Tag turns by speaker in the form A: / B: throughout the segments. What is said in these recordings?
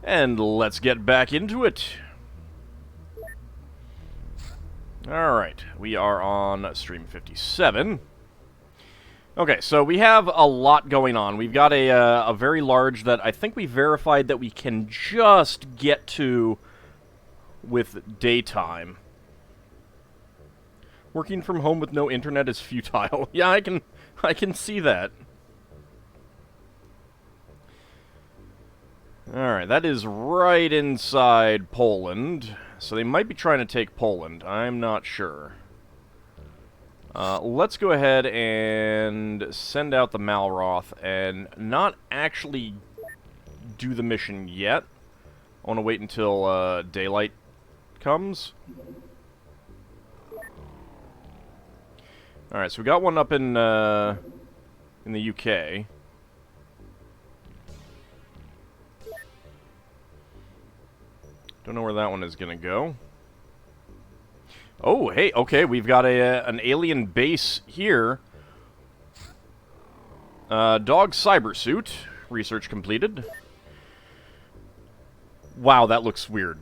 A: And let's get back into it. Alright, we are on stream 57. Okay, so we have a lot going on. We've got a very large that I think we verified that we can just get to with daytime. Working from home with no internet is futile. Yeah, I can see that. Alright, that is right inside Poland. So they might be trying to take Poland. I'm not sure. Let's go ahead and send out the Malroth and not actually do the mission yet. I want to wait until daylight comes. Alright, so we got one up in the UK. Don't know where that one is going to go. Oh, hey, okay, we've got an alien base here. Dog cybersuit. Research completed. Wow, that looks weird.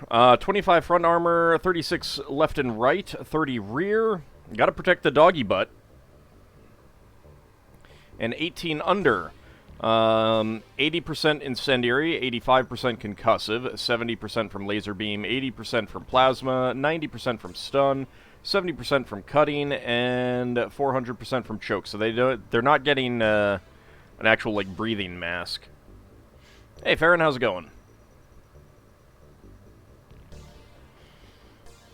A: 25 front armor, 36 left and right, 30 rear. Gotta protect the doggy butt. And 18 under. 80% incendiary, 85% concussive, 70% from laser beam, 80% from plasma, 90% from stun, 70% from cutting, and 400% from choke. So they're not getting an actual like breathing mask. Hey Farron, how's it going?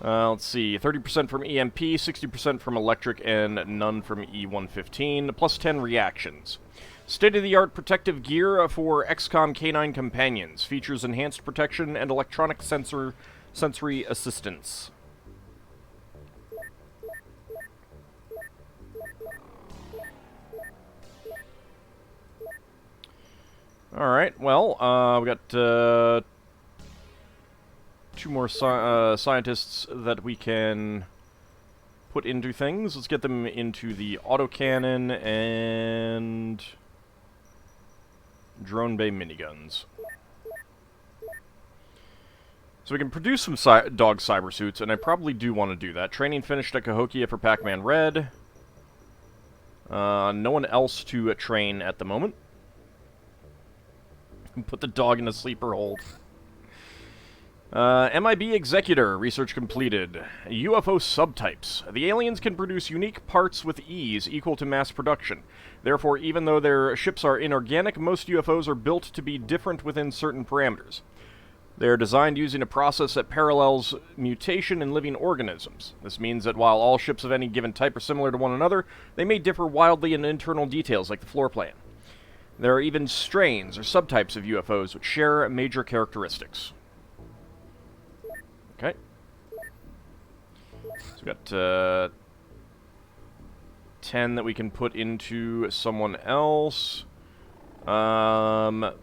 A: Let's see, 30% from EMP, 60% from electric, and none from E115, plus 10 reactions. State-of-the-art protective gear for XCOM K9 companions. Features enhanced protection and electronic sensory assistance. Alright, well, we got two more scientists that we can put into things. Let's get them into the autocannon and drone bay miniguns. So we can produce some dog cybersuits, and I probably do want to do that. Training finished at Cahokia for Pac-Man Red. No one else to train at the moment. Put the dog in a sleeper hold. MIB Executor, research completed. UFO subtypes. The aliens can produce unique parts with ease equal to mass production. Therefore, even though their ships are inorganic, most UFOs are built to be different within certain parameters. They are designed using a process that parallels mutation in living organisms. This means that while all ships of any given type are similar to one another, they may differ wildly in internal details like the floor plan. There are even strains or subtypes of UFOs which share major characteristics. Okay. So we've got 10 that we can put into someone else. Muton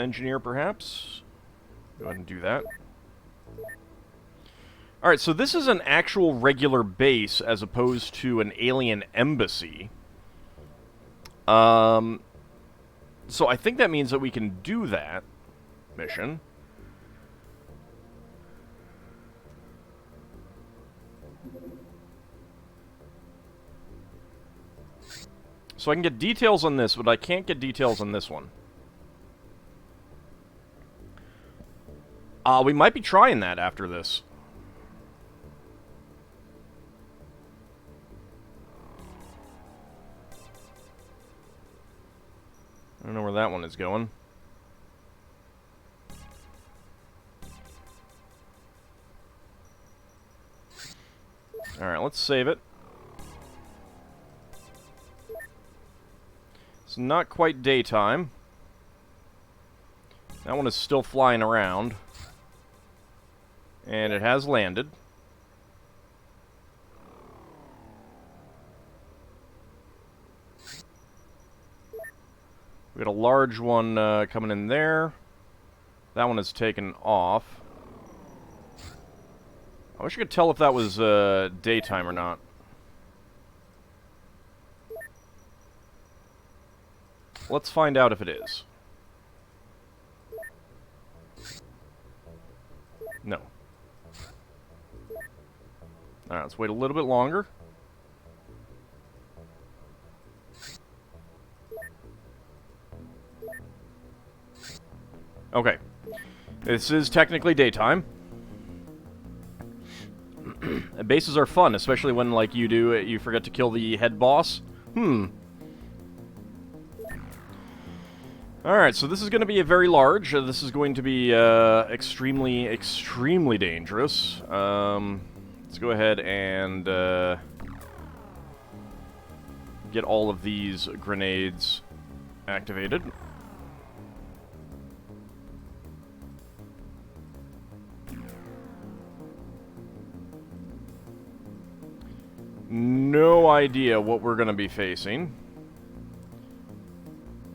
A: engineer, perhaps? Go ahead and do that. Alright, so this is an actual regular base as opposed to an alien embassy. So I think that means that we can do that mission. So I can get details on this, but I can't get details on this one. We might be trying that after this. I don't know where that one is going. Alright, let's save it. It's not quite daytime. That one is still flying around. And it has landed. We got a large one coming in there. That one is taken off. I wish I could tell if that was daytime or not. Let's find out if it is. No. Alright, let's wait a little bit longer. Okay. This is technically daytime. Bases are fun, especially when, like, you forget to kill the head boss. Alright, so this is going to be a very large. This is going to be extremely, extremely dangerous. Let's go ahead and get all of these grenades activated. No idea what we're going to be facing.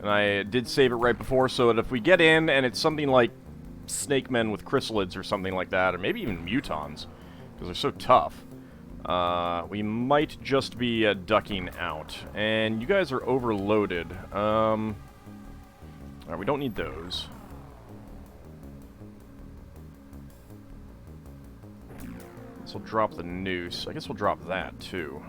A: And I did save it right before, so that if we get in and it's something like snake men with chrysalids or something like that, or maybe even mutons, because they're so tough, we might just be ducking out. And you guys are overloaded. Alright, we don't need those. This will drop the noose. I guess we'll drop that, too.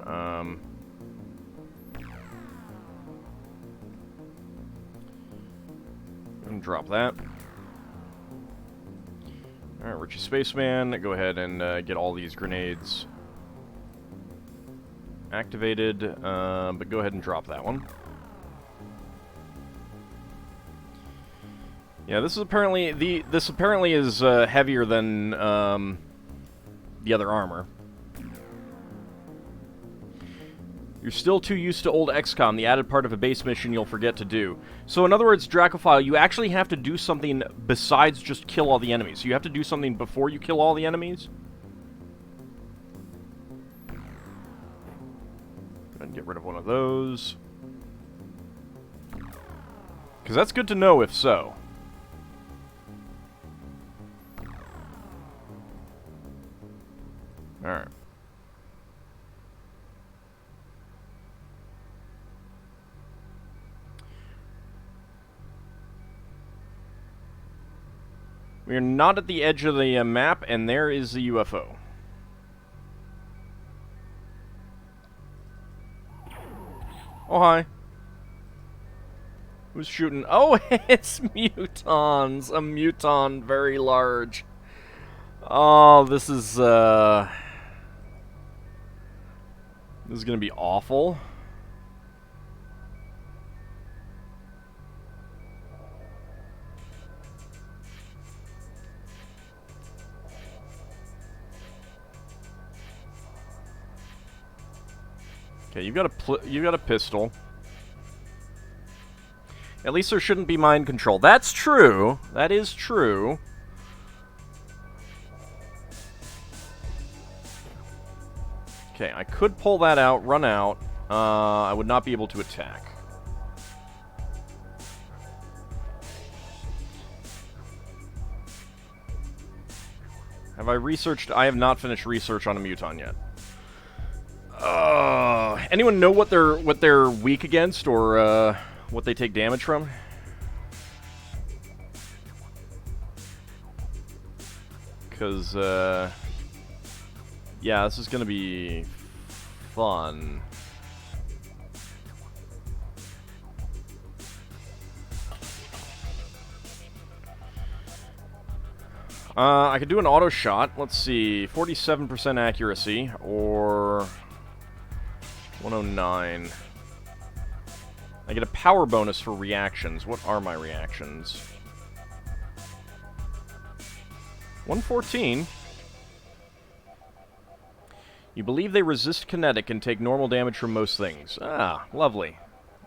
A: And drop that. Alright, Richie Spaceman, go ahead and get all these grenades activated, but go ahead and drop that one. Yeah, this is apparently this apparently is heavier than the other armor. You're still too used to old XCOM, the added part of a base mission you'll forget to do. So in other words, Dracophile, you actually have to do something besides just kill all the enemies. You have to do something before you kill all the enemies. Go ahead and get rid of one of those. Because that's good to know if so. Alright. We are not at the edge of the map, and there is the UFO. Oh, hi. Who's shooting? Oh, it's Mutons. A Muton very large. Oh, this is gonna be awful. Okay, you got a pistol. At least there shouldn't be mind control. That's true. That is true. Okay, I could pull that out, run out. I would not be able to attack. Have I researched? I have not finished research on a Muton yet. Anyone know what they're weak against, or what they take damage from? Because yeah, this is gonna be fun. I could do an auto shot. Let's see, 47% accuracy, or 109. I get a power bonus for reactions. What are my reactions? 114. You believe they resist kinetic and take normal damage from most things. Ah, lovely.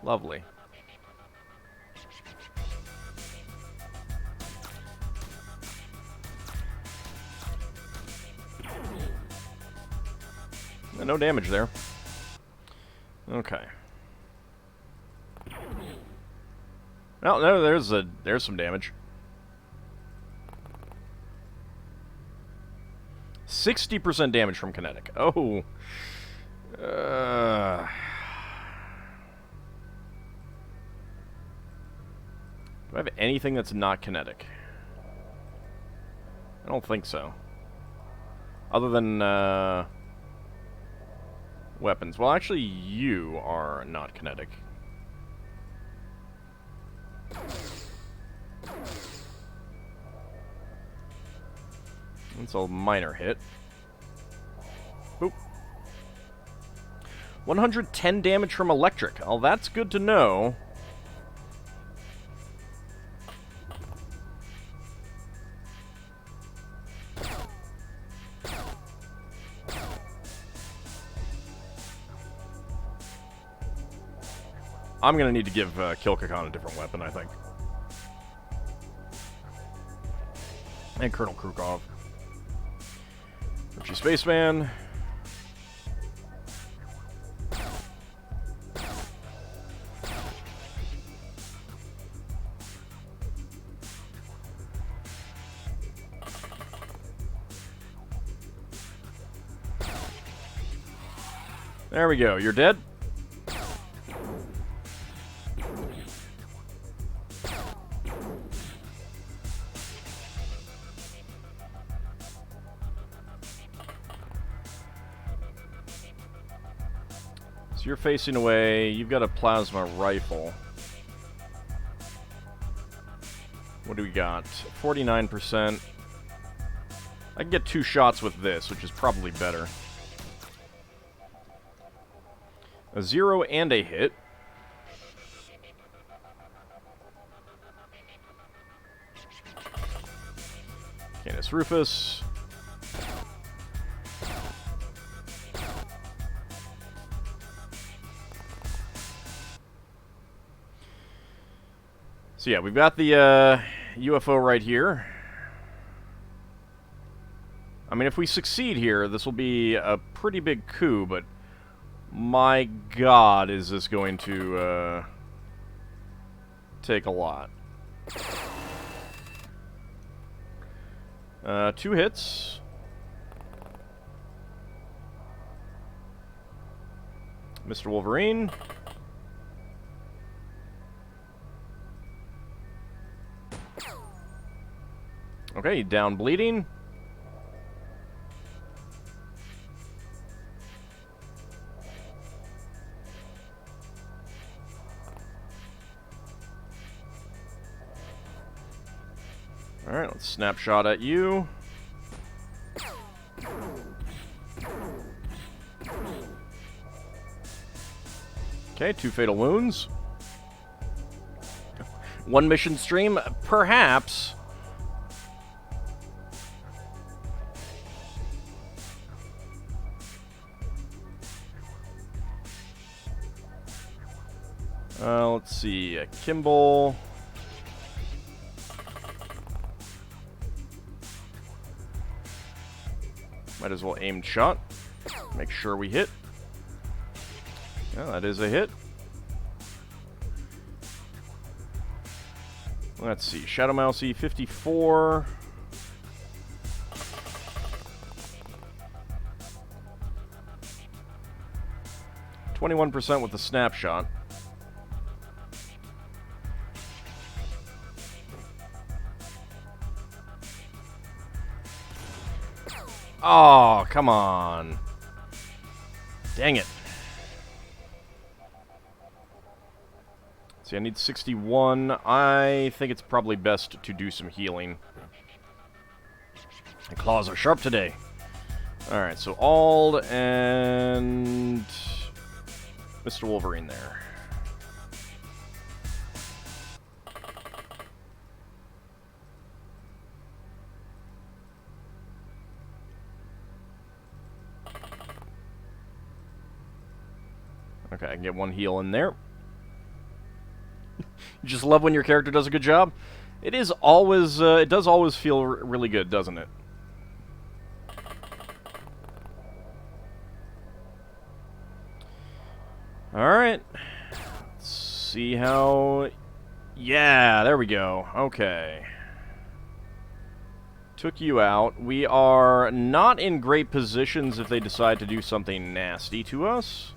A: Lovely. No damage there. Okay. Oh, no, there's some damage. 60% damage from kinetic. Oh. Do I have anything that's not kinetic? I don't think so. Other than, weapons. Well, actually, you are not kinetic. That's a minor hit. Boop. 110 damage from electric. Oh, that's good to know. I'm gonna need to give Kilkakan a different weapon, I think. And Colonel Krukov. Richie Spaceman. There we go. You're dead. So you're facing away. You've got a plasma rifle. What do we got? 49%. I can get 2 shots with this, which is probably better. A 0 and a hit. Canis Rufus. So yeah, we've got the UFO right here. I mean, if we succeed here, this will be a pretty big coup, but my god, is this going to take a lot. 2 hits. Mr. Wolverine. Okay, down bleeding. Alright, let's snapshot at you. Okay, 2 fatal wounds. 1 mission stream, perhaps. Let's see, Kimball. Might as well aim shot. Make sure we hit. Yeah, that is a hit. Let's see, Shadow Mousey, 54. %, with the snapshot. Oh, come on. Dang it. See, I need 61. I think it's probably best to do some healing. My claws are sharp today. Alright, so Ald and Mr. Wolverine there. Okay, I can get 1 heal in there. You just love when your character does a good job. It is always, it does always feel really good, doesn't it? Alright. Let's see how... Yeah, there we go. Okay. Took you out. We are not in great positions if they decide to do something nasty to us.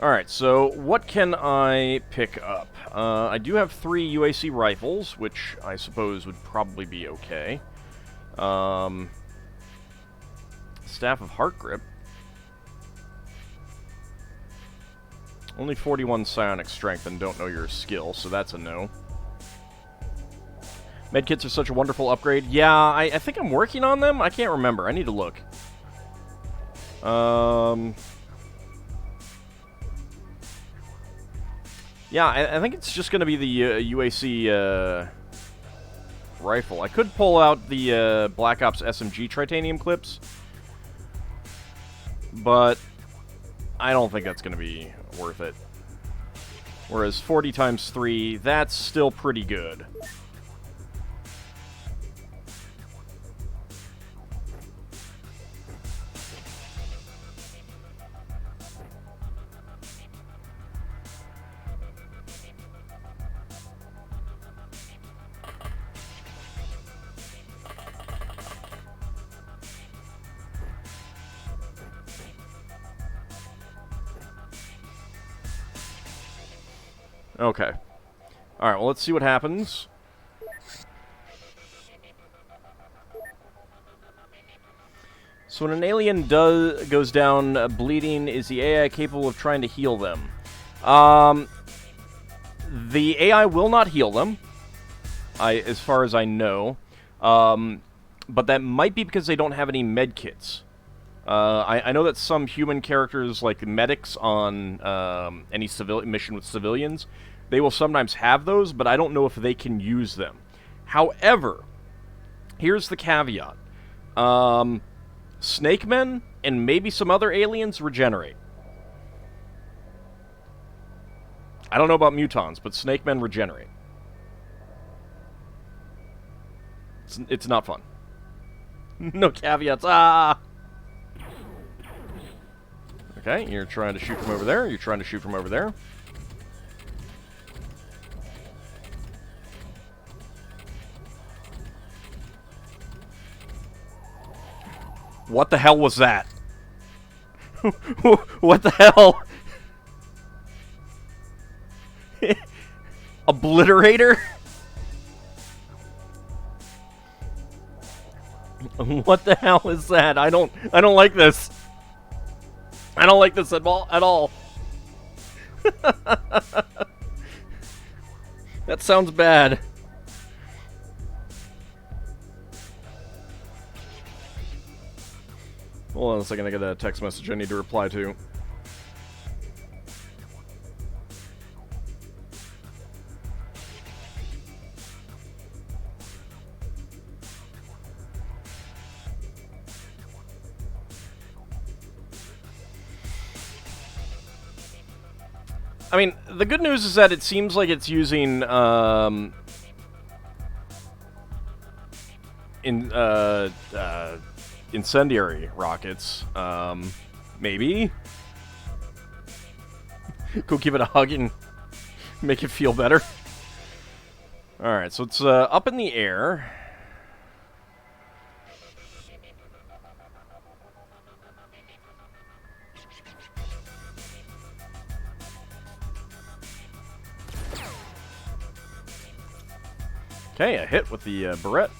A: Alright, so what can I pick up? I do have 3 UAC rifles, which I suppose would probably be okay. Staff of Heart Grip. Only 41 psionic strength and don't know your skill, so that's a no. Medkits are such a wonderful upgrade. Yeah, I think I'm working on them. I can't remember. I need to look. Yeah, I think it's just going to be the UAC rifle. I could pull out the Black Ops SMG titanium clips, but I don't think that's going to be worth it. Whereas 40 times 3, that's still pretty good. Okay. Alright, well, let's see what happens. So when an alien goes down bleeding, is the AI capable of trying to heal them? The AI will not heal them, as far as I know. But that might be because they don't have any medkits. I know that some human characters, like medics on any mission with civilians, they will sometimes have those, but I don't know if they can use them. However, here's the caveat. Snake men and maybe some other aliens regenerate. I don't know about Mutons, but snake men regenerate. It's not fun. No caveats. Ah! Okay, you're trying to shoot from over there. You're trying to shoot from over there. What the hell was that? What the hell? Obliterator? What the hell is that? I don't like this. I don't like this at all. That sounds bad. Hold on a second, I got a text message I need to reply to. I mean, the good news is that it seems like it's using, incendiary rockets. Maybe? Go give it a hug and make it feel better. Alright, so it's up in the air. Okay, a hit with the Barrette.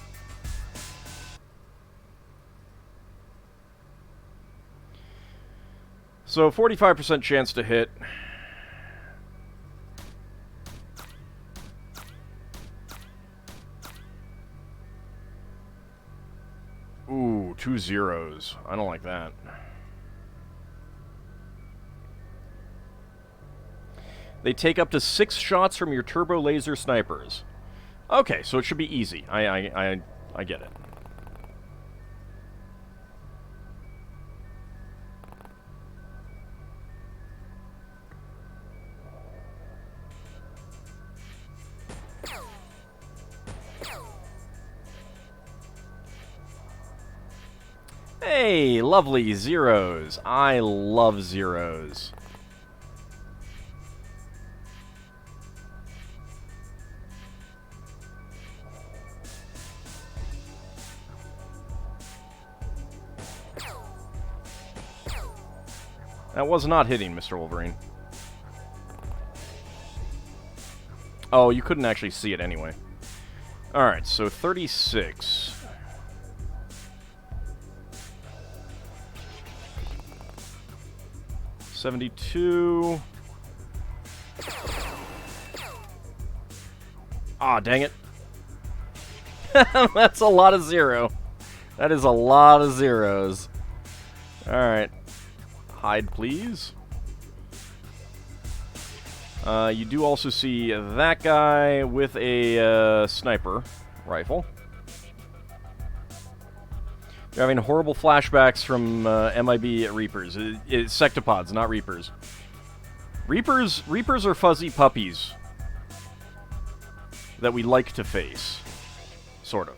A: So 45% chance to hit. Ooh, 2 zeros. I don't like that. They take up to 6 shots from your turbo laser snipers. Okay, so it should be easy. I get it. Hey, lovely zeros. I love zeros. That was not hitting, Mr. Wolverine. Oh, you couldn't actually see it anyway. Alright, so 36. 72. Aw, dang it. That's a lot of 0. That is a lot of zeros. Alright. Hide, please. You do also see that guy with a sniper rifle. You're having horrible flashbacks from MIB Reapers. It's sectopods, not Reapers. Reapers are fuzzy puppies that we like to face. Sort of.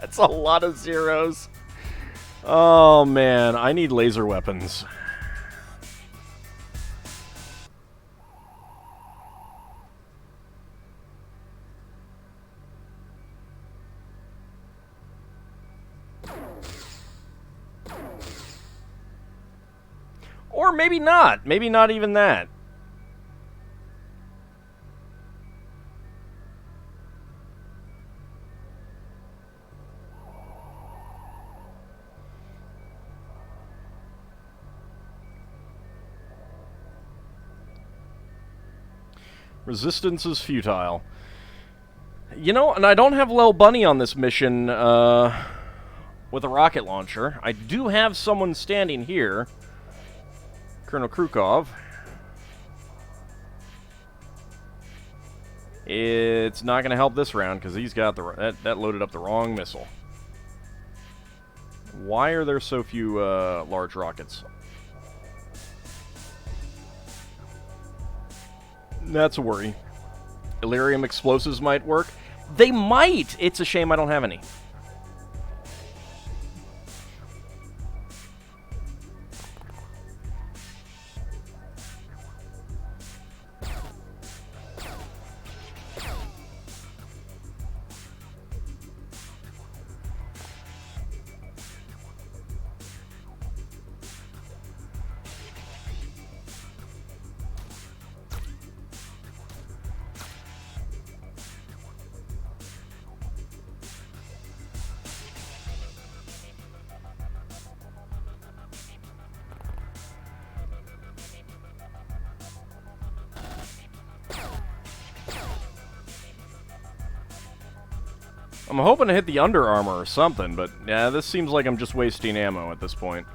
A: That's a lot of zeros. Oh, man. I need laser weapons. Or maybe not. Maybe not even that. Resistance is futile. You know, and I don't have Lil Bunny on this mission with a rocket launcher. I do have someone standing here. Colonel Krukov. It's not going to help this round because he's got that loaded up the wrong missile. Why are there so few large rockets? That's a worry. Illyrium explosives might work. They might! It's a shame I don't have any. I'm hoping to hit the under armor or something, but yeah, this seems like I'm just wasting ammo at this point.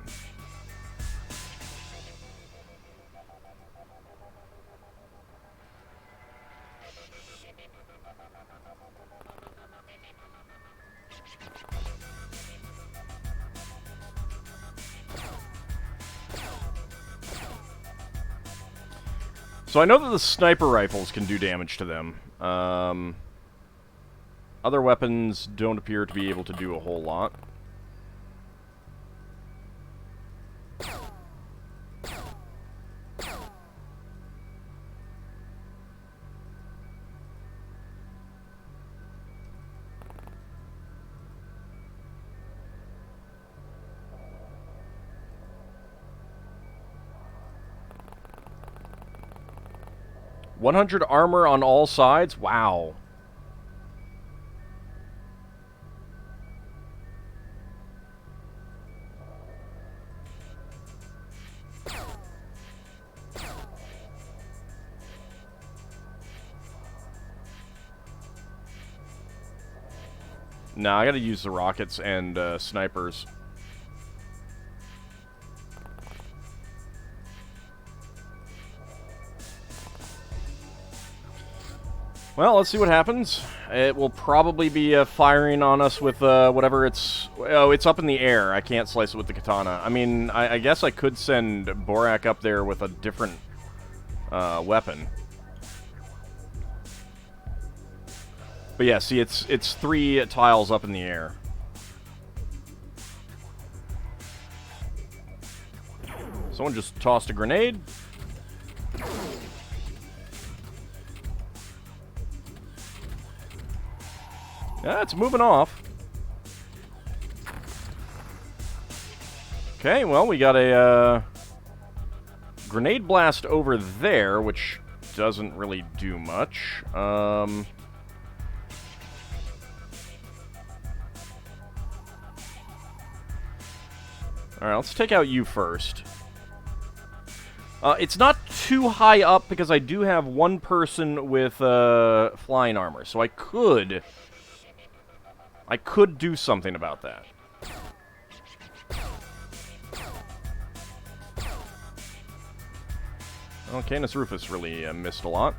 A: So I know that the sniper rifles can do damage to them. Other weapons don't appear to be able to do a whole lot. $100 armor on all sides? Wow. Nah, I gotta use the rockets and snipers. Well, let's see what happens. It will probably be firing on us with whatever it's... Oh, it's up in the air. I can't slice it with the katana. I mean, I guess I could send Borak up there with a different weapon. But yeah, see, it's 3 tiles up in the air. Someone just tossed a grenade. Yeah, it's moving off. Okay, well, we got a grenade blast over there, which doesn't really do much. Alright, let's take out you first. It's not too high up because I do have one person with flying armor, so I could do something about that. Well, Canis Rufus really missed a lot.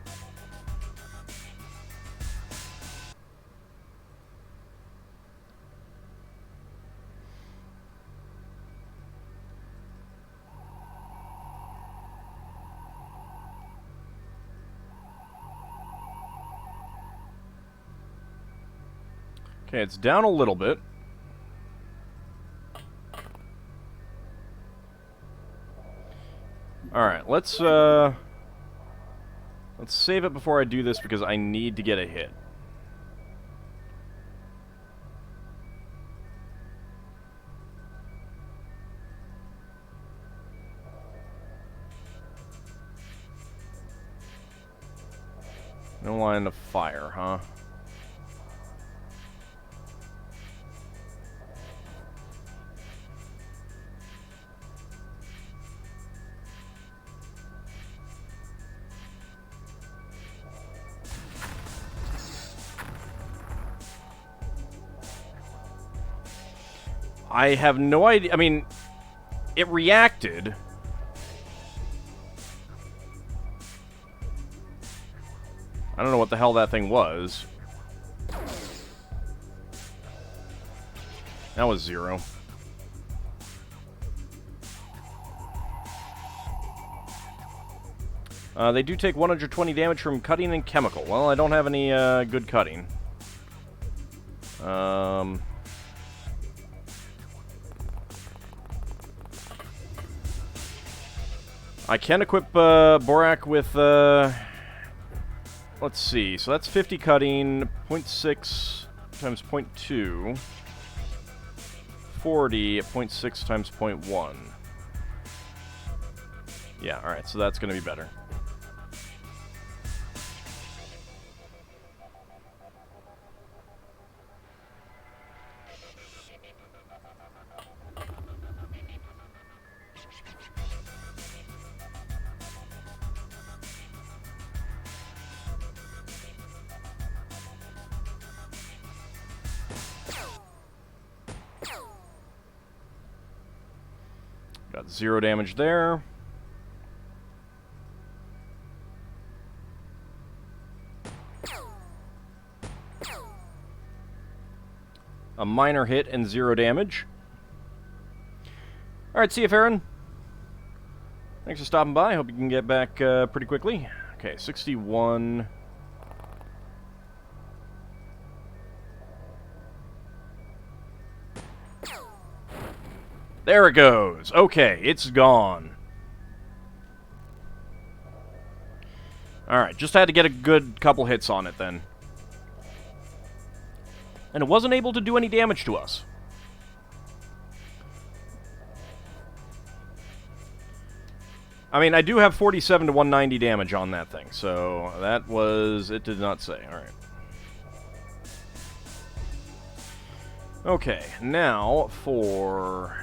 A: Okay, it's down a little bit. Alright, let's save it before I do this because I need to get a hit. No line of fire, huh? I have no idea. I mean, it reacted. I don't know what the hell that thing was. That was 0. They do take 120 damage from cutting and chemical. Well, I don't have any good cutting. I can equip Borak with, let's see, so that's 50 cutting, 0.6 times 0.2, 40 at 0.6 times 0.1. Yeah, alright, so that's going to be better. Got 0 damage there. A minor hit and 0 damage. Alright, see you, Farron. Thanks for stopping by. Hope you can get back pretty quickly. Okay, 61. There it goes. Okay, it's gone. Alright, just had to get a good couple hits on it then. And it wasn't able to do any damage to us. I mean, I do have 47 to 190 damage on that thing, so that was... it did not say. Alright. Okay, now for...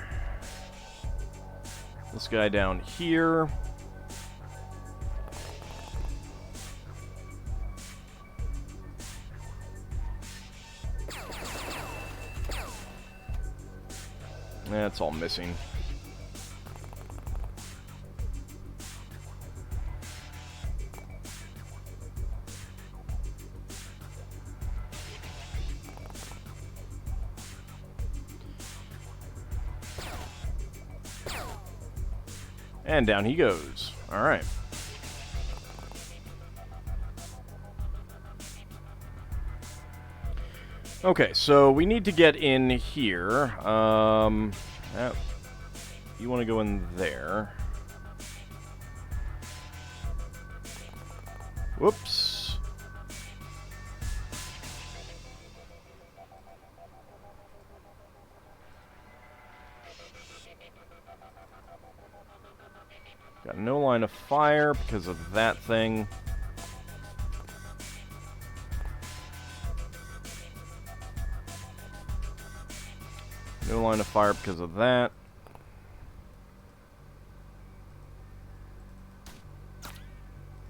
A: this guy down here. That's all missing. And down he goes. Alright. Okay, so we need to get in here. You want to go in there. Whoops. Got no line of fire because of that thing. No line of fire because of that.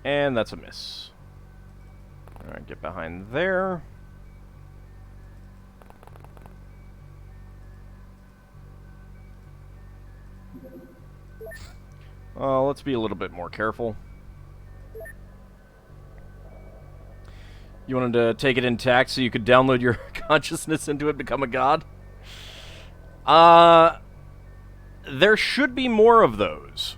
A: And that's a miss. Alright, get behind there. Let's be a little bit more careful. You wanted to take it intact so you could download your consciousness into it and become a god? There should be more of those.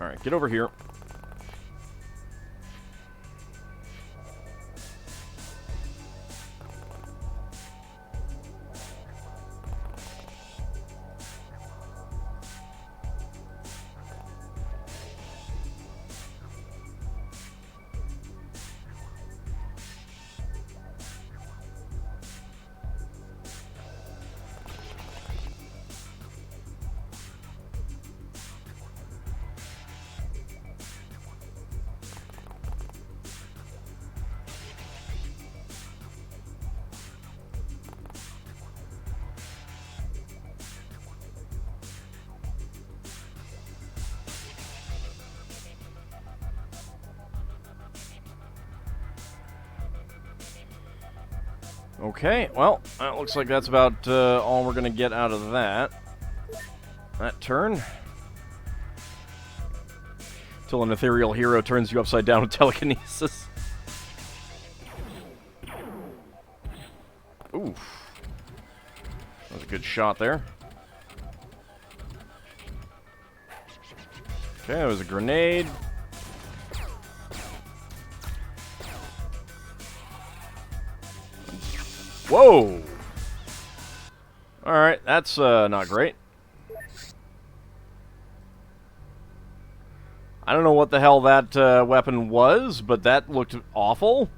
A: Alright, get over here. Okay, well, that looks like that's about all we're going to get out of that turn. Till an ethereal hero turns you upside down with telekinesis. Oof. That was a good shot there. Okay, that was a grenade. Whoa! Alright, that's not great. I don't know what the hell that weapon was, but that looked awful.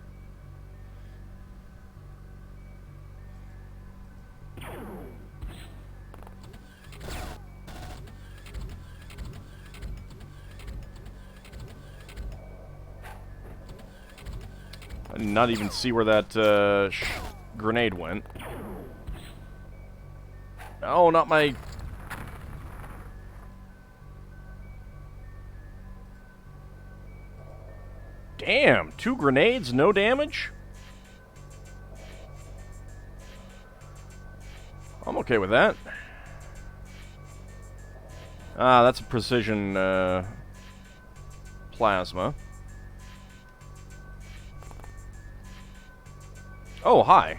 A: I did not even see where that grenade went. Oh, not my... Damn, 2 grenades, no damage? I'm okay with that. Ah, that's a precision plasma. Oh, hi.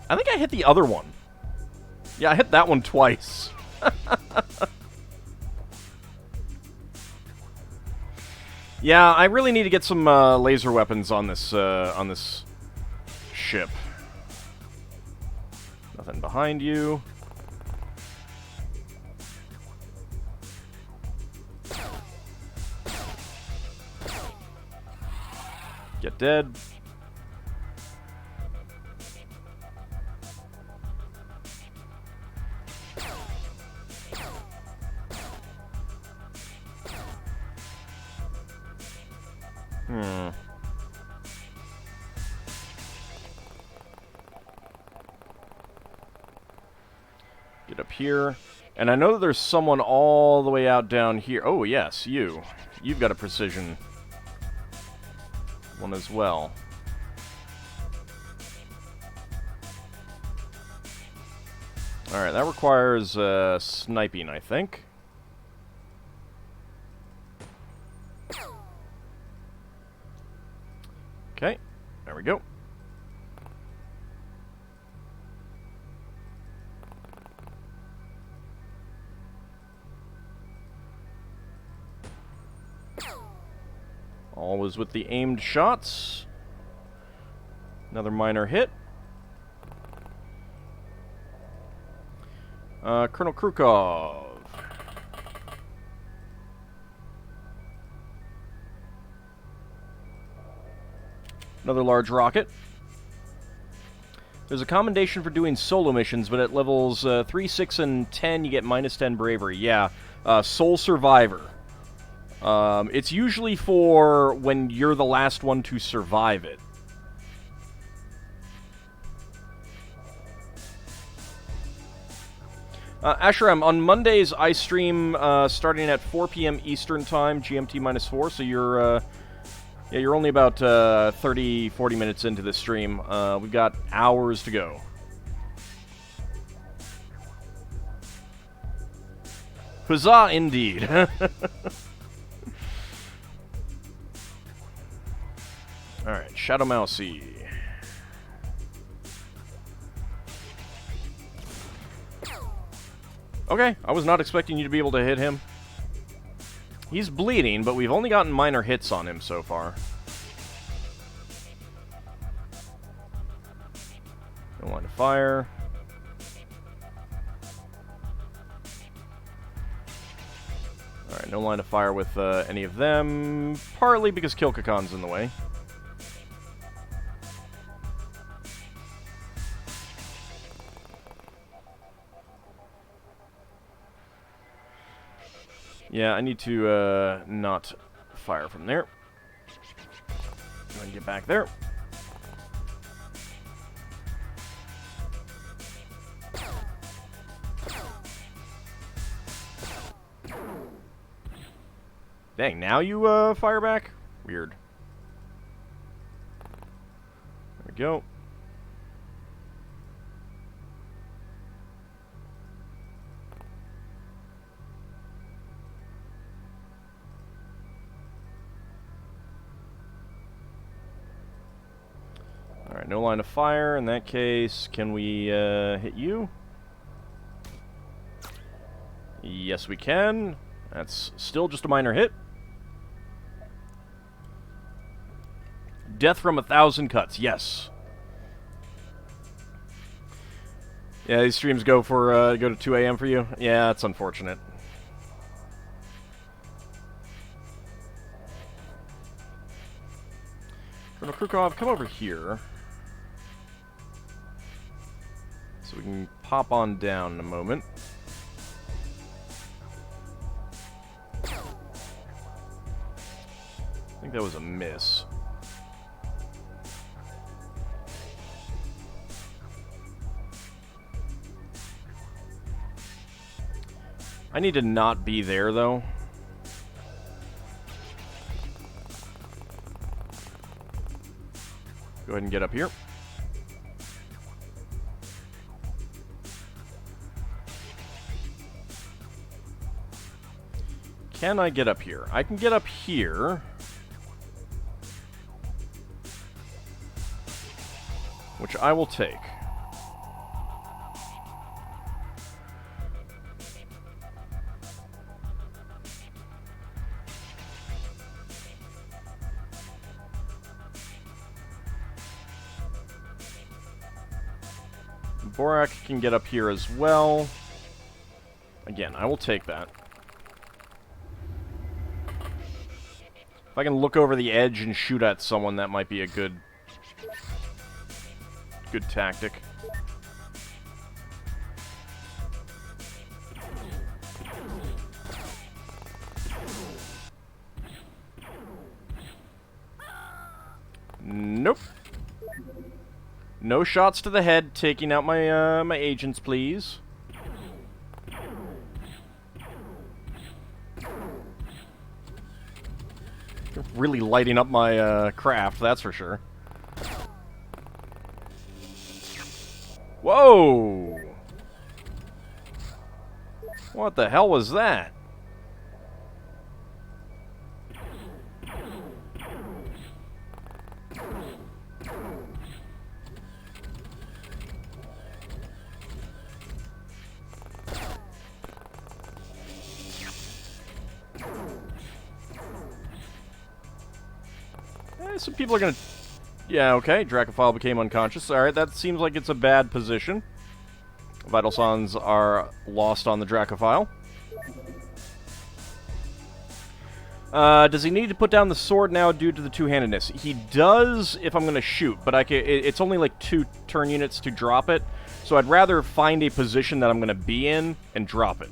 A: I think I hit the other one. Yeah, I hit that one twice. Yeah, I really need to get some laser weapons on this ship. Nothing behind you. Get dead. Get up here. And I know that there's someone all the way out down here. Oh, yes, you. You've got a precision one as well. Alright, that requires sniping, I think. Okay, there we go. Always with the aimed shots. Another minor hit. Colonel Krukov. Another large rocket. There's a commendation for doing solo missions, but at levels 3, 6, and 10, you get minus 10 bravery. Yeah, Sole Survivor. It's usually for when you're the last one to survive it. Asheram, on Mondays I stream starting at 4 p.m. Eastern Time, GMT minus 4, so you're only about 30, 40 minutes into this stream. We've got hours to go. Huzzah, indeed. Alright, Shadow Mousey. Okay, I was not expecting you to be able to hit him. He's bleeding, but we've only gotten minor hits on him so far. No line of fire. Alright, no line of fire with any of them. Partly because Kilkakon's in the way. Yeah, I need to not fire from there. And get back there. Dang, now you fire back? Weird. There we go. Alright, no line of fire. In that case, can we hit you? Yes, we can. That's still just a minor hit. Death from 1,000 cuts, yes. Yeah, these streams go to 2 a.m. for you? Yeah, that's unfortunate. Colonel Krukov, come over here. So we can pop on down in a moment. I think that was a miss. I need to not be there, though. Go ahead and get up here. Can I get up here? I can get up here. Which I will take. Borak can get up here as well. Again, I will take that. If I can look over the edge and shoot at someone, that might be a good tactic. Nope. No shots to the head, taking out my my agents, please. Really lighting up my craft, that's for sure. Whoa! What the hell was that? Some people are gonna Yeah, okay. Dracophile became unconscious. Alright, that seems like it's a bad position. Vital Signs are lost on the Dracophile. Does he need to put down the sword now due to the two-handedness? He does if I'm going to shoot, but it's only like 2 turn units to drop it. So I'd rather find a position that I'm going to be in and drop it.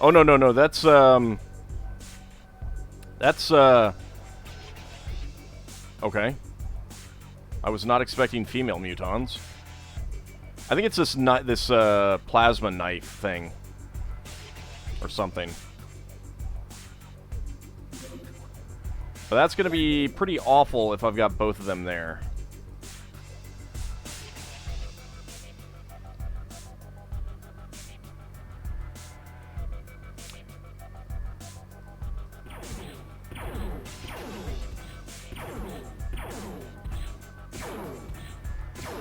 A: Oh, no, that's, okay. I was not expecting female Mutons. I think it's this plasma knife thing. Or something. But that's going to be pretty awful if I've got both of them there.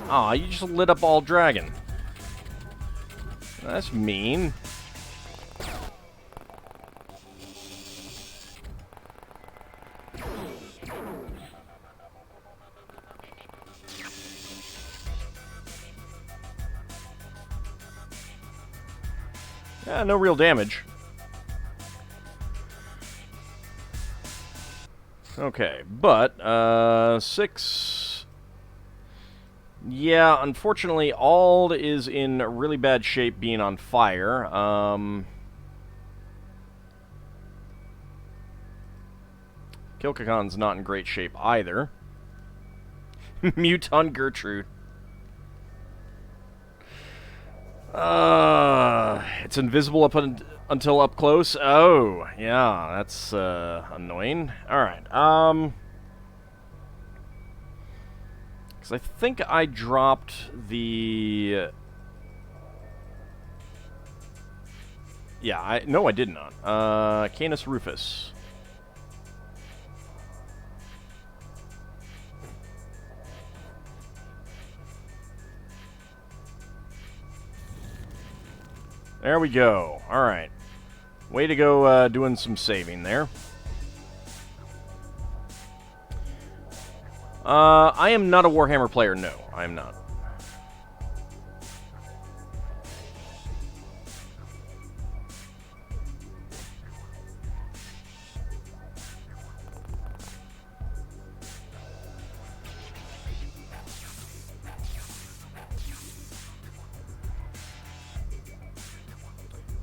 A: Aw, you just lit up AuldDragon. That's mean. Yeah, no real damage. Okay, but, 6... Yeah, unfortunately, Ald is in really bad shape being on fire. Kilkakon's not in great shape either. Muton Gertrude. It's invisible until up close. Oh, yeah, that's annoying. Alright, because I think I dropped the... Yeah, no, I did not. Canis Rufus. There we go. Alright. Way to go doing some saving there. I am not a Warhammer player, no. I am not.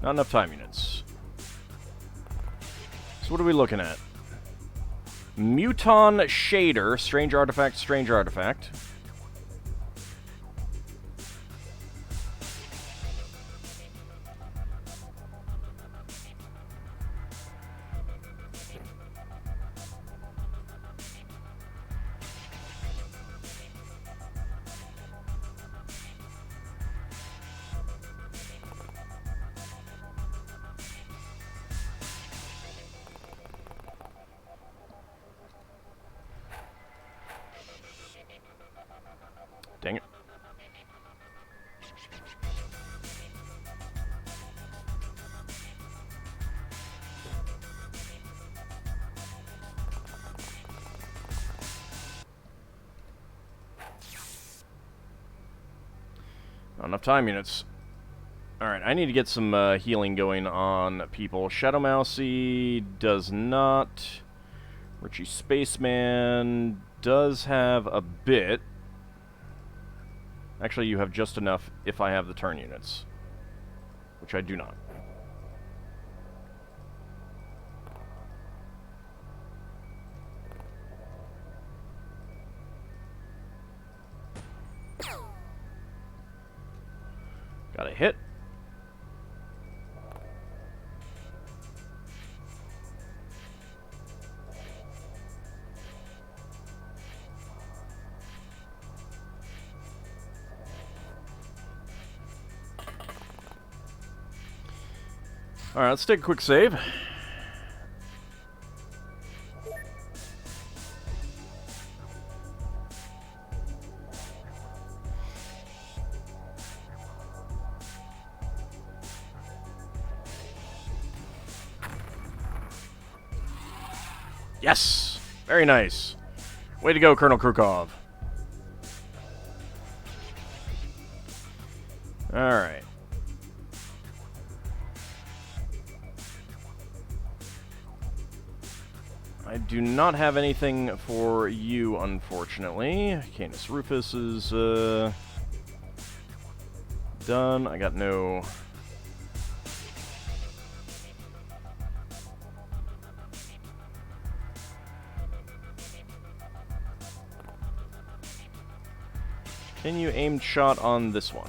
A: Not enough time units. So what are we looking at? Muton Shader, strange artifact, strange artifact. Dang it. Not enough time units. Alright, I need to get some healing going on people. Shadow Mousy does not. Richie Spaceman does have a bit. Actually, you have just enough if I have the turn units. Which I do not. Got a hit. Alright, let's take a quick save. Yes! Very nice. Way to go, Colonel Krukov. Alright. I do not have anything for you, unfortunately. Canis Rufus is, done. I got no... Can you aim shot on this one?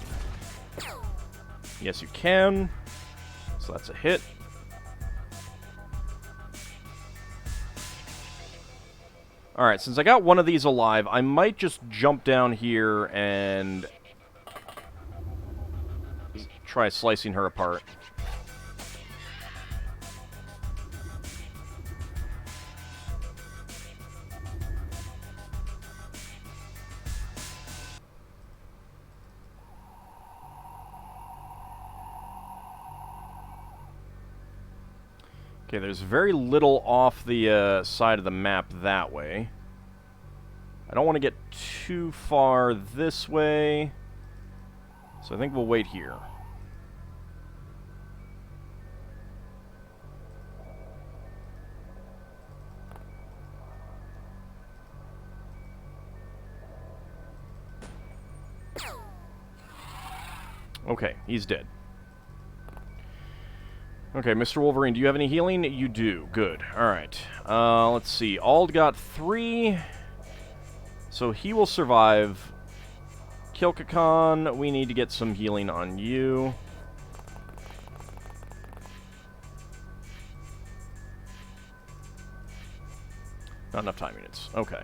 A: Yes, you can. So that's a hit. Alright, since I got one of these alive, I might just jump down here and try slicing her apart. Okay, there's very little off the side of the map that way. I don't want to get too far this way, so I think we'll wait here. Okay, he's dead. Okay, Mr. Wolverine, do you have any healing? You do. Good. Alright. Let's see. Ald got 3, so he will survive. Kilkakan, we need to get some healing on you. Not enough time units. Okay.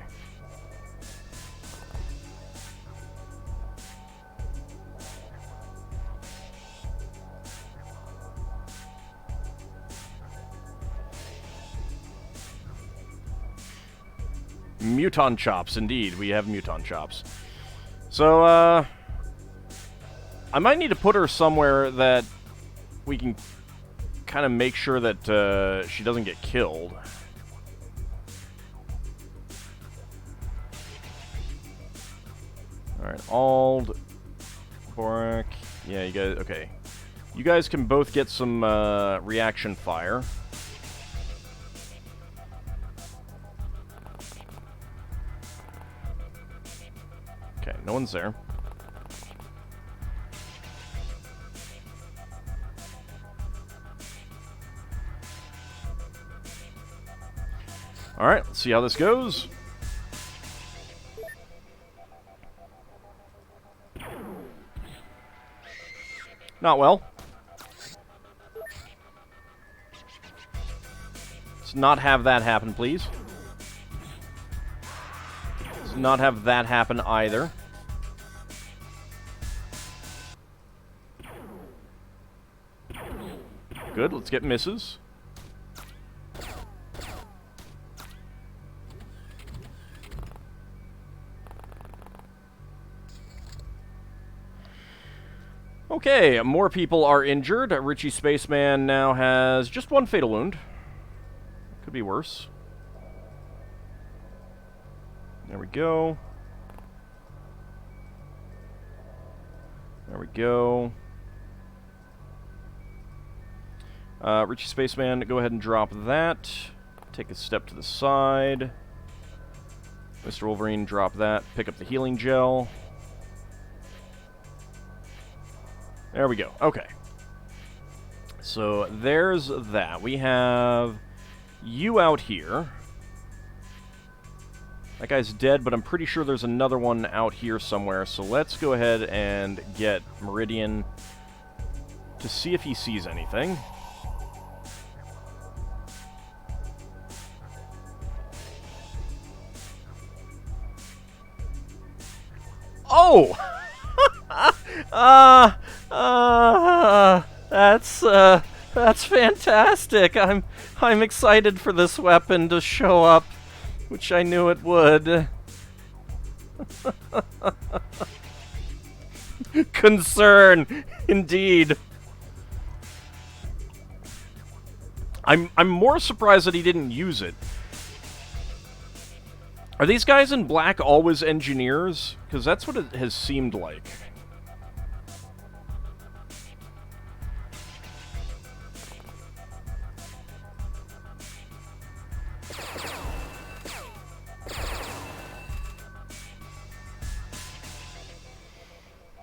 A: Muton chops, indeed. We have muton chops. So, I might need to put her somewhere that we can kind of make sure that she doesn't get killed. Alright, Ald, Borak. Yeah, you guys, okay. You guys can both get some reaction fire. Okay, no one's there. Alright, let's see how this goes. Not well. Let's not have that happen, please. Let's not have that happen either. Good, let's get misses. Okay, more people are injured. Richie Spaceman now has just 1 fatal wound. Could be worse. There we go. There we go. Richie Spaceman, go ahead and drop that. Take a step to the side. Mr. Wolverine, drop that. Pick up the healing gel. There we go. Okay. So there's that. We have you out here. That guy's dead, but I'm pretty sure there's another one out here somewhere. So let's go ahead and get Meridian to see if he sees anything. Oh! That's fantastic. I'm excited for this weapon to show up, which I knew it would. Concern, indeed. I'm more surprised that he didn't use it. Are these guys in black always engineers? Because that's what it has seemed like.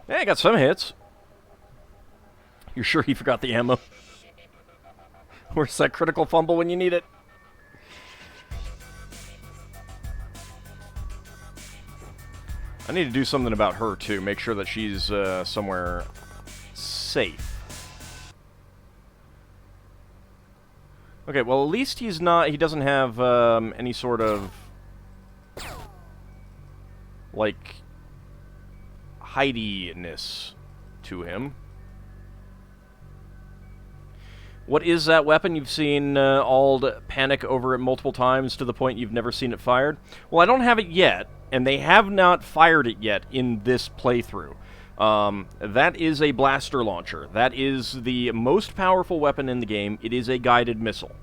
A: Hey, I got some hits. You're sure he forgot the ammo? Where's that critical fumble when you need it? I need to do something about her, too. Make sure that she's somewhere safe. Okay, well, at least he's not... He doesn't have any sort of... like... hidiness to him. What is that weapon? You've seen Ald panic over it multiple times to the point you've never seen it fired? Well, I don't have it yet, and they have not fired it yet in this playthrough. That is a blaster launcher. That is the most powerful weapon in the game. It is a guided missile.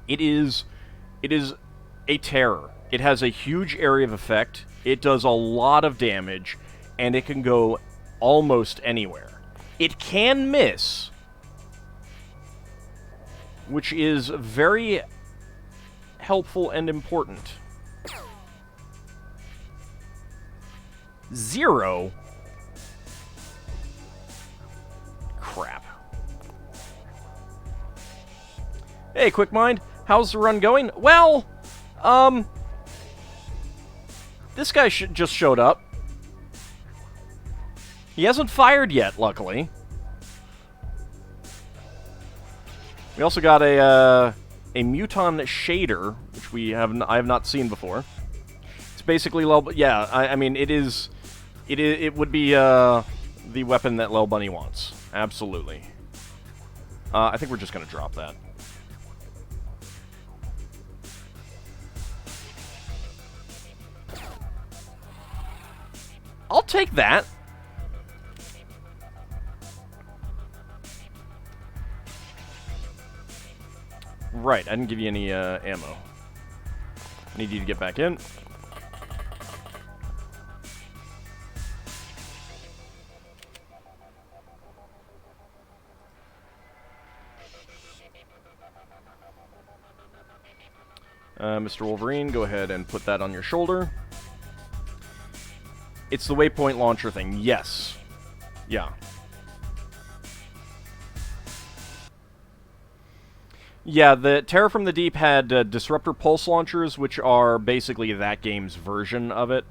A: It is a terror. It has a huge area of effect. It does a lot of damage, and it can go almost anywhere. It can miss, which is very helpful and important. 0? Crap. Hey, Quick Mind, how's the run going? Well, this guy just showed up. He hasn't fired yet, luckily. We also got a Muton shader, which I have not seen before. It's basically yeah. I mean, it would be the weapon that Lil Bunny wants. Absolutely. I think we're just gonna drop that. I'll take that. Right, I didn't give you any ammo. Need you to get back in. Mr. Wolverine, go ahead and put that on your shoulder. It's the waypoint launcher thing, yes. Yeah. Yeah, the Terror from the Deep had Disruptor Pulse Launchers, which are basically that game's version of it.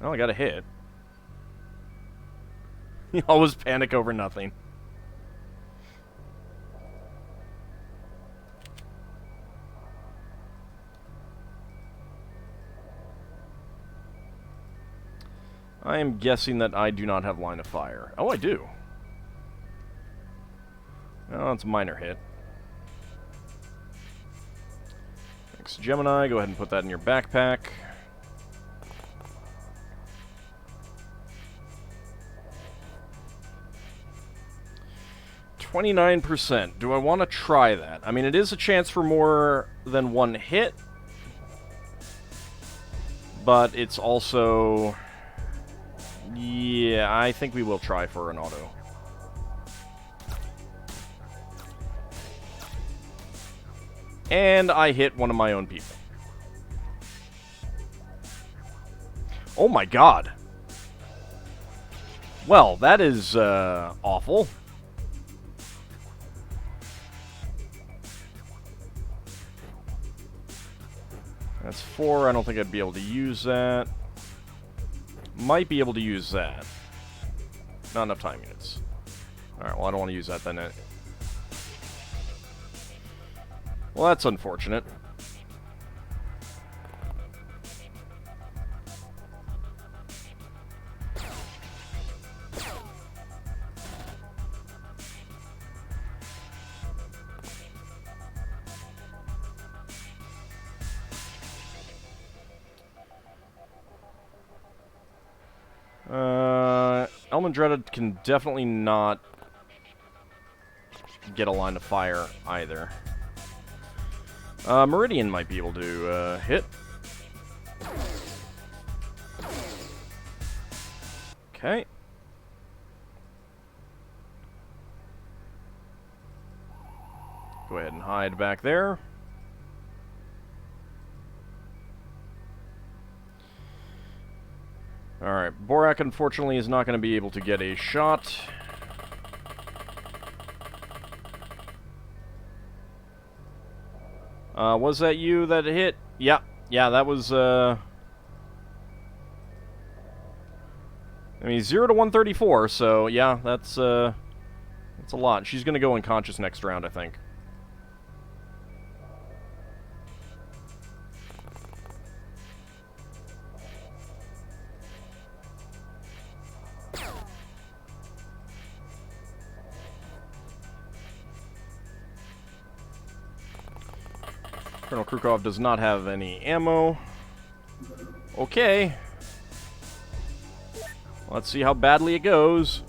A: Oh, I got a hit. You always panic over nothing. I am guessing that I do not have line of fire. Oh, I do. Oh, it's a minor hit. Thanks, Gemini. Go ahead and put that in your backpack. %. Do I want to try that? I mean, it is a chance for more than one hit, but it's also... Yeah, I think we will try for an auto. And I hit one of my own people. Oh my god. Well, that is awful. That's 4. I don't think I'd be able to use that. Might be able to use that. Not enough time units. Alright, well, I don't want to use that then. Well, that's unfortunate. Elmandretta can definitely not get a line of fire either. Meridian might be able to hit. Okay. Go ahead and hide back there. Alright, Borak unfortunately is not going to be able to get a shot. Was that you that hit? Yeah, that was, I mean, 0 to 134, so, yeah, that's a lot. She's gonna go unconscious next round, I think. Colonel Krukov does not have any ammo. Okay. Let's see how badly it goes.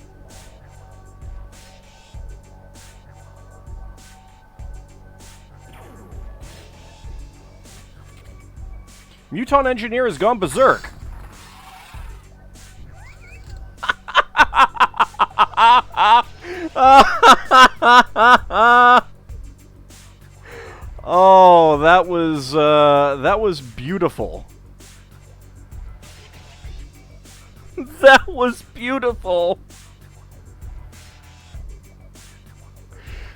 A: Muton engineer has gone berserk. Oh, that was beautiful. That was beautiful.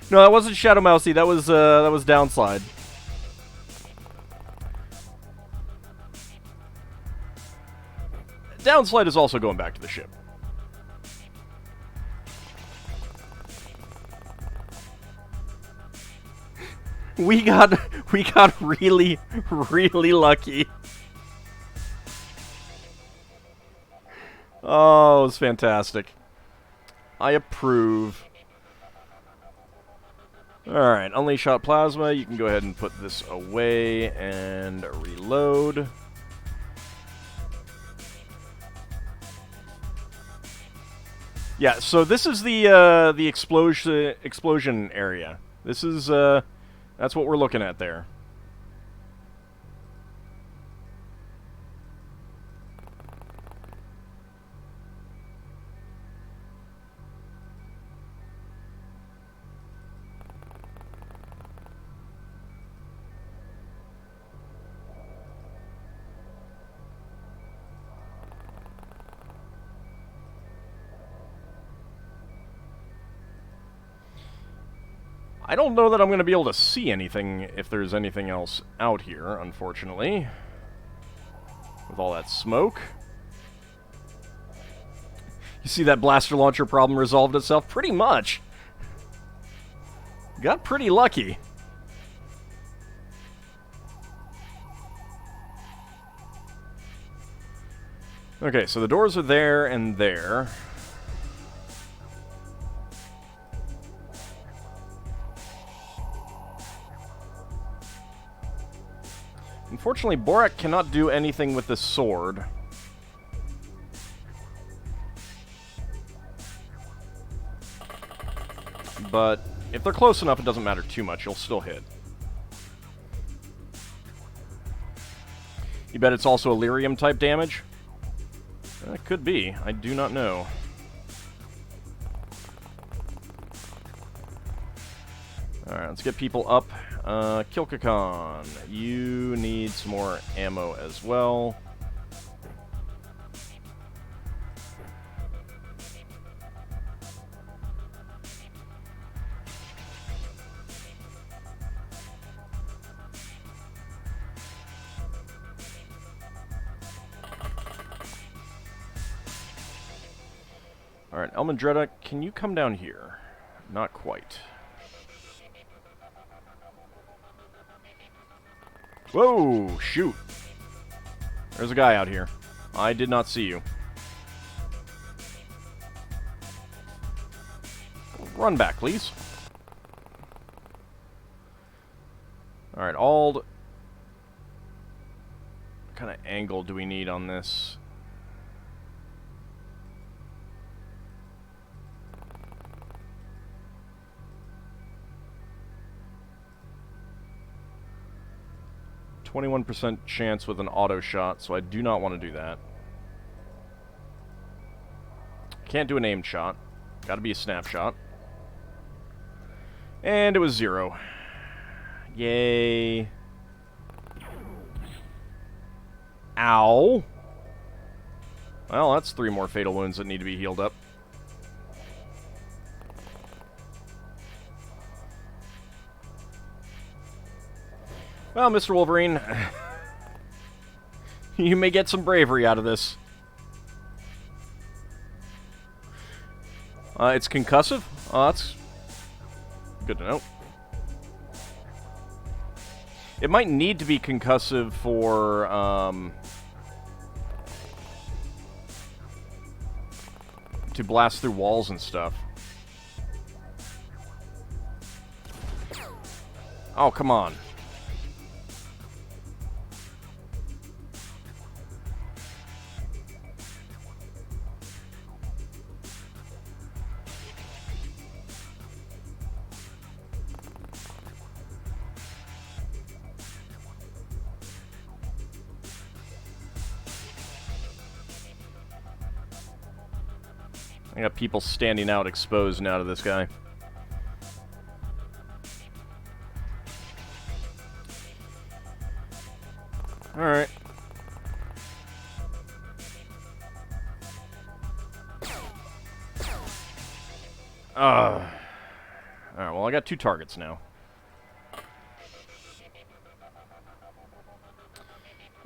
A: No, that wasn't Shadow Mousy. That was Downslide. Downslide is also going back to the ship. We got really, really lucky. Oh, it was fantastic. I approve. Alright, Unleash Hot Plasma. You can go ahead and put this away and reload. Yeah, so this is the explosion area. This is that's what we're looking at there. I don't know that I'm going to be able to see anything if there's anything else out here, unfortunately. With all that smoke. You see that blaster launcher problem resolved itself? Pretty much. Got pretty lucky. Okay, so the doors are there and there. Unfortunately, Borak cannot do anything with this sword. But if they're close enough, it doesn't matter too much. You'll still hit. You bet it's also Illyrium type damage? It could be. I do not know. Alright, let's get people up. Kilkakan, you need some more ammo as well. Alright, Elmandretta, can you come down here? Not quite. Whoa, shoot. There's a guy out here. I did not see you. Run back, please. Alright, Ald. What kind of angle do we need on this? 21% chance with an auto shot, so I do not want to do that. Can't do an aimed shot. Gotta be a snapshot. And it was 0. Yay. Ow. Well, that's 3 more fatal wounds that need to be healed up. Well, Mr. Wolverine, you may get some bravery out of this. It's concussive? Oh, that's good to know. It might need to be concussive for, to blast through walls and stuff. Oh, come on. I got people standing out exposed now to this guy. Alright. Alright, well, I got 2 targets now.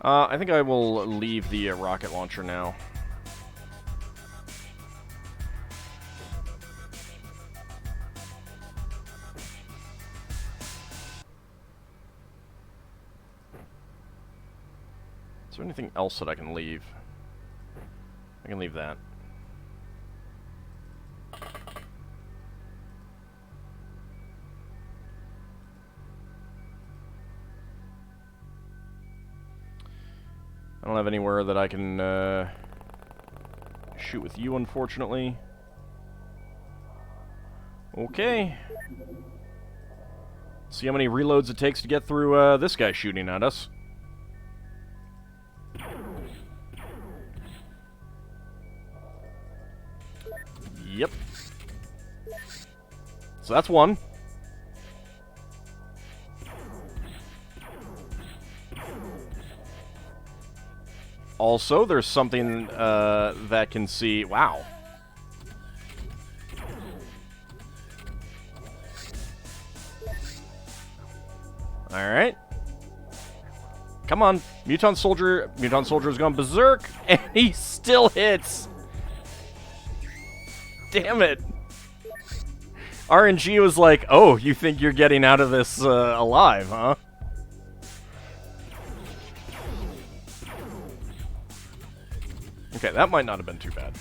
A: I think I will leave the rocket launcher now. Is there anything else that I can leave? I can leave that. I don't have anywhere that I can shoot with you, unfortunately. Okay. See how many reloads it takes to get through this guy shooting at us. Yep. So that's 1. Also, there's something that can see... Wow. Alright. Come on. Muton Soldier has gone berserk, and he still hits. Damn it. RNG was like, oh, you think you're getting out of this alive, huh? Okay, that might not have been too bad.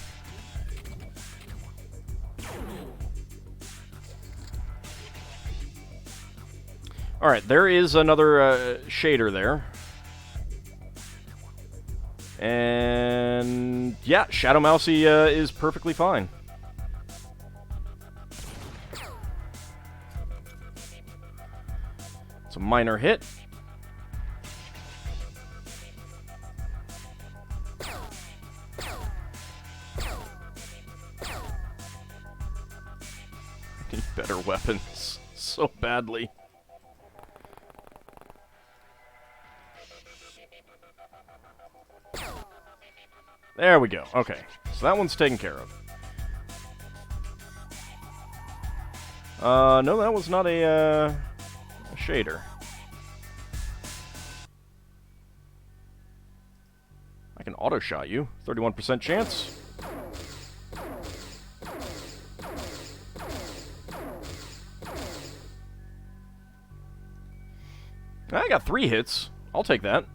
A: Alright, there is another shader there. And yeah, Shadow Mousy is perfectly fine. It's a minor hit. I need better weapons so badly. There we go. Okay, so that one's taken care of. No, that was not a shader. I can auto-shot you. 31% chance. I got 3 hits. I'll take that.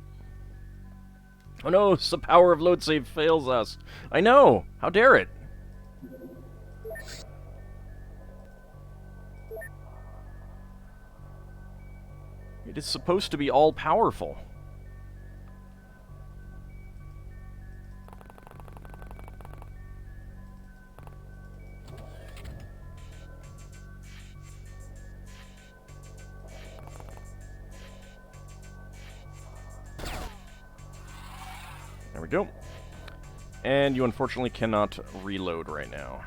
A: Oh no, it's the power of load save fails us. I know! How dare it? It is supposed to be all-powerful. we go. And you unfortunately cannot reload right now.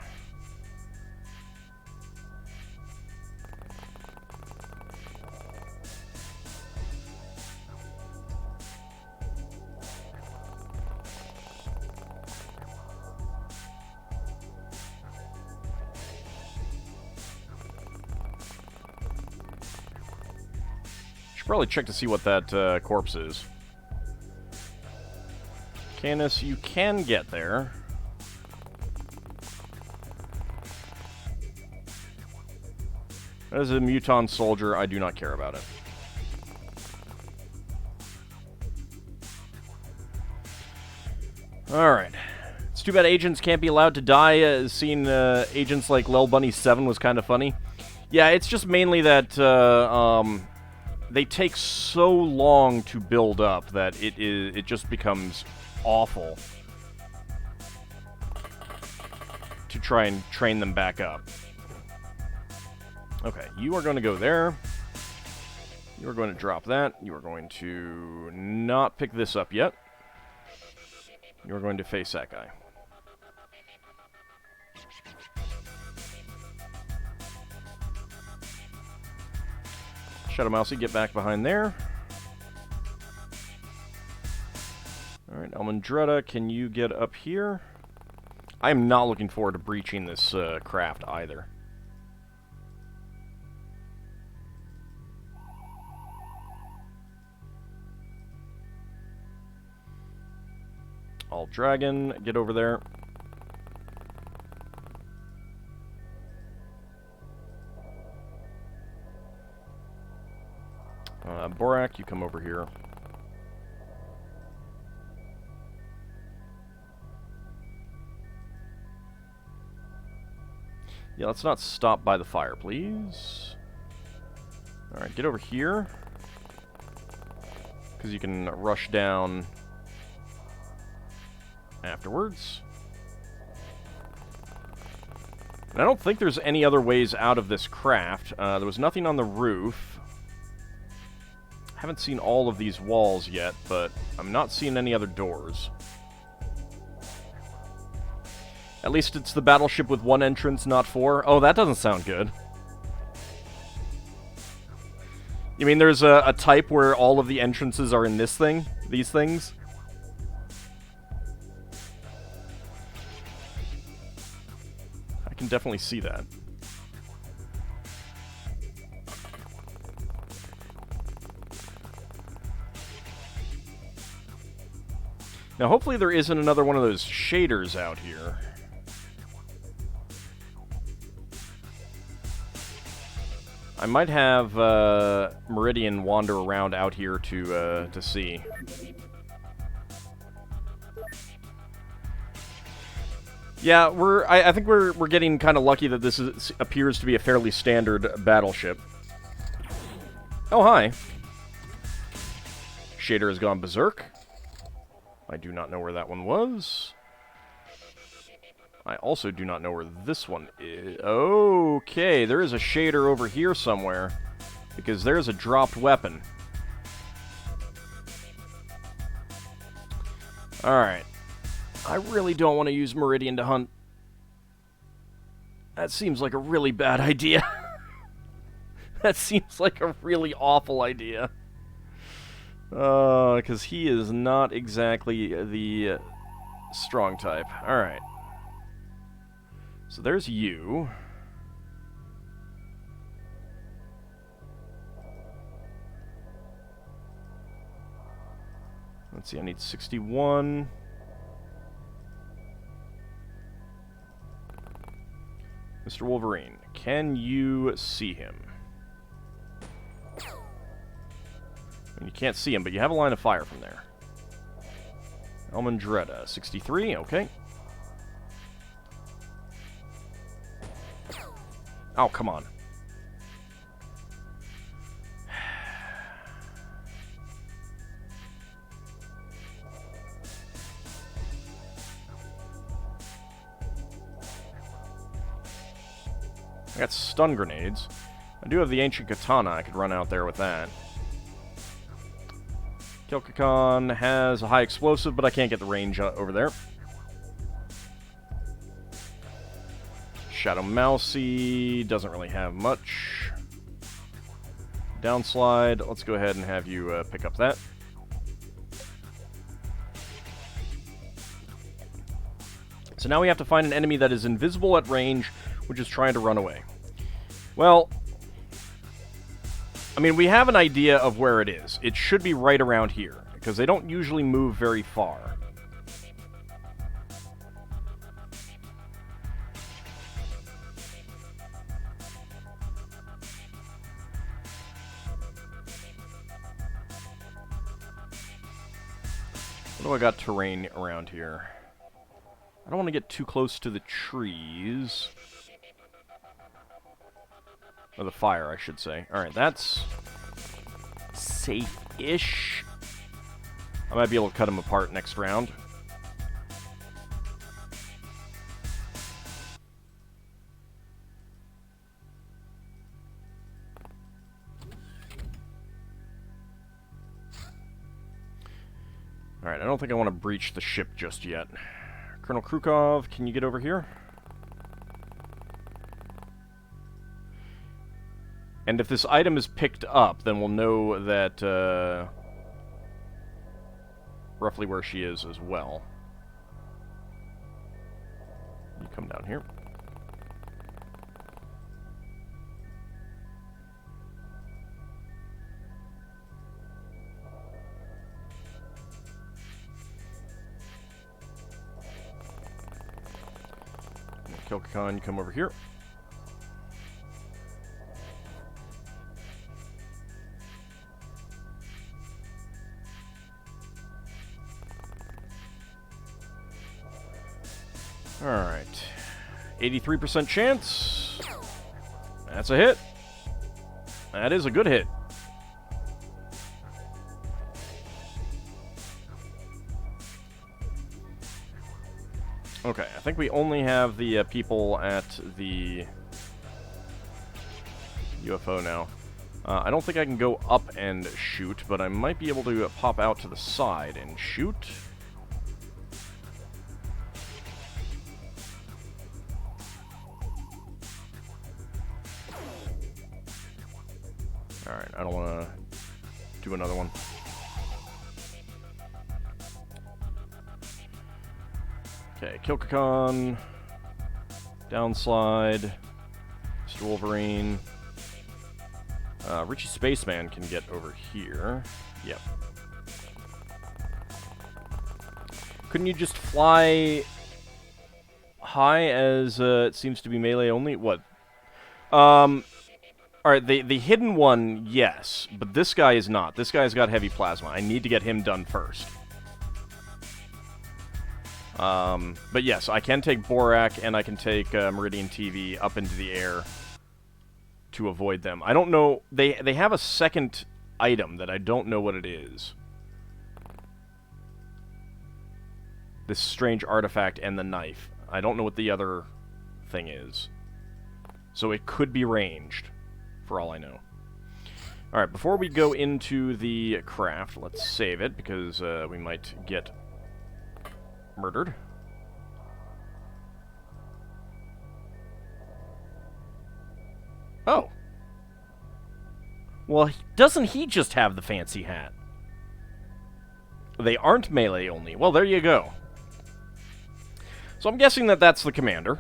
A: Should probably check to see what that corpse is. Canis, you can get there. As a Muton soldier, I do not care about it. Alright. It's too bad agents can't be allowed to die. Seeing agents like Lel Bunny 7 was kind of funny. Yeah, it's just mainly that they take so long to build up that it just becomes awful to try and train them back up. Okay, you are going to go there. You are going to drop that. You are going to not pick this up yet. You are going to face that guy. Shadow Mousey, get back behind there. Alright, Almondretta, can you get up here? I am not looking forward to breaching this craft either. AuldDragon, get over there. Borak, you come over here. Yeah, let's not stop by the fire, please. Alright, get over here. Because you can rush down afterwards. And I don't think there's any other ways out of this craft. There was nothing on the roof. Haven't seen all of these walls yet, but I'm not seeing any other doors. At least it's the battleship with one entrance, not four. Oh, that doesn't sound good. You mean there's a type where all of the entrances are in this thing? These things? I can definitely see that. Now, hopefully there isn't another one of those shaders out here. I might have Meridian wander around out here to see. Yeah, I think we're getting kind of lucky that this appears to be a fairly standard battleship. Oh, hi. Shader has gone berserk. I do not know where that one was. I also do not know where this one is. Okay, there is a shader over here somewhere, because there's a dropped weapon. Alright. I really don't want to use Meridian to hunt. That seems like a really bad idea. That seems like a really awful idea. Because he is not exactly the strong type. Alright. So there's you. Let's see, I need 61. Mr. Wolverine, can you see him? You can't see him, but you have a line of fire from there. Almondretta, 63, okay. Oh, come on. I got stun grenades. I do have the ancient katana. I could run out there with that. Kilkakon has a high explosive, but I can't get the range over there. Shadow Mousy doesn't really have much. Downslide, let's go ahead and have you pick up that. So now we have to find an enemy that is invisible at range, which is trying to run away. Well, I mean, we have an idea of where it is. It should be right around here, because they don't usually move very far. What do I got terrain around here? I don't want to get too close to the trees. Or the fire, I should say. Alright, that's safe-ish. I might be able to cut them apart next round. Alright, I don't think I want to breach the ship just yet. Colonel Krukov, can you get over here? And if this item is picked up, then we'll know that, roughly where she is as well. You come down here. Kilkakon, you come over here. Alright. 83% chance. That's a hit. That is a good hit. Okay, I think we only have the people at the UFO now. I don't think I can go up and shoot, but I might be able to pop out to the side and shoot. Alright, I don't want to do another one. Okay, Kilkakon, downslide, Mr. Wolverine. Richie Spaceman can get over here. Yep. Couldn't you just fly high as it seems to be melee only? What? Alright, the hidden one, yes, but this guy is not. This guy's got heavy plasma. I need to get him done first. But yes, I can take Borak and I can take Meridian TV up into the air to avoid them. I don't know. They have a second item that I don't know what it is. This strange artifact and the knife. I don't know what the other thing is. So it could be ranged, for all I know. Alright, before we go into the craft, let's save it, because we might get murdered. Oh. Well, doesn't he just have the fancy hat? They aren't melee only. Well, there you go. So I'm guessing that that's the commander.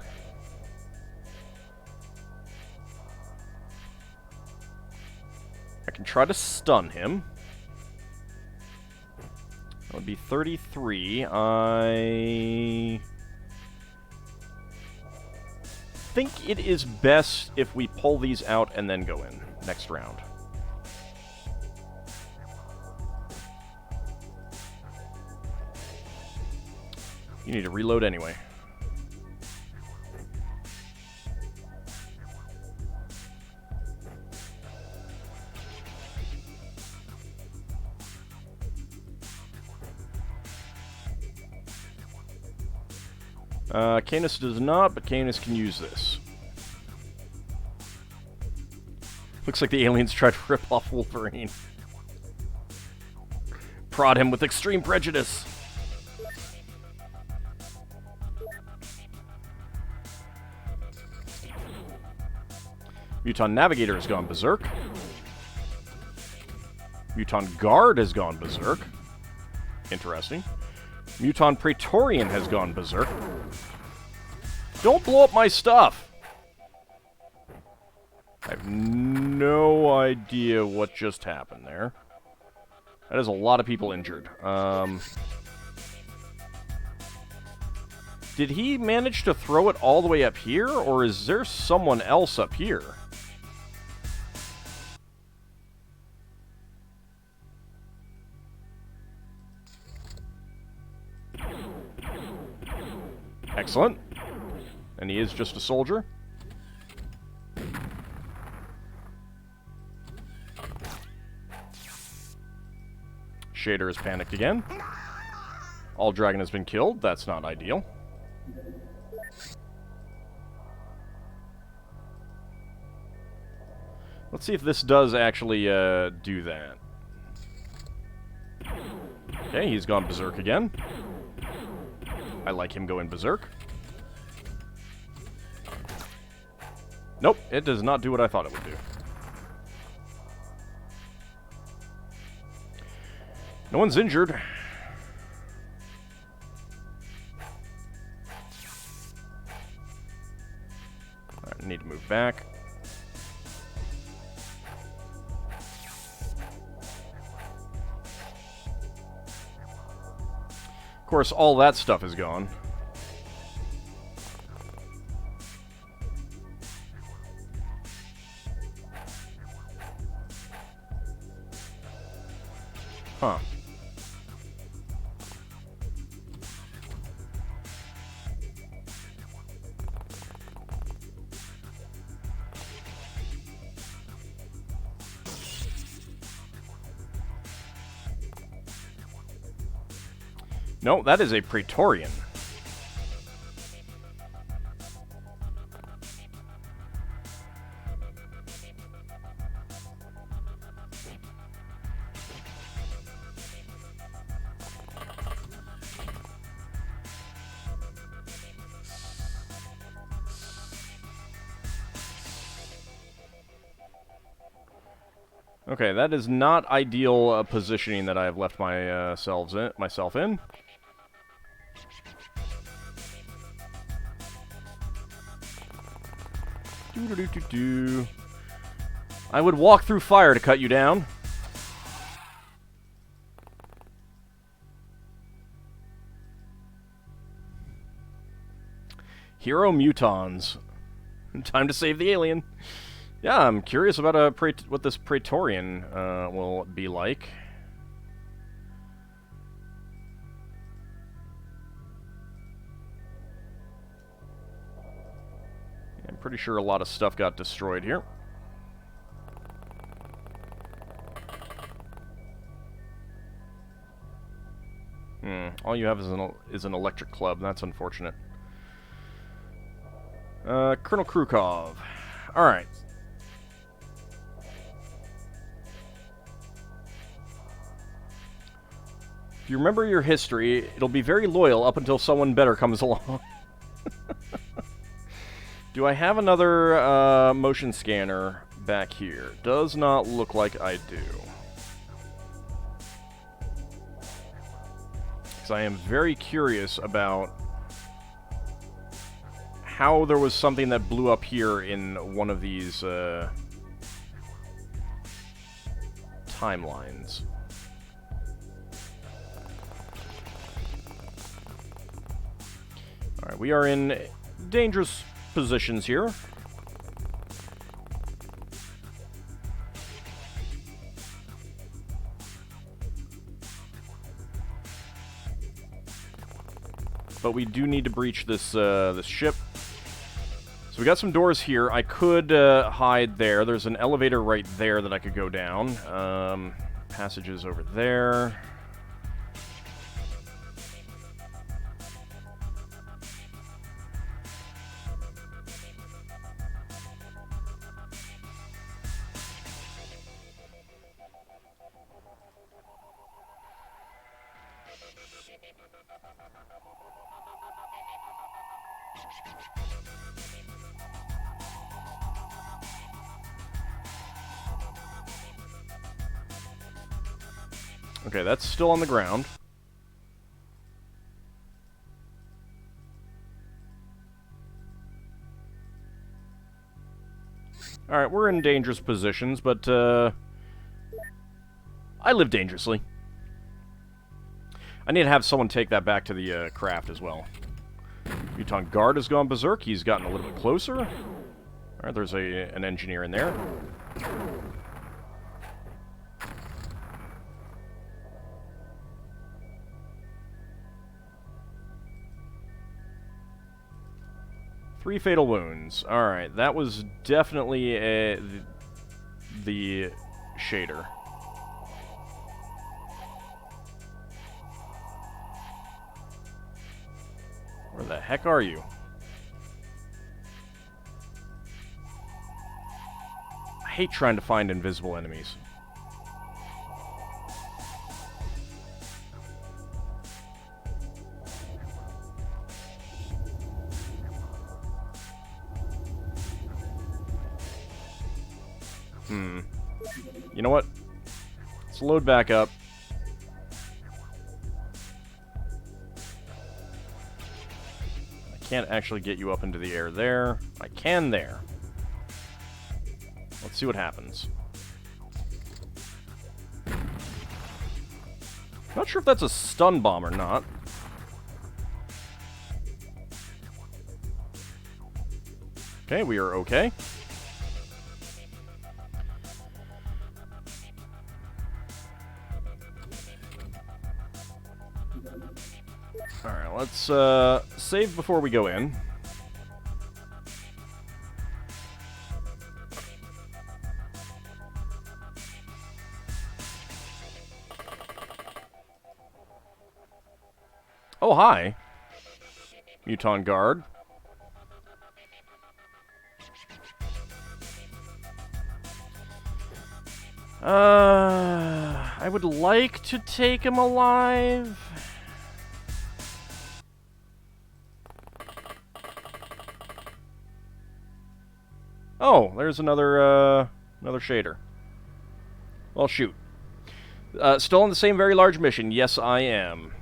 A: I can try to stun him. That would be 33. I think it is best if we pull these out and then go in next round. You need to reload anyway. Canis does not, but Canis can use this. Looks like the aliens tried to rip off Wolverine. prod him with extreme prejudice. Muton Navigator has gone berserk. Muton Guard has gone berserk. Interesting. Muton Praetorian has gone berserk. Don't blow up my stuff! I have no idea what just happened there. That is a lot of people injured. Did he manage to throw it all the way up here, or is there someone else up here? Excellent. And he is just a soldier. Shader has panicked again. AuldDragon has been killed. That's not ideal. Let's see if this does actually do that. Okay, he's gone berserk again. I like him going berserk. Nope, it does not do what I thought it would do. No one's injured. I need to move back. Of course, all that stuff is gone. Huh. No, that is a Praetorian. Okay, that is not ideal positioning that I have left myself in. Doo-doo-doo-doo-doo. I would walk through fire to cut you down. Hero Mutons. Time to save the alien. Yeah, I'm curious about what this Praetorian will be like. I'm pretty sure a lot of stuff got destroyed here. All you have is an electric club. That's unfortunate. Colonel Krukov. Alright. If you remember your history, it'll be very loyal up until someone better comes along. Do I have another motion scanner back here? Does not look like I do. Because I am very curious about how there was something that blew up here in one of these timelines. Alright, we are in dangerous positions here. But we do need to breach this this ship. So we got some doors here. I could hide there. There's an elevator right there that I could go down. Passages over there. Okay, that's still on the ground. Alright, we're in dangerous positions, but, I live dangerously. I need to have someone take that back to the, craft as well. Muton Guard has gone berserk. He's gotten a little bit closer. Alright, there's an engineer in there. Three fatal wounds. Alright, that was definitely the shader. Where the heck are you? I hate trying to find invisible enemies. You know what? Let's load back up. I can't actually get you up into the air there. I can there. Let's see what happens. Not sure if that's a stun bomb or not. Okay, we are okay. Alright, let's save before we go in. Oh, hi. Muton Guard. I would like to take him alive. Oh, there's another shader. Well, shoot. Still on the same very large mission. Yes, I am.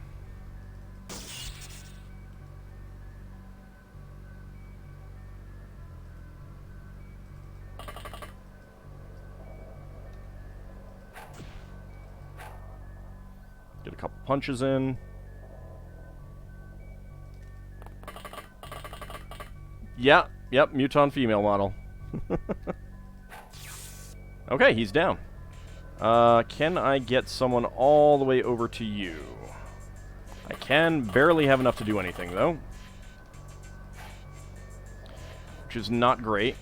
A: Get a couple punches in. Yep, Muton female model. Okay, he's down. Can I get someone all the way over to you? I can barely have enough to do anything, though. Which is not great.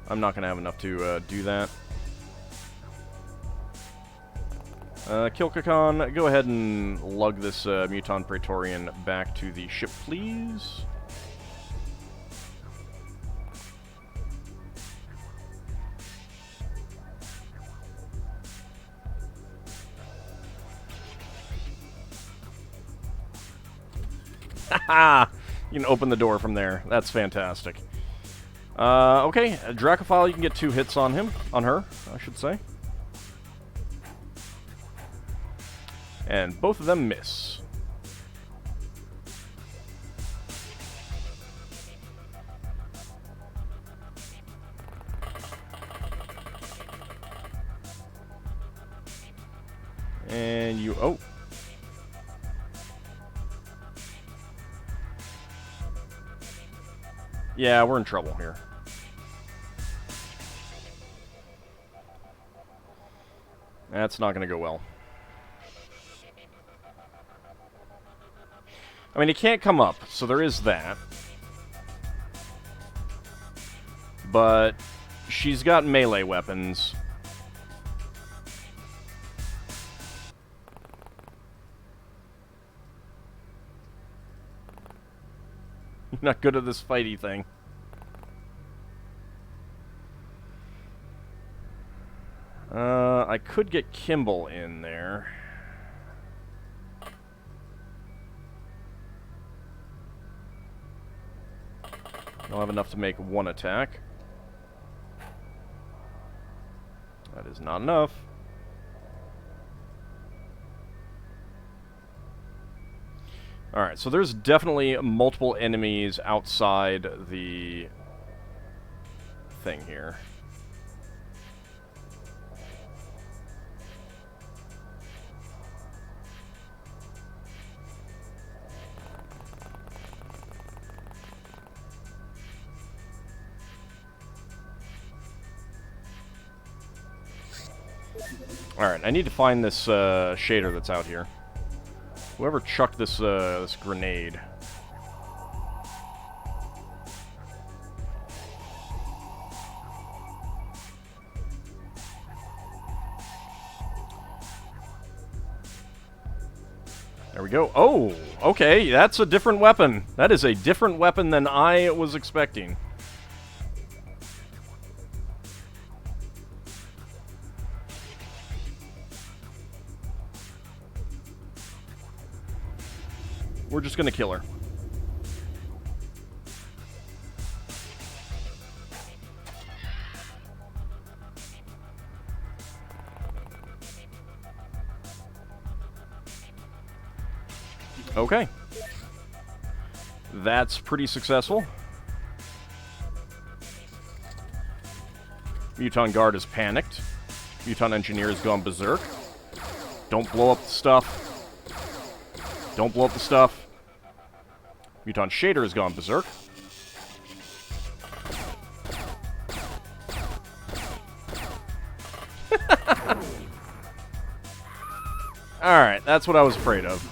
A: I'm not going to have enough to do that. Kilkakon, go ahead and lug this Muton Praetorian back to the ship, please. Haha! You can open the door from there. That's fantastic. Okay, Dracophile, you can get 2 hits on him. On her, I should say. And both of them miss. And you... Oh. Yeah, we're in trouble here. That's not going to go well. I mean, he can't come up, so there is that. But she's got melee weapons. You're not good at this fighty thing. I could get Kimball in there. I'll have enough to make one attack. That is not enough. Alright, so there's definitely multiple enemies outside the thing here. Alright, I need to find this shader that's out here. Whoever chucked this, this grenade. There we go. Oh, okay, that's a different weapon. That is a different weapon than I was expecting. We're just gonna kill her. Okay. That's pretty successful. Muton Guard is panicked. Muton Engineer has gone berserk. Don't blow up the stuff. Don't blow up the stuff. Muton Shader has gone berserk. Alright, that's what I was afraid of.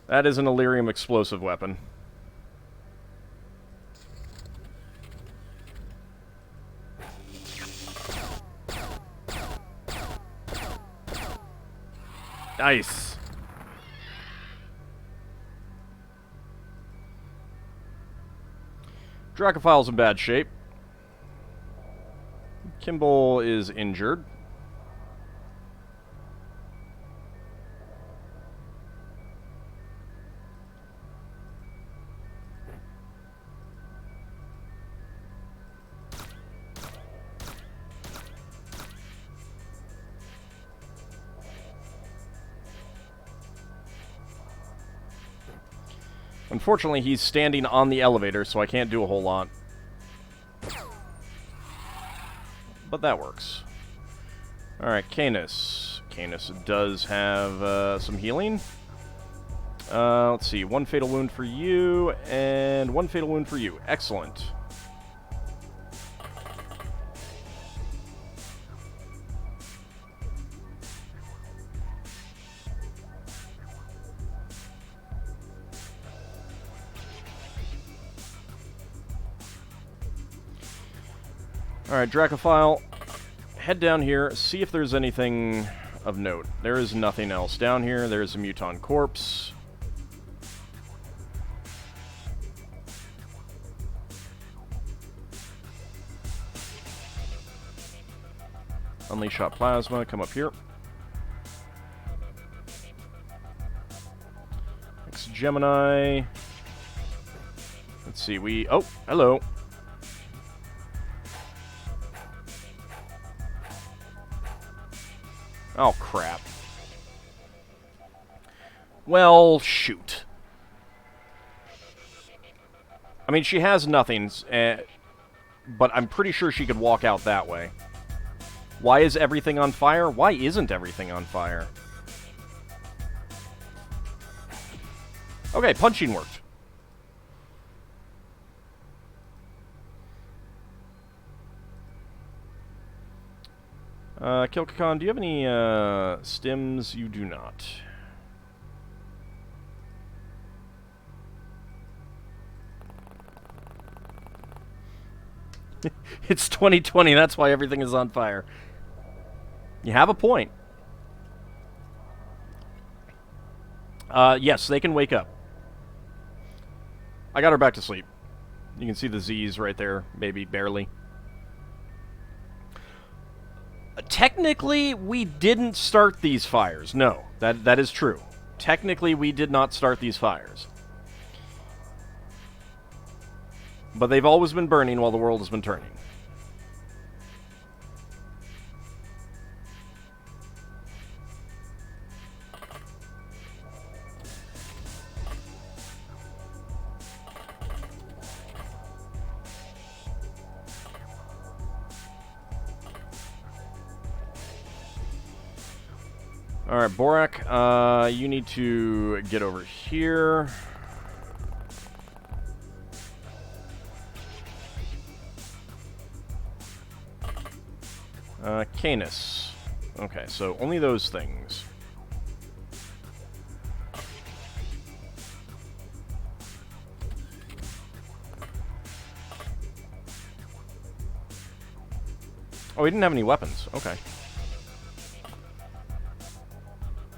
A: That is an Illyrium explosive weapon. Nice. Dracophile's in bad shape. Kimball is injured. Unfortunately, he's standing on the elevator, so I can't do a whole lot. But that works. Alright, Canis. Canis does have some healing. Let's see, one fatal wound for you, and one fatal wound for you. Excellent. Alright, Dracophile, head down here, see if there's anything of note. There is nothing else down here. There's a Muton corpse. Unleash Hot Plasma, come up here. Next Gemini. Let's see, oh, hello. Oh, crap. Well, shoot. I mean, she has nothing, but I'm pretty sure she could walk out that way. Why is everything on fire? Why isn't everything on fire? Okay, punching worked. Kilkakan, do you have any stims? You do not. It's 2020, that's why everything is on fire. You have a point. Yes, they can wake up. I got her back to sleep. You can see the Z's right there, maybe barely. Technically, we didn't start these fires. No, that is true. Technically, we did not start these fires. But they've always been burning while the world has been turning. Alright, Borak, you need to get over here. Canis. Okay, so only those things. Oh, he didn't have any weapons. Okay.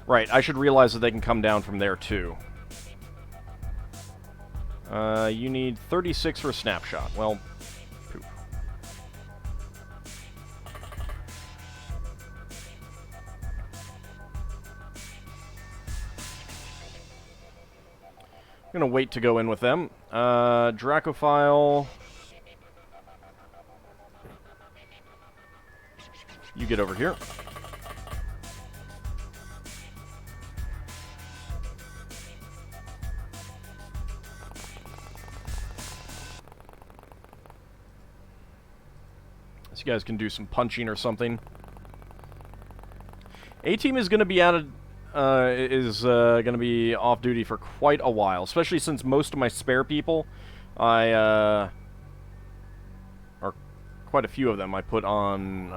A: Right, I should realize that they can come down from there, too. You need 36 for a snapshot. Well, poop. I'm gonna wait to go in with them. Dracophile. You get over here. So you guys can do some punching or something. A-Team is going to be going to be off duty for quite a while, especially since most of my spare people, or quite a few of them, I put on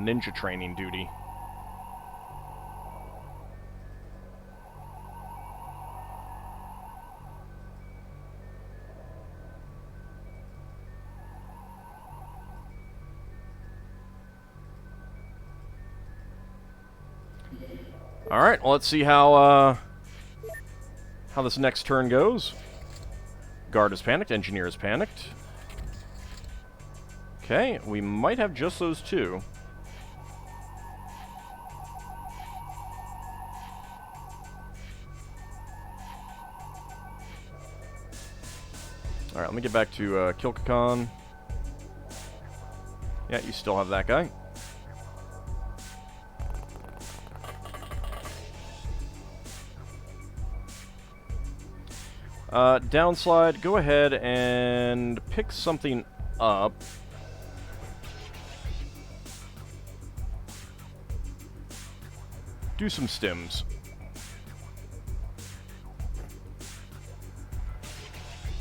A: ninja training duty. Alright, well, let's see how this next turn goes. Guard is panicked, Engineer is panicked. Okay, we might have just those two. Alright, let me get back to Kilkakon. Yeah, you still have that guy. Downslide, go ahead and pick something up. Do some stims.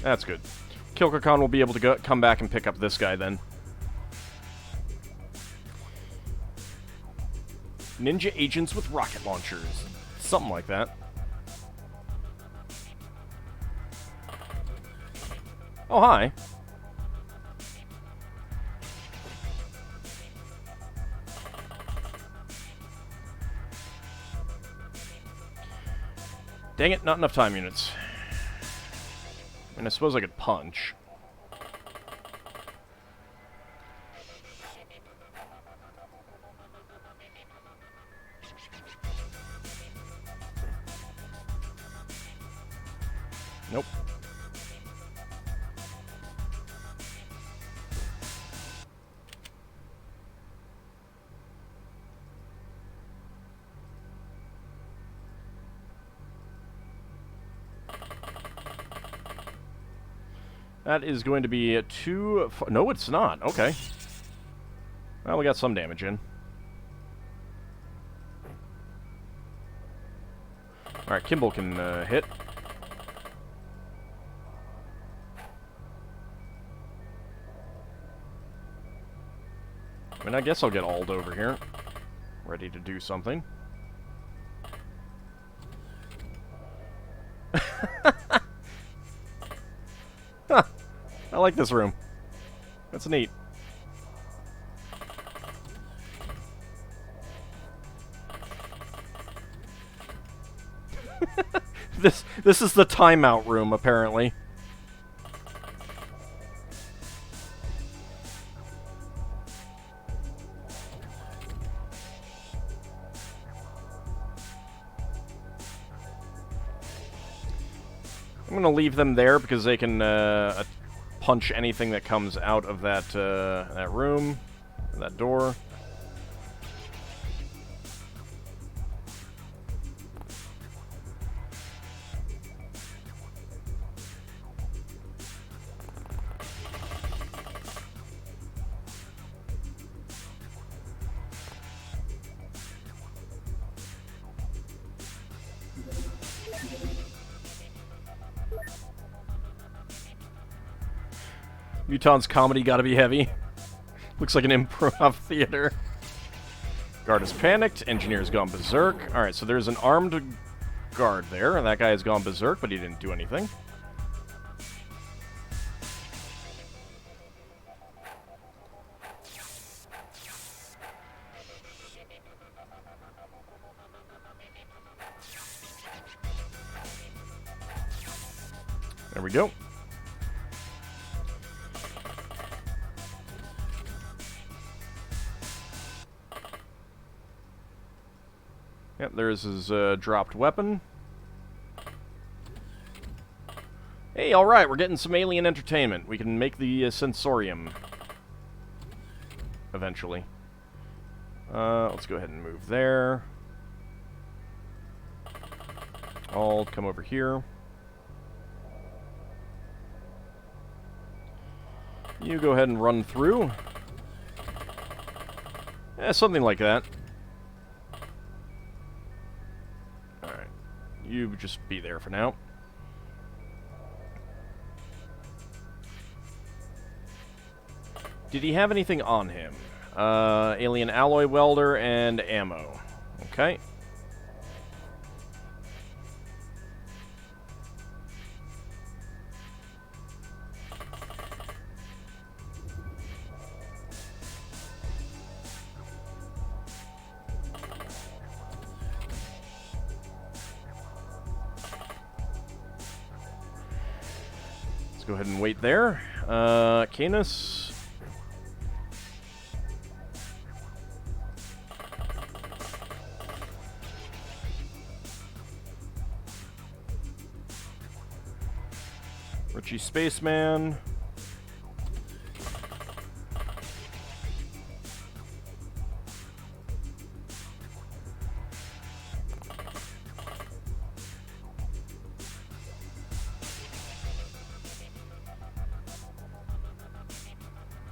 A: That's good. Kilkakon will be able to come back and pick up this guy then. Ninja agents with rocket launchers. Something like that. Oh, hi. Dang it, not enough time units. I mean, I suppose I could punch. Nope. That is going to be too... No, it's not. Okay. Well, we got some damage in. Alright, Kimball can hit. I mean, I guess I'll get Ald over here. Ready to do something. Huh. I like this room. That's neat. This is the timeout room, apparently. I'm gonna leave them there because they can punch anything that comes out of that room, that door. Mutons comedy gotta be heavy. Looks like an improv theater. Guard is panicked. Engineer's gone berserk. Alright, so there's an armed guard there, and that guy has gone berserk, but he didn't do anything. There we go. Yep, there's his dropped weapon. Hey, alright, we're getting some alien entertainment. We can make the sensorium. Eventually. Let's go ahead and move there. I'll come over here. You go ahead and run through. Something like that. Alright. You just be there for now. Did he have anything on him? Alien alloy welder and ammo. Okay. Let's go ahead and wait there. Canis. Richie Spaceman.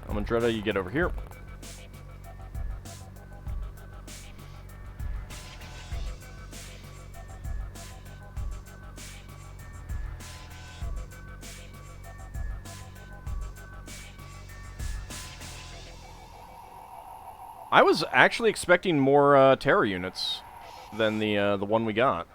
A: Amandretta, you get over here. I was actually expecting more terror units than the one we got.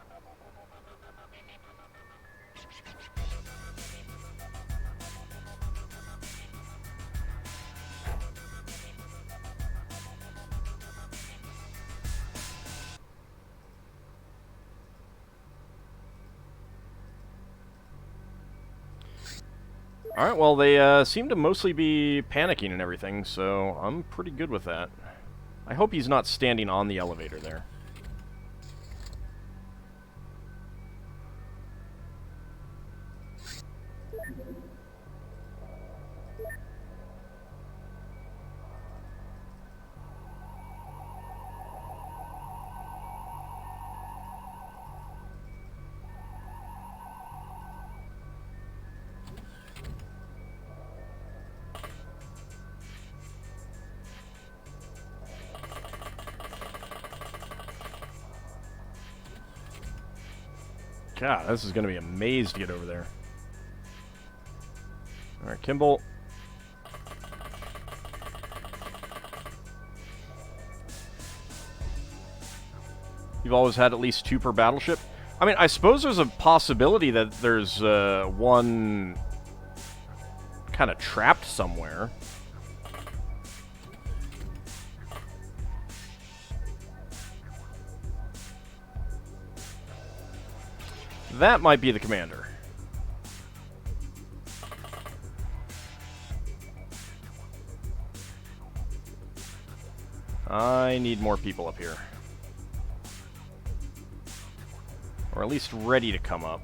A: Alright, well, they seem to mostly be panicking and everything, so I'm pretty good with that. I hope he's not standing on the elevator there. God, this is going to be a maze to get over there. Alright, Kimball. You've always had at least 2 per battleship? I mean, I suppose there's a possibility that there's one kind of trapped somewhere. That might be the commander. I need more people up here. Or at least ready to come up.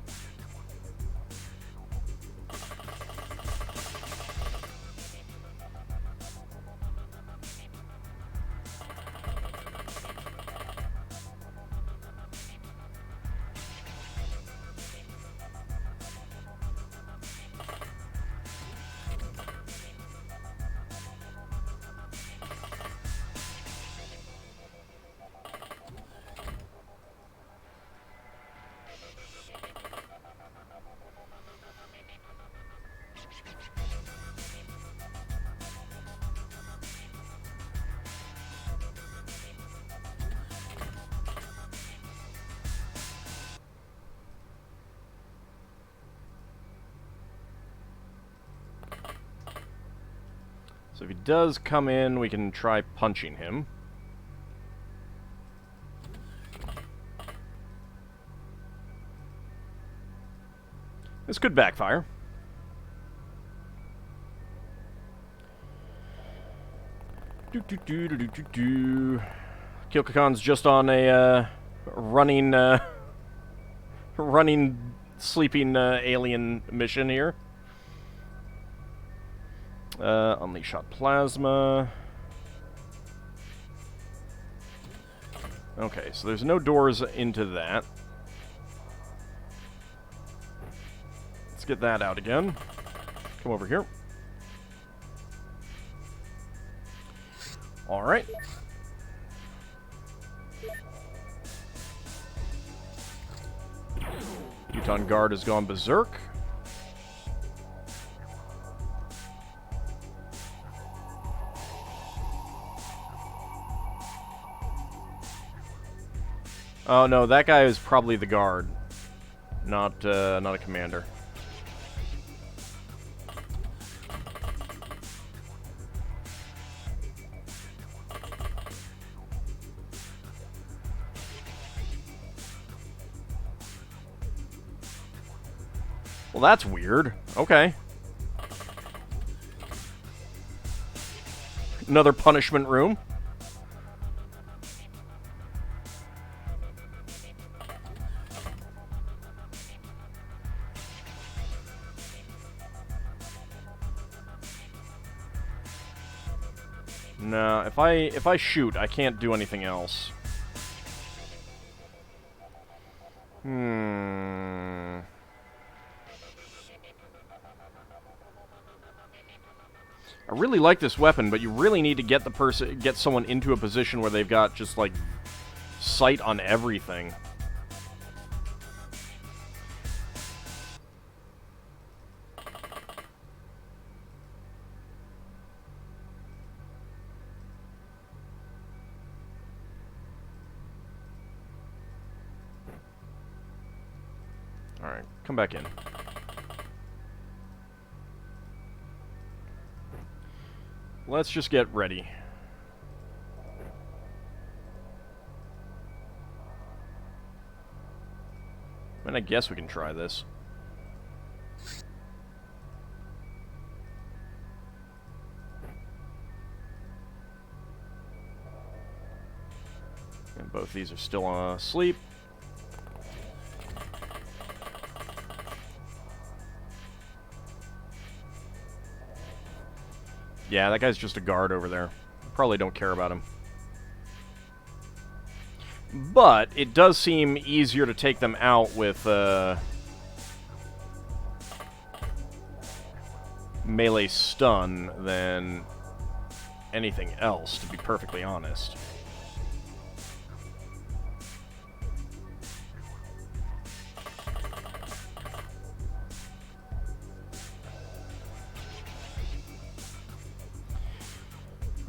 A: So if he does come in, we can try punching him. This could backfire. Kilkakon's just on a running, sleeping alien mission here. Unleash hot plasma. Okay, so there's no doors into that. Let's get that out again. Come over here. Alright. Muton Guard has gone berserk. Oh no, that guy is probably the guard, not a commander. Well, that's weird. Okay. Another punishment room. No, if I shoot, I can't do anything else. I really like this weapon, but you really need to get someone into a position where they've got just like sight on everything. All right, come back in. Let's just get ready. And I guess we can try this. And both these are still asleep. Yeah, that guy's just a guard over there. Probably don't care about him. But it does seem easier to take them out with melee stun than anything else, to be perfectly honest.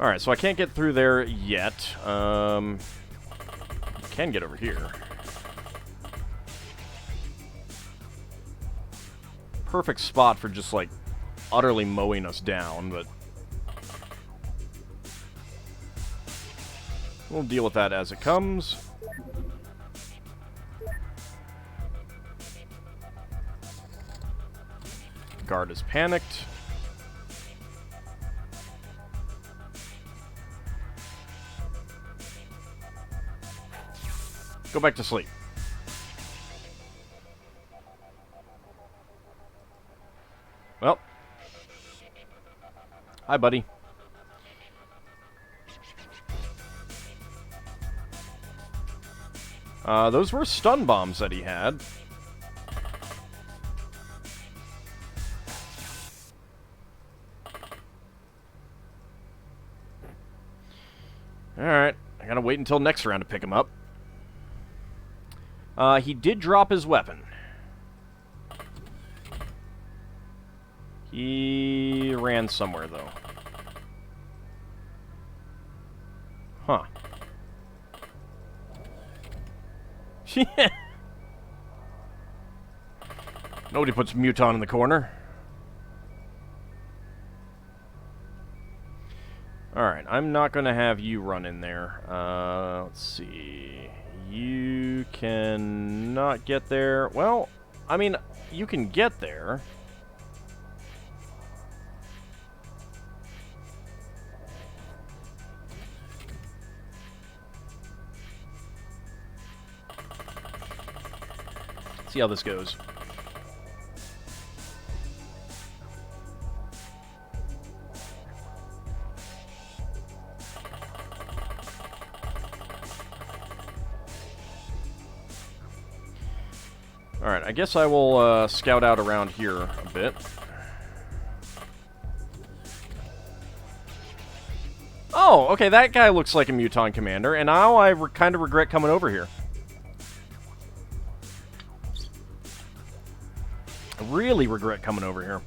A: Alright, so I can't get through there yet. Can get over here. Perfect spot for just, like, utterly mowing us down, but we'll deal with that as it comes. Guard is panicked. Go back to sleep. Well. Hi, buddy. Those were stun bombs that he had. Alright. I gotta wait until next round to pick him up. He did drop his weapon. He ran somewhere, though. Huh. Nobody puts Muton in the corner. Alright, I'm not going to have you run in there. Let's see. You cannot get there. Well, I mean, you can get there. See how this goes. Alright, I guess I will scout out around here a bit. Oh, okay, that guy looks like a Muton commander, and now I kind of regret coming over here. I really regret coming over here.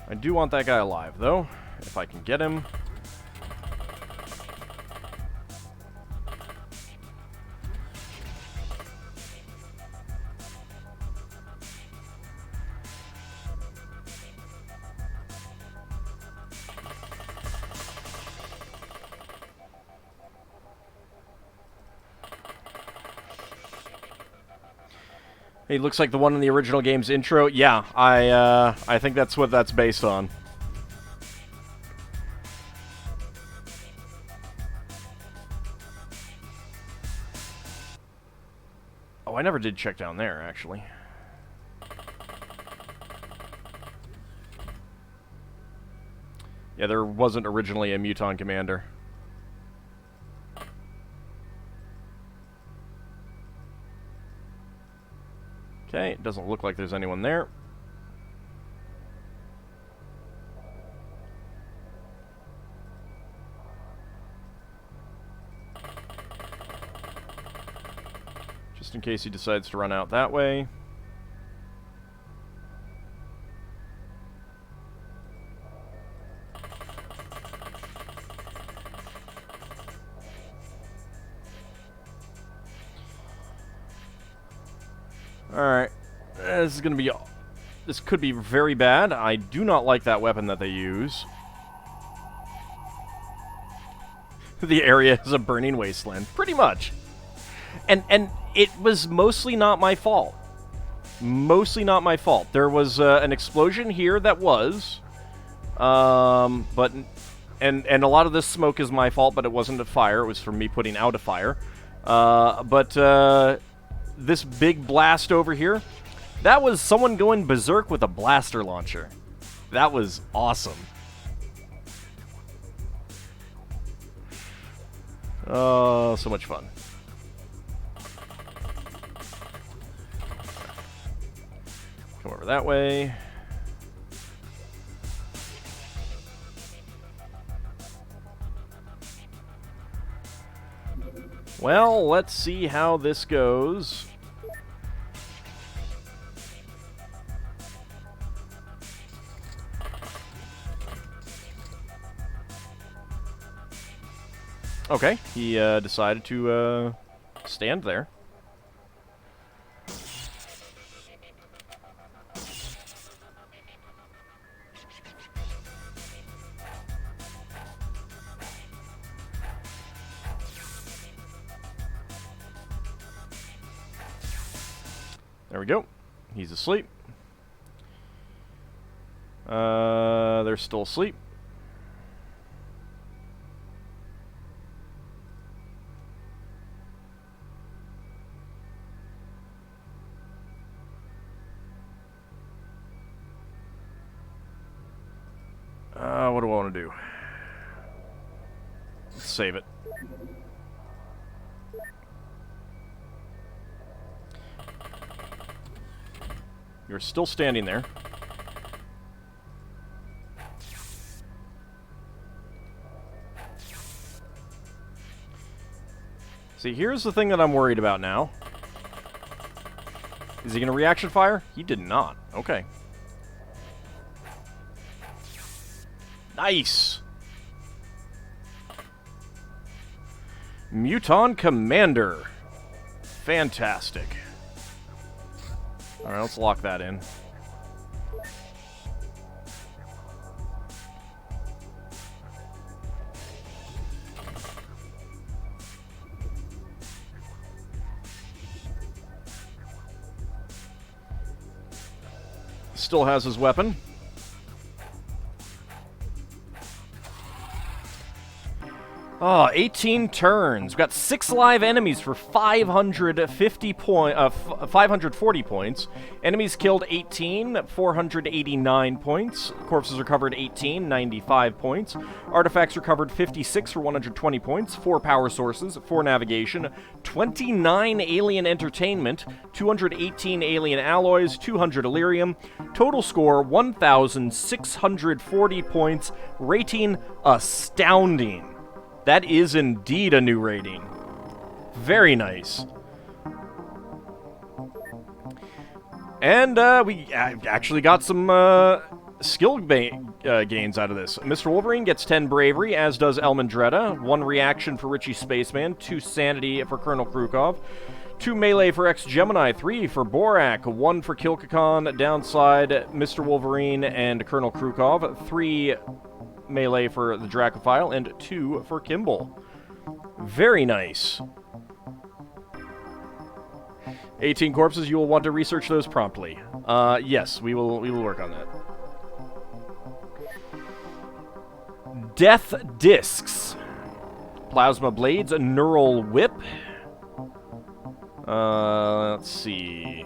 A: I do want that guy alive, though, if I can get him. He looks like the one in the original game's intro. Yeah, I think that's what that's based on. Oh, I never did check down there, actually. Yeah, there wasn't originally a Muton commander. Okay, it doesn't look like there's anyone there. Just in case he decides to run out that way. Alright, this is gonna be... This could be very bad. I do not like that weapon that they use. The area is a burning wasteland. Pretty much. And it was mostly not my fault. Mostly not my fault. There was an explosion here that was. But... And a lot of this smoke is my fault, but it wasn't a fire. It was from me putting out a fire. This big blast over here, that was someone going berserk with a blaster launcher. That was awesome. Oh, so much fun. Come over that way. Well, let's see how this goes. Okay, he decided to stand there. There we go. He's asleep. They're still asleep. What do I want to do? Let's save it. You're still standing there. See, here's the thing that I'm worried about now. Is he going to reaction fire? He did not. Okay. Nice! Muton Commander. Fantastic. Alright, let's lock that in. Still has his weapon. Oh, 18 turns. We've got 6 live enemies for 540 points. Enemies killed 18, 489 points. Corpses recovered 18, 95 points. Artifacts recovered 56 for 120 points. 4 power sources, 4 navigation, 29 alien entertainment, 218 alien alloys, 200 Illyrium. Total score 1,640 points. Rating astounding. That is indeed a new rating. Very nice. And we actually got some skill gains out of this. Mr. Wolverine gets 10 bravery, as does Elmandretta. 1 reaction for Richie Spaceman. 2 sanity for Colonel Krukov. 2 melee for X-Gemini. 3 for Borak. 1 for Kilkakon. Downside, Mr. Wolverine and Colonel Krukov. 3 melee for the Dracophile, and 2 for Kimball. Very nice. 18 corpses, you will want to research those promptly. Yes, we will work on that. Death Discs. Plasma Blades, a Neural Whip. Let's see.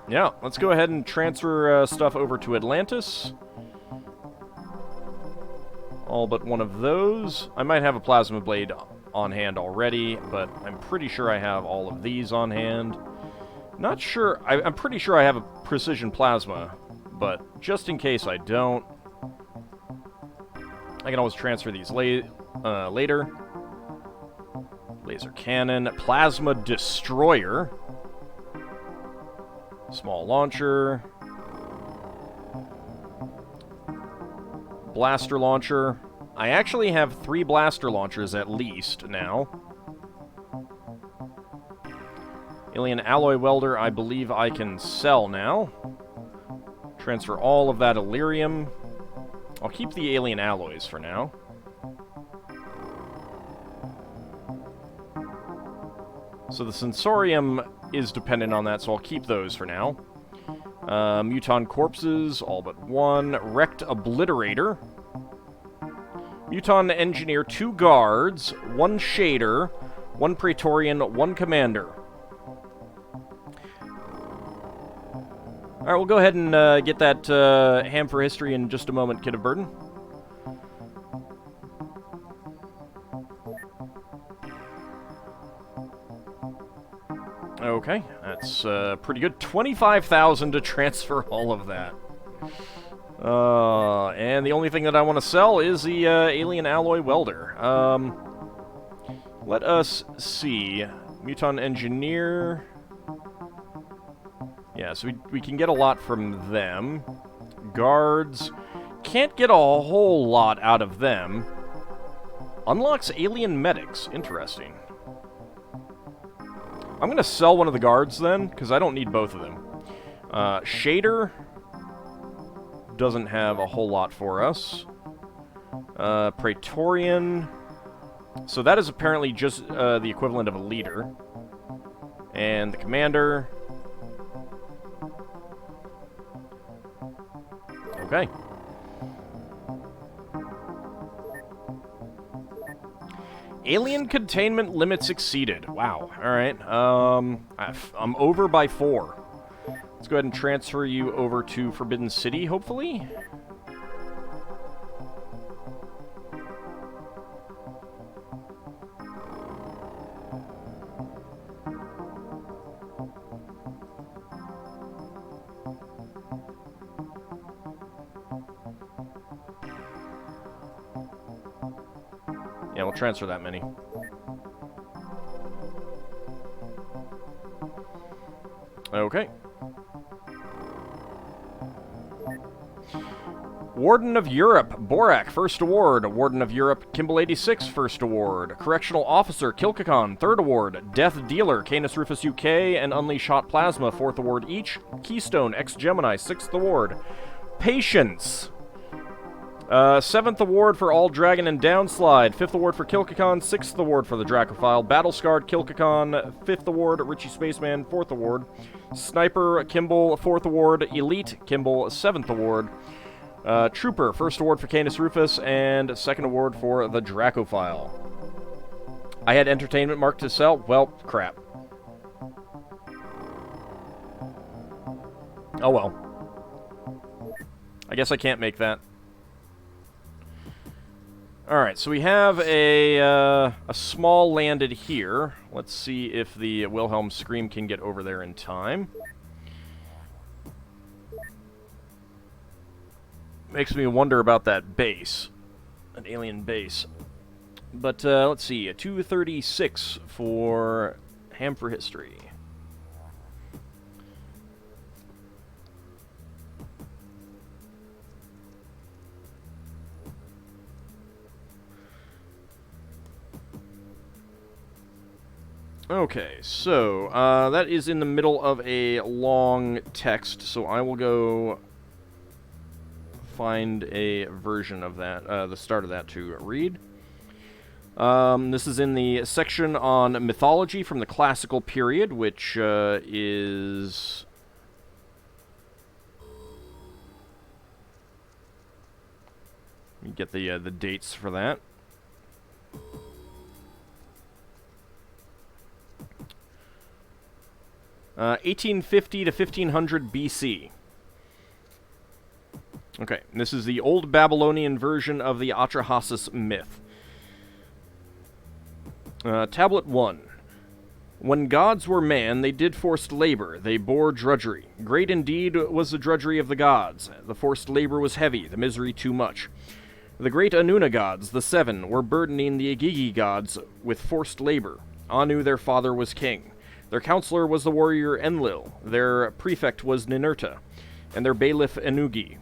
A: Yeah, let's go ahead and transfer stuff over to Atlantis. All but one of those. I might have a Plasma Blade on hand already, but I'm pretty sure I have all of these on hand. Not sure. I'm pretty sure I have a Precision Plasma, but just in case I don't, I can always transfer these later. Laser Cannon, Plasma Destroyer. Small launcher. Blaster launcher. I actually have 3 blaster launchers at least now. Alien alloy welder, I believe I can sell now. Transfer all of that Illyrium. I'll keep the alien alloys for now. So the Sensorium is dependent on that, so I'll keep those for now. Muton Corpses, all but 1. Wrecked Obliterator. Muton Engineer, 2 guards, 1 shader, 1 Praetorian, 1 commander. Alright, we'll go ahead and get that ham for history in just a moment, Kid of Burden. Okay, that's pretty good. 25,000 to transfer all of that. And the only thing that I want to sell is the alien alloy welder. Let us see. Muton Engineer. Yeah, so we can get a lot from them. Guards. Can't get a whole lot out of them. Unlocks alien medics. Interesting. I'm going to sell one of the guards then, because I don't need both of them. Shader doesn't have a whole lot for us. Praetorian. So that is apparently just the equivalent of a leader. And the commander. Okay. Alien containment limits exceeded. Wow. Alright. I'm over by 4. Let's go ahead and transfer you over to Forbidden City, hopefully. Yeah, we'll transfer that many. Okay. Warden of Europe, Borak, first award. Warden of Europe, Kimball 86, first award. Correctional Officer, Kilkakon, third award. Death Dealer, Canis Rufus UK, and Unleash Hot Plasma, fourth award each. Keystone, X-Gemini, sixth award. Patience, seventh award for AuldDragon and Downslide, fifth award for Kilkakon, sixth award for the Dracophile. Battle-Scarred Kilkakon, fifth award. Richie Spaceman, fourth award. Sniper, Kimball, fourth award. Elite, Kimball, seventh award. Trooper, first award for Canis Rufus, and second award for the Dracophile. I had entertainment marked to sell. Well, crap. Oh well. I guess I can't make that. Alright, so we have a small landed here. Let's see if the Wilhelm Scream can get over there in time. Makes me wonder about that base. An alien base. But, let's see. 236 for Ham for History. Okay, so, that is in the middle of a long text, so I will go find a version of that, the start of that to read. This is in the section on mythology from the classical period, which is... Let me get the dates for that. Uh, 1850 to 1500 BC. Okay, this is the Old Babylonian version of the Atrahasis myth. Tablet 1. When gods were man, they did forced labor, they bore drudgery. Great indeed was the drudgery of the gods. The forced labor was heavy, the misery too much. The great Anuna gods, the seven, were burdening the Igigi gods with forced labor. Anu, their father, was king. Their counselor was the warrior Enlil, their prefect was Ninurta, and their bailiff Enugi.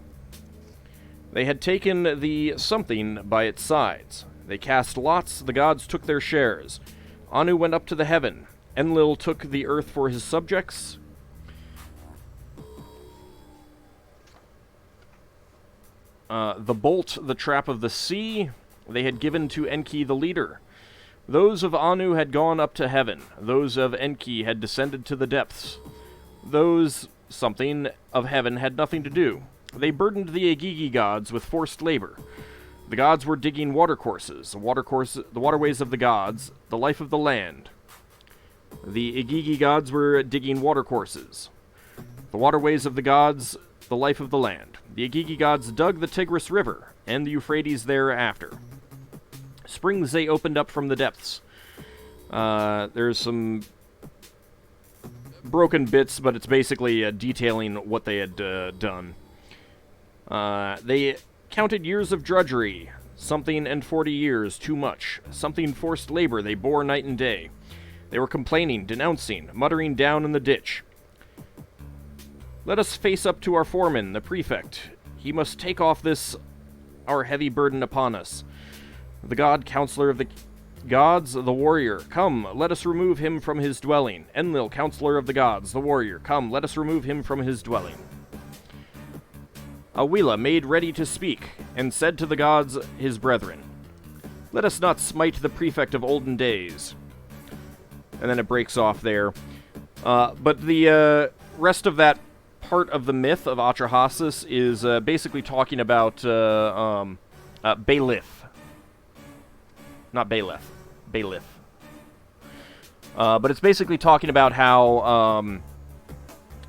A: They had taken the something by its sides. They cast lots, the gods took their shares. Anu went up to the heaven. Enlil took the earth for his subjects. The bolt, the trap of the sea, they had given to Enki the leader. Those of Anu had gone up to heaven. Those of Enki had descended to the depths. Those, something, of heaven had nothing to do. They burdened the Igigi gods with forced labor. The gods were digging watercourses, the waterways of the gods, the life of the land. The Igigi gods were digging watercourses. The waterways of the gods, the life of the land. The Igigi gods dug the Tigris River, and the Euphrates thereafter. Springs they opened up from the depths. There's some broken bits, but it's basically detailing what they had done. They counted years of drudgery, something and 40 years, too much. Something forced labor they bore night and day. They were complaining, denouncing, muttering down in the ditch. Let us face up to our foreman, the prefect. He must take off this, our heavy burden upon us. The god counselor of the gods, the warrior, come, let us remove him from his dwelling. Enlil, counselor of the gods, the warrior, come, let us remove him from his dwelling. Awila made ready to speak, and said to the gods, his brethren, let us not smite the prefect of olden days. And then it breaks off there. But the rest of that part of the myth of Atrahasis is basically talking about Baelith. Not Baelith. Baelith. But it's basically talking about how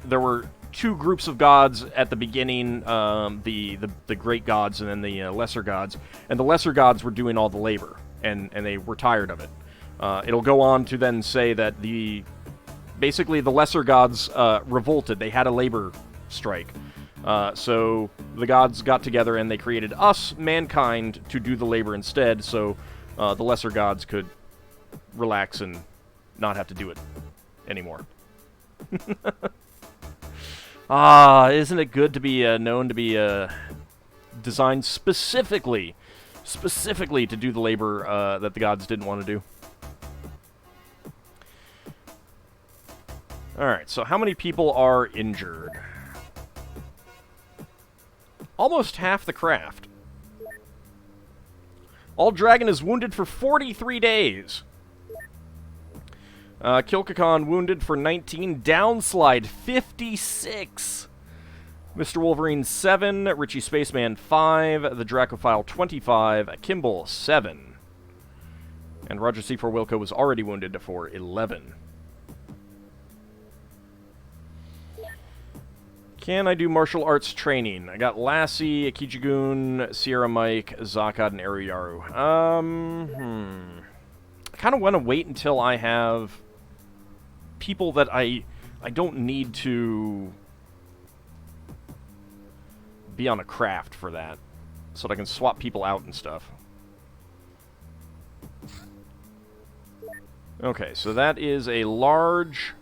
A: there were two groups of gods at the beginning, the great gods and then the lesser gods. And the lesser gods were doing all the labor, and they were tired of it. It'll go on to then say that basically the lesser gods revolted. They had a labor strike. So the gods got together and they created us, mankind, to do the labor instead, so the lesser gods could relax and not have to do it anymore. Isn't it good to be known to be designed specifically to do the labor that the gods didn't want to do. Alright, so how many people are injured? Almost half the craft. AuldDragon is wounded for 43 days. Kilkakon wounded for 19. Downslide 56. Mr. Wolverine 7. Richie Spaceman 5. The Dracophile 25. Kimball 7. And Roger C4 Wilco was already wounded for 11. Can I do martial arts training? I got Lassie, Akijigun, Sierra Mike, Zakad, and Aruyaru. I kind of want to wait until I have people that I don't need to be on a craft for that, so that I can swap people out and stuff. Okay, so that is a large...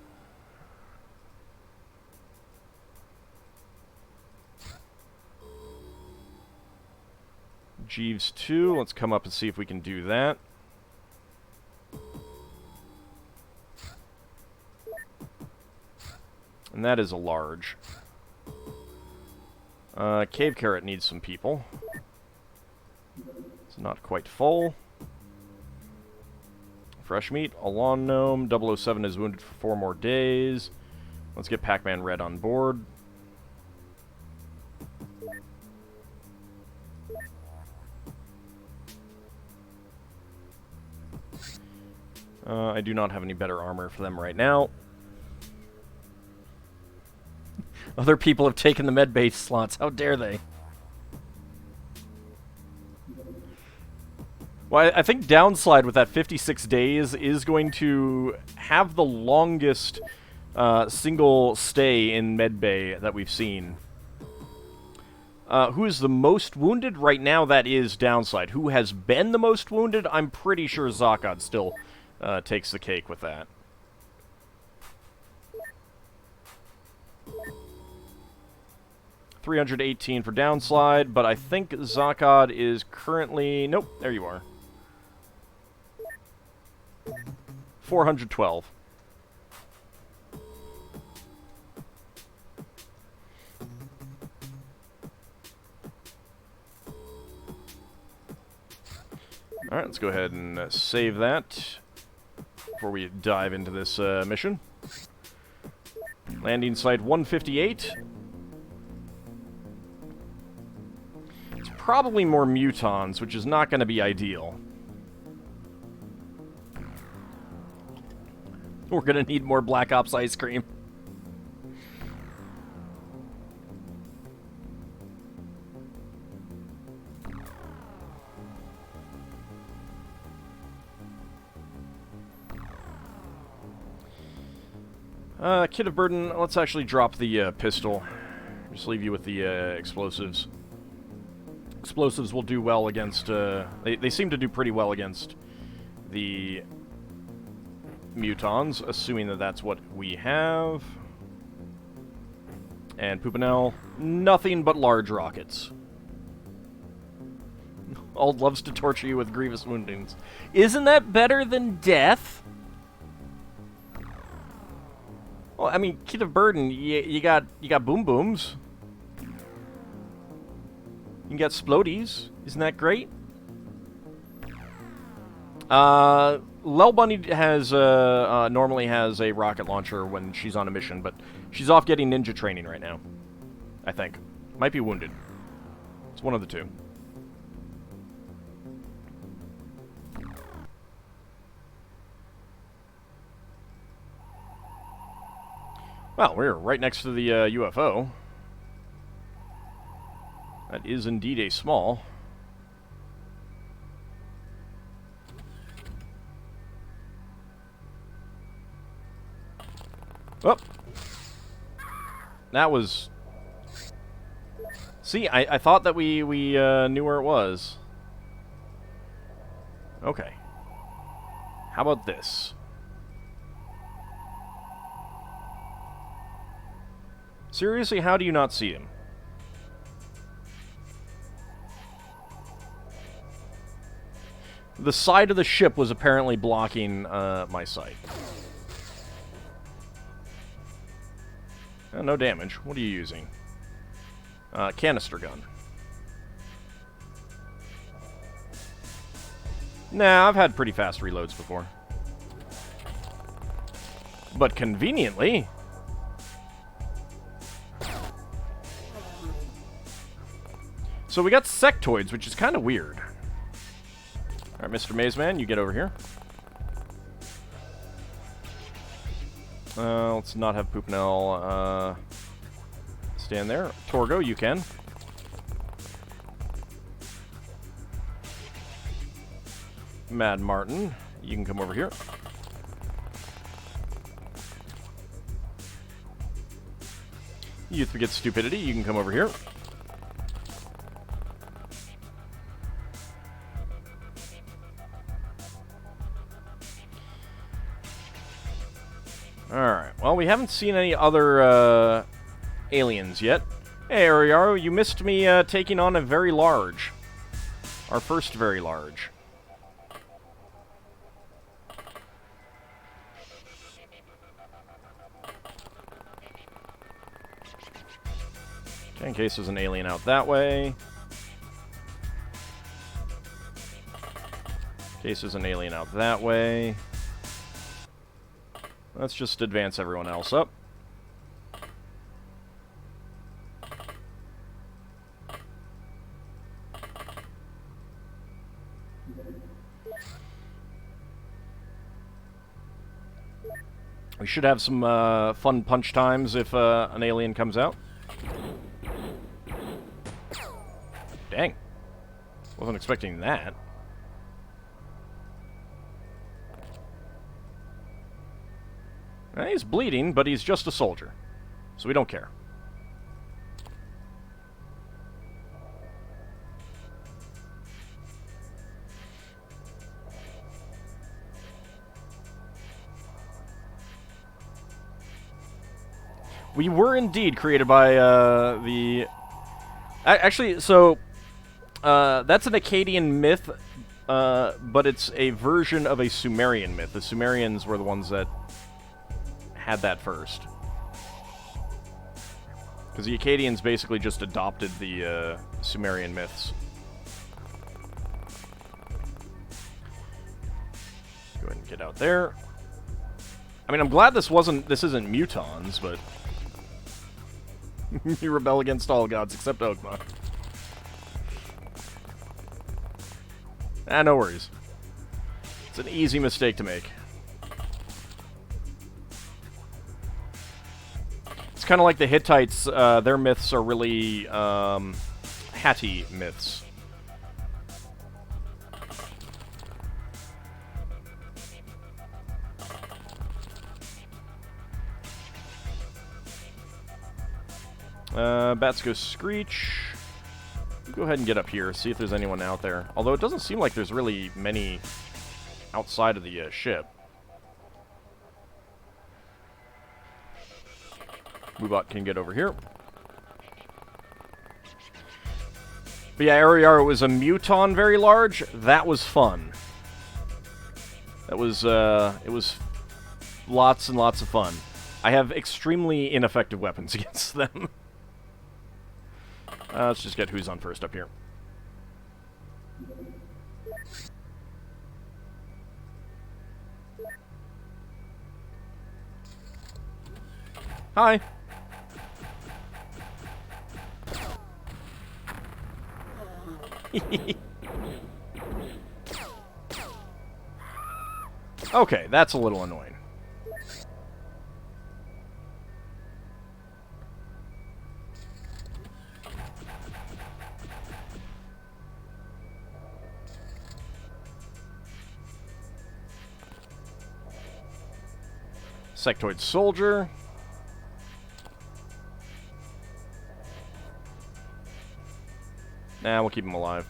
A: Jeeves 2, let's come up and see if we can do that. And that is a large. Cave Carrot needs some people. It's not quite full. Fresh Meat, a Lawn Gnome, 007 is wounded for 4 more days. Let's get Pac-Man Red on board. I do not have any better armor for them right now. Other people have taken the med-base slots. How dare they? Well, I think Downslide with that 56 days is going to have the longest single stay in medbay that we've seen. Who is the most wounded? Right now, that is Downslide. Who has been the most wounded? I'm pretty sure Zakad still takes the cake with that. $318 for Downslide, but I think Zakad is currently... Nope, there you are. 412. Alright, let's go ahead and save that before we dive into this mission. Landing site 158. It's probably more Mutons, which is not going to be ideal. We're going to need more Black Ops ice cream. Kid of Burden, let's actually drop the pistol. Just leave you with the explosives. Explosives will do well against... They seem to do pretty well against the Mutons, assuming that that's what we have. And Pupanel, nothing but large rockets. Ald loves to torture you with grievous woundings. Isn't that better than death? Well, I mean, Kid of Burden, you got boom booms. You got splodies. Isn't that great? Lel Bunny has normally has a rocket launcher when she's on a mission, but she's off getting ninja training right now. I think. Might be wounded. It's one of the two. Well, we're right next to the UFO. That is indeed a small. Oh! That was... See, I thought that we knew where it was. Okay. How about this? Seriously, how do you not see him? The side of the ship was apparently blocking my sight. No damage. What are you using? Canister gun. Nah, I've had pretty fast reloads before. But conveniently... So we got sectoids, which is kind of weird. Alright, Mr. Mazeman, you get over here. Let's not have Poopnell stand there. Torgo, you can. Mad Martin, you can come over here. Youth Begets Stupidity, you can come over here. Alright, well, we haven't seen any other aliens yet. Hey, Ariaro, you missed me taking on a very large. Our first very large. Okay, in case there's an alien out that way. In case there's an alien out that way. Let's just advance everyone else up. We should have some fun punch times if an alien comes out. Dang. Wasn't expecting that. He's bleeding, but he's just a soldier. So we don't care. We were indeed created by the... Actually, so... that's an Akkadian myth, but it's a version of a Sumerian myth. The Sumerians were the ones that had that first. Because the Akkadians basically just adopted the Sumerian myths. Go ahead and get out there. I mean, I'm glad this isn't Mutons, but... You rebel against all gods except Ogma. No worries. It's an easy mistake to make. It's kind of like the Hittites, their myths are really, Hatti myths. Bats go Screech. Go ahead and get up here, see if there's anyone out there. Although it doesn't seem like there's really many outside of the ship. Moobot can get over here. But yeah, Ariara was a Muton very large. That was fun. That was, it was lots and lots of fun. I have extremely ineffective weapons against them. Let's just get who's on first up here. Hi. Okay, that's a little annoying. Sectoid soldier. Nah, we'll keep him alive.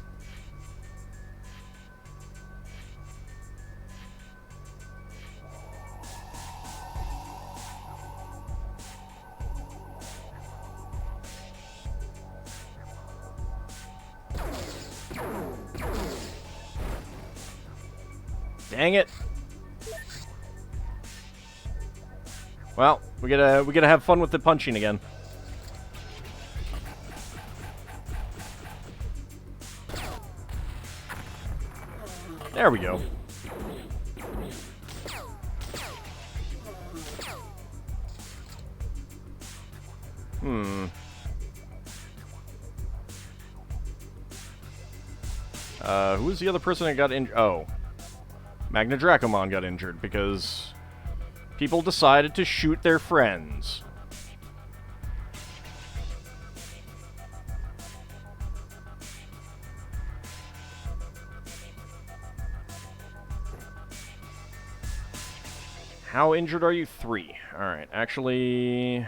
A: Dang it. Well, we gotta have fun with the punching again. There we go. Who was the other person that got injured? Oh. Magna Dracomon got injured because people decided to shoot their friends. How injured are you? 3. Alright, actually...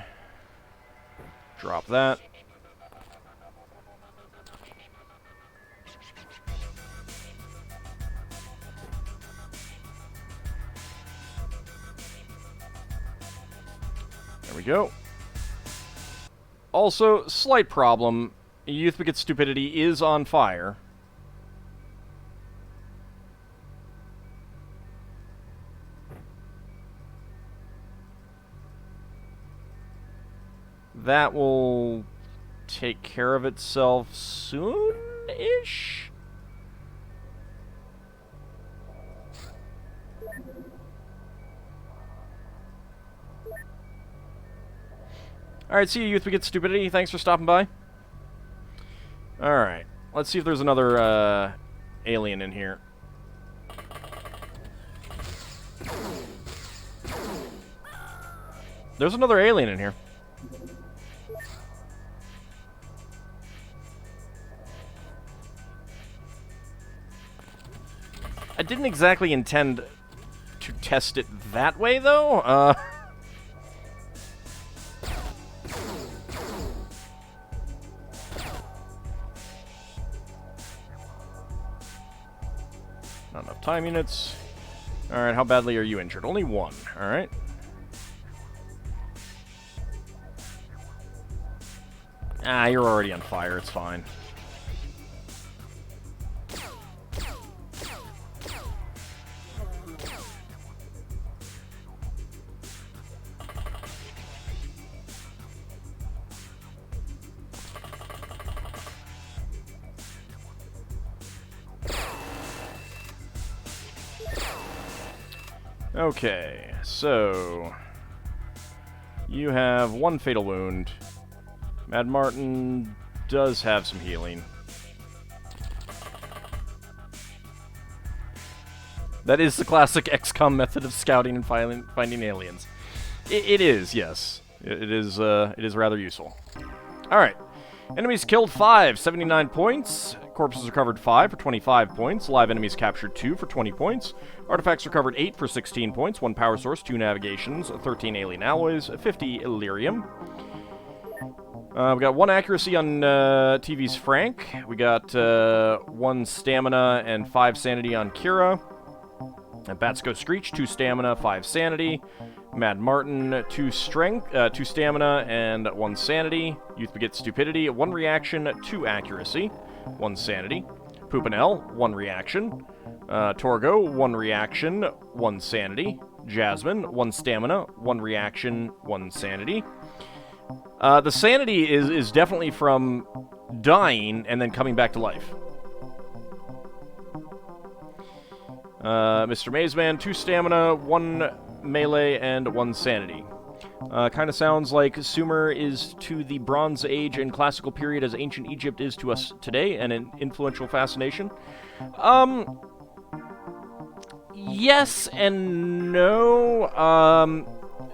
A: drop that. There we go. Also, slight problem. Youth Begets Stupidity is on fire. That will take care of itself soon-ish? Alright, see you, Youth Begets Stupidity. Thanks for stopping by. Alright, let's see if there's another alien in here. There's another alien in here. I didn't exactly intend to test it that way, though. Not enough time units. Alright, how badly are you injured? Only 1. Alright. Ah, you're already on fire. It's fine. Okay, so you have 1 fatal wound. Mad Martin does have some healing. That is the classic XCOM method of scouting and finding aliens. It is, yes. It is rather useful. Alright. Enemies killed 5, 79 points. Corpses recovered 5 for 25 points. Live enemies captured 2 for 20 points. Artifacts recovered 8 for 16 points. 1 power source, 2 navigations, 13 alien alloys, 50 Illyrium. We got 1 accuracy on TV's Frank. We got 1 stamina and 5 sanity on Kira. And Bats Go Screech, 2 stamina, 5 sanity. Mad Martin, 2 strength, 2 stamina, and 1 sanity. Youth Begets Stupidity, 1 reaction, 2 accuracy, 1 sanity. Poopinel, 1 reaction. Torgo, 1 reaction, 1 sanity. Jasmine, 1 stamina, 1 reaction, 1 sanity. The sanity is definitely from dying and then coming back to life. Mr. Mazeman, 2 stamina, 1 melee, and 1 sanity. Kind of sounds like Sumer is to the Bronze Age and Classical period as ancient Egypt is to us today, and an influential fascination. Yes and no.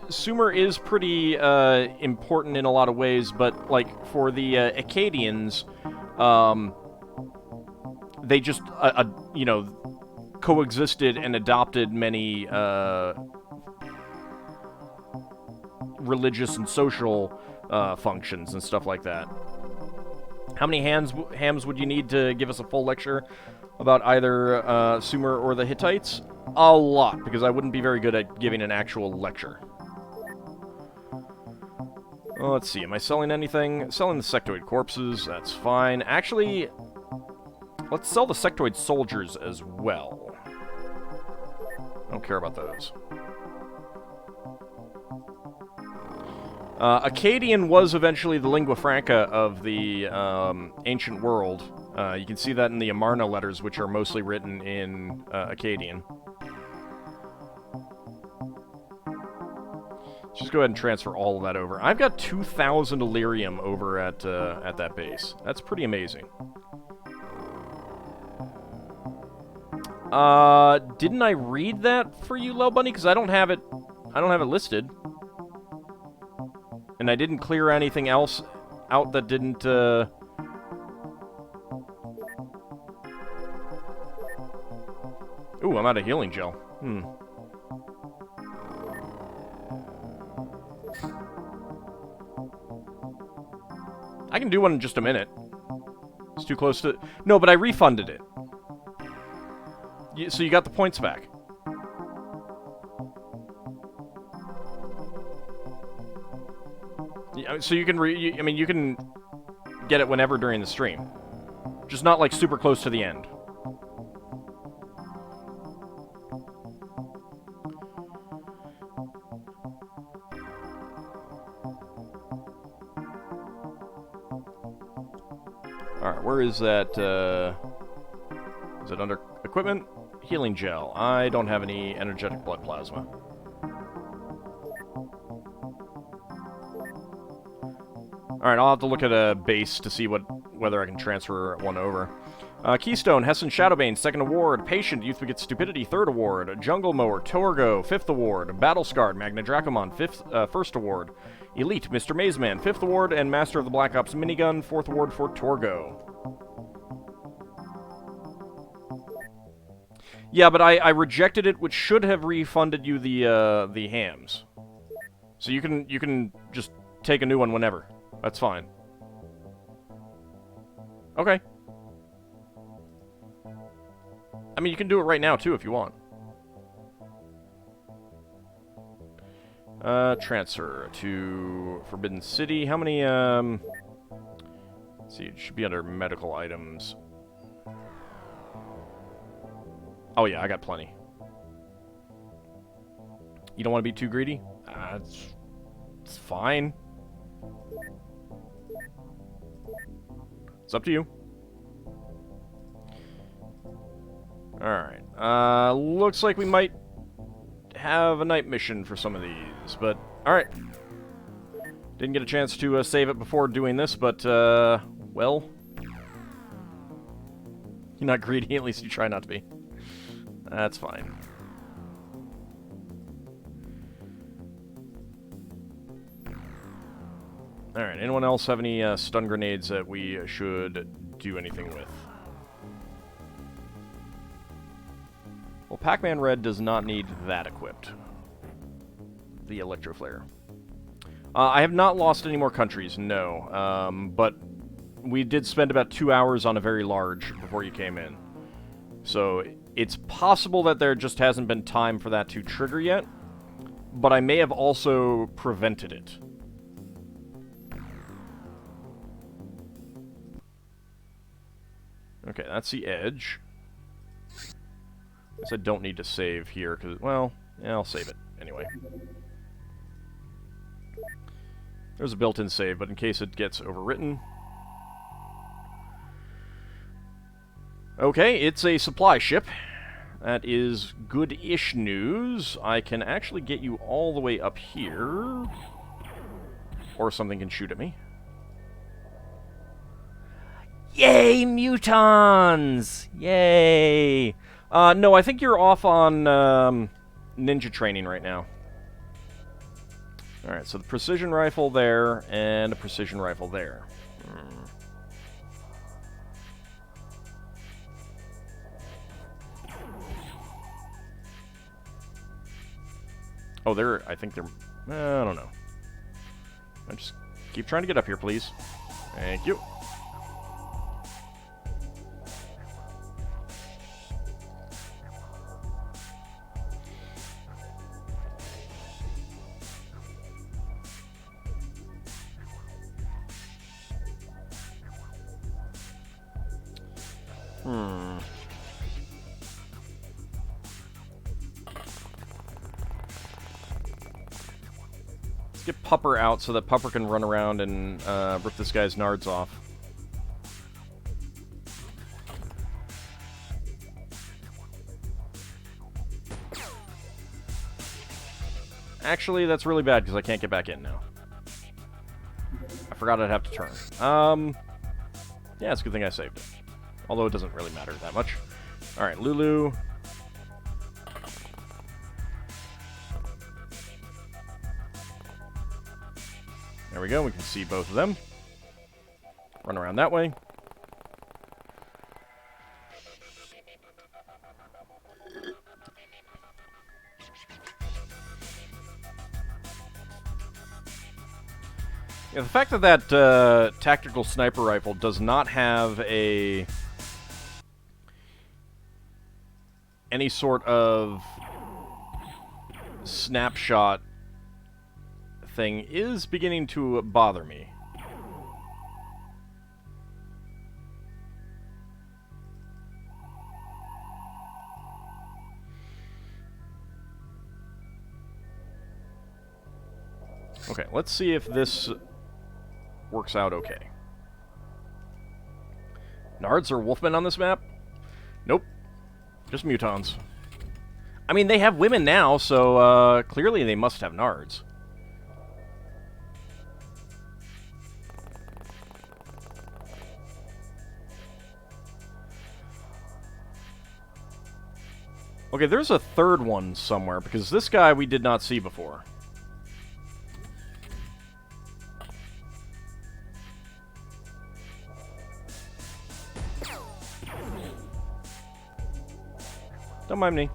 A: Sumer is pretty important in a lot of ways, but like for the Akkadians, they just you know, coexisted and adopted many religious and social functions and stuff like that. How many hams would you need to give us a full lecture about either Sumer or the Hittites? A lot, because I wouldn't be very good at giving an actual lecture. Well, let's see, am I selling anything? Selling the sectoid corpses, that's fine. Actually, let's sell the sectoid soldiers as well. I don't care about those. Akkadian was eventually the lingua franca of the ancient world. You can see that in the Amarna letters, which are mostly written in Akkadian. Just go ahead and transfer all of that over. I've got 2,000 Illyrium over at that base. That's pretty amazing. Didn't I read that for you, Low Bunny? Because I don't have it listed. And I didn't clear anything else out that didn't, Ooh, I'm out of healing gel. I can do one in just a minute. It's too close to... No, but I refunded it. So you got the points back. So you can I mean, you can get it whenever during the stream. Just not, like, super close to the end. Alright, where is that, is it under equipment? Healing gel. I don't have any energetic blood plasma. Alright, I'll have to look at a base to see whether I can transfer one over. Keystone, Hessen Shadowbane, 2nd award. Patient, Youth Begets Stupidity, 3rd award. Jungle Mower, Torgo, 5th award. Battle Scarred, Magna Dracomon, 1st award. Elite, Mr. Mazeman, 5th award. And Master of the Black Ops Minigun, 4th award for Torgo. Yeah, but I rejected it, which should have refunded you the hams. So you can just take a new one whenever. That's fine. Okay. I mean, you can do it right now, too, if you want. Transfer to Forbidden City. How many, let's see, it should be under medical items. Oh, yeah, I got plenty. You don't want to be too greedy? It's fine. It's up to you. Alright. Looks like we might have a night mission for some of these, but alright. Didn't get a chance to save it before doing this, but, well. You're not greedy, at least you try not to be. That's fine. Alright, anyone else have any stun grenades that we should do anything with? Well, Pac-Man Red does not need that equipped. The Electro Flare. I have not lost any more countries, no. But we did spend about 2 hours on a very large before you came in. So it's possible that there just hasn't been time for that to trigger yet. But I may have also prevented it. Okay, that's the edge. I guess I don't need to save here, because, well, yeah, I'll save it anyway. There's a built-in save, but in case it gets overwritten. Okay, it's a supply ship. That is good-ish news. I can actually get you all the way up here. Or something can shoot at me. Yay, Mutons! Yay! No, I think you're off on ninja training right now. Alright, so the precision rifle there, and a precision rifle there. Oh, I think they're... I don't know. I just keep trying to get up here, please. Thank you. get Pupper out so that Pupper can run around and rip this guy's nards off. Actually, that's really bad because I can't get back in now. I forgot I'd have to turn. Yeah, it's a good thing I saved it. Although it doesn't really matter that much. Alright, Lulu. There we go, we can see both of them. Run around that way. Yeah, the fact that that tactical sniper rifle does not have any sort of snapshot thing is beginning to bother me. Okay, let's see if this works out okay. Nards or Wolfmen on this map? Nope. Just Mutons. I mean, they have women now, so clearly they must have Nards. Okay, there's a third one somewhere, because this guy we did not see before. Don't mind me.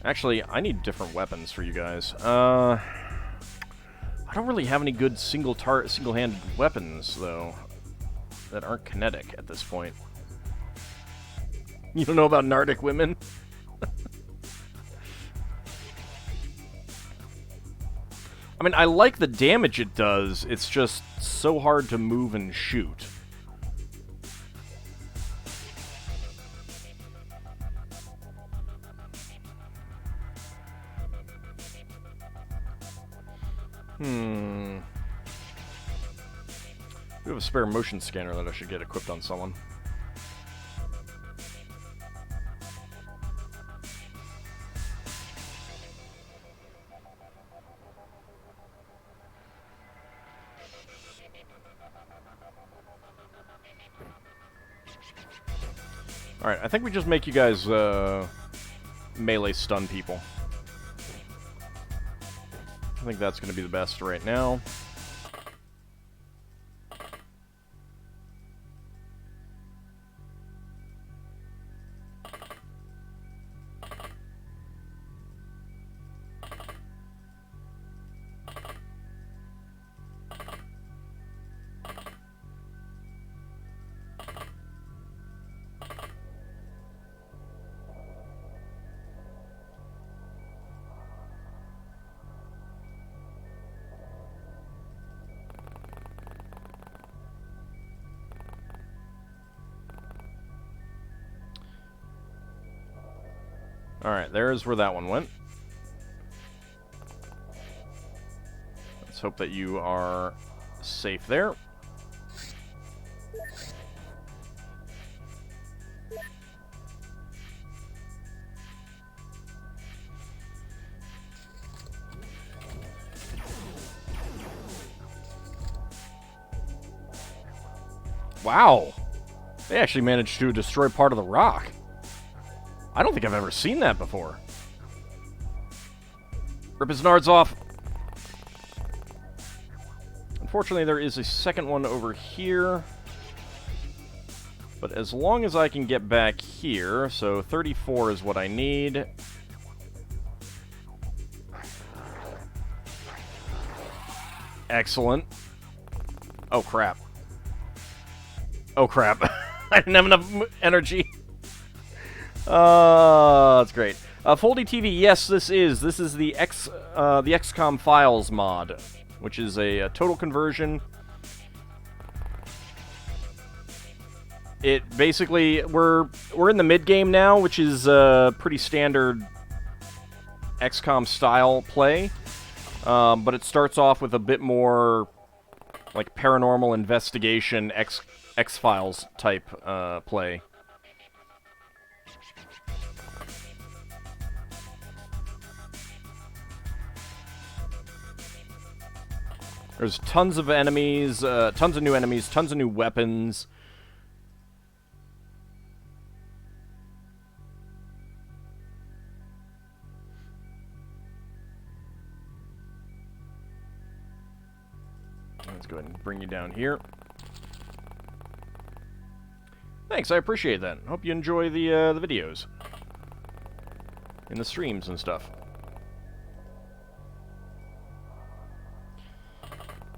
A: Actually, I need different weapons for you guys. I don't really have any good single-handed weapons, though, that aren't kinetic at this point. You don't know about Nardic women? I mean, I like the damage it does, it's just so hard to move and shoot. We have a spare motion scanner that I should get equipped on someone. Alright, I think we just make you guys melee stun people. I think that's going to be the best right now. Alright, there's where that one went. Let's hope that you are safe there. Wow! They actually managed to destroy part of the rock. I don't think I've ever seen that before. Rip his nards off. Unfortunately, there is a second one over here. But as long as I can get back here, so 34 is what I need. Excellent. Oh, crap. Oh, crap. I didn't have enough energy. That's great. Foldy TV, yes, this is the XCOM Files mod, which is a total conversion. it basically we're in the mid game now, which is pretty standard XCOM style play, but it starts off with a bit more like paranormal investigation X-Files type play. There's tons of enemies, tons of new enemies, tons of new weapons. Let's go ahead and bring you down here. Thanks, I appreciate that. Hope you enjoy the videos. And the streams and stuff.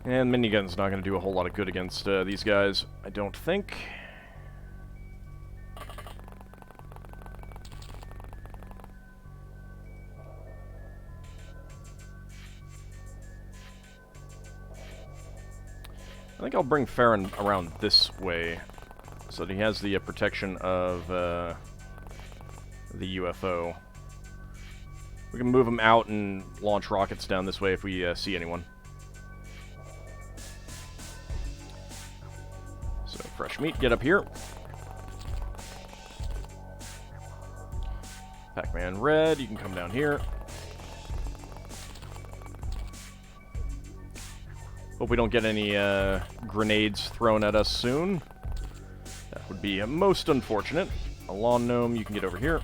A: And minigun's not going to do a whole lot of good against these guys, I don't think. I think I'll bring Farron around this way, so that he has the protection of the UFO. We can move him out and launch rockets down this way if we see anyone. So, fresh meat, get up here. Pac-Man Red, you can come down here. Hope we don't get any grenades thrown at us soon. That would be most unfortunate. A lawn gnome, you can get over here.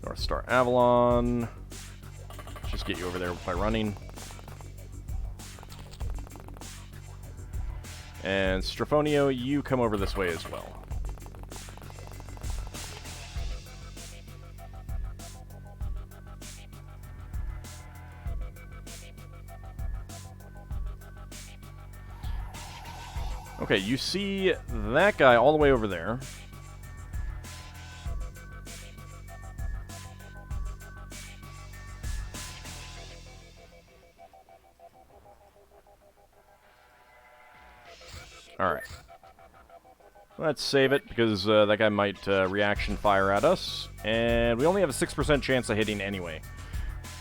A: North Star Avalon. Let's just get you over there by running. And Strafonio, you come over this way as well. Okay, you see that guy all the way over there. Alright. Let's save it, because that guy might reaction fire at us. And we only have a 6% chance of hitting anyway.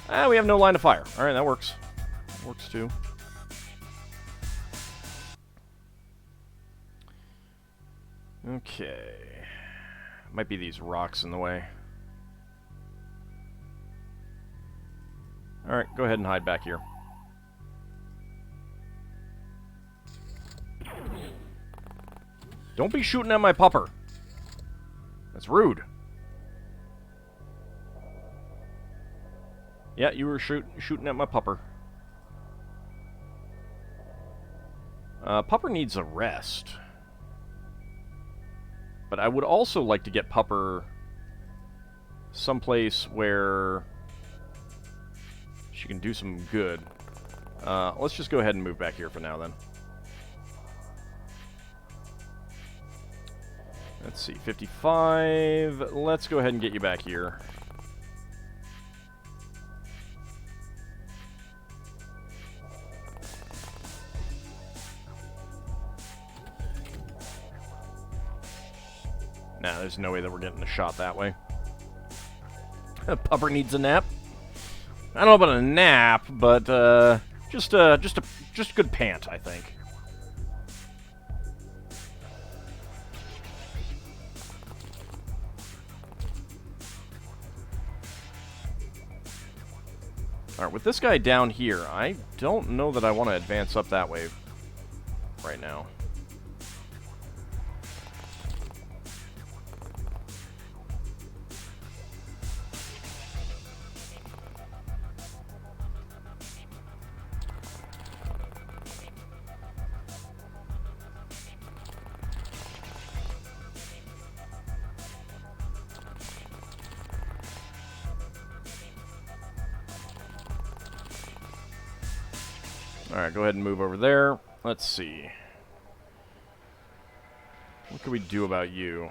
A: We have no line of fire. Alright, that works. Works too. Okay. Might be these rocks in the way. Alright, go ahead and hide back here. Don't be shooting at my pupper. That's rude. Yeah, you were shooting at my pupper. Pupper needs a rest. But I would also like to get Pupper someplace where she can do some good. Let's just go ahead and move back here for now, then. Let's see, 55. Let's go ahead and get you back here. Nah, there's no way that we're getting a shot that way. Pupper needs a nap. I don't know about a nap, but just a good pant, I think. Alright, with this guy down here, I don't know that I want to advance up that way right now. Alright, go ahead and move over there. Let's see. What can we do about you?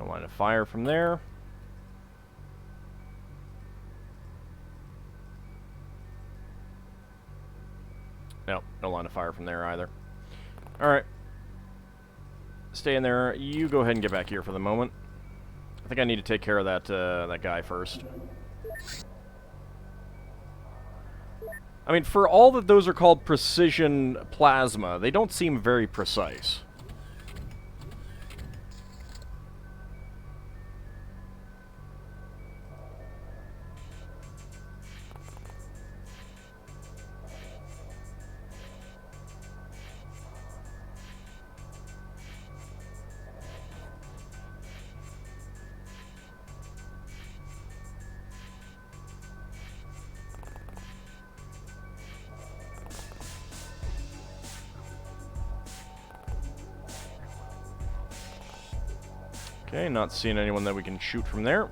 A: line of fire from there. No, no line of fire from there either. Alright. Stay in there. You go ahead and get back here for the moment. I think I need to take care of that guy first. I mean, for all that those are called precision plasma, they don't seem very precise. Okay, not seeing anyone that we can shoot from there.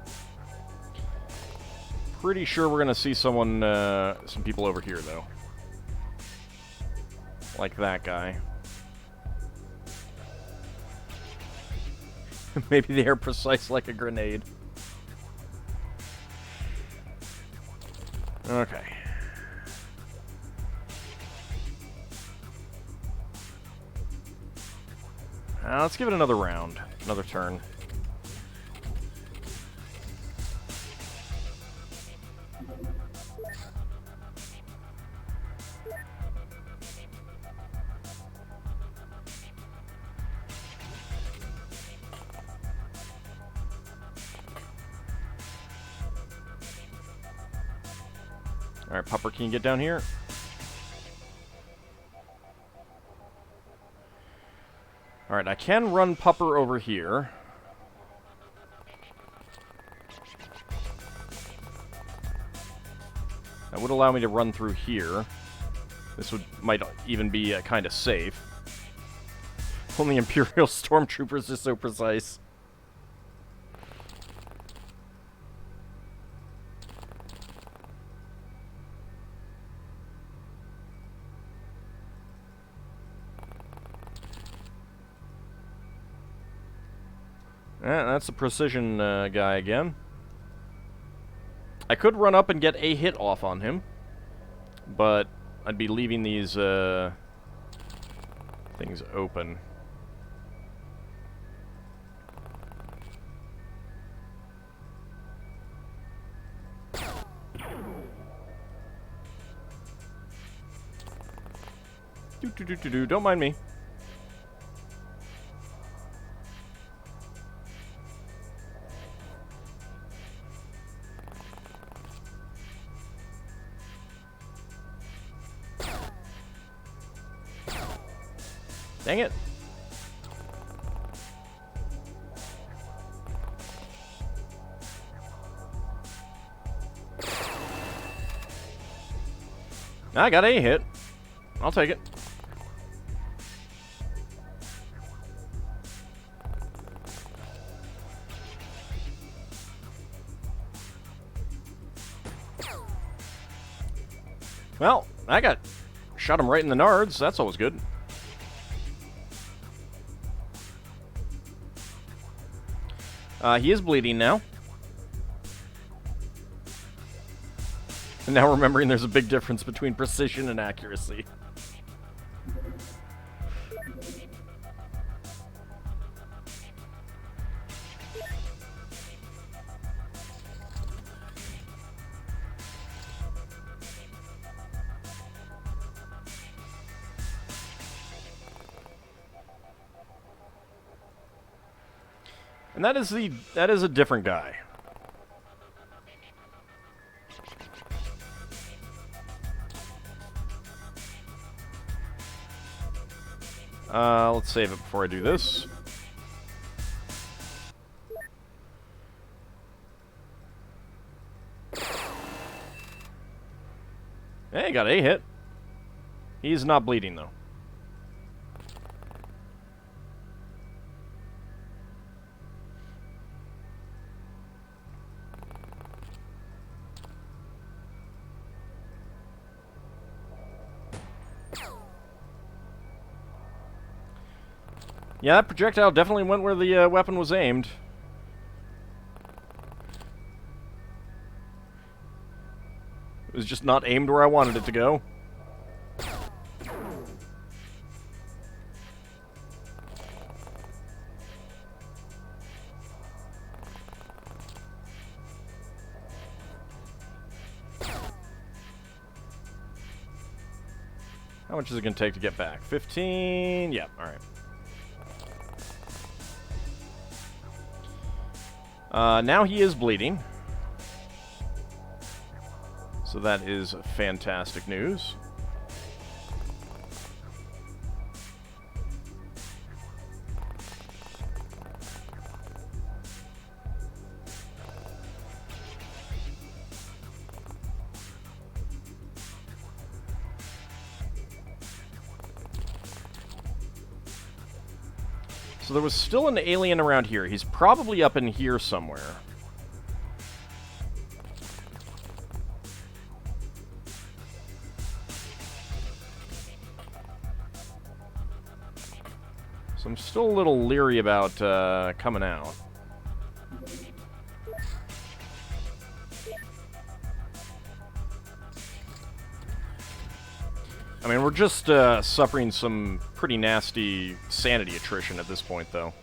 A: Pretty sure we're gonna see someone, some people over here, though. Like that guy. Maybe they are precise like a grenade. Okay. Let's give it another round. Another turn. Alright, Pupper, can you get down here? Alright, I can run Pupper over here. That would allow me to run through here. This might even be kind of safe. Only Imperial Stormtroopers are so precise. That's a precision guy again. I could run up and get a hit off on him, but I'd be leaving these things open. Don't mind me. Dang it. I got a hit. I'll take it. Well, I shot him right in the nards. That's always good. He is bleeding now. And now remembering there's a big difference between precision and accuracy. And that is a different guy. Let's save it before I do this. Hey, got a hit. He's not bleeding though. Yeah, that projectile definitely went where the weapon was aimed. not aimed where I wanted it to go. How much is it going to take to get back? 15? Yep, alright. Now he is bleeding. So that is fantastic news. So there was still an alien around here. He's probably up in here somewhere. So I'm still a little leery about coming out. I mean, we're just suffering some pretty nasty sanity attrition at this point, though.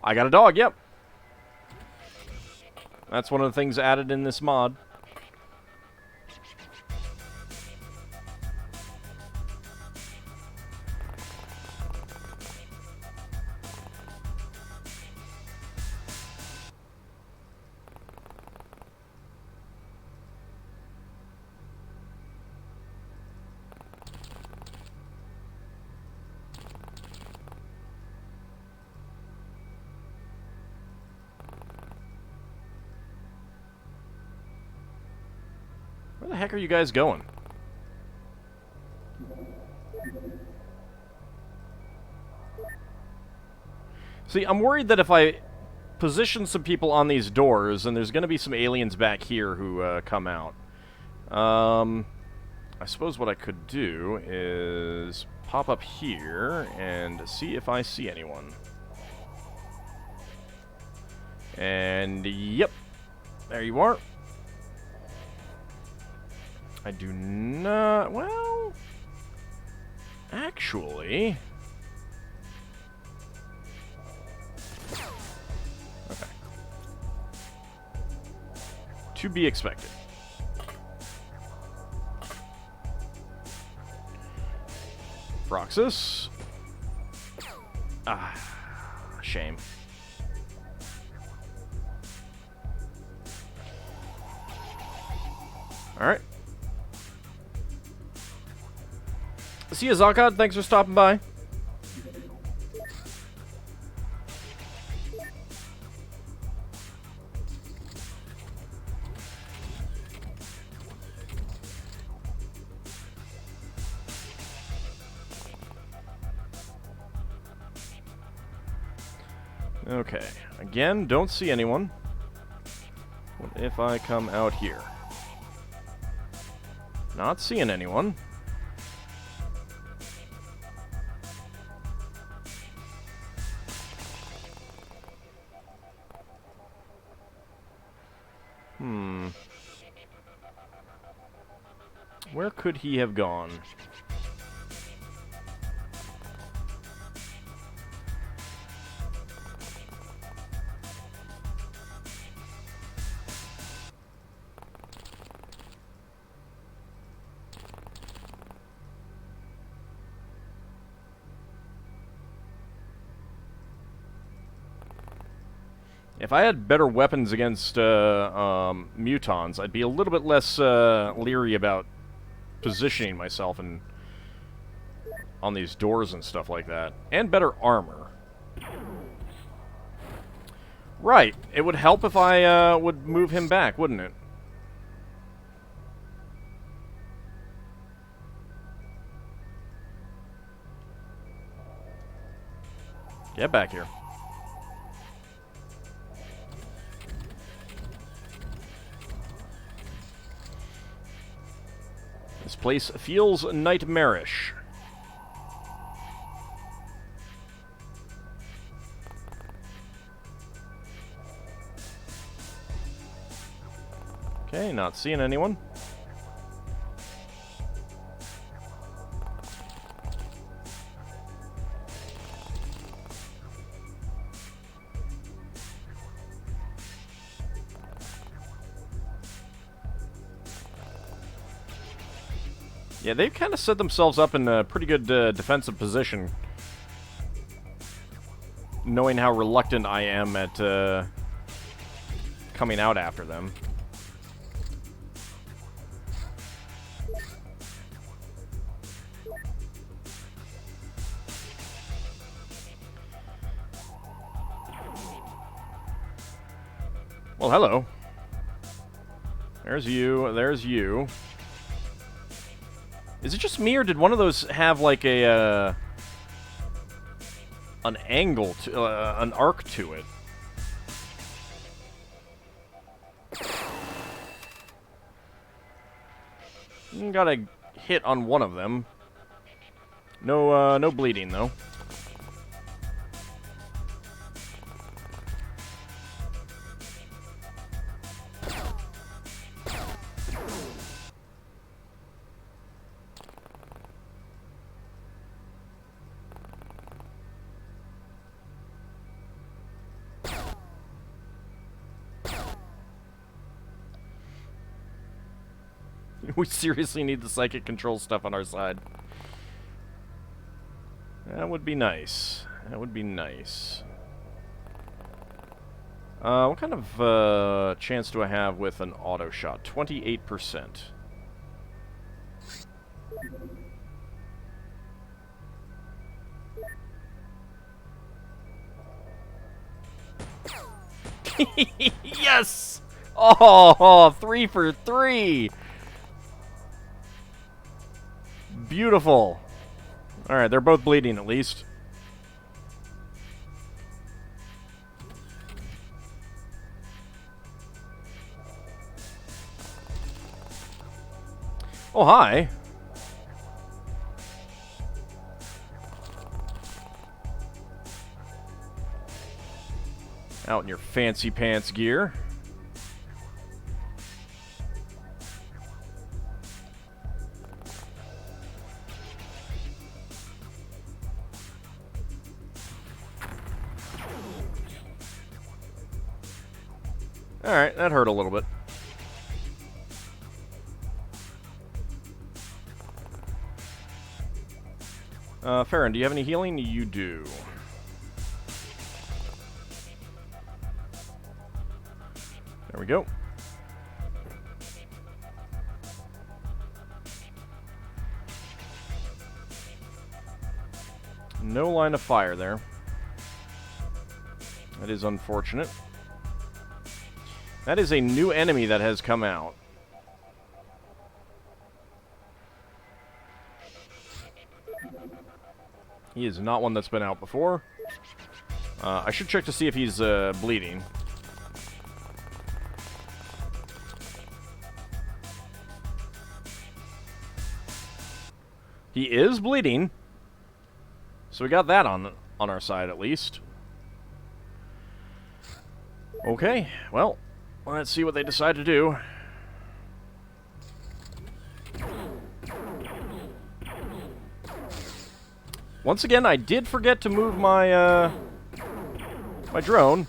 A: I got a dog, yep. That's one of the things added in this mod. Where the heck are you guys going? See, I'm worried that if I position some people on these doors, and there's going to be some aliens back here who come out. I suppose what I could do is pop up here and see if I see anyone. And, yep, there you are. I do not... well... actually... okay. To be expected. Roxas. Ah, shame. Alright. See you, Zakad. Thanks for stopping by. Okay. Again, don't see anyone. What if I come out here? Not seeing anyone. Where could he have gone? If I had better weapons against Mutons, I'd be a little bit less leery about positioning myself on these doors and stuff like that. And better armor. Right. It would help if I would move him back, wouldn't it? Get back here. This place feels nightmarish. Okay, Okay, not seeing anyone. Yeah, they've kind of set themselves up in a pretty good defensive position, knowing how reluctant I am at coming out after them. Well, hello. There's you, there's you. Is it just me, or did one of those have, like, a, an angle, to, an arc to it? Got a hit on one of them. No, no bleeding, though. We seriously need the psychic control stuff on our side. That would be nice. That would be nice. What kind of chance do I have with an auto shot? 28%. Yes! Oh, 3 for 3! Beautiful. Alright, they're both bleeding at least. Oh, hi. Out in your fancy pants gear. Alright, that hurt a little bit. Farron, do you have any healing? You do. There we go. No line of fire there. That is unfortunate. That is a new enemy that has come out. He is not one that's been out before. I should check to see if he's bleeding. He is bleeding. So we got that on our side at least. Okay, well, let's see what they decide to do. Once again, I did forget to move my my drone.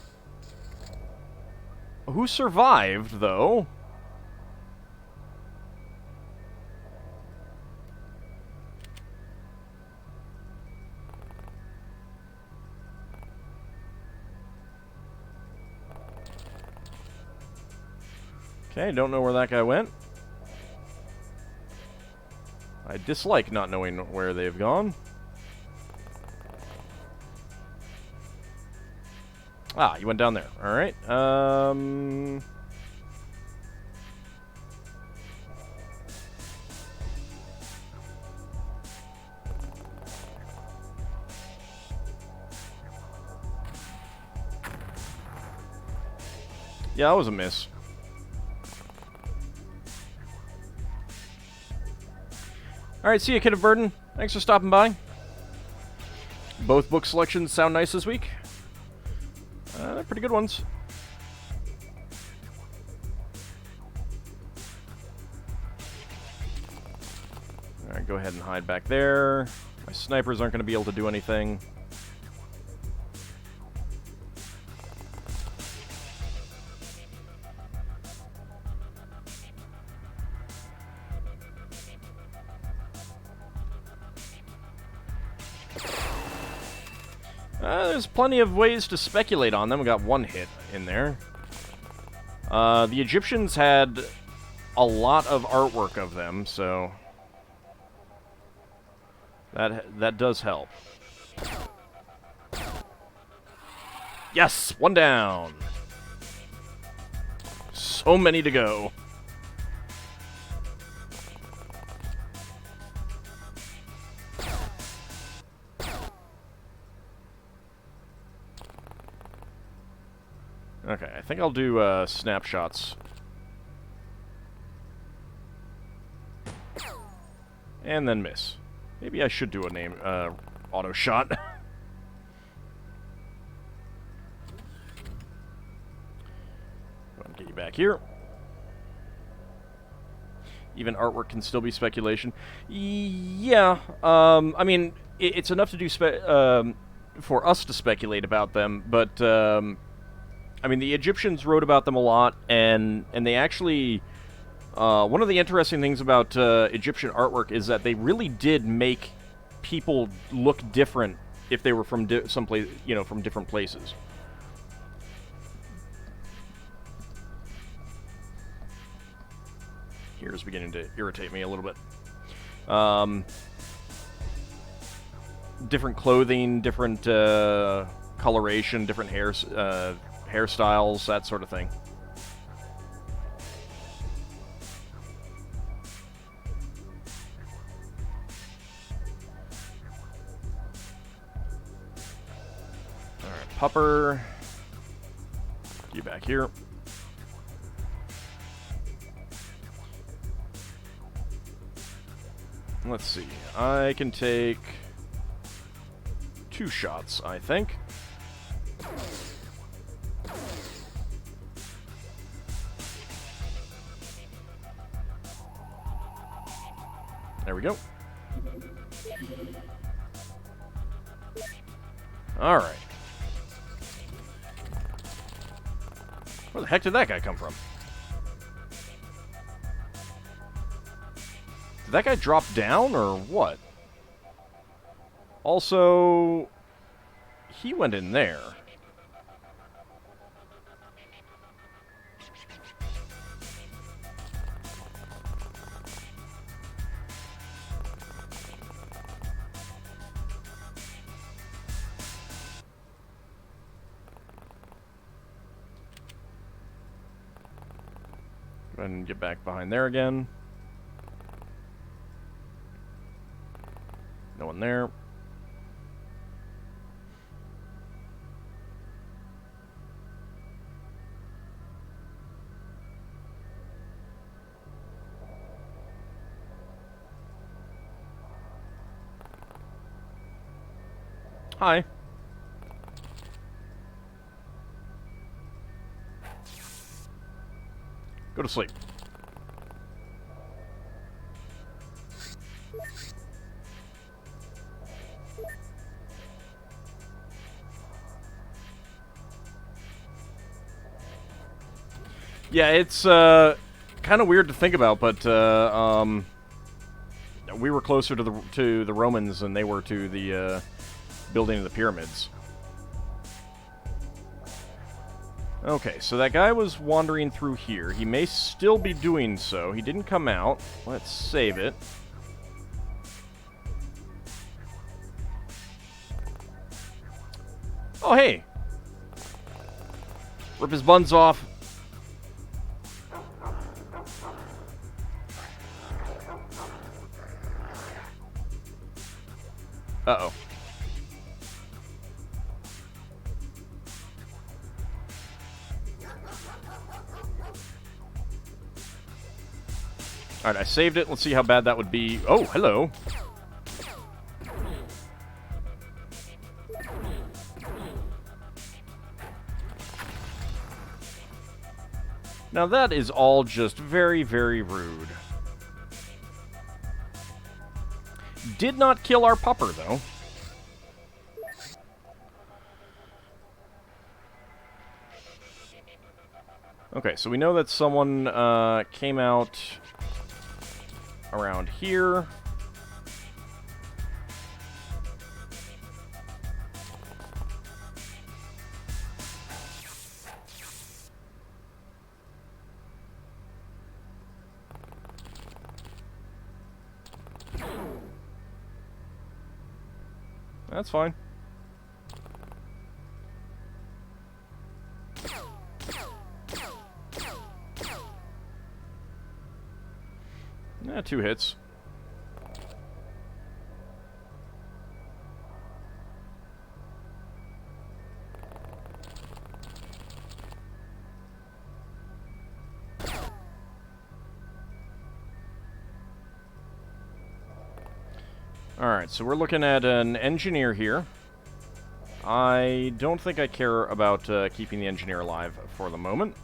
A: Who survived, though? Okay, don't know where that guy went. I dislike not knowing where they've gone. Ah, you went down there. Alright. Yeah, that was a miss. Alright, see you, Kid of Burden. Thanks for stopping by. Both book selections sound nice this week. They're pretty good ones. Alright, go ahead and hide back there. My snipers aren't going to be able to do anything. There's plenty of ways to speculate on them. We got one hit in there. The Egyptians had a lot of artwork of them, so that does help. Yes, one down. So many to go. Okay, I think I'll do snapshots. And then miss. Maybe I should do a name auto shot. Get you back here. Even artwork can still be speculation. Yeah, I mean, it's enough to do for us to speculate about them, but I mean, the Egyptians wrote about them a lot, and they actually... one of the interesting things about Egyptian artwork is that they really did make people look different if they were from someplace, from different places. Here's beginning to irritate me a little bit. Different clothing, different coloration, different hairstyles, that sort of thing. Alright, Pupper. Get you back here. Let's see. I can take 2 shots, I think. There we go. Alright. Where the heck did that guy come from? Did that guy drop down, or what? Also, he went in there. Go ahead and get back behind there again. No one there. Hi. Go to sleep. Yeah, it's kind of weird to think about, but we were closer to the Romans than they were to the building of the pyramids. Okay, so that guy was wandering through here. He may still be doing so. He didn't come out. Let's save it. Oh, hey! Rip his buns off. Uh-oh. Alright, I saved it. Let's see how bad that would be. Oh, hello. Now that is all just very, very rude. Did not kill our pupper, though. Okay, so we know that someone came out around here. That's fine. Yeah, 2 hits. Alright, so we're looking at an engineer here. I don't think I care about keeping the engineer alive for the moment.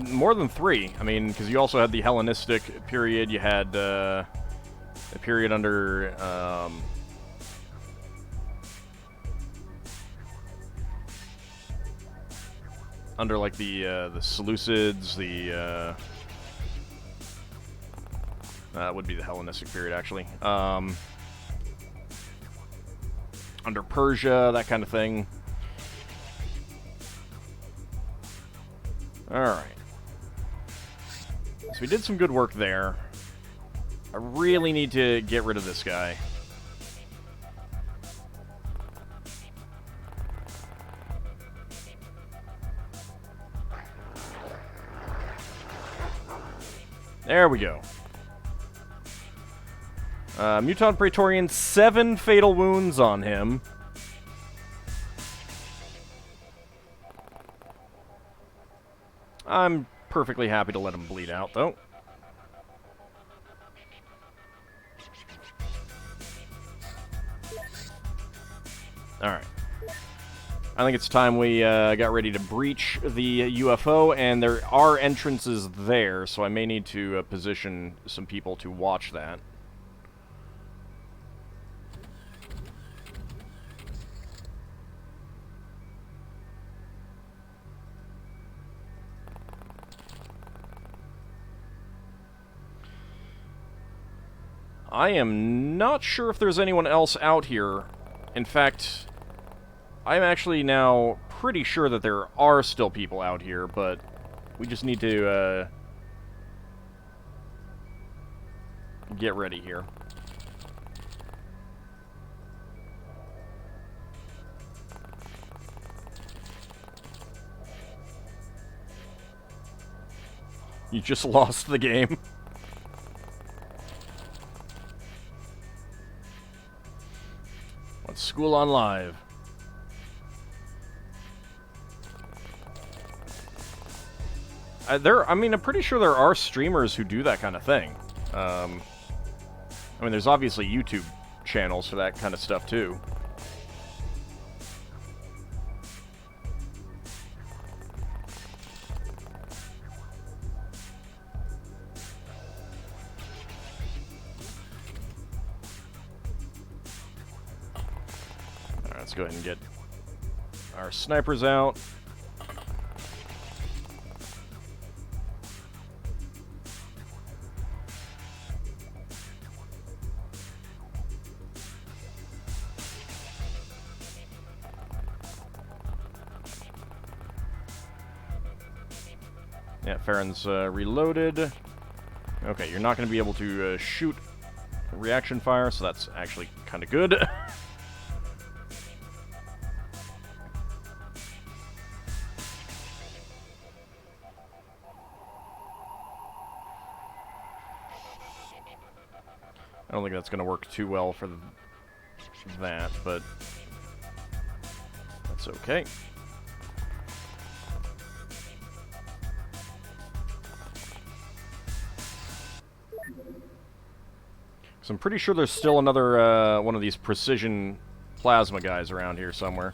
A: More than 3. I mean, because you also had the Hellenistic period. You had a period under under like the Seleucids. That would be the Hellenistic period, actually. Under Persia, that kind of thing. Alright. So we did some good work there. I really need to get rid of this guy. There we go. Muton Praetorian, 7 fatal wounds on him. I'm perfectly happy to let him bleed out, though. Alright. I think it's time we got ready to breach the UFO, and there are entrances there, so I may need to position some people to watch that. I am not sure if there's anyone else out here. In fact, I'm actually now pretty sure that there are still people out here, but we just need to get ready here. You just lost the game. Let's school on live. I mean, I'm pretty sure there are streamers who do that kind of thing. I mean, there's obviously YouTube channels for that kind of stuff, too. Alright, let's go ahead and get our snipers out. Yeah, Farron's reloaded. Okay, you're not going to be able to shoot reaction fire, so that's actually kind of good. I don't think that's going to work too well for that, but that's okay. So I'm pretty sure there's still another one of these precision plasma guys around here somewhere.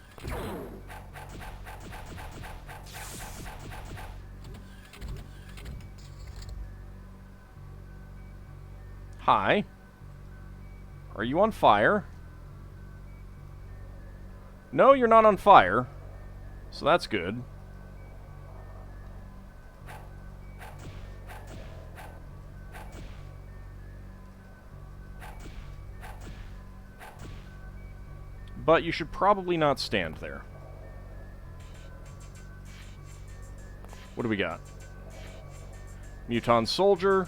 A: Hi. Are you on fire? No, you're not on fire. So that's good. But you should probably not stand there. What do we got? Muton soldier.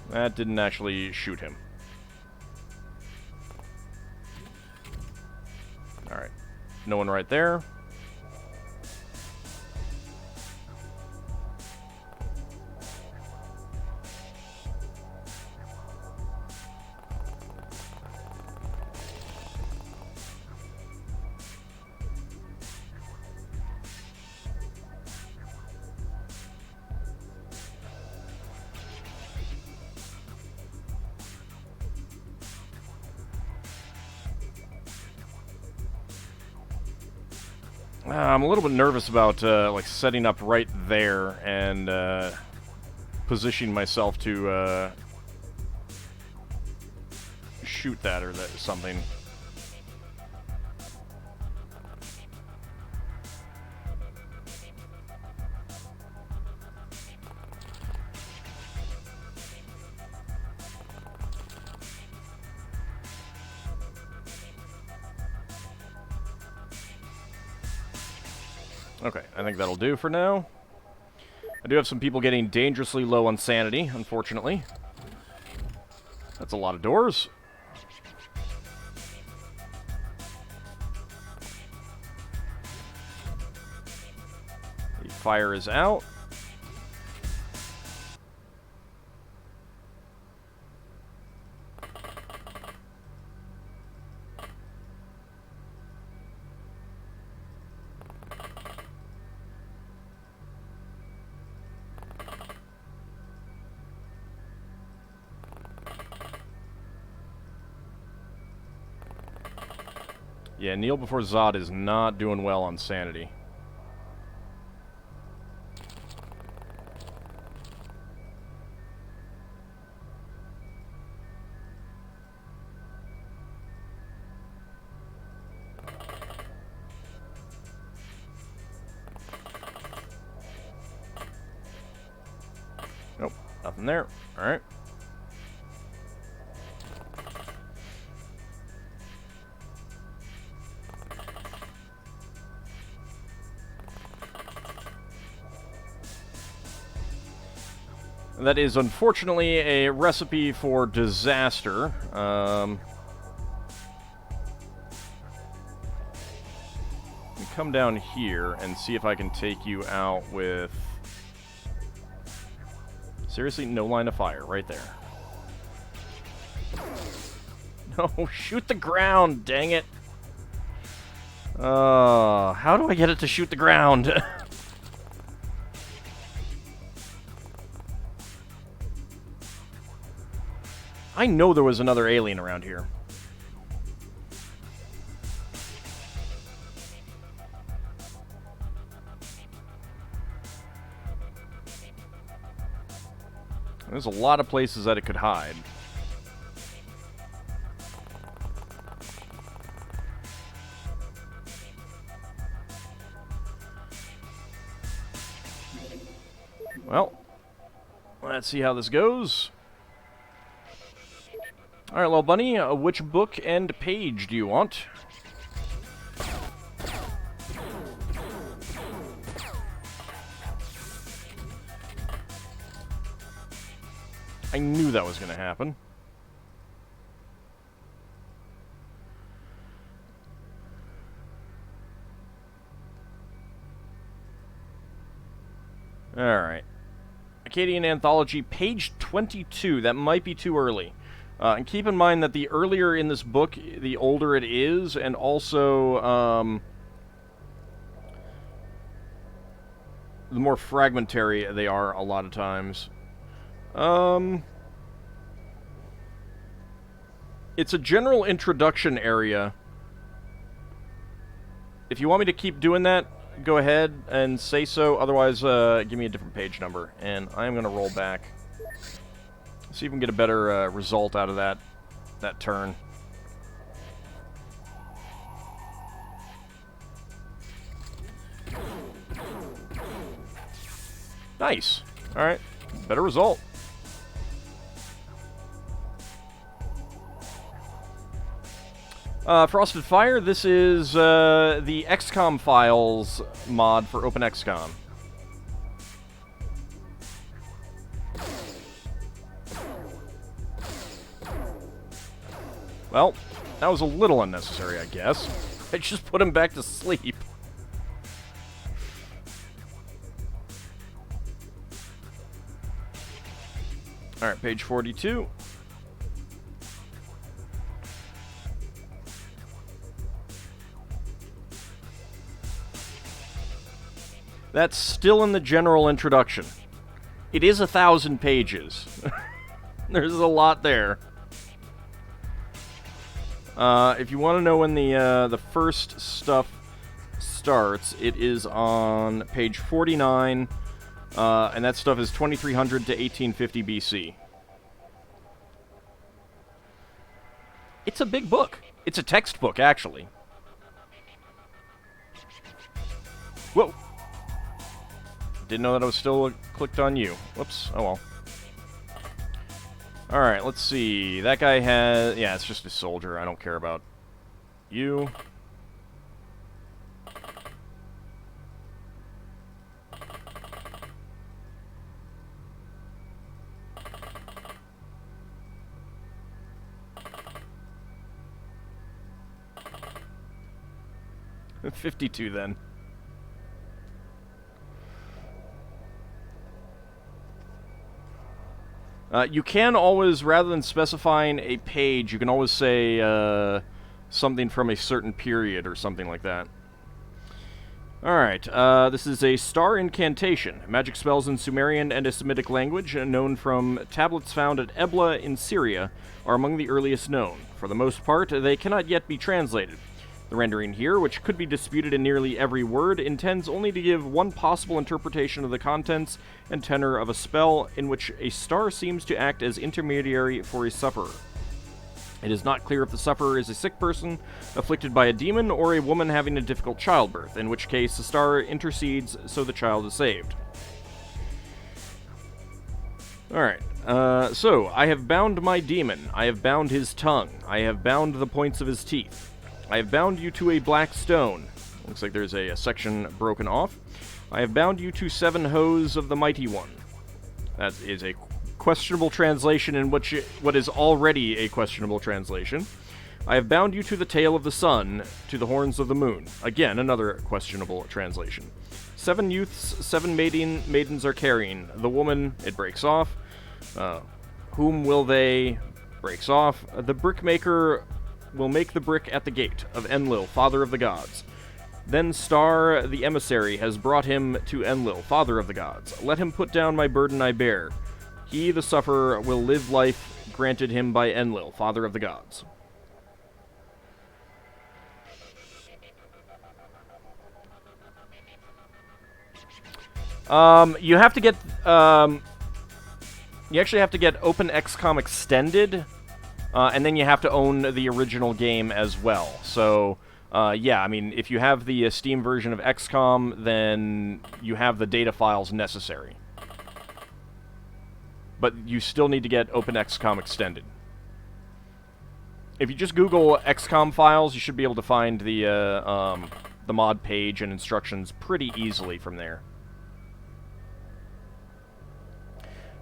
A: That didn't actually shoot him. Alright. No one right there. I'm a little bit nervous about like setting up right there and positioning myself to shoot that or something. Okay, I think that'll do for now. I do have some people getting dangerously low on sanity, unfortunately. That's a lot of doors. The fire is out. Yeah, Kneel Before Zod is not doing well on sanity. Nope, nothing there. Alright. That is unfortunately a recipe for disaster. Come down here and see if I can take you out with... Seriously, no line of fire right there. No, shoot the ground, dang it. How do I get it to shoot the ground? I know there was another alien around here. There's a lot of places that it could hide. Well, let's see how this goes. Alright, little bunny, which book and page do you want? I knew that was going to happen. Alright. Acadian Anthology, page 22. That might be too early. And keep in mind that the earlier in this book, the older it is, and also, the more fragmentary they are a lot of times. It's a general introduction area. If you want me to keep doing that, go ahead and say so. Otherwise, give me a different page number. And I'm going to roll back. See if we can get a better result out of that turn. Nice. Alright. Better result. Frosted Fire, this is the XCOM files mod for OpenXCOM. Well, that was a little unnecessary, I guess. I just put him back to sleep. Alright, page 42. That's still in the general introduction. It is 1,000 pages. There's a lot there. If you want to know when the first stuff starts, it is on page 49, and that stuff is 2300 to 1850 BC. It's a big book. It's a textbook, actually. Whoa! Didn't know that I was still clicked on you. Whoops. Oh well. Alright, let's see. That guy has... Yeah, it's just a soldier. I don't care about you. $52 then. You can always, rather than specifying a page, you can always say something from a certain period or something like that. Alright, this is a star incantation. Magic spells in Sumerian and a Semitic language, known from tablets found at Ebla in Syria, are among the earliest known. For the most part, they cannot yet be translated. The rendering here, which could be disputed in nearly every word, intends only to give one possible interpretation of the contents and tenor of a spell in which a star seems to act as intermediary for a sufferer. It is not clear if the sufferer is a sick person, afflicted by a demon, or a woman having a difficult childbirth, in which case the star intercedes so the child is saved. Alright, so, I have bound my demon, I have bound his tongue, I have bound the points of his teeth. I have bound you to a black stone. Looks like there's a section broken off. I have bound you to 7 hose of the mighty one. That is a questionable translation in what is already a questionable translation. I have bound you to the tail of the sun, to the horns of the moon. Again, another questionable translation. 7 youths, 7 maidens are carrying. The woman, it breaks off. Whom will they? Breaks off. The brickmaker will make the brick at the gate of Enlil, father of the gods. Then Star, the emissary, has brought him to Enlil, father of the gods. Let him put down my burden I bear. He, the sufferer, will live life granted him by Enlil, father of the gods. You have to get, you actually have to get OpenXCOM Extended, and then you have to own the original game as well. So, yeah, I mean, if you have the Steam version of XCOM, then you have the data files necessary. But you still need to get OpenXCOM Extended. If you just Google XCOM files, you should be able to find the mod page and instructions pretty easily from there.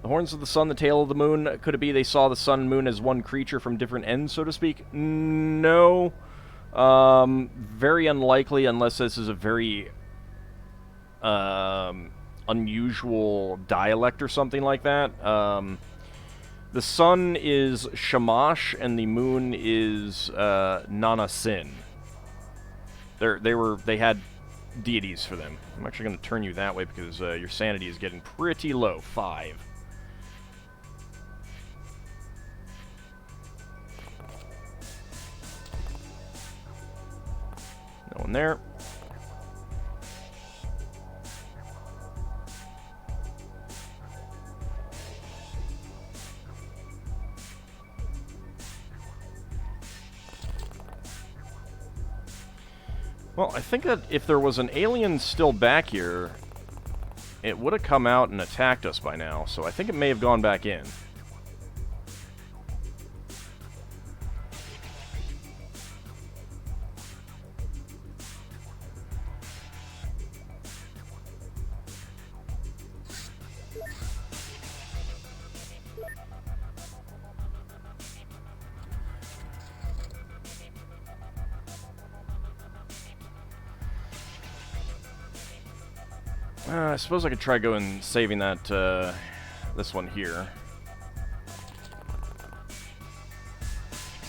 A: The horns of the sun, the tail of the moon. Could it be they saw the sun and moon as one creature from different ends, so to speak? No. Very unlikely, unless this is a very unusual dialect or something like that. The sun is Shamash, and the moon is Nana Sin. They had deities for them. I'm actually going to turn you that way because your sanity is getting pretty low. 5. No one there. Well, I think that if there was an alien still back here, it would have come out and attacked us by now, so I think it may have gone back in. I suppose I could try going saving that, this one here.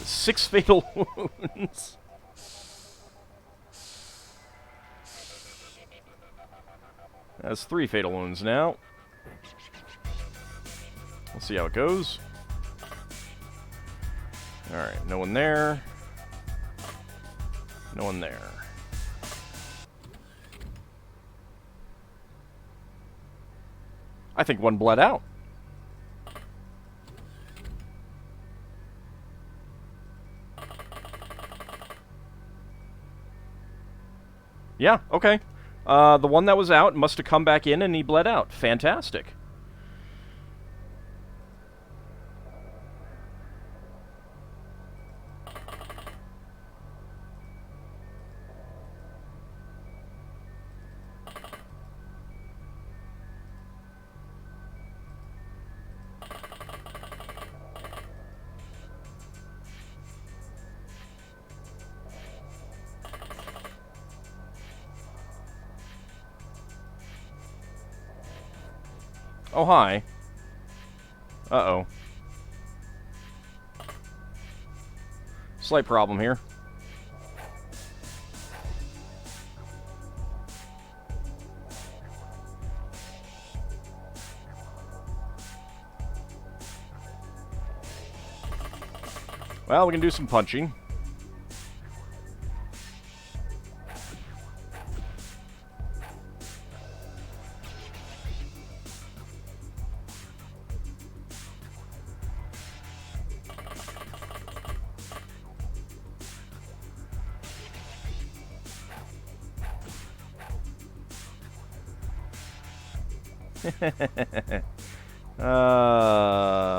A: 6 fatal wounds. That's 3 fatal wounds now. Let's see how it goes. Alright, no one there. No one there. I think one bled out. Yeah, okay. The one that was out must have come back in and he bled out. Fantastic. Oh, hi. Uh-oh. Slight problem here. Well, we can do some punching.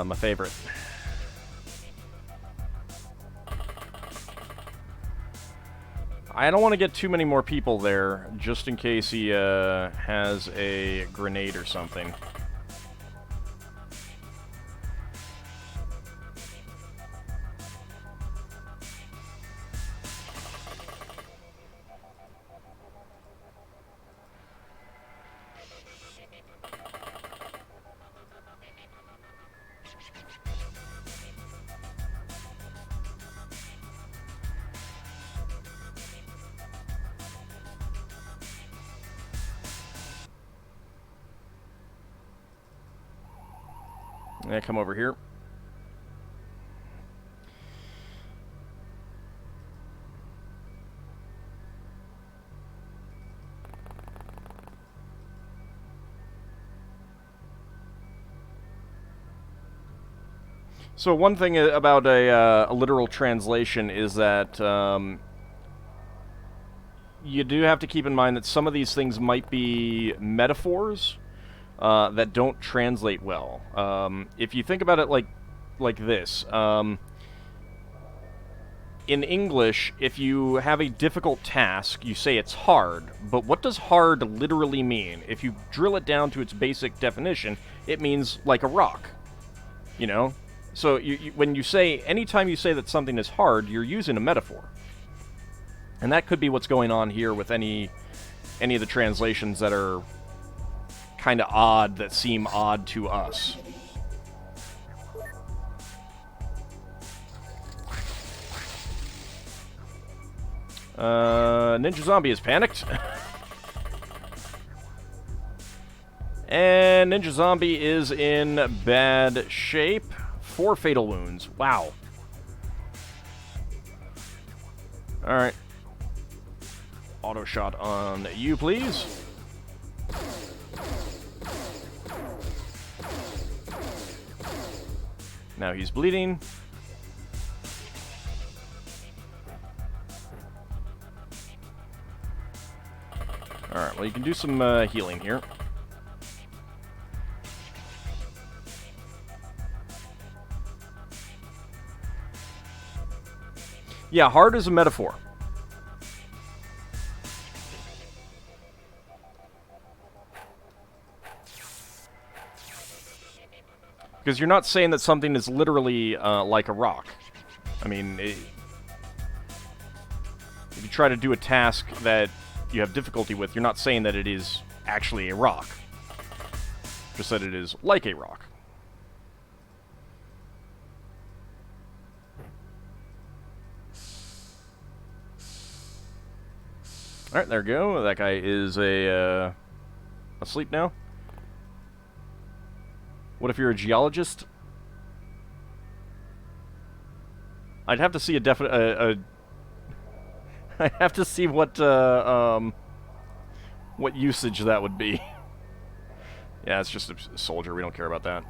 A: My favorite. I don't want to get too many more people there, just in case he has a grenade or something. Yeah, come over here. So one thing about a literal translation is that you do have to keep in mind that some of these things might be metaphors that don't translate well. If you think about it like this, in English, if you have a difficult task, you say it's hard, but what does hard literally mean? If you drill it down to its basic definition, it means like a rock, you know? So when you say, anytime you say that something is hard, you're using a metaphor. And that could be what's going on here with any of the translations that are kind of odd, that seem odd to us. Ninja Zombie is panicked. And Ninja Zombie is in bad shape. 4 fatal wounds. Wow. Alright. Auto shot on you, please. Now he's bleeding. Alright, well, you can do some healing here. Yeah, hard is a metaphor. Because you're not saying that something is literally like a rock. I mean, if you try to do a task that you have difficulty with, you're not saying that it is actually a rock. Just that it is like a rock. Alright, there we go. That guy is asleep now. What if you're a geologist? I'd have to see a definite... I'd have to see what usage that would be. Yeah, it's just a soldier. We don't care about that.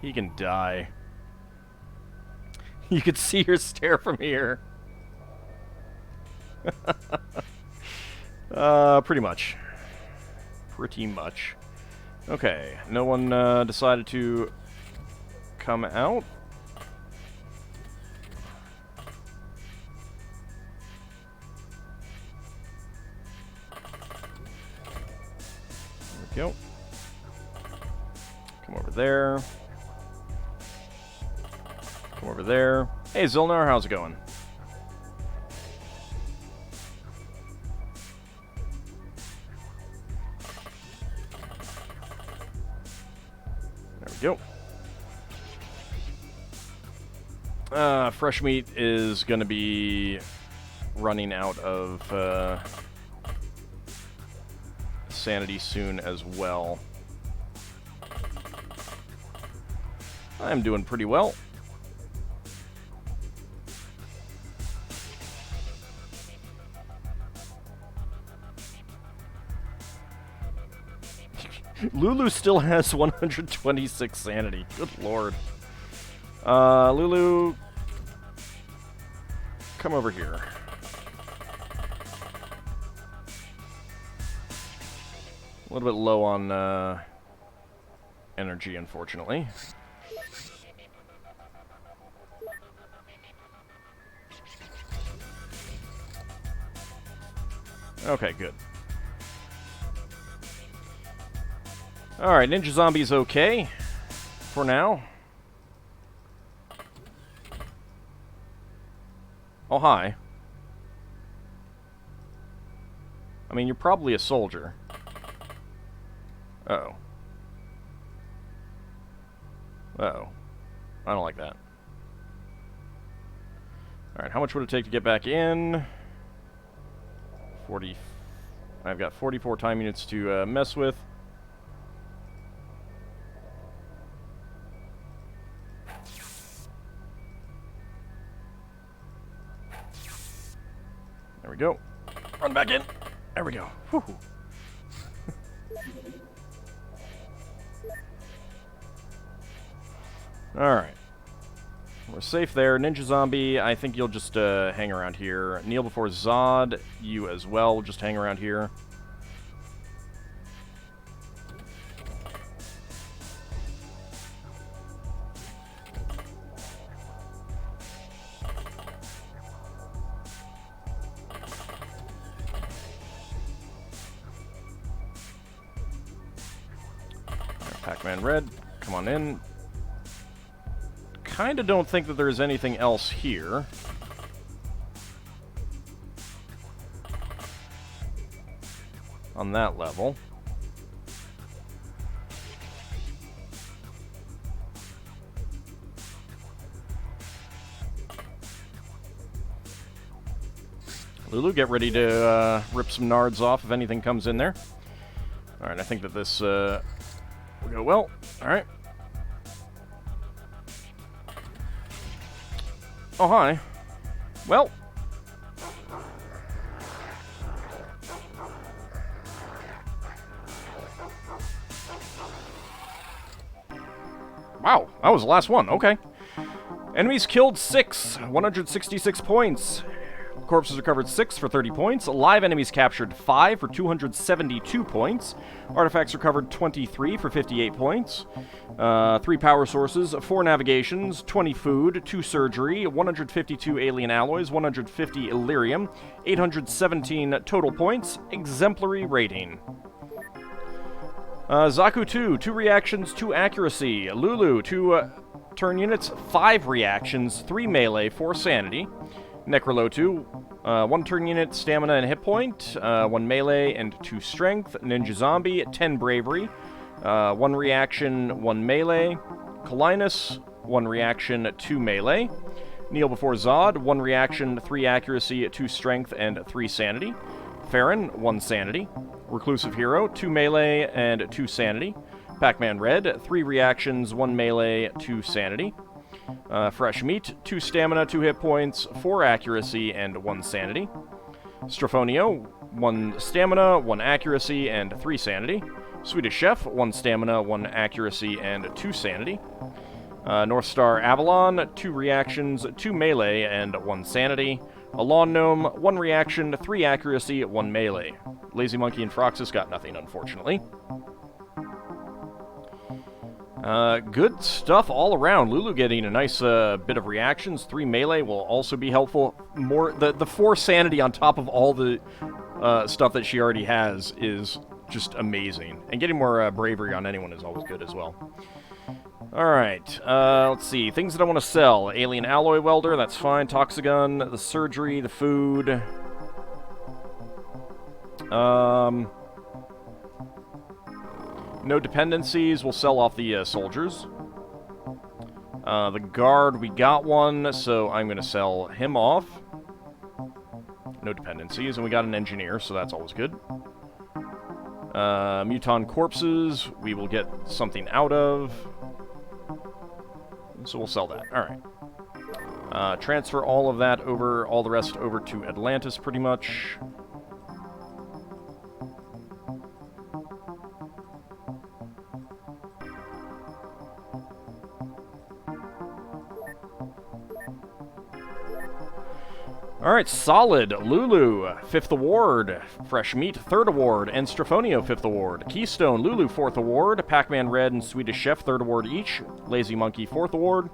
A: He can die. You could see her stare from here. Pretty much. Pretty much. Okay, no one decided to come out. There we go. Come over there. Come over there. Hey, Zilnar, how's it going? There we go. Fresh meat is going to be running out of sanity soon as well. I'm doing pretty well. Lulu still has 126 sanity. Good lord. Lulu, come over here. A little bit low on energy, unfortunately. Okay, good. Alright, Ninja Zombie's okay for now. Oh, hi. I mean, you're probably a soldier. Uh-oh. Uh-oh. I don't like that. Alright, how much would it take to get back in? 40... I've got 44 time units to mess with. There we go. Run back in. There we go. Whew. Alright. We're safe there. Ninja Zombie, I think you'll just hang around here. Kneel before Zod, you as well. We'll just hang around here. Pac-Man Red, come on in. Kinda don't think that there's anything else here. On that level. Lulu, get ready to rip some nards off if anything comes in there. Alright, I think that this will go well. Alright. Oh, hi. Well. Wow, that was the last one. Okay. Enemies killed 6, 166 points. Corpses recovered 6 for 30 points. Live enemies captured 5 for 272 points. Artifacts recovered 23 for 58 points. 3 power sources, 4 navigations, 20 food, 2 surgery, 152 alien alloys, 150 Illyrium, 817 total points. Exemplary rating. Zaku 2, 2 reactions, 2 accuracy. Lulu, 2 turn units, 5 reactions, 3 melee, 4 sanity. Necrolotu, 1 turn unit, stamina and hit point, 1 melee and 2 strength. Ninja Zombie, 10 bravery, 1 reaction, 1 melee. Kalinus, 1 reaction, 2 melee. Kneel before Zod, 1 reaction, 3 accuracy, 2 strength, and 3 sanity. Farron, 1 sanity. Reclusive Hero, 2 melee and 2 sanity. Pac-Man Red, 3 reactions, 1 melee, 2 sanity. Fresh Meat, 2 stamina, 2 hit points, 4 accuracy, and 1 sanity. Strafonio, 1 stamina, 1 accuracy, and 3 sanity. Swedish Chef, 1 stamina, 1 accuracy, and 2 sanity. North Star Avalon, 2 reactions, 2 melee, and 1 sanity. A Lawn Gnome, 1 reaction, 3 accuracy, 1 melee. Lazy Monkey and Froxus got nothing, unfortunately. Good stuff all around. Lulu getting a nice bit of reactions. 3 melee will also be helpful. The 4 sanity on top of all the stuff that she already has is just amazing. And getting more bravery on anyone is always good as well. Alright, let's see. Things that I want to sell. Alien alloy welder, that's fine. Toxagun, the surgery, the food. No dependencies, we'll sell off the soldiers. The guard, we got one, so I'm going to sell him off. No dependencies, and we got an engineer, so that's always good. Muton corpses, we will get something out of. So we'll sell that. Alright. Transfer all of that over, all the rest over to Atlantis, pretty much. Alright, Solid, Lulu, 5th Award, Fresh Meat, 3rd Award, and Strafonio, 5th Award. Keystone, Lulu, 4th Award, Pac-Man Red and Swedish Chef, 3rd Award each. Lazy Monkey, 4th Award.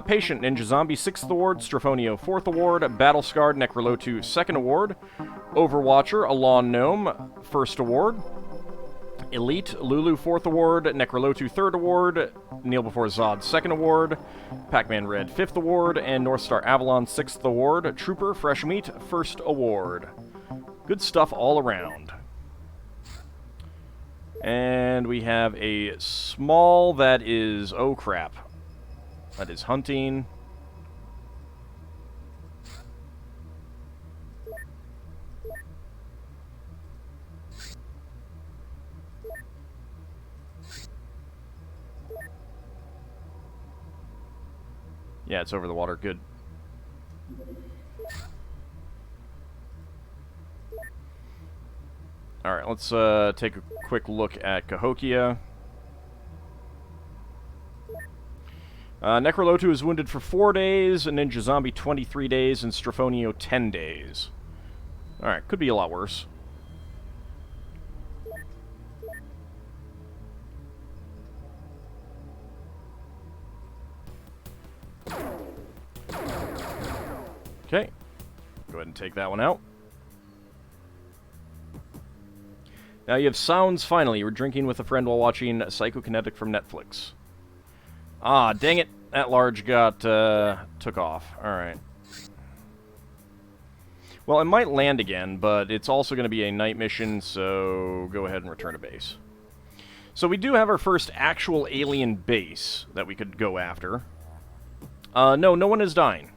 A: Patient, Ninja Zombie, 6th Award, Strafonio, 4th Award. Battle Scarred, Necrolotu, 2nd Award. Overwatcher, A Lawn Gnome, 1st Award. Elite, Lulu, 4th Award, Necrolotu, 3rd Award, Kneel Before Zod, 2nd Award, Pac-Man Red, 5th Award, and North Star Avalon, 6th Award, Trooper, Fresh Meat, 1st Award. Good stuff all around. And we have a small that is, oh crap, that is hunting. Yeah, it's over the water. Good. Alright, let's take a quick look at Cahokia. Necrolotu is wounded for 4 days, Ninja Zombie 23 days, and Strafonio 10 days. Alright, could be a lot worse. Okay, go ahead and take that one out. Now you have sounds, finally. You were drinking with a friend while watching Psychokinetic from Netflix. Ah, dang it. That large got, took off. Alright. Well, it might land again, but it's also going to be a night mission, so go ahead and return to base. So we do have our first actual alien base that we could go after. No, no one is dying.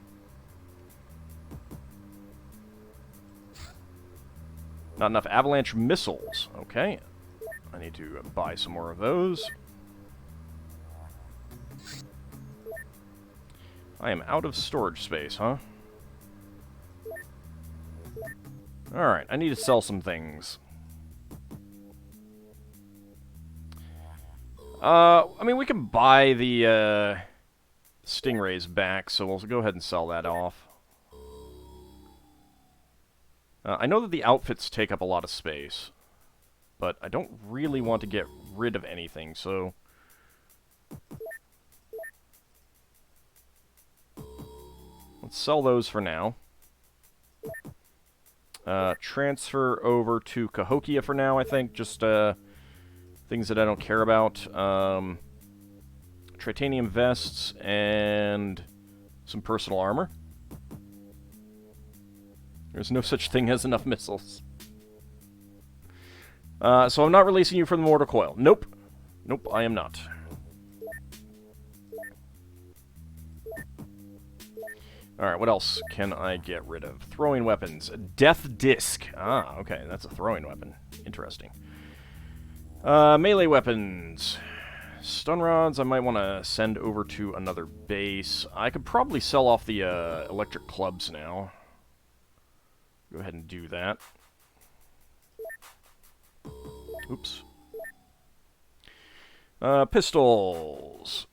A: Not enough avalanche missiles. Okay. I need to buy some more of those. I am out of storage space, huh? Alright, I need to sell some things. I mean, we can buy the stingrays back, so we'll go ahead and sell that off. I know that the outfits take up a lot of space, but I don't really want to get rid of anything, so... let's sell those for now. Transfer over to Cahokia for now, I think. Just things that I don't care about. Titanium vests and some personal armor. There's no such thing as enough missiles. So I'm not releasing you from the mortar coil. Nope. Nope, I am not. Alright, what else can I get rid of? Throwing weapons. Death Disc. Ah, okay, that's a throwing weapon. Interesting. Melee weapons. Stun rods I might want to send over to another base. I could probably sell off the electric clubs now. Go ahead and do that. Oops. Pistols.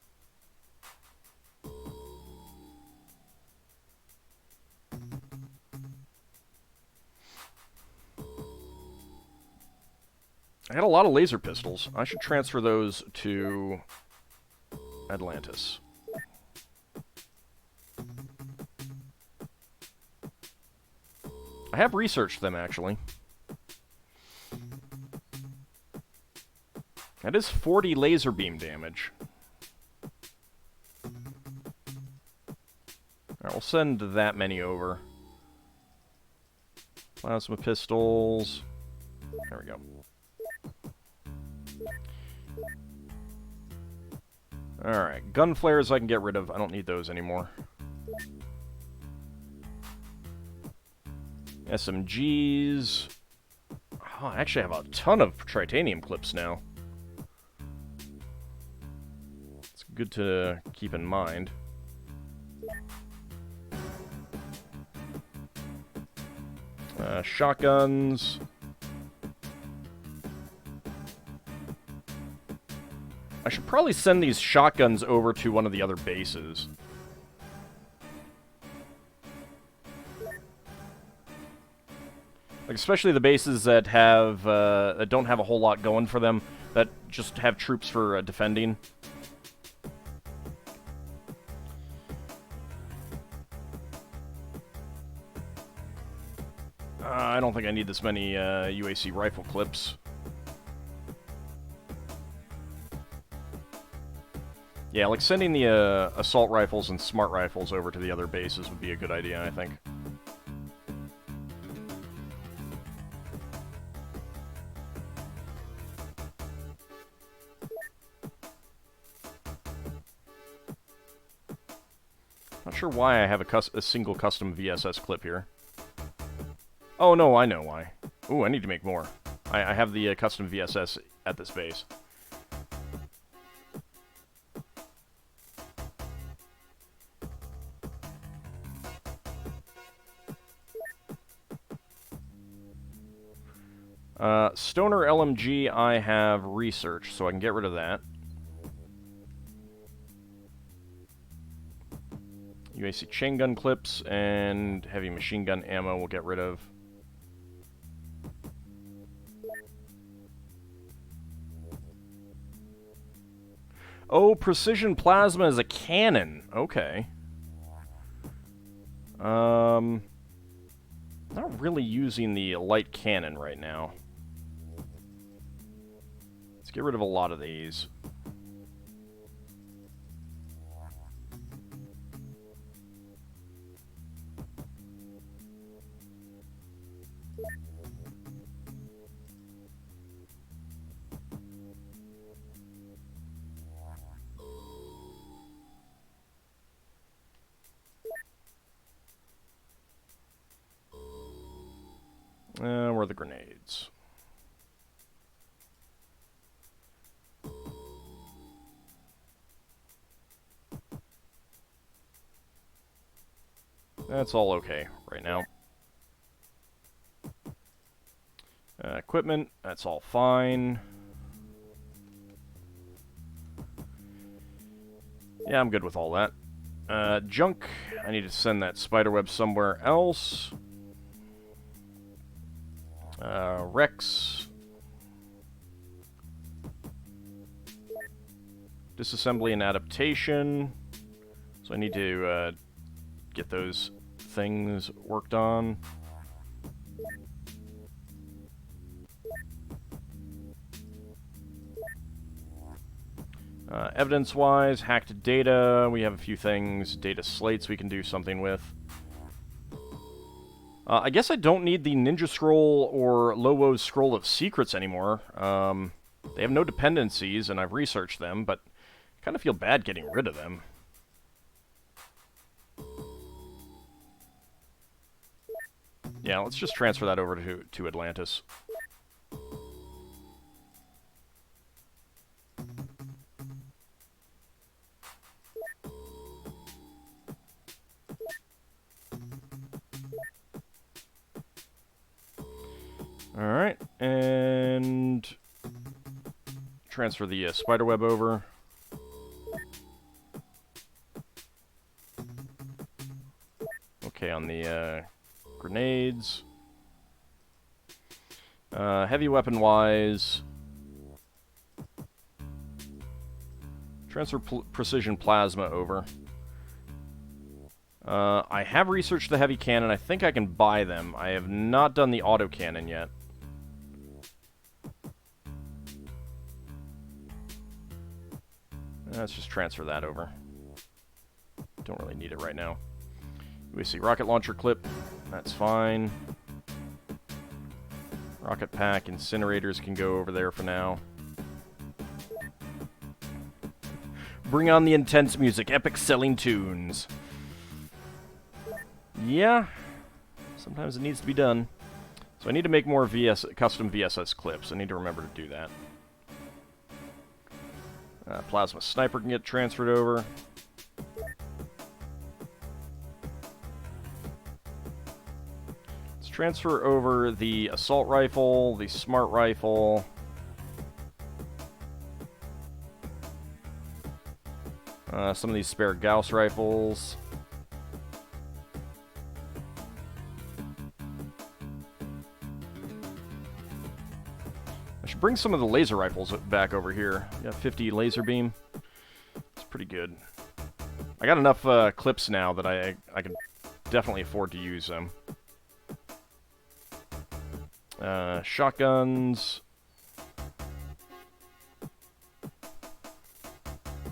A: I had a lot of laser pistols. I should transfer those to Atlantis. I have researched them, actually. That is 40 laser beam damage. Alright, we'll send that many over. Plasma pistols. There we go. Alright, gun flares I can get rid of. I don't need those anymore. SMGs. Oh, I actually have a ton of titanium clips now. It's good to keep in mind. Shotguns. I should probably send these shotguns over to one of the other bases. Like, especially the bases that have that don't have a whole lot going for them, that just have troops for defending. I don't think I need this many UAC rifle clips. Yeah, like sending the assault rifles and smart rifles over to the other bases would be a good idea, I think. Not sure why I have a single custom VSS clip here. Oh, no, I know why. Ooh, I need to make more. I have the custom VSS at this base. Stoner LMG, I have research, so I can get rid of that. UAC chain gun clips and heavy machine gun ammo we'll get rid of. Oh, precision plasma is a cannon. Okay. Not really using the light cannon right now. Let's get rid of a lot of these. Where are the grenades? That's all okay right now. Equipment, that's all fine. Yeah, I'm good with all that. Junk. I need to send that spiderweb somewhere else. Rex. Disassembly and adaptation. So I need to get those things worked on. Evidence-wise, hacked data, we have a few things. Data slates we can do something with. I guess I don't need the Ninja Scroll or Lowo's Scroll of Secrets anymore. They have no dependencies, and I've researched them, but I kind of feel bad getting rid of them. Yeah, let's just transfer that over to Atlantis. Alright, and transfer the spiderweb over. Okay, on the grenades. Heavy weapon-wise, transfer precision plasma over. I have researched the heavy cannon. I think I can buy them. I have not done the autocannon yet. Let's just transfer that over. Don't really need it right now. We see rocket launcher clip. That's fine. Rocket pack, incinerators can go over there for now. Bring on the intense music, epic selling tunes. Yeah, sometimes it needs to be done. So I need to make more custom VSS clips. I need to remember to do that. Plasma sniper can get transferred over. Let's transfer over the assault rifle, the smart rifle. Some of these spare Gauss rifles. Bring some of the laser rifles back over here. Yeah, 50 laser beam. It's pretty good. I got enough clips now that I can definitely afford to use them. Shotguns.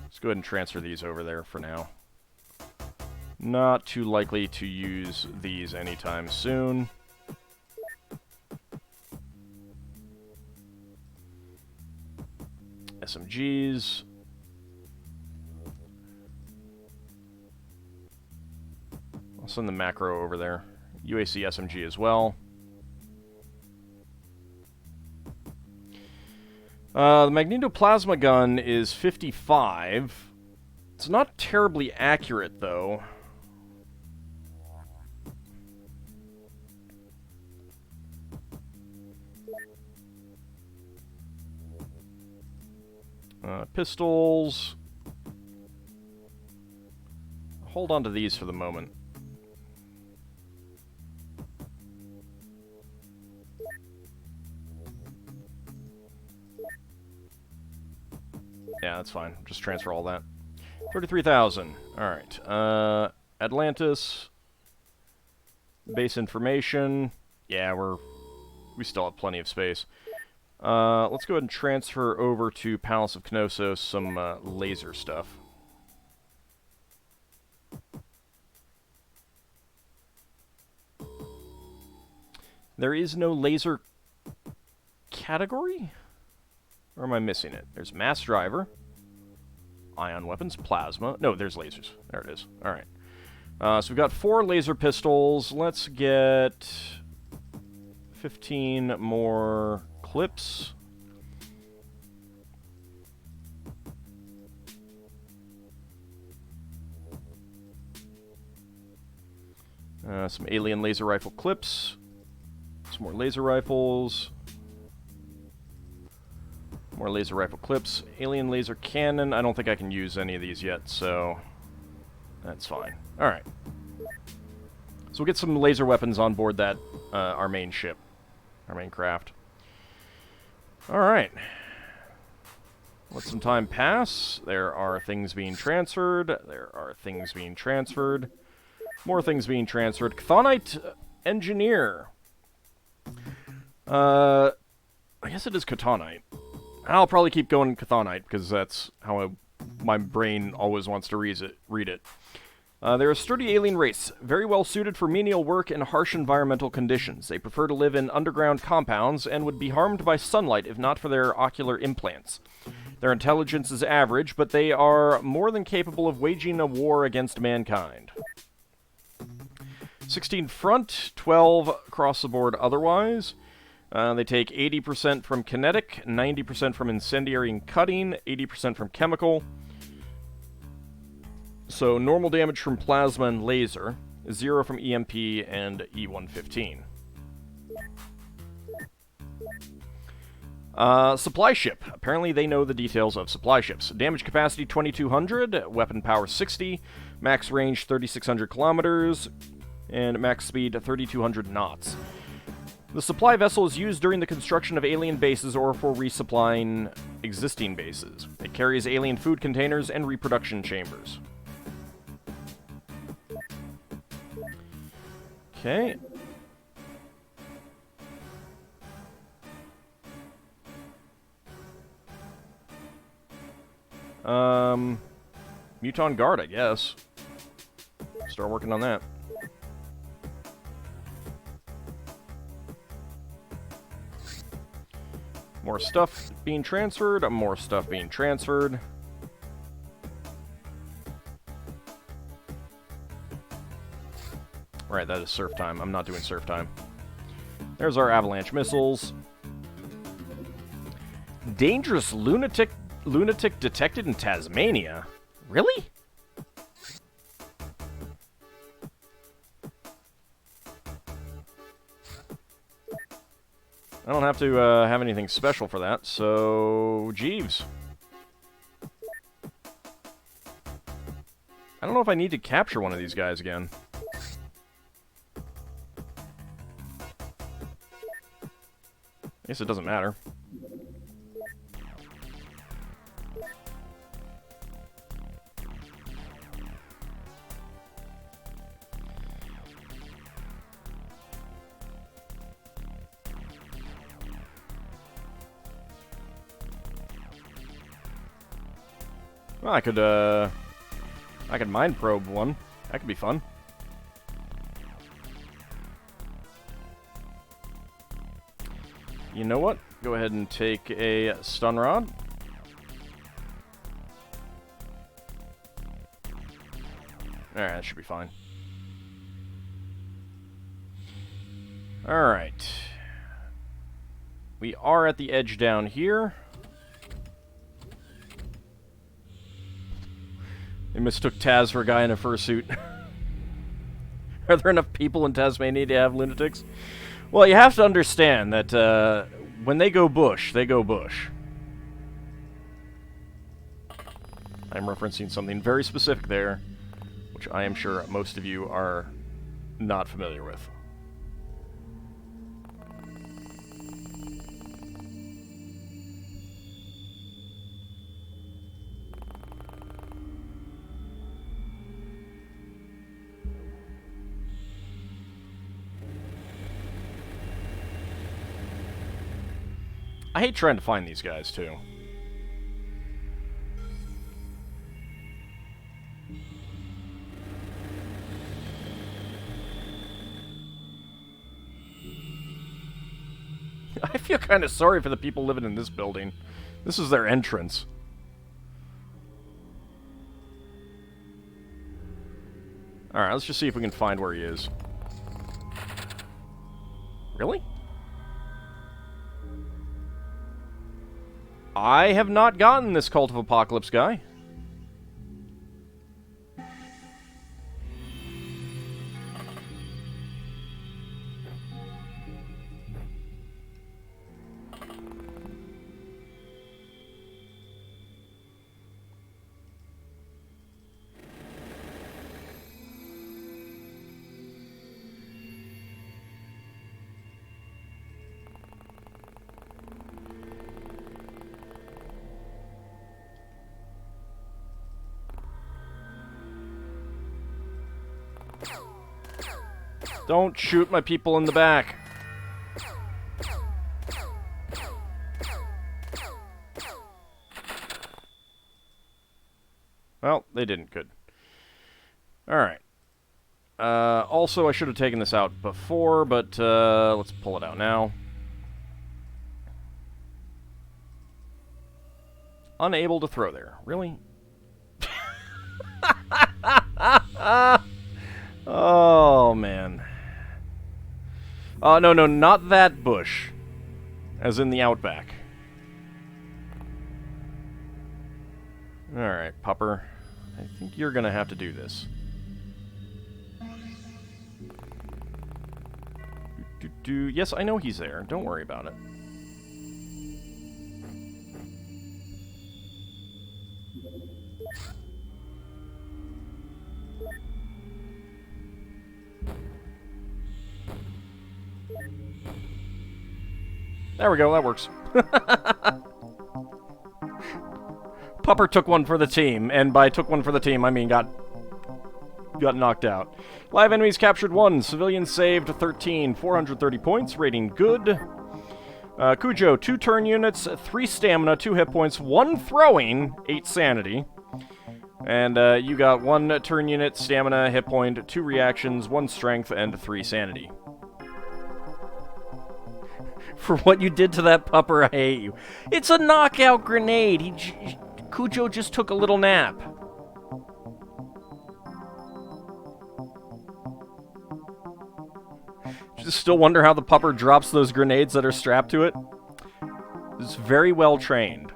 A: Let's go ahead and transfer these over there for now. Not too likely to use these anytime soon. SMGs. I'll send the macro over there. UAC SMG as well. The magnetoplasma gun is 55. It's not terribly accurate, though. Pistols. Hold on to these for the moment. Yeah, that's fine. Just transfer all that. 33,000. Alright. Atlantis. Base information. Yeah, we still have plenty of space. Let's go ahead and transfer over to Palace of Knossos some laser stuff. There is no laser category? Or am I missing it? There's mass driver, ion weapons, plasma. No, there's lasers. There it is. Alright. So we've got 4 laser pistols. Let's get 15 more clips. Some alien laser rifle clips. Some more laser rifles. More laser rifle clips. Alien laser cannon. I don't think I can use any of these yet, so that's fine. Alright. So we'll get some laser weapons on board that, our main ship. Our main craft. Alright. Let some time pass. There are things being transferred. There are things being transferred. More things being transferred. Chthonite engineer. I guess it is Chthonite. I'll probably keep going Chthonite, because that's how my brain always wants to read it. They're a sturdy alien race, very well suited for menial work in harsh environmental conditions. They prefer to live in underground compounds, and would be harmed by sunlight if not for their ocular implants. Their intelligence is average, but they are more than capable of waging a war against mankind. 16 front, 12 across the board otherwise. They take 80% from kinetic, 90% from incendiary and cutting, 80% from chemical. So normal damage from plasma and laser, 0 from EMP and E115. Supply ship. Apparently they know the details of supply ships. Damage capacity 2200, weapon power 60, max range 3600 kilometers, and max speed 3200 knots. The supply vessel is used during the construction of alien bases or for resupplying existing bases. It carries alien food containers and reproduction chambers. Okay. Muton guard, I guess. Start working on that. More stuff being transferred, more stuff being transferred. Right, that is surf time. I'm not doing surf time. There's our avalanche missiles. Dangerous lunatic detected in Tasmania? Really? I don't have to have anything special for that, so Jeeves. I don't know if I need to capture one of these guys again. I guess it doesn't matter. Well, I could mind probe one. That could be fun. You know what? Go ahead and take a stun rod. Alright, that should be fine. Alright. We are at the edge down here. They mistook Taz for a guy in a fursuit. Are there enough people in Tasmania to have lunatics? Well, you have to understand that when they go bush, they go bush. I'm referencing something very specific there, which I am sure most of you are not familiar with. I hate trying to find these guys, too. I feel kind of sorry for the people living in this building. This is their entrance. Alright, let's just see if we can find where he is. Really? I have not gotten this Cult of Apocalypse guy. Don't shoot my people in the back. Well, they didn't. Good. Alright. Also, I should have taken this out before, but let's pull it out now. Unable to throw there. Really? Oh, man. No, not that bush. As in the outback. Alright, pupper. I think you're gonna have to do this. Yes, I know he's there. Don't worry about it. There we go, that works. Pupper took one for the team, and by took one for the team, I mean got knocked out. Live enemies captured 1, civilians saved 13, 430 points, rating good. Cujo, 2 turn units, 3 stamina, 2 hit points, 1 throwing, 8 sanity. And you got 1 turn unit, stamina, hit point, 2 reactions, 1 strength, and 3 sanity. For what you did to that pupper, I hate you. It's a knockout grenade! Cujo just took a little nap. Just still wonder how the pupper drops those grenades that are strapped to it. It's very well trained.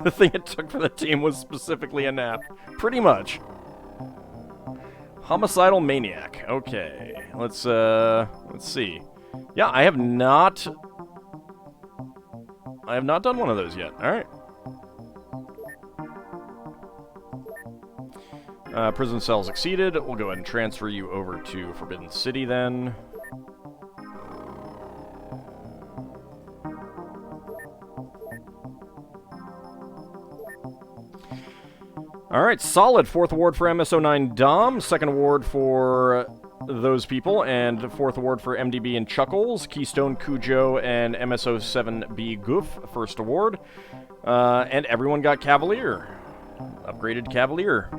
A: The thing it took for the team was specifically a nap. Pretty much. Homicidal Maniac. Okay. Let's see. Yeah, I have not done one of those yet. Alright. Prison cells exceeded. We'll go ahead and transfer you over to Forbidden City then. Alright, solid. 4th award for MS09 Dom, 2nd award for those people, and 4th award for MDB and Chuckles, Keystone Cujo, and MS07B Goof, 1st award. And everyone got Cavalier. Upgraded Cavalier.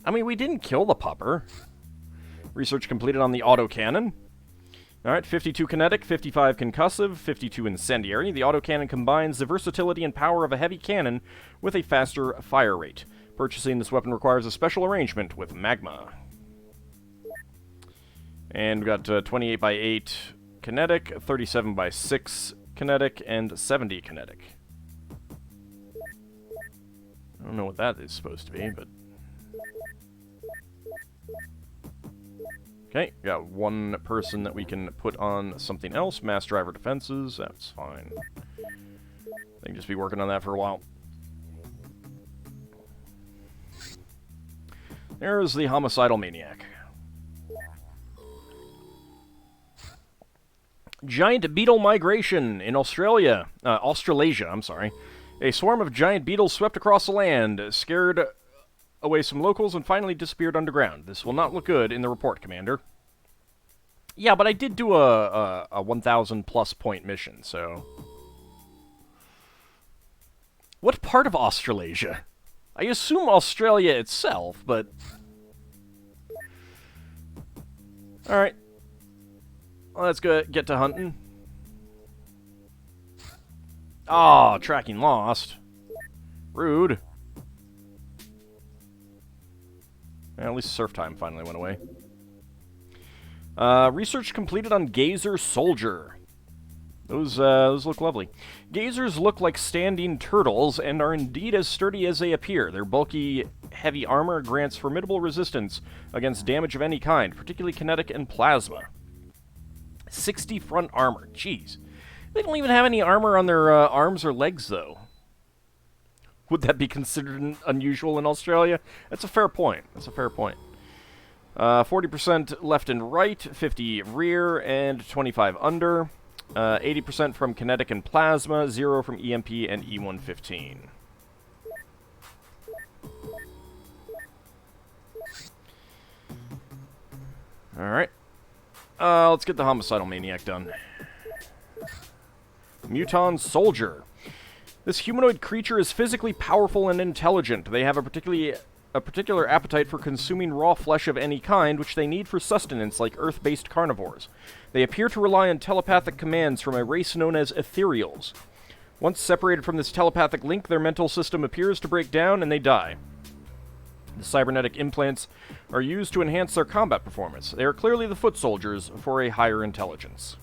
A: I mean, we didn't kill the pupper. Research completed on the autocannon. Alright, 52 kinetic, 55 concussive, 52 incendiary. The autocannon combines the versatility and power of a heavy cannon with a faster fire rate. Purchasing this weapon requires a special arrangement with magma. And we got 28 by 8 kinetic, 37 by 6 kinetic, and 70 kinetic. I don't know what that is supposed to be, but... Okay, got 1 person that we can put on something else. Mass driver defenses, that's fine. They can just be working on that for a while. There's the Homicidal Maniac. Giant beetle migration in Australasia, I'm sorry. A swarm of giant beetles swept across the land, scared away some locals, and finally disappeared underground. This will not look good in the report, Commander. Yeah, but I did do a 1,000+ point mission, so... What part of Australasia? I assume Australia itself, but... Alright. Well, let's go get to hunting. Oh, tracking lost. Rude. Yeah, at least surf time finally went away. Research completed on Gazer Soldier. Those look lovely. Gazers look like standing turtles and are indeed as sturdy as they appear. Their bulky, heavy armor grants formidable resistance against damage of any kind, particularly kinetic and plasma. 60 front armor. Jeez. They don't even have any armor on their arms or legs, though. Would that be considered unusual in Australia? That's a fair point. 40% left and right, 50 rear, and 25 under. 80% from kinetic and plasma, 0 from EMP and E115. Alright. Let's get the Homicidal Maniac done. Muton Soldier. This humanoid creature is physically powerful and intelligent. They have a particular appetite for consuming raw flesh of any kind, which they need for sustenance like Earth-based carnivores. They appear to rely on telepathic commands from a race known as Ethereals. Once separated from this telepathic link, their mental system appears to break down and they die. The cybernetic implants are used to enhance their combat performance. They are clearly the foot soldiers for a higher intelligence.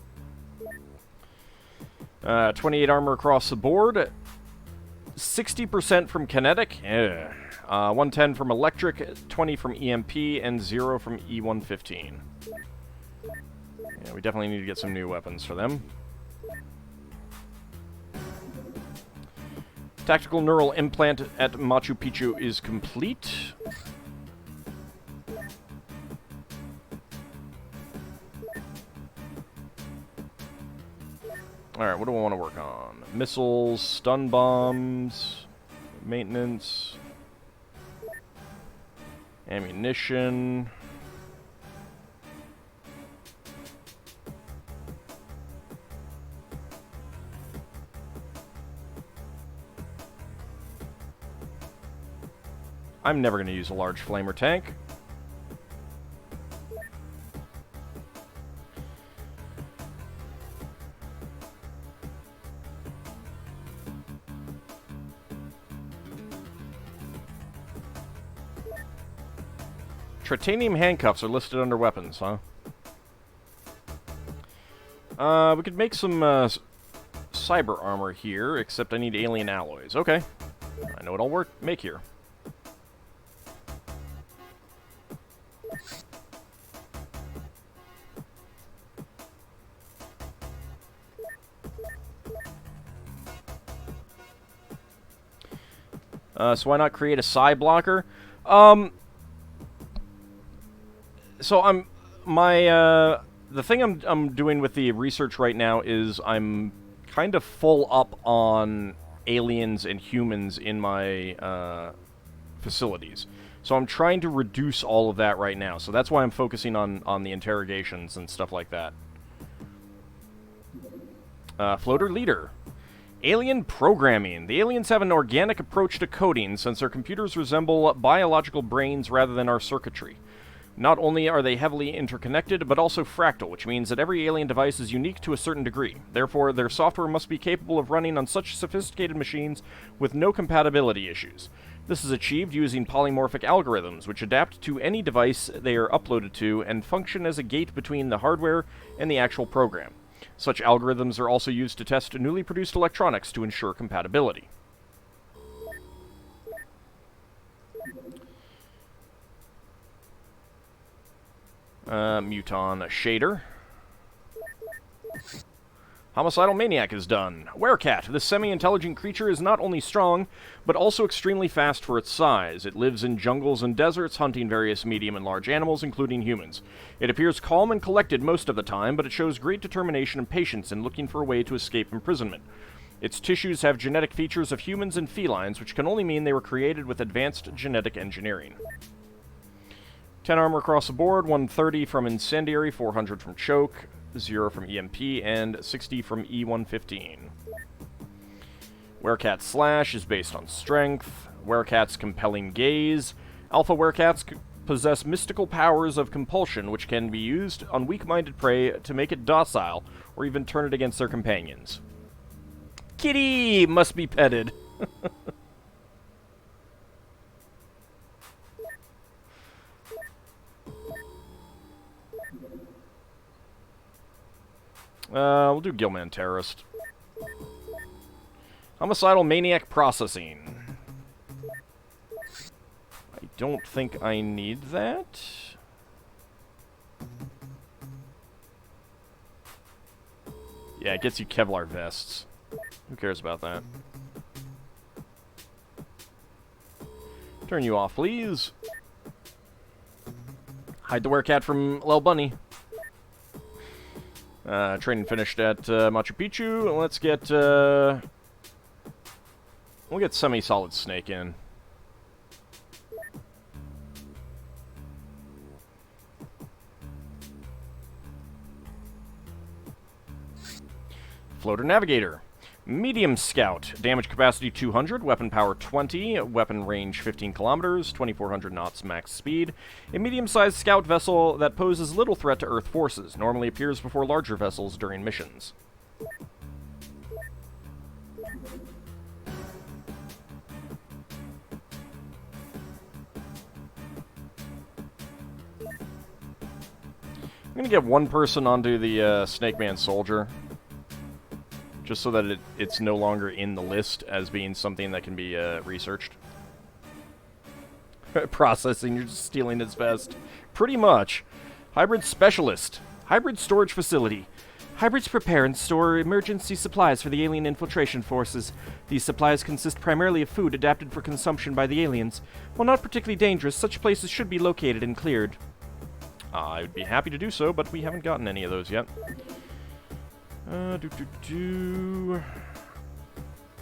A: 28 armor across the board. 60% from kinetic. 110 from electric, 20 from EMP, and 0 from E115. Yeah, we definitely need to get some new weapons for them. Tactical neural implant at Machu Picchu is complete. Alright, what do I want to work on? Missiles, stun bombs, maintenance, ammunition. I'm never going to use a large flamer tank. Tritanium handcuffs are listed under weapons, huh? We could make some cyber armor here, except I need alien alloys. Okay. I know what I'll make here. So why not create a psi blocker? So the thing I'm doing with the research right now is I'm kind of full up on aliens and humans in my facilities. So I'm trying to reduce all of that right now. So that's why I'm focusing on the interrogations and stuff like that. Floater leader. Alien programming. The aliens have an organic approach to coding, since their computers resemble biological brains rather than our circuitry. Not only are they heavily interconnected, but also fractal, which means that every alien device is unique to a certain degree. Therefore, their software must be capable of running on such sophisticated machines with no compatibility issues. This is achieved using polymorphic algorithms, which adapt to any device they are uploaded to and function as a gate between the hardware and the actual program. Such algorithms are also used to test newly produced electronics to ensure compatibility. Muton Shader. Homicidal Maniac is done. Werecat. This semi-intelligent creature is not only strong, but also extremely fast for its size. It lives in jungles and deserts, hunting various medium and large animals, including humans. It appears calm and collected most of the time, but it shows great determination and patience in looking for a way to escape imprisonment. Its tissues have genetic features of humans and felines, which can only mean they were created with advanced genetic engineering. 10 armor across the board, 130 from Incendiary, 400 from Choke, 0 from EMP, and 60 from E115. Werecat's Slash is based on Strength. Werecat's Compelling Gaze. Alpha Werecats possess mystical powers of compulsion, which can be used on weak-minded prey to make it docile, or even turn it against their companions. Kitty must be petted. We'll do Gilman Terrorist. Homicidal Maniac Processing. I don't think I need that. Yeah, it gets you Kevlar vests. Who cares about that? Turn you off, please. Hide the Werecat from Lel Bunny. Training finished at Machu Picchu. Let's get, we'll get Semi-Solid Snake in. Floater Navigator. Medium Scout. Damage capacity 200, weapon power 20, weapon range 15 kilometers, 2400 knots max speed. A medium-sized scout vessel that poses little threat to Earth forces. Normally appears before larger vessels during missions. I'm gonna get one person onto the Snake Man Soldier, just so that it's no longer in the list as being something that can be researched. Processing, you're just stealing its best. Pretty much. Hybrid Specialist. Hybrid Storage Facility. Hybrids prepare and store emergency supplies for the alien infiltration forces. These supplies consist primarily of food adapted for consumption by the aliens. While not particularly dangerous, such places should be located and cleared. I would be happy to do so, but we haven't gotten any of those yet.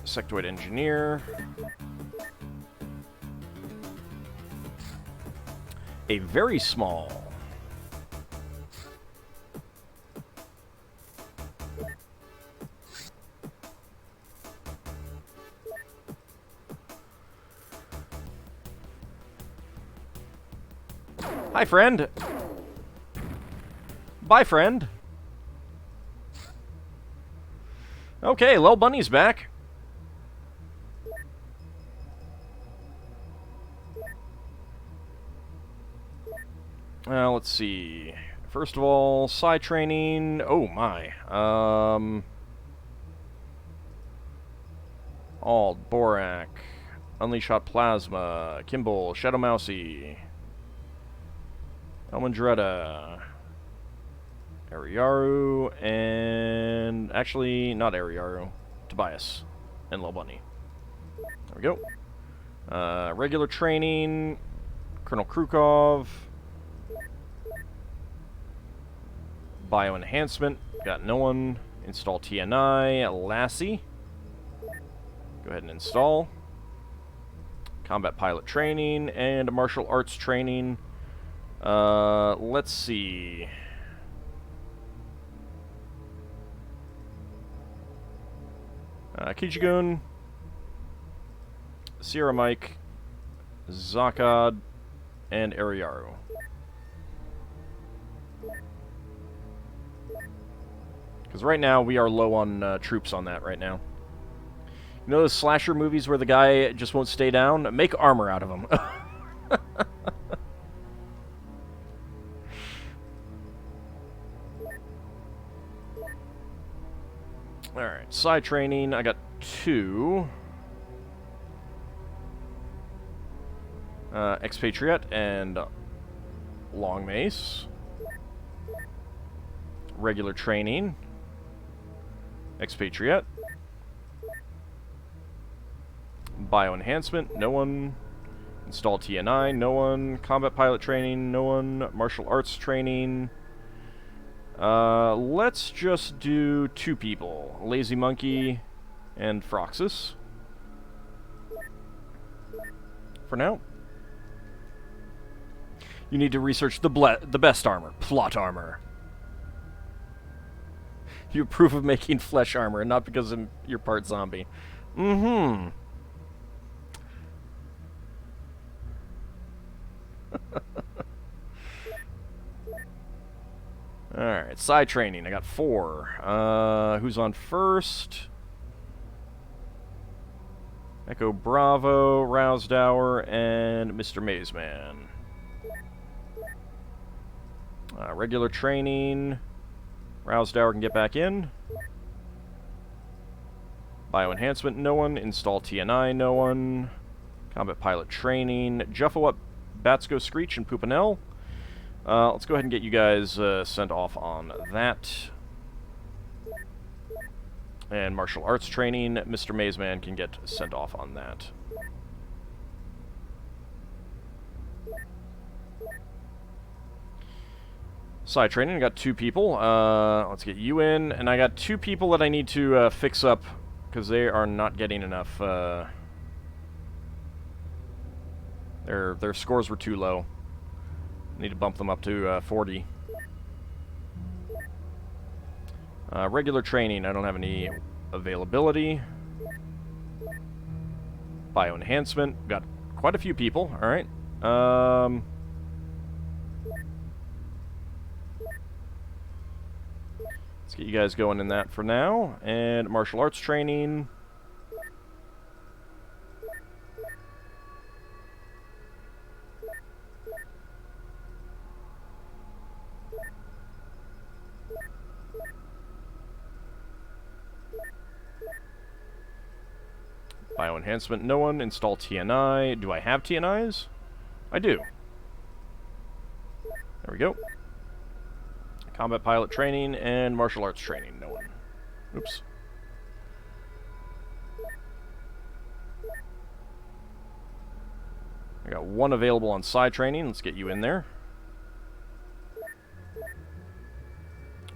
A: Sectoid Engineer. A very small. Hi, friend. Bye, friend. Okay, Lil Bunny's back. Let's see. First of all, psi training. Oh my. Ald, Borak, Unleash Hot Plasma, Kimball, Shadow Mousy, Elmandretta, Ariaru, and actually not Ariaru, Tobias, and Lil Bunny. There we go. Regular training, Colonel Krukov, Bio Enhancement, got no one. Install TNI, Lassie. Go ahead and install. Combat Pilot Training, and Martial Arts Training. Let's see. Kijigun, Sierra Mike, Zakad, and Ariaru. Because right now, we are low on troops on that right now. You know those slasher movies where the guy just won't stay down? Make armor out of him. Alright, psi training, I got 2. Expatriate and Long Mace. Regular training. Expatriate. Bio Enhancement, no one. Install TNI, no one. Combat Pilot Training, no one. Martial Arts Training. Let's just do 2 people. Lazy Monkey and Froxus. For now. You need to research the best armor. Plot armor. You approve of making flesh armor, and not because you're part zombie. Mm-hmm. Alright, psi training. I got 4. Who's on first? Echo Bravo, Rousdower, and Mr. Mazeman. Regular training. Rousdower can get back in. Bio Enhancement, no one. Install TNI, no one. Combat Pilot Training. Juffo up Batsko, Screech, and Poopanel. Let's go ahead and get you guys sent off on that. And Martial Arts Training, Mr. Mazeman can get sent off on that. Psi Training, I got 2 people. Let's get you in. And I got 2 people that I need to fix up, because they are not getting enough. Their scores were too low. Need to bump them up to 40. Regular training, I don't have any availability. Bioenhancement, got quite a few people, alright. Let's get you guys going in that for now. And martial arts training. Bioenhancement, no one. Install TNI. Do I have TNIs? I do. There we go. Combat pilot training and martial arts training, no one. Oops. I got one available on psi training. Let's get you in there.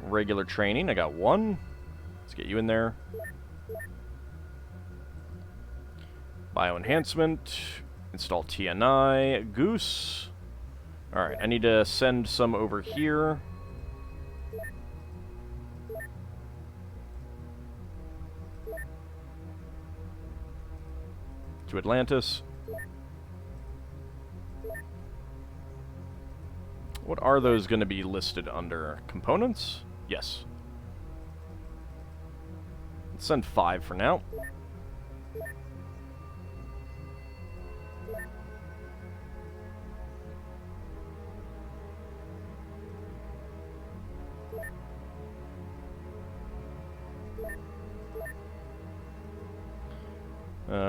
A: Regular training, I got one. Let's get you in there. Bioenhancement. Install TNI. Goose. Alright, I need to send some over here. To Atlantis. What are those going to be listed under? Components? Yes. Let's send 5 for now.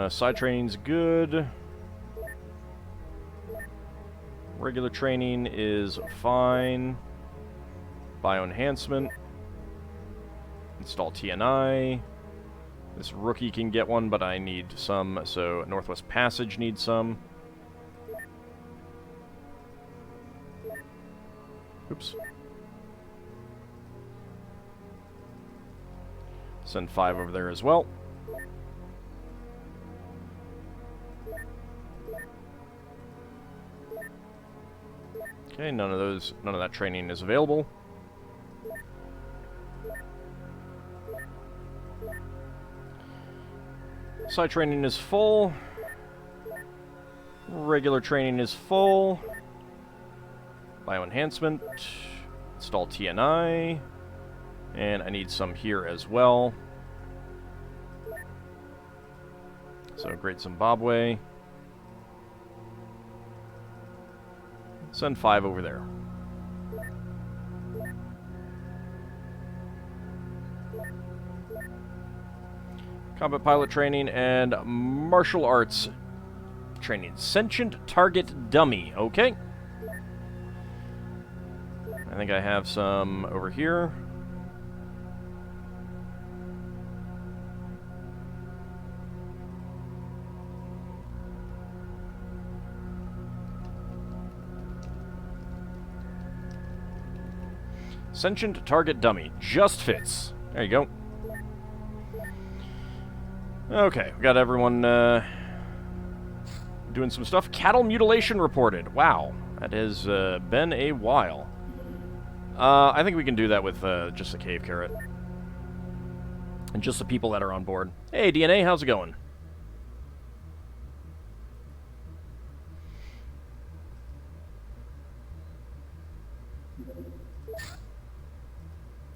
A: Side training's good. Regular training is fine. Bioenhancement. Install TNI. This rookie can get one, but I need some, so Northwest Passage needs some. Oops. Send 5 over there as well. Okay, none of that training is available. Side training is full. Regular training is full. Bioenhancement. Install TNI. And I need some here as well. So, Great Zimbabwe. Send 5 over there. Combat pilot training and martial arts training. Sentient target dummy. Okay. I think I have some over here. Sentient target dummy. Just fits. There you go. Okay, we got everyone doing some stuff. Cattle mutilation reported. Wow, that has been a while. I think we can do that with just a cave carrot. And just the people that are on board. Hey, DNA, how's it going?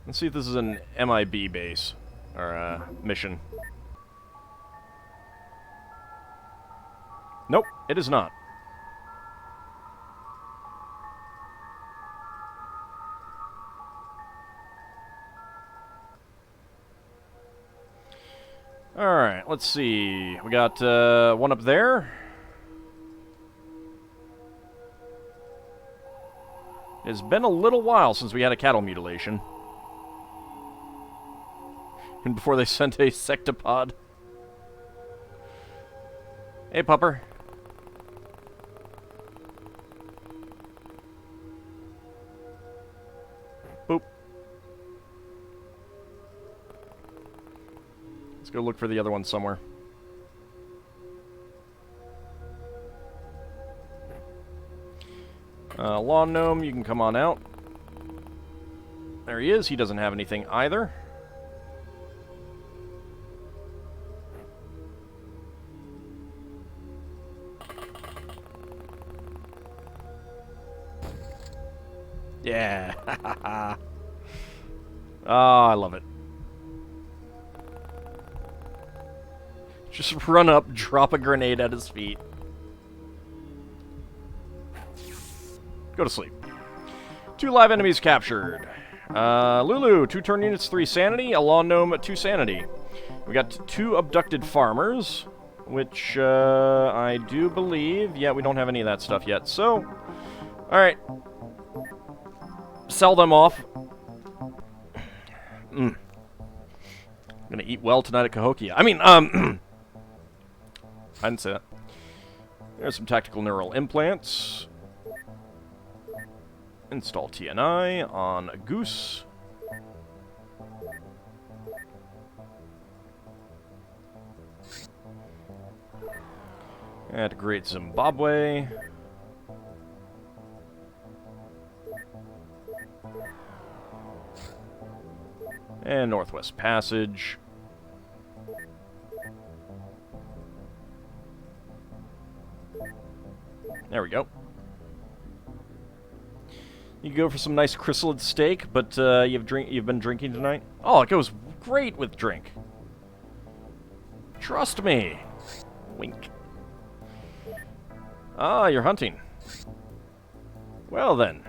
A: Let's see if this is an MIB base, or mission. Nope, it is not. Alright, let's see. We got one up there. It's been a little while since we had a cattle mutilation. And before they sent a sectopod. Hey, pupper. Boop. Let's go look for the other one somewhere. Lawn gnome, you can come on out. There he is. He doesn't have anything either. Yeah. Oh, I love it. Just run up, drop a grenade at his feet. Go to sleep. 2 live enemies captured. Lulu, 2 turn units, 3 sanity. A lawn gnome, 2 sanity. We got 2 abducted farmers, which I do believe... Yeah, we don't have any of that stuff yet, so... Alright. Sell them off. I'm gonna eat well tonight at Cahokia. I mean, I didn't say that. There's some tactical neural implants. Install TNI on a goose. At Great Zimbabwe. And Northwest Passage. There we go. You can go for some nice chrysalid steak, but you've been drinking tonight? Oh, it goes great with drink. Trust me. Wink. Ah, you're hunting. Well then.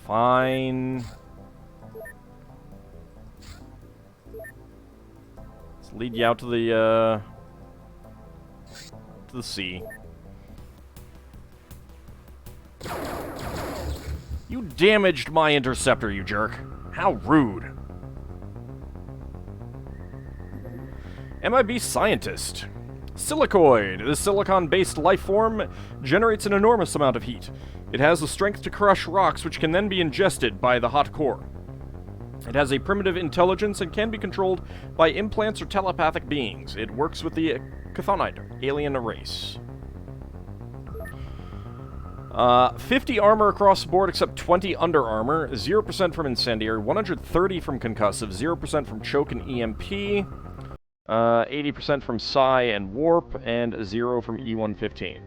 A: Fine. Let's lead you out to the sea. You damaged my interceptor, you jerk. How rude. MIB scientist. Silicoid. This silicon-based life form generates an enormous amount of heat. It has the strength to crush rocks, which can then be ingested by the hot core. It has a primitive intelligence and can be controlled by implants or telepathic beings. It works with the Chthonite alien race. 50 armor across the board except 20 under armor, 0% from incendiary, 130 from concussive, 0% from choke and EMP, 80% from psi and warp, and 0 from E115.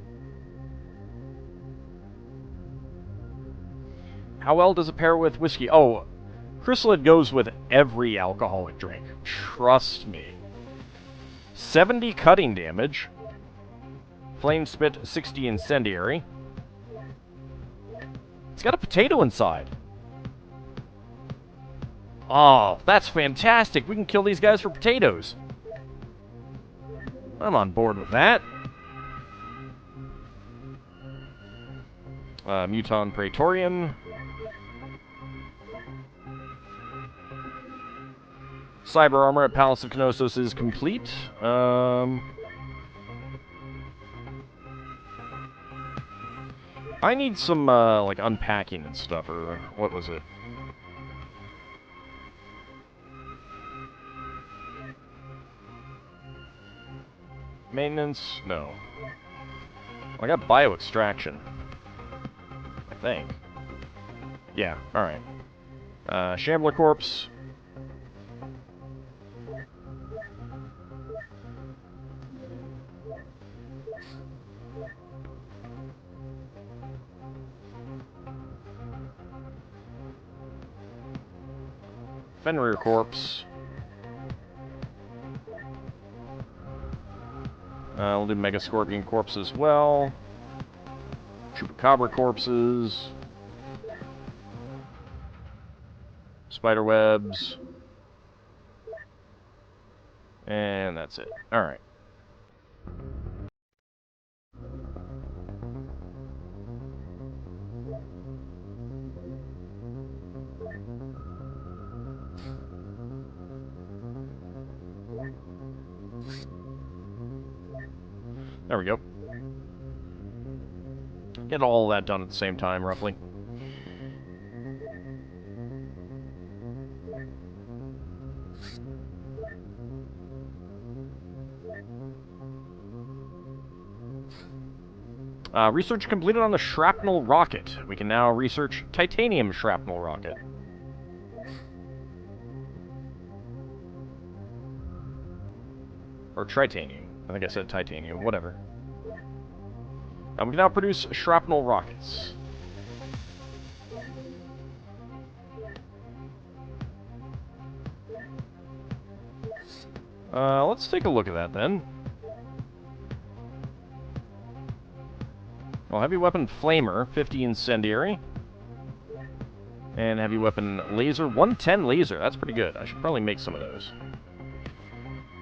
A: How well does it pair with whiskey? Oh, chrysalid goes with every alcoholic drink. Trust me. 70 cutting damage. Flame spit, 60 incendiary. It's got a potato inside. Oh, that's fantastic. We can kill these guys for potatoes. I'm on board with that. Muton Praetorian. Cyber armor at Palace of Knossos is complete. I need some, like, unpacking and stuff, or what was it? Maintenance? No. I got bio-extraction. I think. Yeah, alright. Shambler Corpse. Fenrir Corpse. We'll do Mega Scorpion Corpse as well. Chupacabra Corpses. Spider Webs. And that's it. Alright. There we go. Get all of that done at the same time, roughly. Research completed on the shrapnel rocket. We can now research titanium shrapnel rocket. Or tritanium. I think I said titanium. Whatever. We can now produce shrapnel rockets. Let's take a look at that then. Well, heavy weapon flamer, 50 incendiary. And heavy weapon laser, 110 laser. That's pretty good. I should probably make some of those.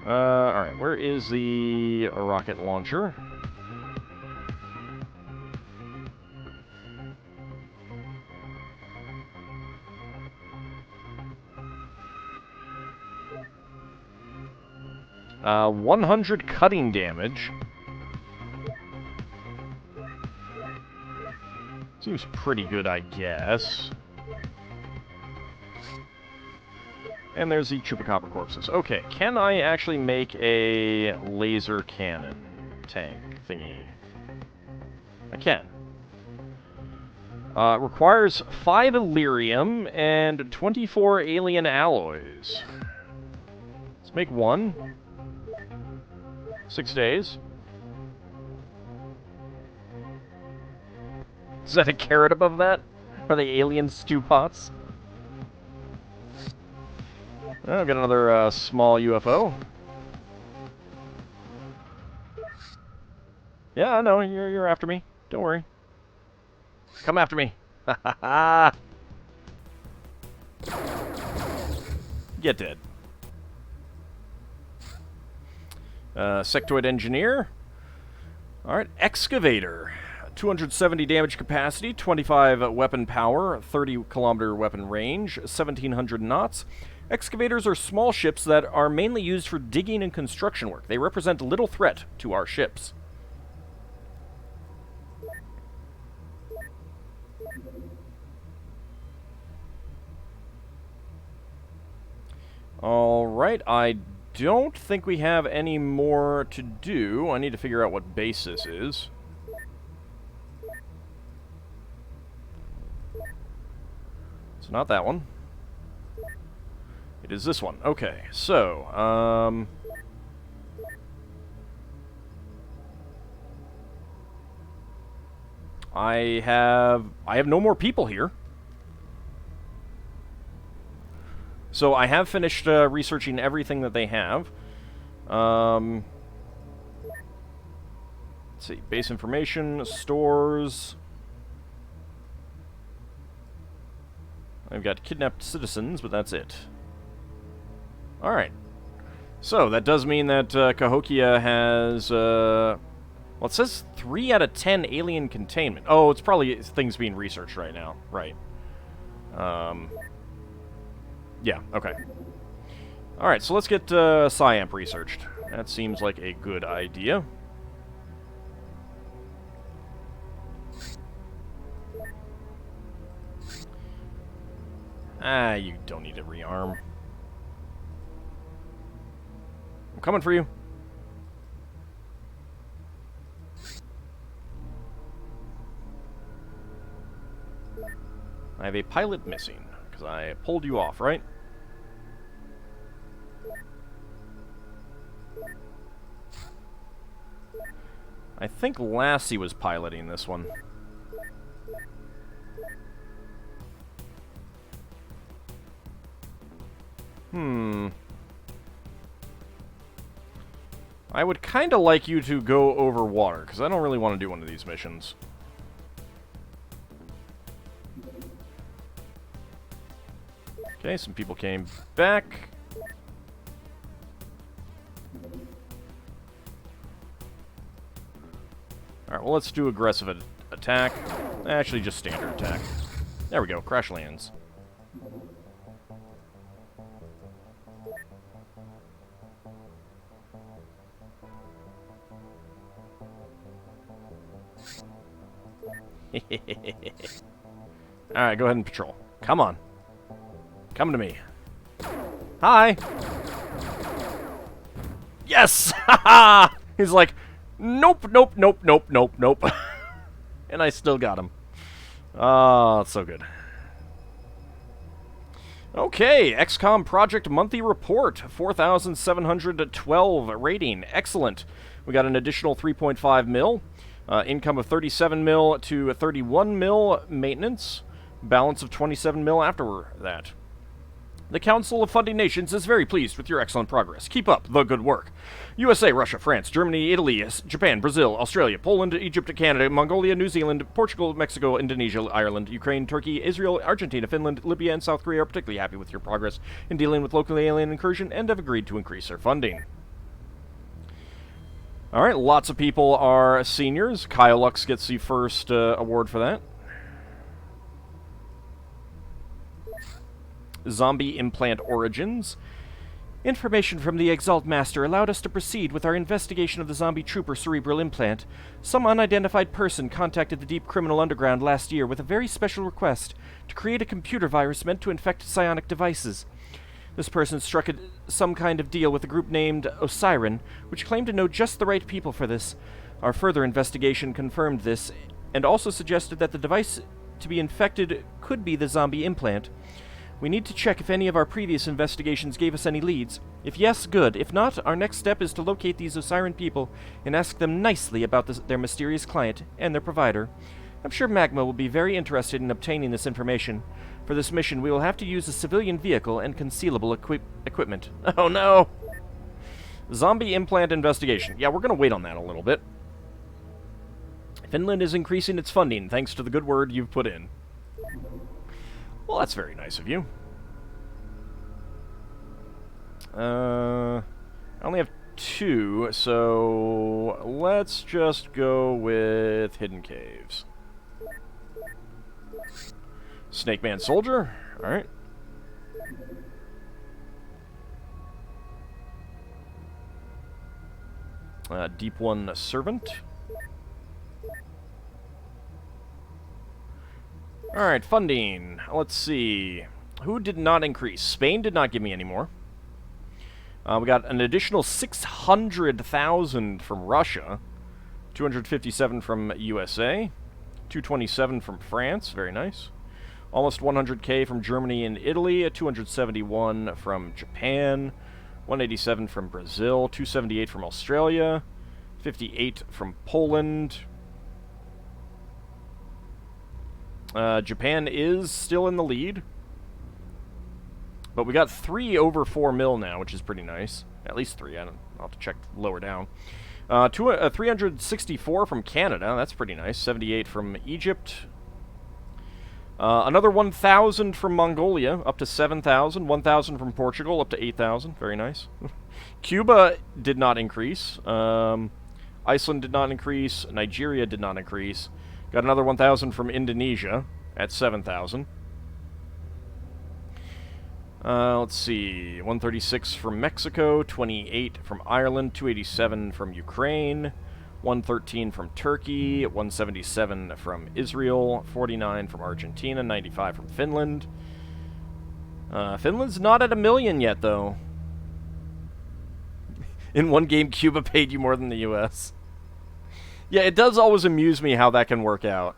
A: Alright, where is the rocket launcher? Uh, 100 cutting damage. Seems pretty good, I guess. And there's the chupacabra corpses. Okay, can I actually make a laser cannon tank thingy? I can. Requires 5 Illyrium and 24 alien alloys. Let's make one. 6 days. Is that a carrot above that? Are they alien stew pots? Oh, I've got another small UFO. Yeah, I know, you're after me. Don't worry. Come after me. Ha ha ha! Get dead. Sectoid engineer. Alright, excavator. 270 damage capacity, 25 weapon power, 30 kilometer weapon range, 1700 knots. Excavators are small ships that are mainly used for digging and construction work. They represent little threat to our ships. Alright, I don't think we have any more to do. I need to figure out what base this is. It's not that one. It is this one. Okay, so, I have no more people here. So I have finished researching everything that they have. Let's see, base information, stores. I've got kidnapped citizens, but that's it. Alright. So, that does mean that Cahokia has, well, it says 3 out of 10 alien containment. Oh, it's probably things being researched right now. Right. Yeah, okay. Alright, so let's get SciAmp researched. That seems like a good idea. Ah, you don't need to rearm. I'm coming for you. I have a pilot missing, because I pulled you off, right? I think Lassie was piloting this one. I would kind of like you to go over water, because I don't really want to do one of these missions. Okay, some people came back. Alright, well, let's do aggressive attack. Actually, just standard attack. There we go, crash lands. Alright, go ahead and patrol. Come on. Come to me. Hi! Yes! Haha! He's like, nope, nope, nope, nope, nope, nope. And I still got him. Oh, it's so good. Okay, XCOM Project Monthly Report, 4,712 rating. Excellent. We got an additional 3.5 mil. Income of 37 mil to 31 mil maintenance. Balance of 27 mil after that. The Council of Funding Nations is very pleased with your excellent progress. Keep up the good work. USA, Russia, France, Germany, Italy, Japan, Brazil, Australia, Poland, Egypt, Canada, Mongolia, New Zealand, Portugal, Mexico, Indonesia, Ireland, Ukraine, Turkey, Israel, Argentina, Finland, Libya, and South Korea are particularly happy with your progress in dealing with local alien incursion and have agreed to increase their funding. Alright, lots of people are seniors. Kyle Lux gets the first award for that. Zombie Implant Origins. Information from the Exalt Master allowed us to proceed with our investigation of the zombie trooper cerebral implant. Some unidentified person contacted the deep criminal underground last year with a very special request to create a computer virus meant to infect psionic devices. This person struck some kind of deal with a group named Osiren, which claimed to know just the right people for this. Our further investigation confirmed this, and also suggested that the device to be infected could be the zombie implant. We need to check if any of our previous investigations gave us any leads. If yes, good. If not, our next step is to locate these Osiren people and ask them nicely about their mysterious client and their provider. I'm sure Magma will be very interested in obtaining this information. For this mission, we will have to use a civilian vehicle and concealable equipment. Oh no! Zombie implant investigation. Yeah, we're going to wait on that a little bit. Finland is increasing its funding thanks to the good word you've put in. Well, that's very nice of you. I only have 2, so let's just go with Hidden Caves. Snake Man Soldier. Alright. Deep One Servant. Alright, funding. Let's see. Who did not increase? Spain did not give me any more. We got an additional 600,000 from Russia. 257 from USA. 227 from France. Very nice. Almost 100k from Germany and Italy. 271 from Japan. 187 from Brazil. 278 from Australia. 58 from Poland. Japan is still in the lead. But we got 3 over 4 mil now, which is pretty nice. At least 3. I'll have to check lower down. 364 from Canada. That's pretty nice. 78 from Egypt. Another 1,000 from Mongolia, up to 7,000. 1,000 from Portugal, up to 8,000. Very nice. Cuba did not increase. Iceland did not increase. Nigeria did not increase. Got another 1,000 from Indonesia at 7,000. Let's see. 136 from Mexico, 28 from Ireland, 287 from Ukraine, 113 from Turkey, 177 from Israel, 49 from Argentina, 95 from Finland. Finland's not at 1 million yet, though. In one game, Cuba paid you more than the U.S. Yeah, it does always amuse me how that can work out.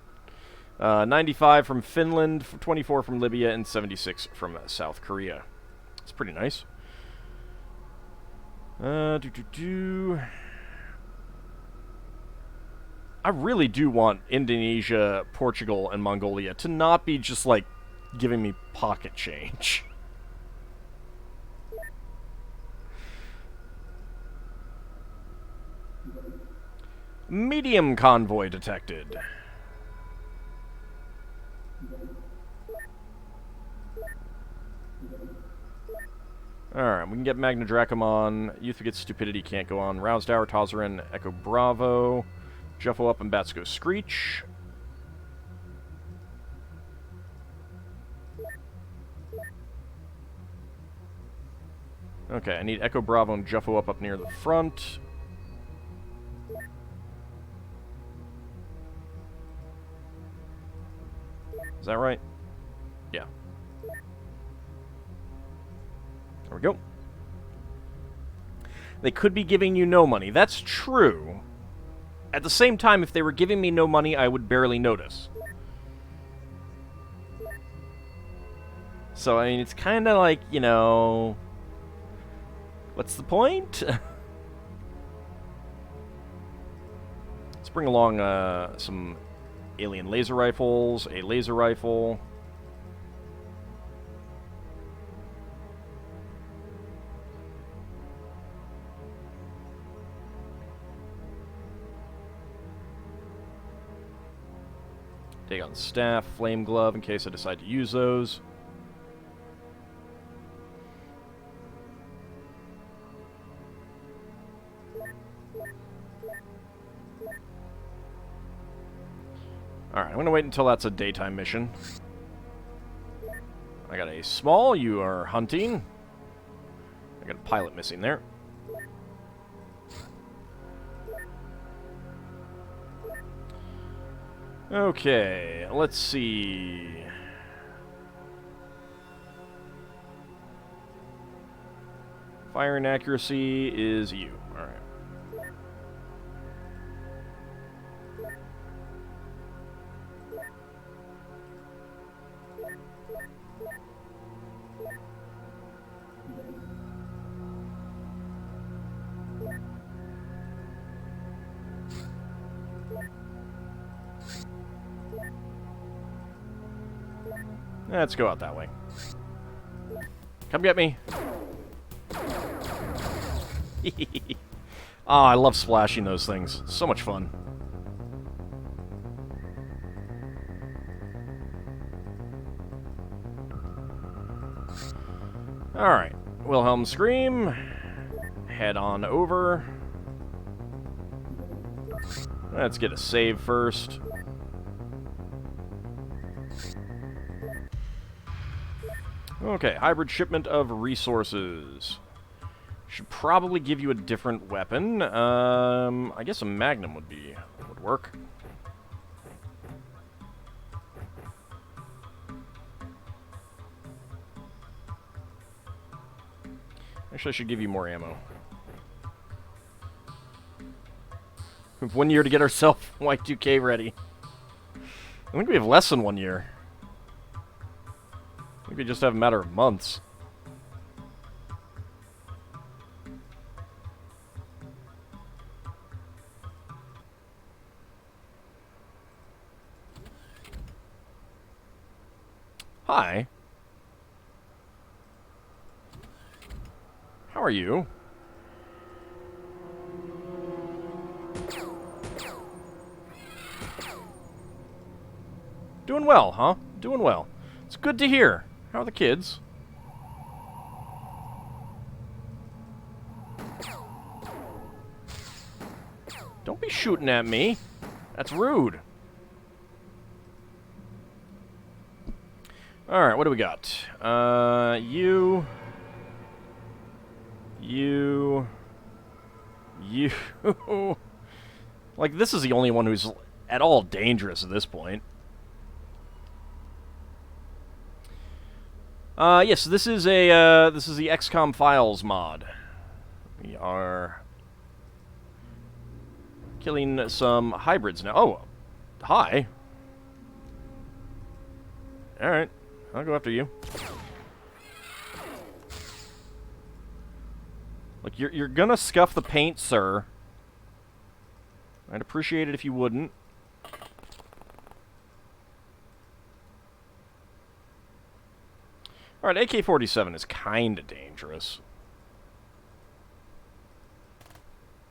A: 95 from Finland, 24 from Libya, and 76 from South Korea. It's pretty nice. I really do want Indonesia, Portugal, and Mongolia to not be just, like, giving me pocket change. Medium convoy detected. Alright, we can get Magna Dracum on. Youth Gets Stupidity can't go on. Roused Hour, Tozarin, Echo Bravo. Juffo Up and Bats Go Screech. Okay, I need Echo Bravo and Juffo up near the front. Is that right? Yeah. There we go. They could be giving you no money. That's true. At the same time, if they were giving me no money, I would barely notice. So, I mean, it's kind of like, you know... What's the point? Let's bring along some alien laser rifles, a laser rifle. Take on staff, flame glove in case I decide to use those. Alright, I'm going to wait until that's a daytime mission. I got a small, you are hunting. I got a pilot missing there. Okay, let's see. Firing accuracy is you. Alright. Let's go out that way. Come get me. Oh, I love splashing those things. So much fun. Alright. Wilhelm Scream. Head on over. Let's get a save first. Okay, hybrid shipment of resources. Should probably give you a different weapon. I guess a Magnum would work. Actually, I should give you more ammo. We have 1 year to get ourselves Y2K ready. I think we have less than 1 year. I think we just have a matter of months. Hi. How are you? Doing well, huh? Doing well. It's good to hear. How are the kids? Don't be shooting at me. That's rude. Alright, what do we got? You... Like, this is the only one who's at all dangerous at this point. Yes, this is the XCOM Files mod. We are killing some hybrids now. Oh, hi. Alright, I'll go after you. Look, you're gonna scuff the paint, sir. I'd appreciate it if you wouldn't. Alright, AK-47 is kinda dangerous.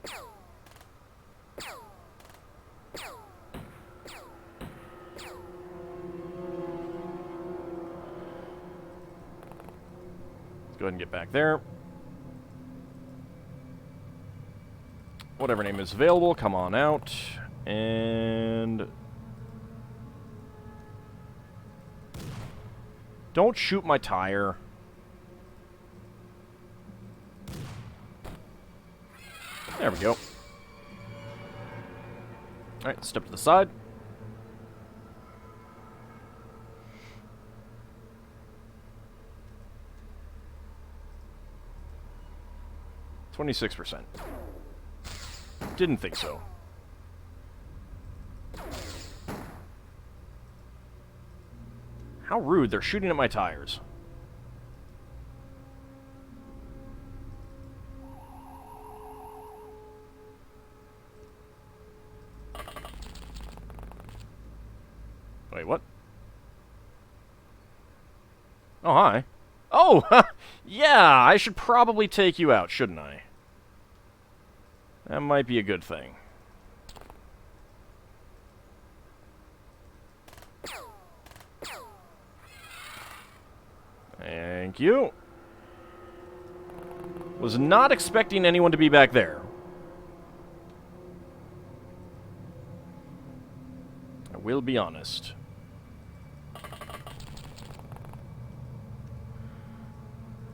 A: Let's go ahead and get back there. Whatever name is available, come on out. And... don't shoot my tire. There we go. Alright, step to the side. %. Didn't think so. How rude, they're shooting at my tires. Oh, hi. Oh, yeah, I should probably take you out, shouldn't I? That might be a good thing. Thank you. Was not expecting anyone to be back there. I will be honest.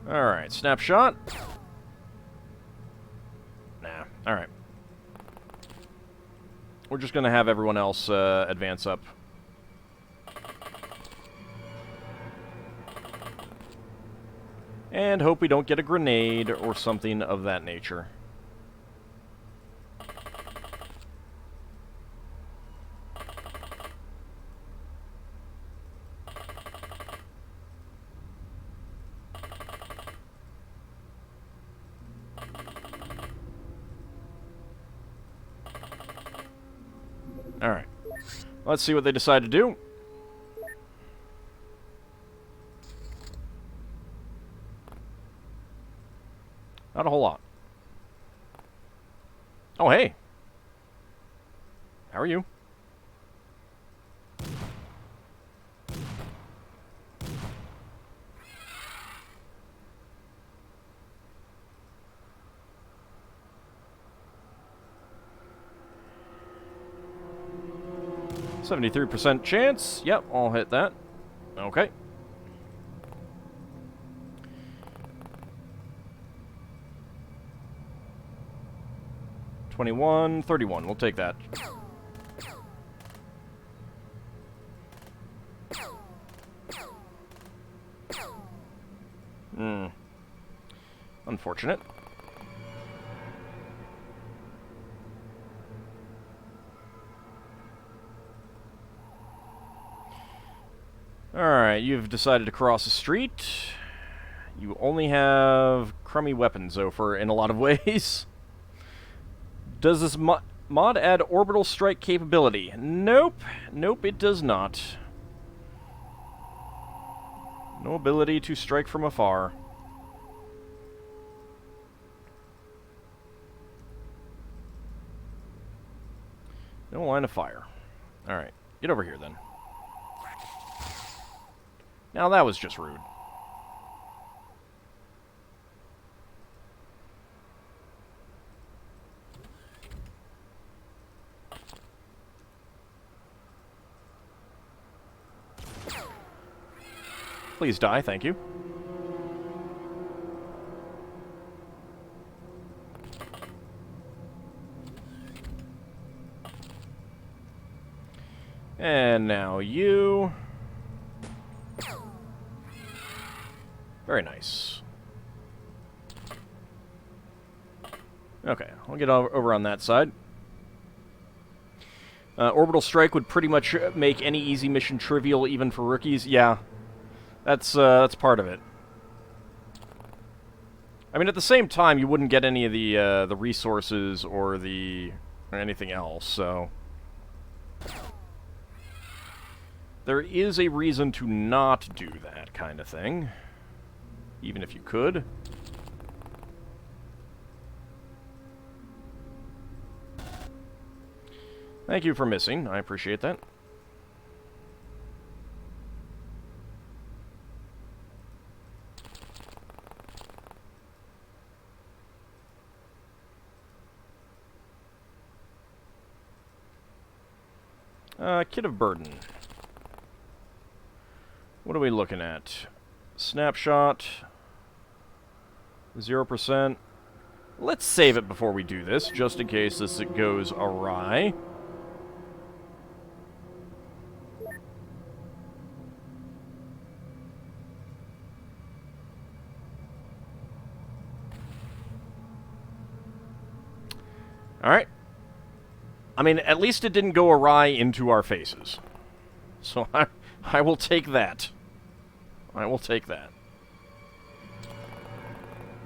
A: Alright, snapshot. Nah, alright. We're just gonna have everyone else advance up. And hope we don't get a grenade or something of that nature. Alright. Let's see what they decide to do. Not a whole lot. Oh, hey. How are you? %73% chance. Yep, I'll hit that. Okay. $21, $31. We'll take that. Unfortunate. Alright, you've decided to cross the street. You only have crummy weapons, though, in a lot of ways. Does this mod add orbital strike capability? Nope. Nope, it does not. No ability to strike from afar. No line of fire. Alright, get over here, then. Now that was just rude. Please die, thank you. And now you. Very nice. Okay, I'll get over on that side. Orbital strike would pretty much make any easy mission trivial, even for rookies. Yeah, that's part of it. I mean, at the same time, you wouldn't get any of the resources or anything else. So there is a reason to not do that kind of thing, even if you could. Thank you for missing. I appreciate that. Kit of Burden. What are we looking at? Snapshot. 0%. Let's save it before we do this, just in case this goes awry. Alright. I mean, at least it didn't go awry into our faces. So I will take that. I will take that.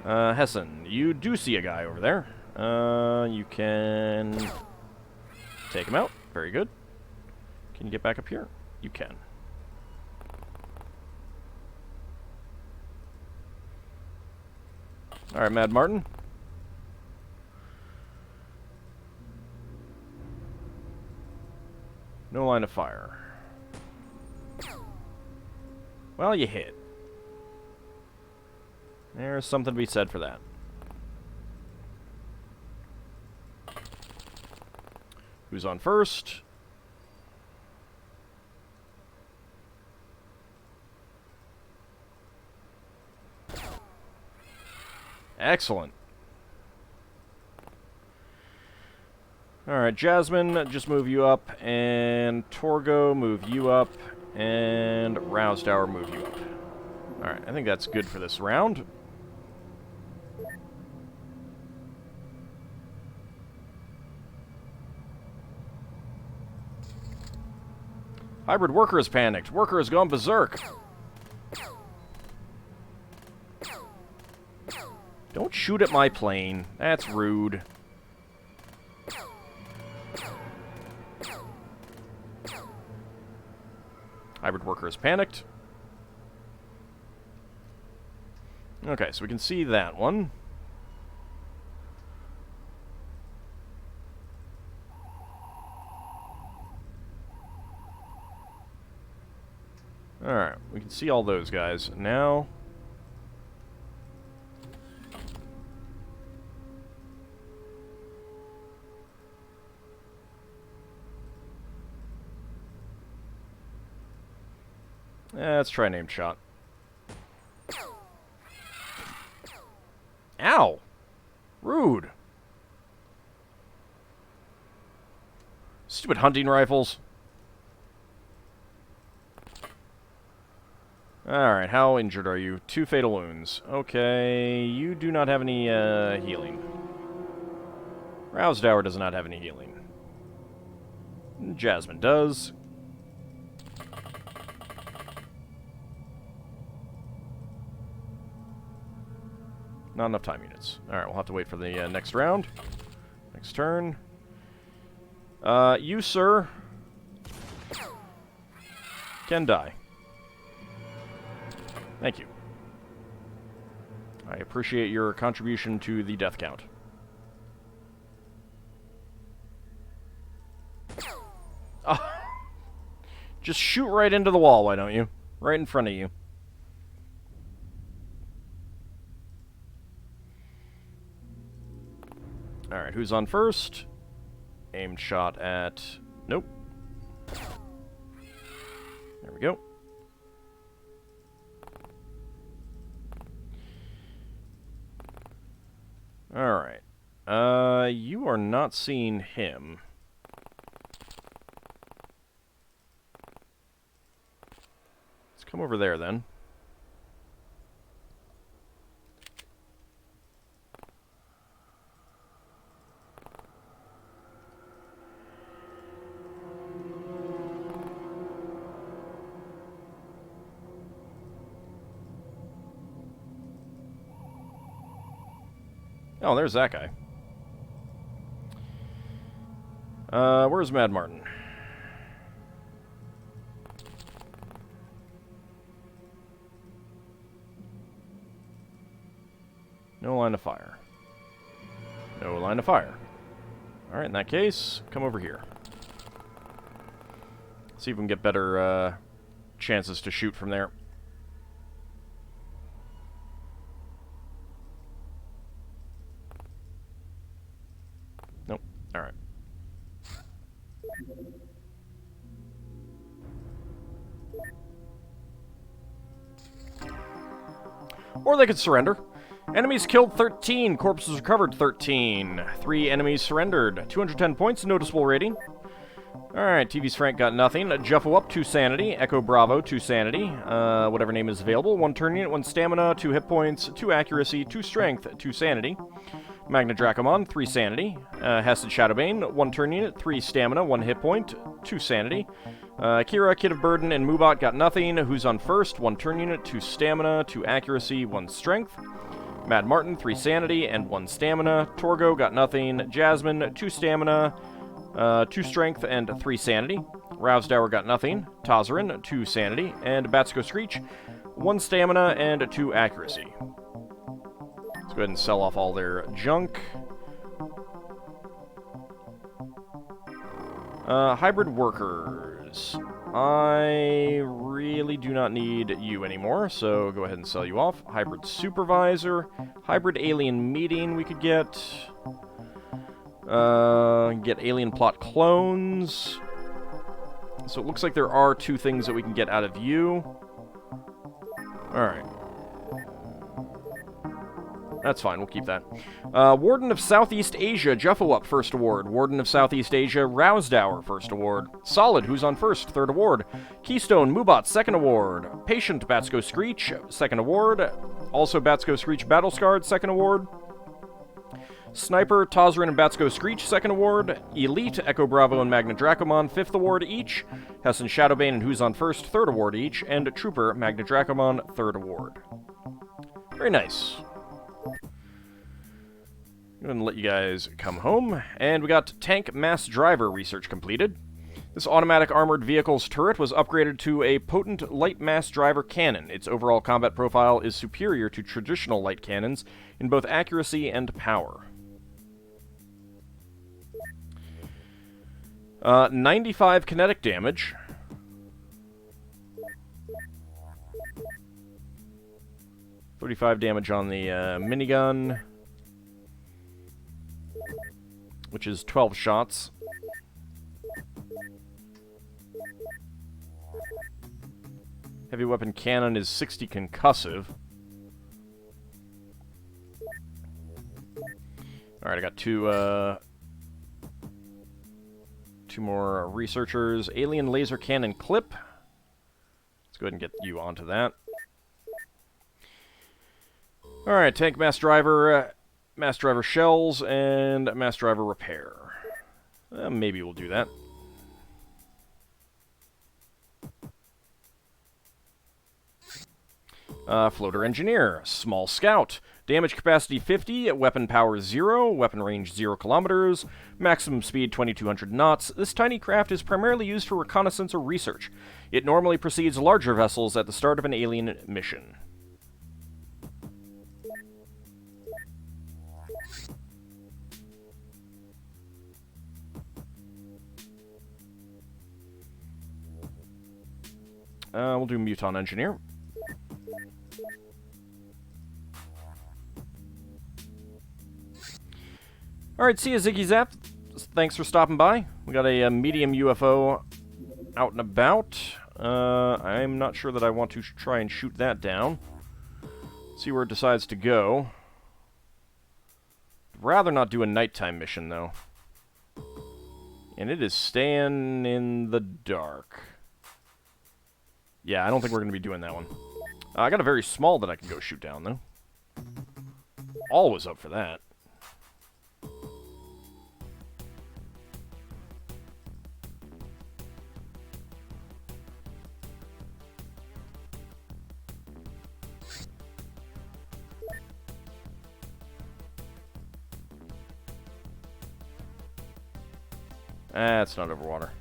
A: Hessen, you do see a guy over there. You can take him out. Very good. Can you get back up here? You can. Alright, Mad Martin. No line of fire. Well, you hit. There's something to be said for that. Who's on first? Excellent. Alright, Jasmine, just move you up, and Torgo, move you up, and Rousedower, move you up. Alright, I think that's good for this round. Hybrid Worker has panicked. Worker has gone berserk. Don't shoot at my plane. That's rude. Hybrid Worker has panicked. Okay, so we can see that one. Alright, we can see all those guys. Now... let's try named shot. Ow! Rude. Stupid hunting rifles. Alright, how injured are you? 2 fatal wounds. Okay, you do not have any healing. Rousedower does not have any healing. Jasmine does. Not enough time units. Alright, we'll have to wait for the next round. Next turn. You, sir, can die. Thank you. I appreciate your contribution to the death count. Oh. Just shoot right into the wall, why don't you? Right in front of you. Alright, who's on first? Aimed shot at... Nope. There we go. Alright. You are not seeing him. Let's come over there, then. Oh, there's that guy. Where's Mad Martin? No line of fire. No line of fire. Alright, in that case, come over here. See if we can get better chances to shoot from there. Nope. Alright. Or they could surrender. Enemies killed 13, corpses recovered 13. 3 enemies surrendered. 210 points, noticeable rating. Alright, TV's Frank got nothing. Juffo up, 2 sanity. Echo Bravo, 2 sanity. Whatever name is available. 1 turn unit, 1 stamina, 2 hit points, 2 accuracy, 2 strength, 2 sanity. Magna Dracomon, 3 sanity. Hesed Shadowbane, 1 turn unit, 3 stamina, 1 hit point, 2 sanity. Kira, Kid of Burden, and Moobot got nothing. Who's on first? 1 turn unit, 2 stamina, 2 accuracy, 1 strength. Mad Martin, 3 sanity, and 1 stamina. Torgo got nothing. Jasmine, 2 stamina, 2 strength, and 3 sanity. Rousedower got nothing. Tazarin, 2 sanity. And Batsko Screech, 1 stamina and 2 accuracy. Let's go ahead and sell off all their junk. Hybrid workers. I really do not need you anymore, so go ahead and sell you off. Hybrid supervisor. Hybrid alien meeting we could get. Get alien plot clones. So it looks like there are 2 things that we can get out of you. Alright. That's fine, we'll keep that. Warden of Southeast Asia, Juffo up, first award. Warden of Southeast Asia, Rousdower, first award. Solid, who's on first, third award. Keystone, Mubot, second award. Patient, Batsko Screech, second award. Also Batsko Screech, Battlescarred, second award. Sniper, Tozrin and Batsko Screech, second award. Elite, Echo Bravo and Magna Dracomon, fifth award each. Hesson Shadowbane and Who's on first, third award each. And Trooper, Magna Dracomon, third award. Very nice. I'm going to let you guys come home. And we got Tank Mass Driver research completed. This automatic armored vehicle's turret was upgraded to a potent light mass driver cannon. Its overall combat profile is superior to traditional light cannons in both accuracy and power. 95 kinetic damage. $35 damage on the minigun, which is 12 shots. Heavy weapon cannon is 60 concussive. Alright, I got two more researchers. Alien laser cannon clip. Let's go ahead and get you onto that. Alright, tank mass driver shells, and mass driver repair. Maybe we'll do that. Floater engineer, small scout. Damage capacity 50, weapon power 0, weapon range 0 kilometers, maximum speed 2200 knots. This tiny craft is primarily used for reconnaissance or research. It normally precedes larger vessels at the start of an alien mission. We'll do Muton engineer. Alright, see ya, Ziggy Zap. Thanks for stopping by. We got a medium UFO out and about. I'm not sure that I want to try and shoot that down. See where it decides to go. I'd rather not do a nighttime mission, though. And it is staying in the dark. Yeah, I don't think we're going to be doing that one. I got a very small that I can go shoot down, though. Always up for that. That's not over water.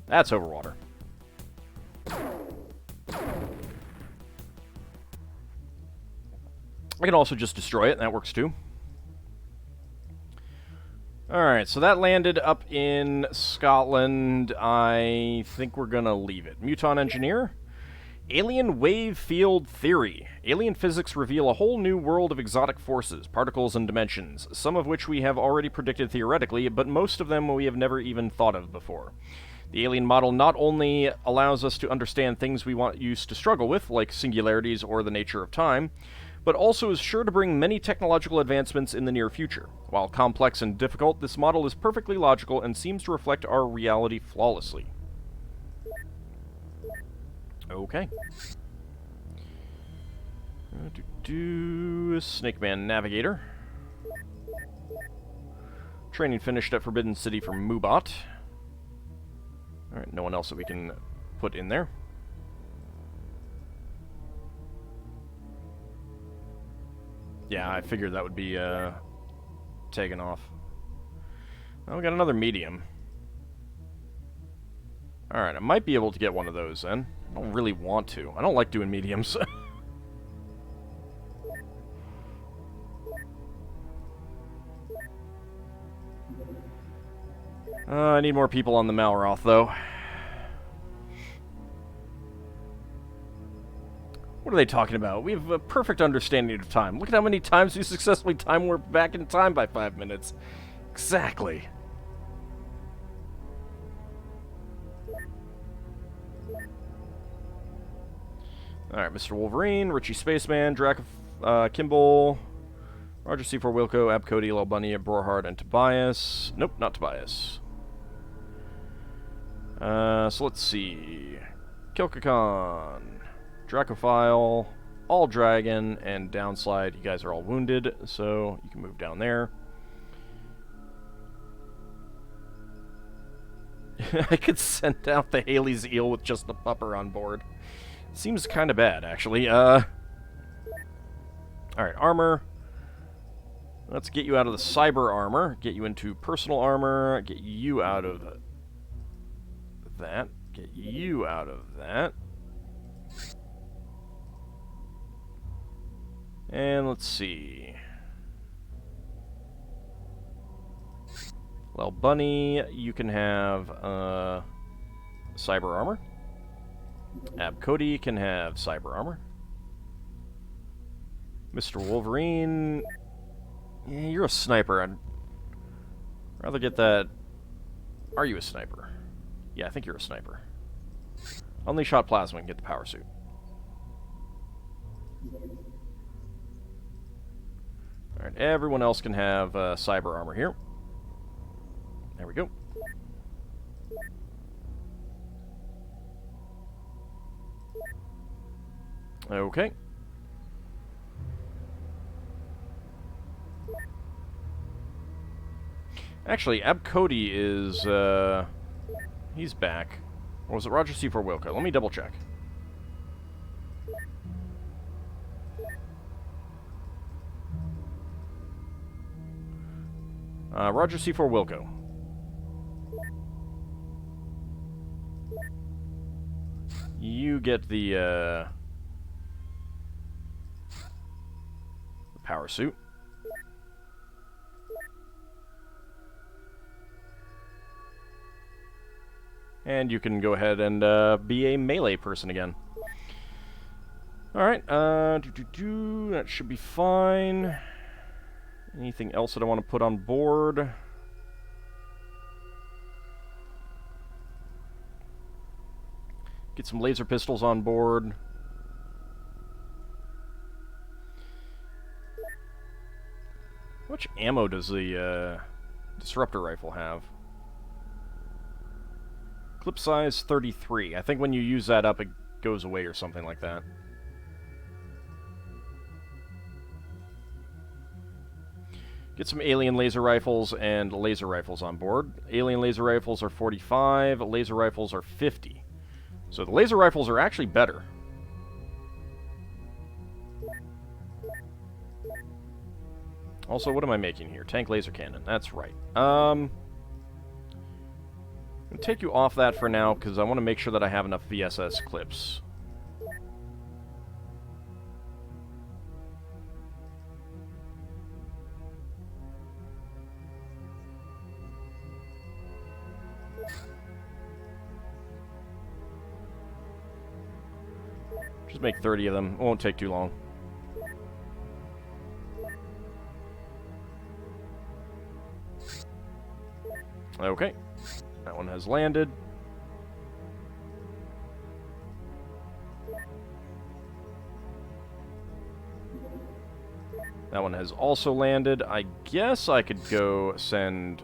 A: That's over water. I can also just destroy it, and that works too. Alright, so that landed up in Scotland. I think we're gonna leave it. Muton engineer. Alien wave field theory. Alien physics reveal a whole new world of exotic forces, particles, and dimensions, some of which we have already predicted theoretically, but most of them we have never even thought of before. The alien model not only allows us to understand things we used to struggle with, like singularities or the nature of time, but also is sure to bring many technological advancements in the near future. While complex and difficult, this model is perfectly logical and seems to reflect our reality flawlessly. Okay. Snake Man Navigator. Training finished at Forbidden City for Mubot. Alright, no one else that we can put in there. Yeah, I figured that would be taken off. Well, we got another medium. Alright, I might be able to get one of those then. I don't really want to. I don't like doing mediums. I need more people on the Malroth, though. What are they talking about? We have a perfect understanding of time. Look at how many times we successfully time warped back in time by 5 minutes. Exactly. Alright, Mr. Wolverine, Richie Spaceman, Draco, Kimball, Roger C4 Wilco, Ab Cody, Lil Bunny, Brohard, and Tobias. Nope, not Tobias. So let's see. Kilkakon, Dracophile, AuldDragon, and Downslide. You guys are all wounded, so you can move down there. I could send out the Haley's Eel with just the pupper on board. Seems kind of bad, actually. Alright, armor. Let's get you out of the cyber armor, get you into personal armor, get you out of that, get you out of that. And let's see. Well, Bunny, you can have cyber armor. Ab Cody can have cyber armor. Mr. Wolverine, yeah, you're a sniper. I'd rather get that. Are you a sniper? Yeah, I think you're a sniper. Only shot plasma and get the power suit. Alright, everyone else can have cyber armor here. There we go. Okay. Actually, Ab Cody is, he's back. Or was it Roger C4 Wilco? Let me double check. Roger C4 Wilco. You get the power suit. And you can go ahead and be a melee person again. Alright, that should be fine. Anything else that I want to put on board? Get some laser pistols on board. How much ammo does the disruptor rifle have? Clip size 33. I think when you use that up, it goes away or something like that. Get some alien laser rifles and laser rifles on board. Alien laser rifles are 45, laser rifles are 50. So the laser rifles are actually better. Also, what am I making here? Tank laser cannon. That's right. I'm going to take you off that for now, because I want to make sure that I have enough VSS clips. Just make 30 of them. It won't take too long. Okay. That one has landed. That one has also landed. I guess I could go send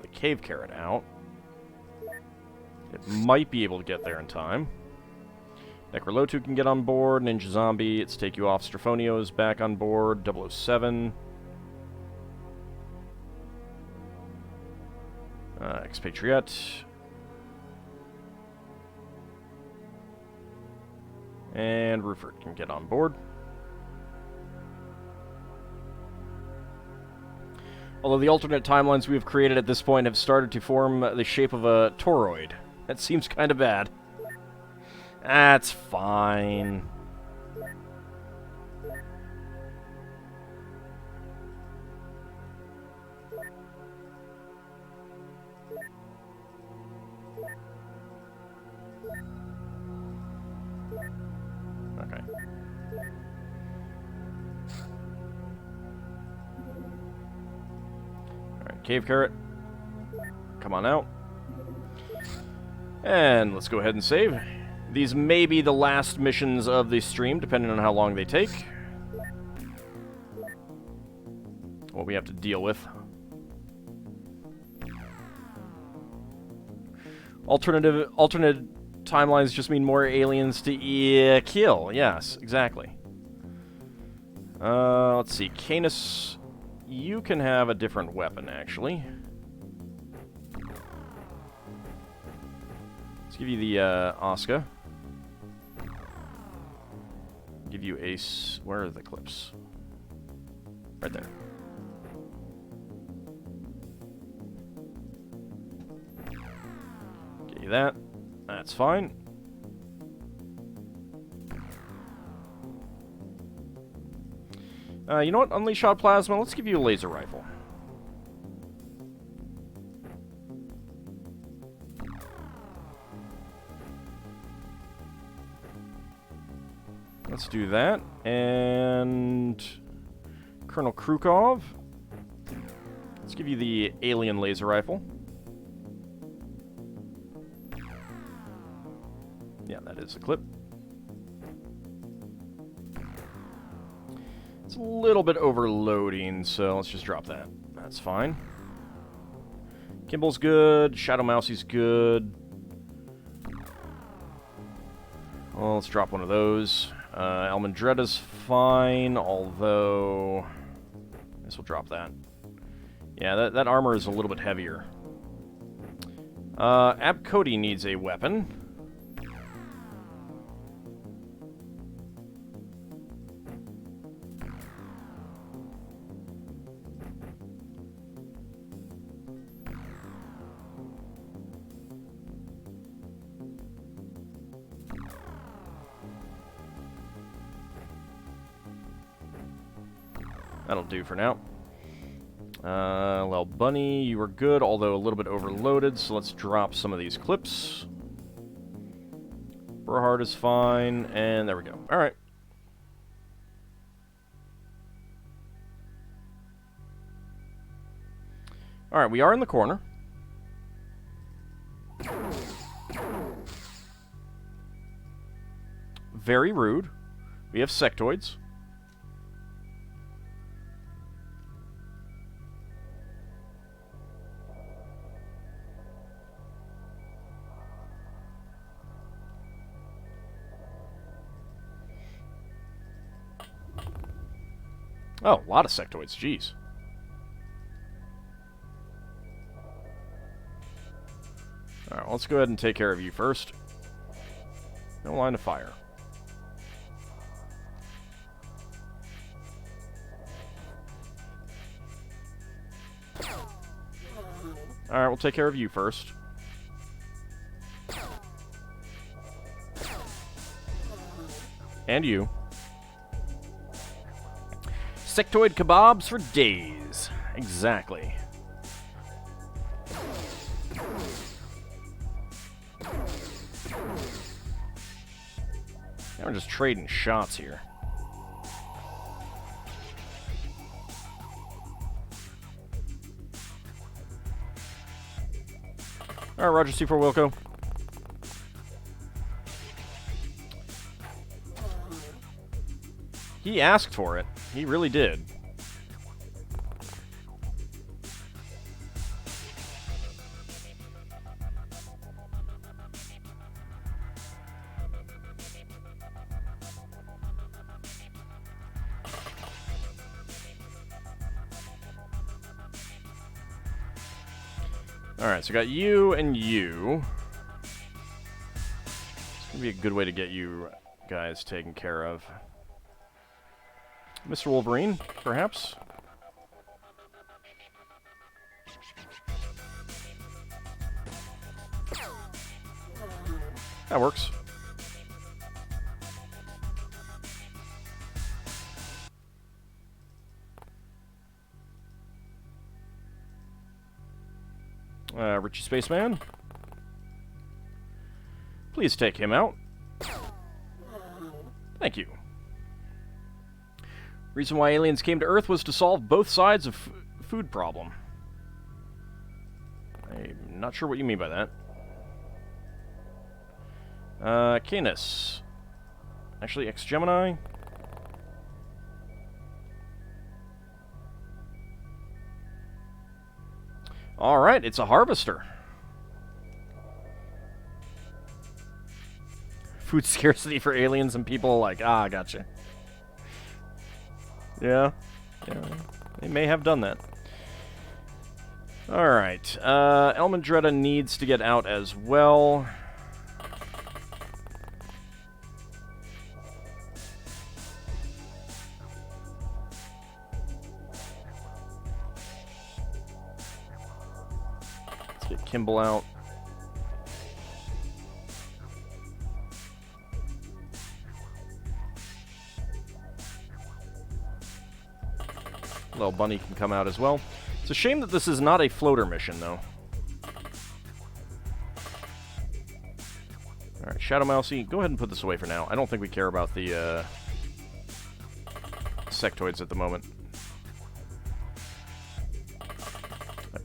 A: the cave carrot out. It might be able to get there in time. Necrolotu can get on board. Ninja Zombie, it's take you off. Strafonio is back on board. 007. Expatriate. And Rupert can get on board. Although the alternate timelines we have created at this point have started to form the shape of a toroid. That seems kind of bad. That's fine. Cave carrot. Come on out. And let's go ahead and save. These may be the last missions of the stream, depending on how long they take. What we have to deal with. Alternate timelines just mean more aliens to kill. Yes, exactly. Let's see. Canis, you can have a different weapon, actually. Let's give you the Oscar. Give you Ace. Where are the clips? Right there. Get you that. That's fine. You know what? Unleash Hot Plasma. Let's give you a laser rifle. Let's do that. And Colonel Krukov. Let's give you the alien laser rifle. Yeah, that is a clip. It's a little bit overloading, so let's just drop that. That's fine. Kimball's good. Shadow Mousie's good. Well, let's drop one of those. Almandretta's fine, although... I guess we'll drop that. Yeah, that armor is a little bit heavier. Abcody needs a weapon. That'll do for now. Well, Bunny, you were good, although a little bit overloaded, so let's drop some of these clips. Burhard is fine, and there we go. Alright. Alright, we are in the corner. Very rude. We have sectoids. Oh, a lot of sectoids, jeez. Alright, well, let's go ahead and take care of you first. No line of fire. Alright, we'll take care of you first. And you. Sectoid kebabs for days. Exactly. Now we're just trading shots here. Alright, Roger C4 Wilco. He asked for it. He really did. Alright, so I got you and you. It's gonna be a good way to get you guys taken care of. Mr. Wolverine, perhaps? That works. Richie Spaceman. Please take him out. Thank you. Reason why aliens came to Earth was to solve both sides of food problem. I'm not sure what you mean by that. Canis. Actually, ex-Gemini. Alright, it's a harvester. Food scarcity for aliens and people like, ah, gotcha. Yeah. Yeah, they may have done that. Alright, Elmandretta needs to get out as well. Let's get Kimball out. Little Bunny can come out as well. It's a shame that this is not a floater mission, though. Alright, Shadow Mousey, go ahead and put this away for now. I don't think we care about the sectoids at the moment.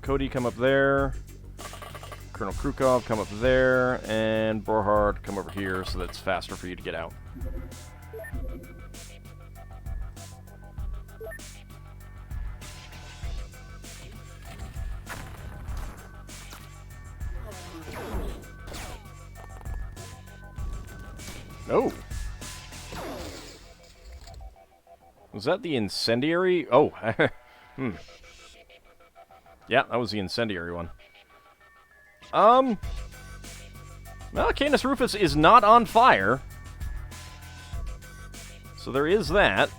A: Cody, come up there. Colonel Krukov, come up there. And Borhard, come over here so that's faster for you to get out. Oh. Was that the incendiary? Oh. Yeah, that was the incendiary one. Well, Canis Rufus is not on fire. So there is that.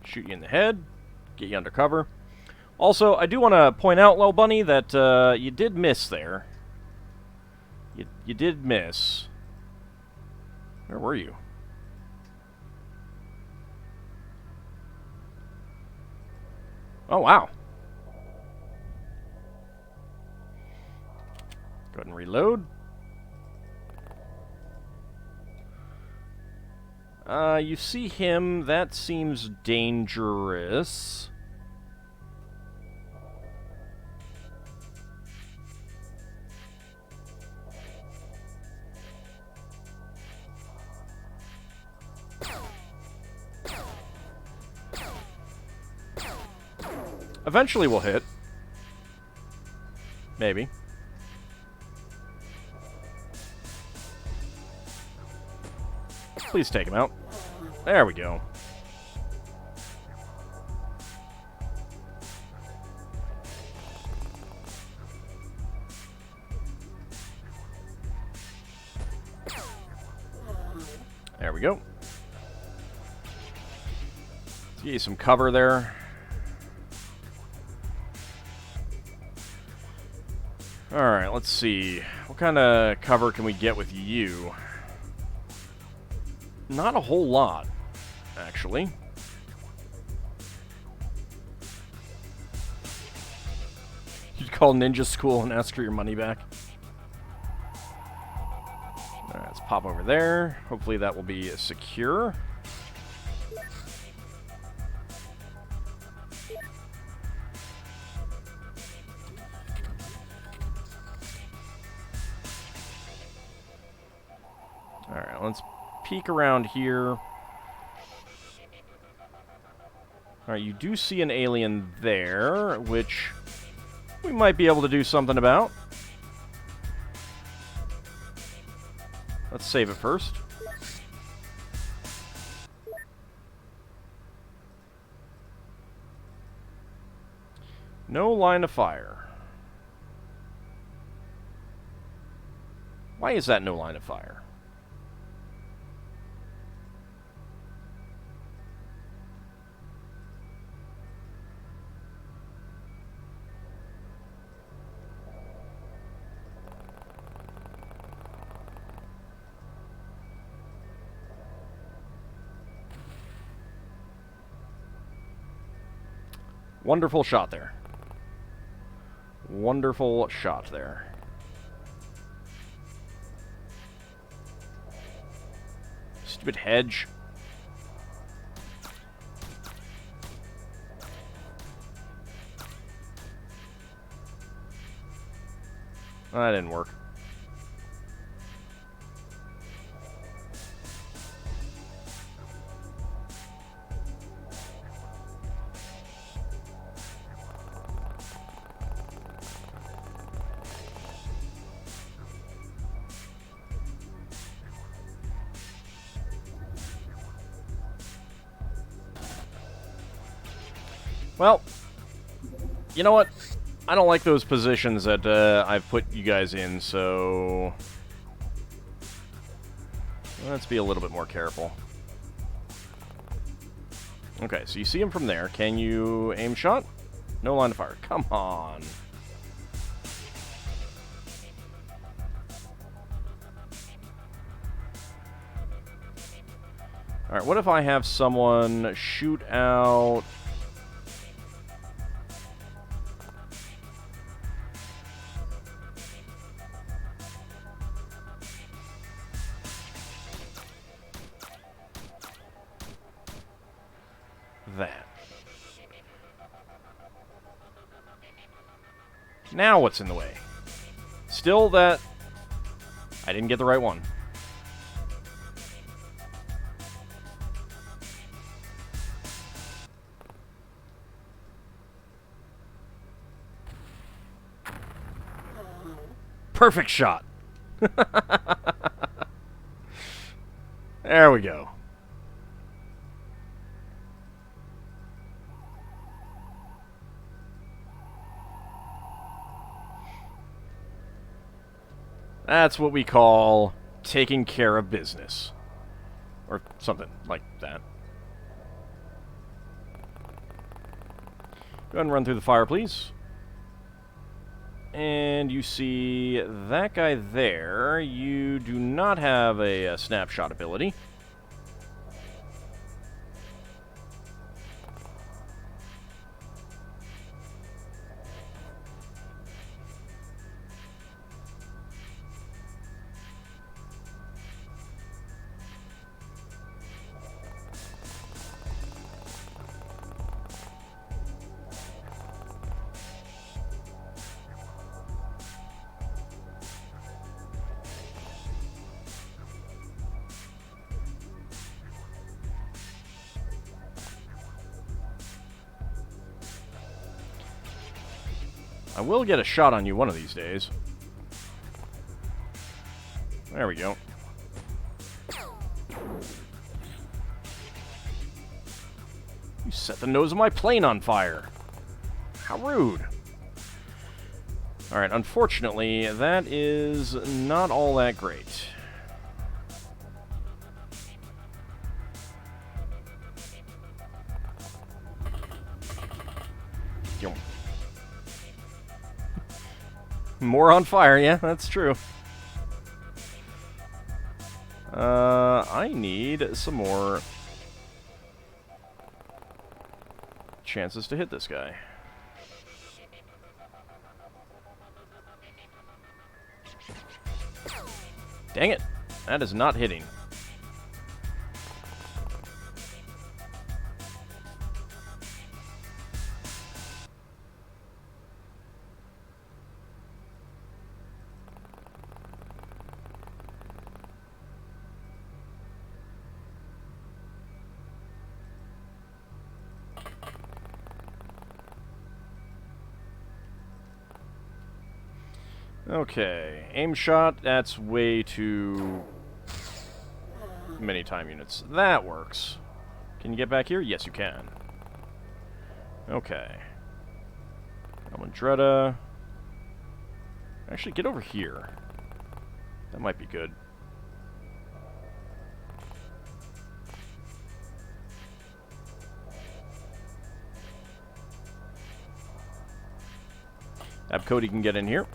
A: Shoot you in the head. Get you under cover. Also, I do want to point out, Lil Bunny, that you did miss there. You did miss. Where were you? Oh, wow. Go ahead and reload. You see him. That seems dangerous. Eventually we'll hit. Maybe. Please take him out. There we go. There we go. Let's get you some cover there. Alright, let's see. What kind of cover can we get with you? Not a whole lot, actually. You'd call Ninja School and ask for your money back. Alright, let's pop over there. Hopefully that will be secure. Alright, let's peek around here. Alright, you do see an alien there, which we might be able to do something about. Let's save it first. No line of fire. Why is that no line of fire? Wonderful shot there. Wonderful shot there. Stupid hedge. That didn't work. Well, you know what? I don't like those positions that I've put you guys in, so let's be a little bit more careful. Okay, so you see him from there. Can you aim shot? No line of fire. Come on. Alright, what if I have someone shoot out... that. Now what's in the way? Still that... I didn't get the right one. Perfect shot. There we go. That's what we call taking care of business. Or something like that. Go ahead and run through the fire, please. And you see that guy there. You do not have a snapshot ability. I will get a shot on you one of these days. There we go. You set the nose of my plane on fire. How rude. Alright, unfortunately, that is not all that great. More on fire, yeah, that's true. I need some more chances to hit this guy. Dang it, that is not hitting. Okay, aim shot, that's way too many time units. That works. Can you get back here? Yes, you can. Okay. Almandretta. Actually, get over here. That might be good. Abcody can get in here.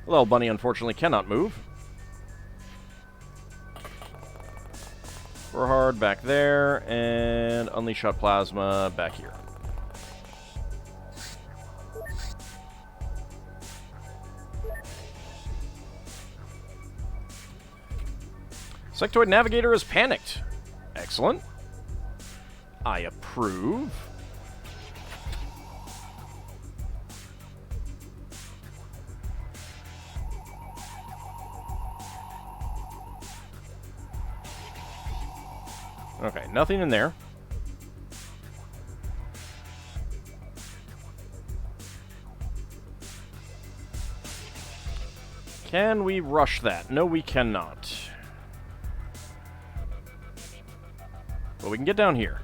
A: Little bunny unfortunately cannot move. Berhard back there, and Unleash Shot Plasma back here. Sectoid Navigator is panicked. Excellent. I approve. Okay, nothing in there. Can we rush that? No, we cannot. But we can get down here.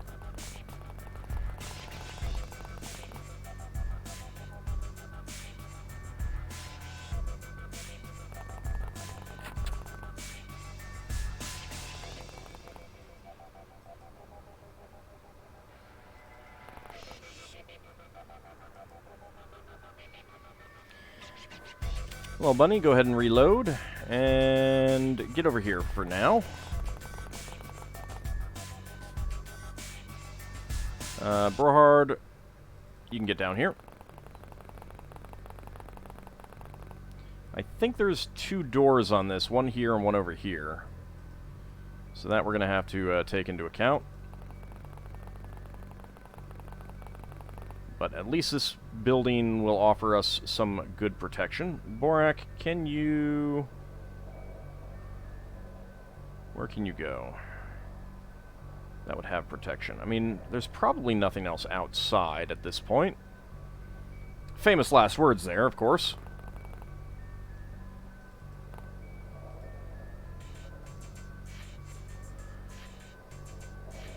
A: Well, Bunny, go ahead and reload, and get over here for now. Brohard, you can get down here. I think there's 2 doors on this, one here and one over here. So that we're going to have to take into account. But at least this building will offer us some good protection. Borak, can you... Where can you go? That would have protection. I mean, there's probably nothing else outside at this point. Famous last words there, of course.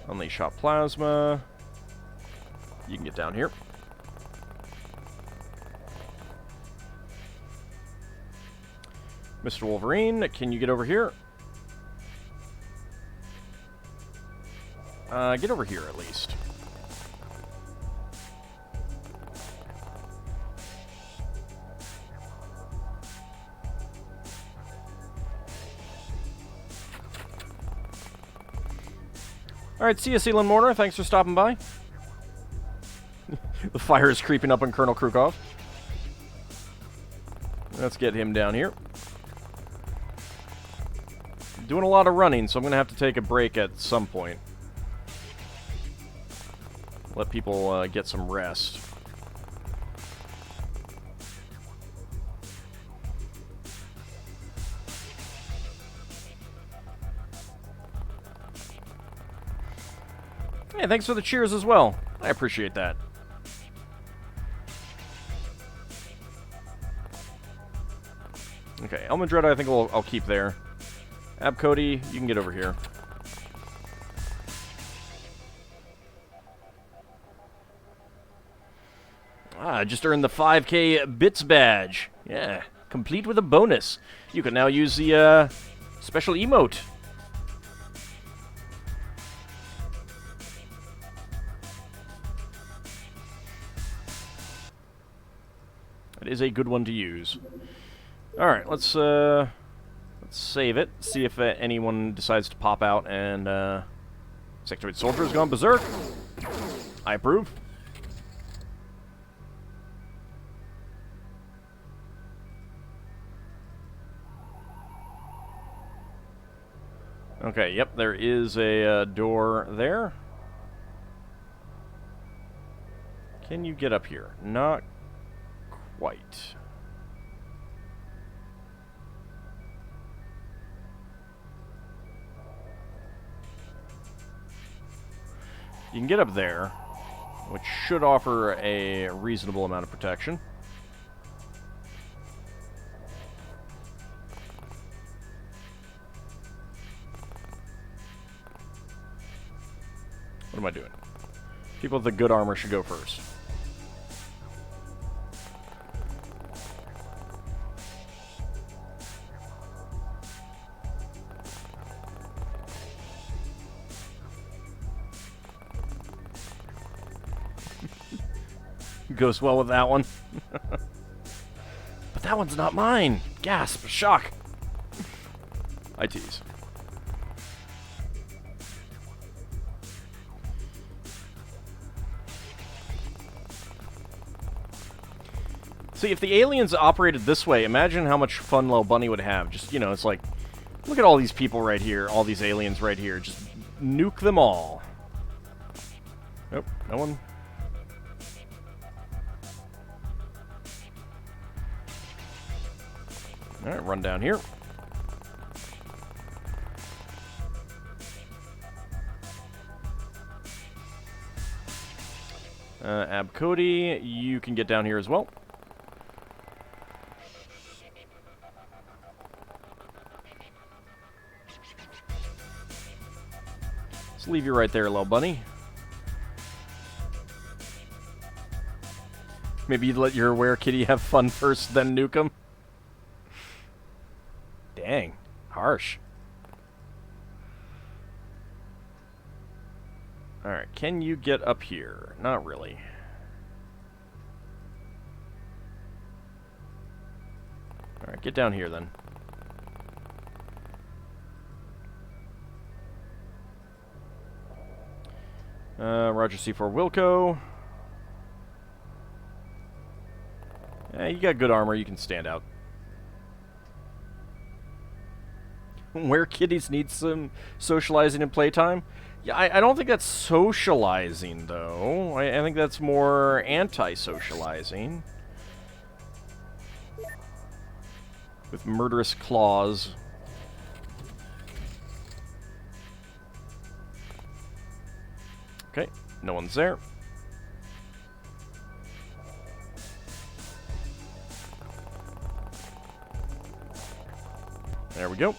A: Unleash hot plasma. You can get down here. Mr. Wolverine, can you get over here? Get over here, at least. Alright, see you, Sealand Mortar. Thanks for stopping by. The fire is creeping up on Colonel Krukov. Let's get him down here. Doing a lot of running, so I'm going to have to take a break at some point. Let people get some rest. Hey, thanks for the cheers as well. I appreciate that. Okay, Elmandretta I think I'll keep there. Abcody, you can get over here. I just earned the 5K bits badge. Yeah, complete with a bonus. You can now use the special emote. It is a good one to use. Alright, let's save it. See if anyone decides to pop out and Sectoid Soldier has gone berserk. I approve. Okay, yep, there is a door there. Can you get up here? Not quite. You can get up there, which should offer a reasonable amount of protection. What am I doing? People with the good armor should go first. Goes well with that one. But that one's not mine. Gasp. Shock. I tease. See, if the aliens operated this way, imagine how much fun Lil Bunny would have. Just, you know, it's like, look at all these people right here, all these aliens right here. Just nuke them all. Nope, no one. Alright, run down here. Cody, you can get down here as well. Let's leave you right there, little bunny. Maybe you'd let your were-kitty have fun first, then nuke him? Dang. Harsh. Alright, can you get up here? Not really. Alright, get down here then. Roger C4 Wilco. You got good armor, you can stand out. Where kitties need some socializing and playtime? Yeah, I don't think that's socializing, though. I think that's more anti-socializing. With murderous claws. Okay, no one's there. There we go.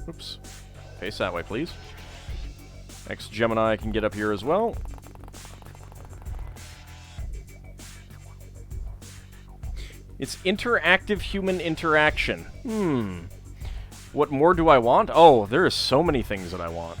A: Oops. Face that way, please. Next Gemini can get up here as well. It's interactive human interaction. What more do I want? Oh, there are so many things that I want.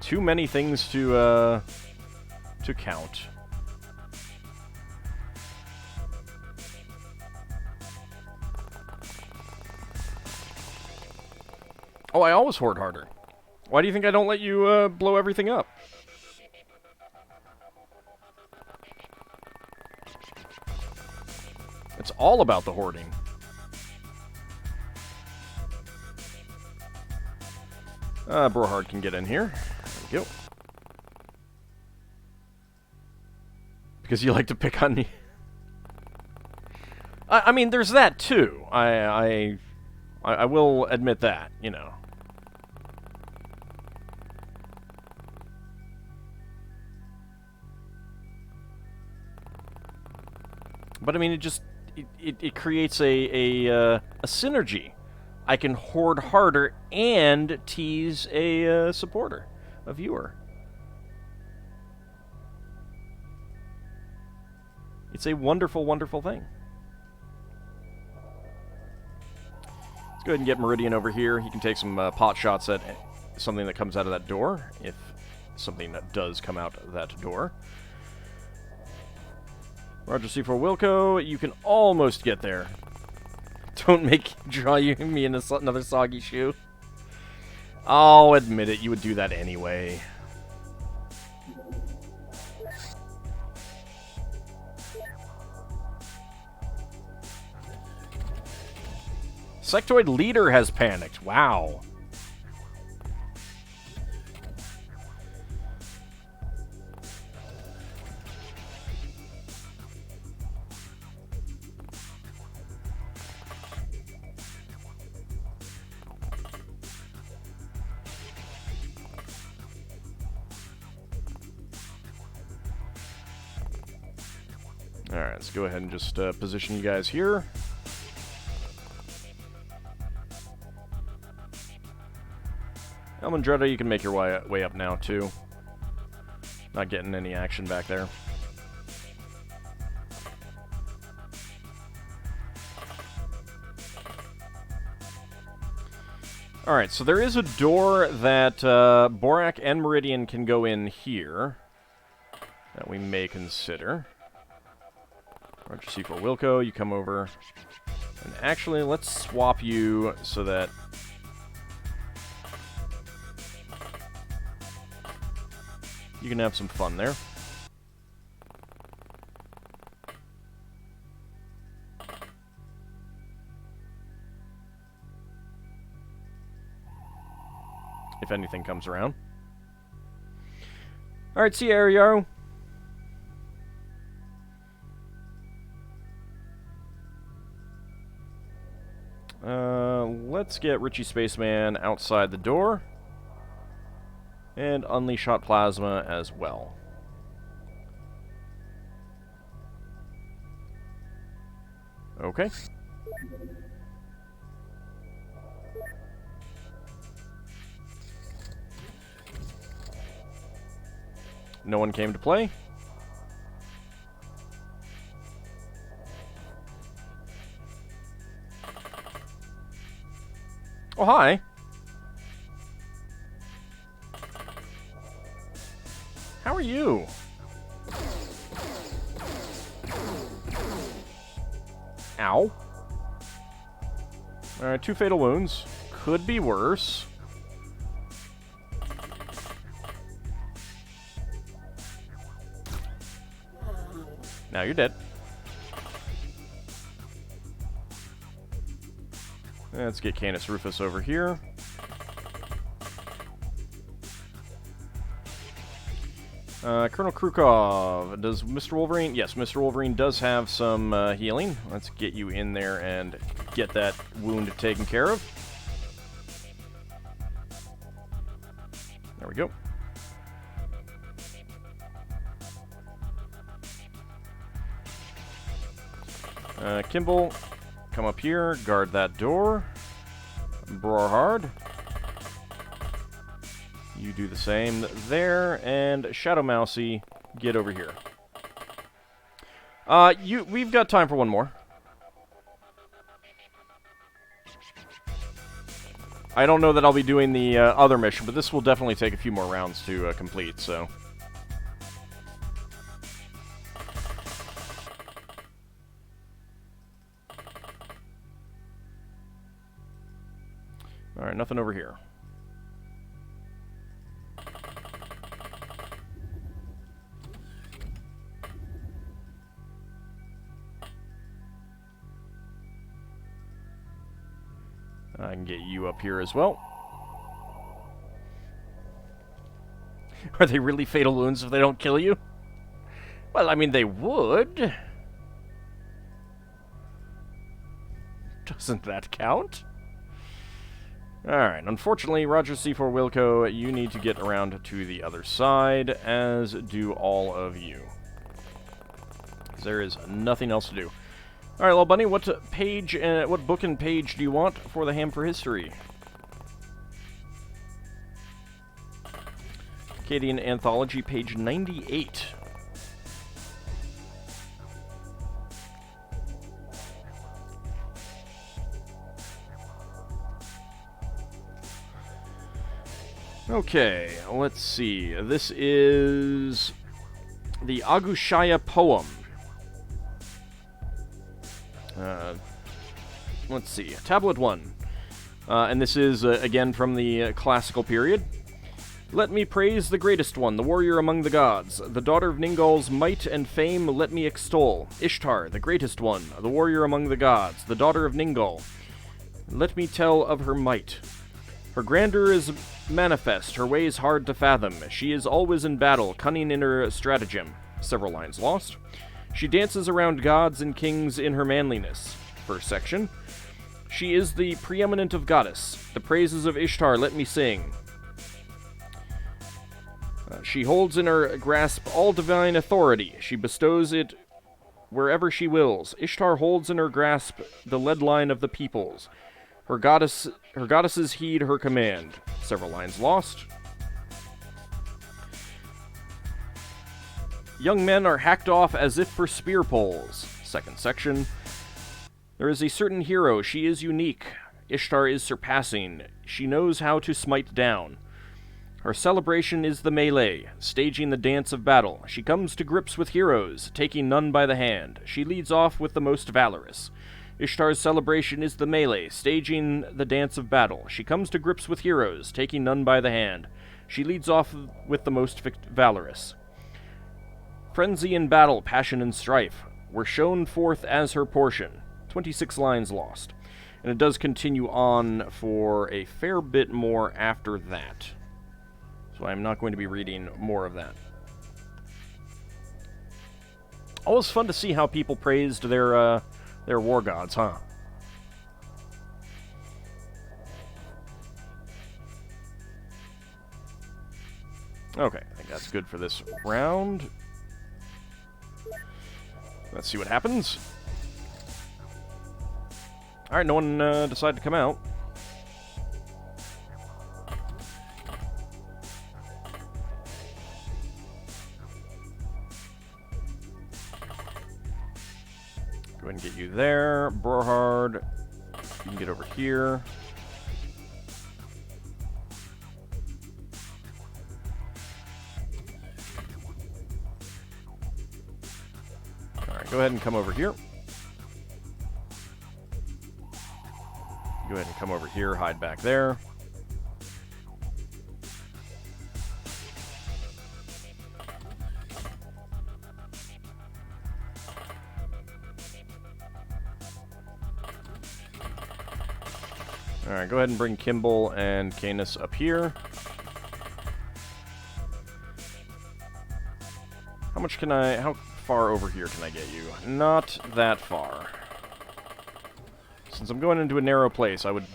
A: Too many things to count. Oh, I always hoard harder. Why do you think I don't let you blow everything up? It's all about the hoarding. Brohard can get in here. There we go. Because you like to pick on me. I mean, there's that too. I will admit that, you know. But I mean, it creates a synergy. I can hoard harder and tease a supporter, a viewer. It's a wonderful, wonderful thing. Let's go ahead and get Meridian over here. He can take some pot shots at something that comes out of that door, if something that does come out of that door. Roger C4 Wilco, you can almost get there. Don't draw me in another soggy shoe. I'll admit it, you would do that anyway. Sectoid leader has panicked. Wow. Alright, let's go ahead and just position you guys here. Elmandretta, you can make your way up now, too. Not getting any action back there. Alright, so there is a door that Borak and Meridian can go in here that we may consider. Roger C4 Wilco, you come over. And actually, let's swap you so that you can have some fun there. if anything comes around. Alright, see you, Ariaro. Let's get Richie Spaceman outside the door. And unleash Hot Plasma as well. Okay. No one came to play. Oh, hi. How are you? Ow. Alright, 2 fatal wounds. Could be worse. Now you're dead. Let's get Canis Rufus over here. Colonel Krukov, does Mr. Wolverine? Yes, Mr. Wolverine does have some healing. Let's get you in there and get that wound taken care of. There we go. Kimball, come up here, guard that door. Brorhard, you do the same there, and Shadow Mousy, get over here. We've got time for one more. I don't know that I'll be doing the other mission, but this will definitely take a few more rounds to complete, so... Alright, nothing over here. I can get you up here as well. Are they really fatal wounds if they don't kill you? Well, I mean, they would. Doesn't that count? Alright, unfortunately, Roger C4 Wilco, you need to get around to the other side, as do all of you. There is nothing else to do. Alright, little bunny, what page, what book and page do you want for the Ham for History? Acadian Anthology, page 98. Okay, let's see. This is the Agushaya poem. Let's see. Tablet 1. And this is, again, from the classical period. Let me praise the greatest one, the warrior among the gods. The daughter of Ningol's might and fame let me extol. Ishtar, the greatest one, the warrior among the gods. The daughter of Ningol. Let me tell of her might. Her grandeur is manifest, her ways hard to fathom. She is always in battle, cunning in her stratagem. Several lines lost. She dances around gods and kings in her manliness. First section. She is the preeminent of goddess. The praises of Ishtar let me sing. She holds in her grasp all divine authority. She bestows it wherever she wills. Ishtar holds in her grasp the lead line of the peoples. Her goddesses heed her command. Several lines lost. Young men are hacked off as if for spear poles. Second section. There is a certain hero. She is unique. Ishtar is surpassing. She knows how to smite down. Her celebration is the melee, staging the dance of battle. She comes to grips with heroes, taking none by the hand. She leads off with the most valorous. Ishtar's celebration is the melee, staging the dance of battle. She comes to grips with heroes, taking none by the hand. She leads off with the most valorous. Frenzy in battle, passion and strife were shown forth as her portion. 26 lines lost. And it does continue on for a fair bit more after that. So I'm not going to be reading more of that. Always fun to see how people praised their war gods, huh? Okay, I think that's good for this round. Let's see what happens. Alright, no one decided to come out. Go ahead and get you there. Brohard, you can get over here. Alright, go ahead and come over here. Go ahead and come over here, hide back there. Alright, go ahead and bring Kimball and Canis up here. How far over here can I get you? Not that far. Since I'm going into a narrow place, I would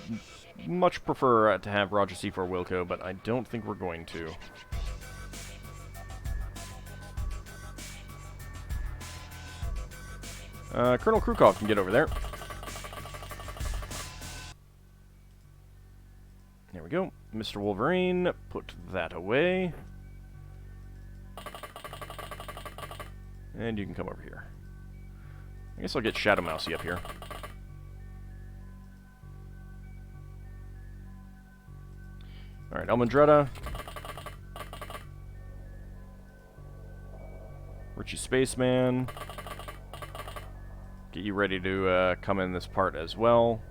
A: much prefer to have Roger C4 Wilco, but I don't think we're going to. Colonel Krukov can get over there. There we go. Mr. Wolverine, put that away. And you can come over here. I guess I'll get Shadow Mousy up here. Alright, Elmandretta. Richie Spaceman. Get you ready to come in this part as well.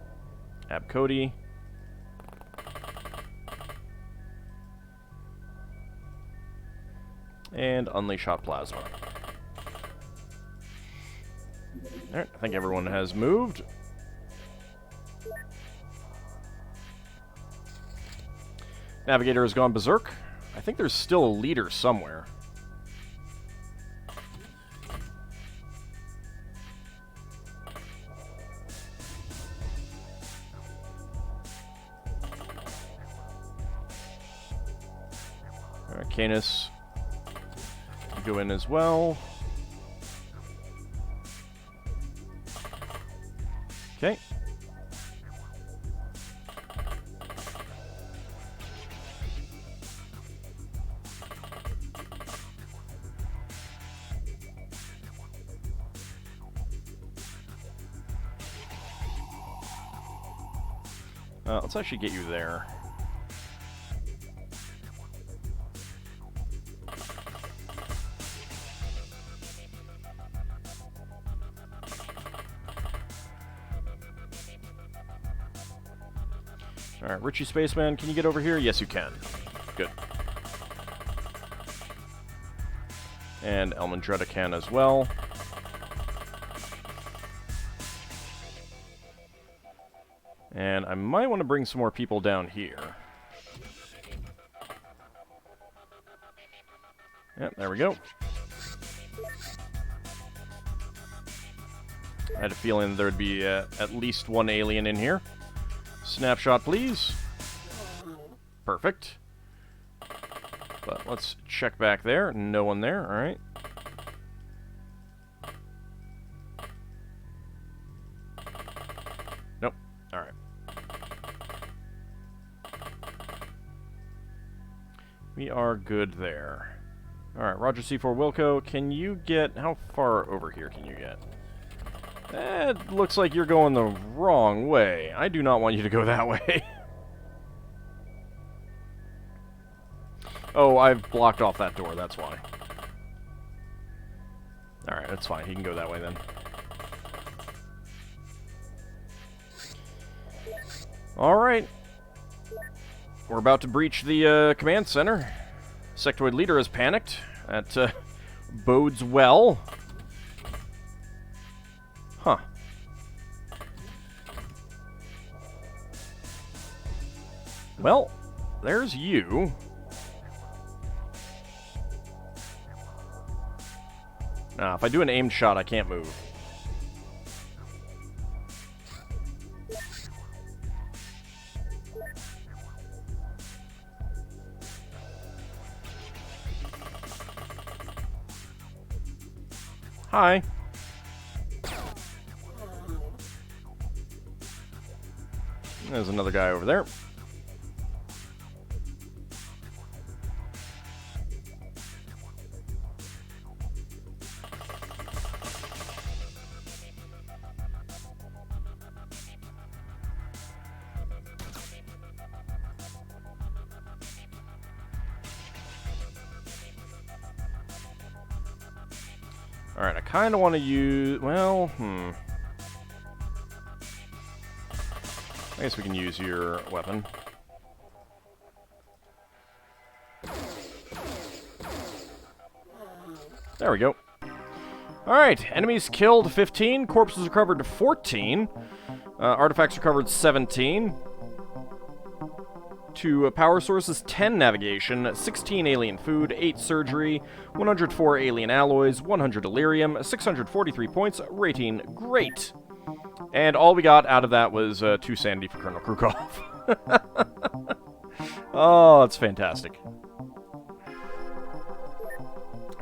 A: Ab Cody. And Unleash Hot Plasma. Alright, I think everyone has moved. Navigator has gone berserk. I think there's still a leader somewhere. Alright, Canis. Go in as well. Okay. Let's actually get you there. Alright, Richie Spaceman, can you get over here? Yes, you can. Good. And Elmandretta can as well. And I might want to bring some more people down here. Yep, there we go. I had a feeling there would be at least one alien in here. Snapshot, please. Perfect. But let's check back there. No one there, alright. Nope. Alright. We are good there. Alright, Roger C4 Wilco, can you get... How far over here can you get? It looks like you're going the wrong way. I do not want you to go that way. Oh, I've blocked off that door, that's why. Alright, that's fine. He can go that way then. Alright. We're about to breach the command center. Sectoid leader has panicked. That bodes well. Huh. Well, there's you. Nah, if I do an aimed shot, I can't move. Hi. There's another guy over there. Alright, I kind of want to use... Well, I guess we can use your weapon. There we go. Alright, enemies killed 15, corpses recovered 14, artifacts recovered 17, 2 power sources, 10 navigation, 16 alien food, 8 surgery, 104 alien alloys, 100 delirium, 643 points, rating great. And all we got out of that was 2 sanity for Colonel Krukov. Oh, that's fantastic.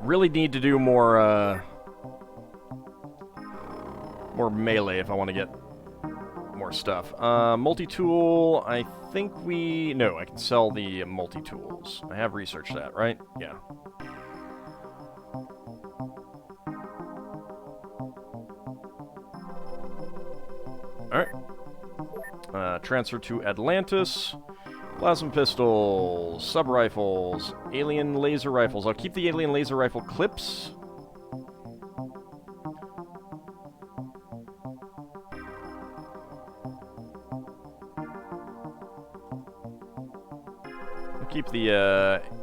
A: Really need to do more melee if I want to get more stuff. Multi-tool, I think we... No, I can sell the multi-tools. I have researched that, right? Yeah. Alright. Transfer to Atlantis. Plasma pistols, sub-rifles, alien laser rifles. I'll keep the alien laser rifle clips. Keep the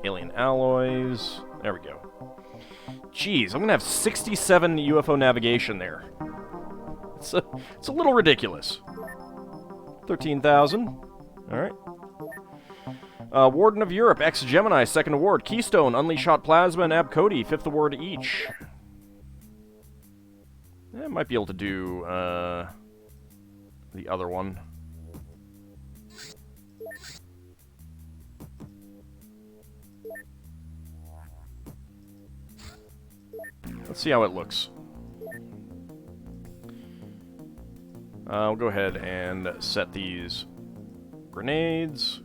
A: alien alloys. There we go. Jeez, I'm gonna have 67 UFO navigation there. It's a little ridiculous. 13,000. Alright. Warden of Europe, ex-Gemini, 2nd award. Keystone, Unleash Hot Plasma, and Ab Cody, 5th award each. I might be able to do the other one. Let's see how it looks. We'll go ahead and set these grenades.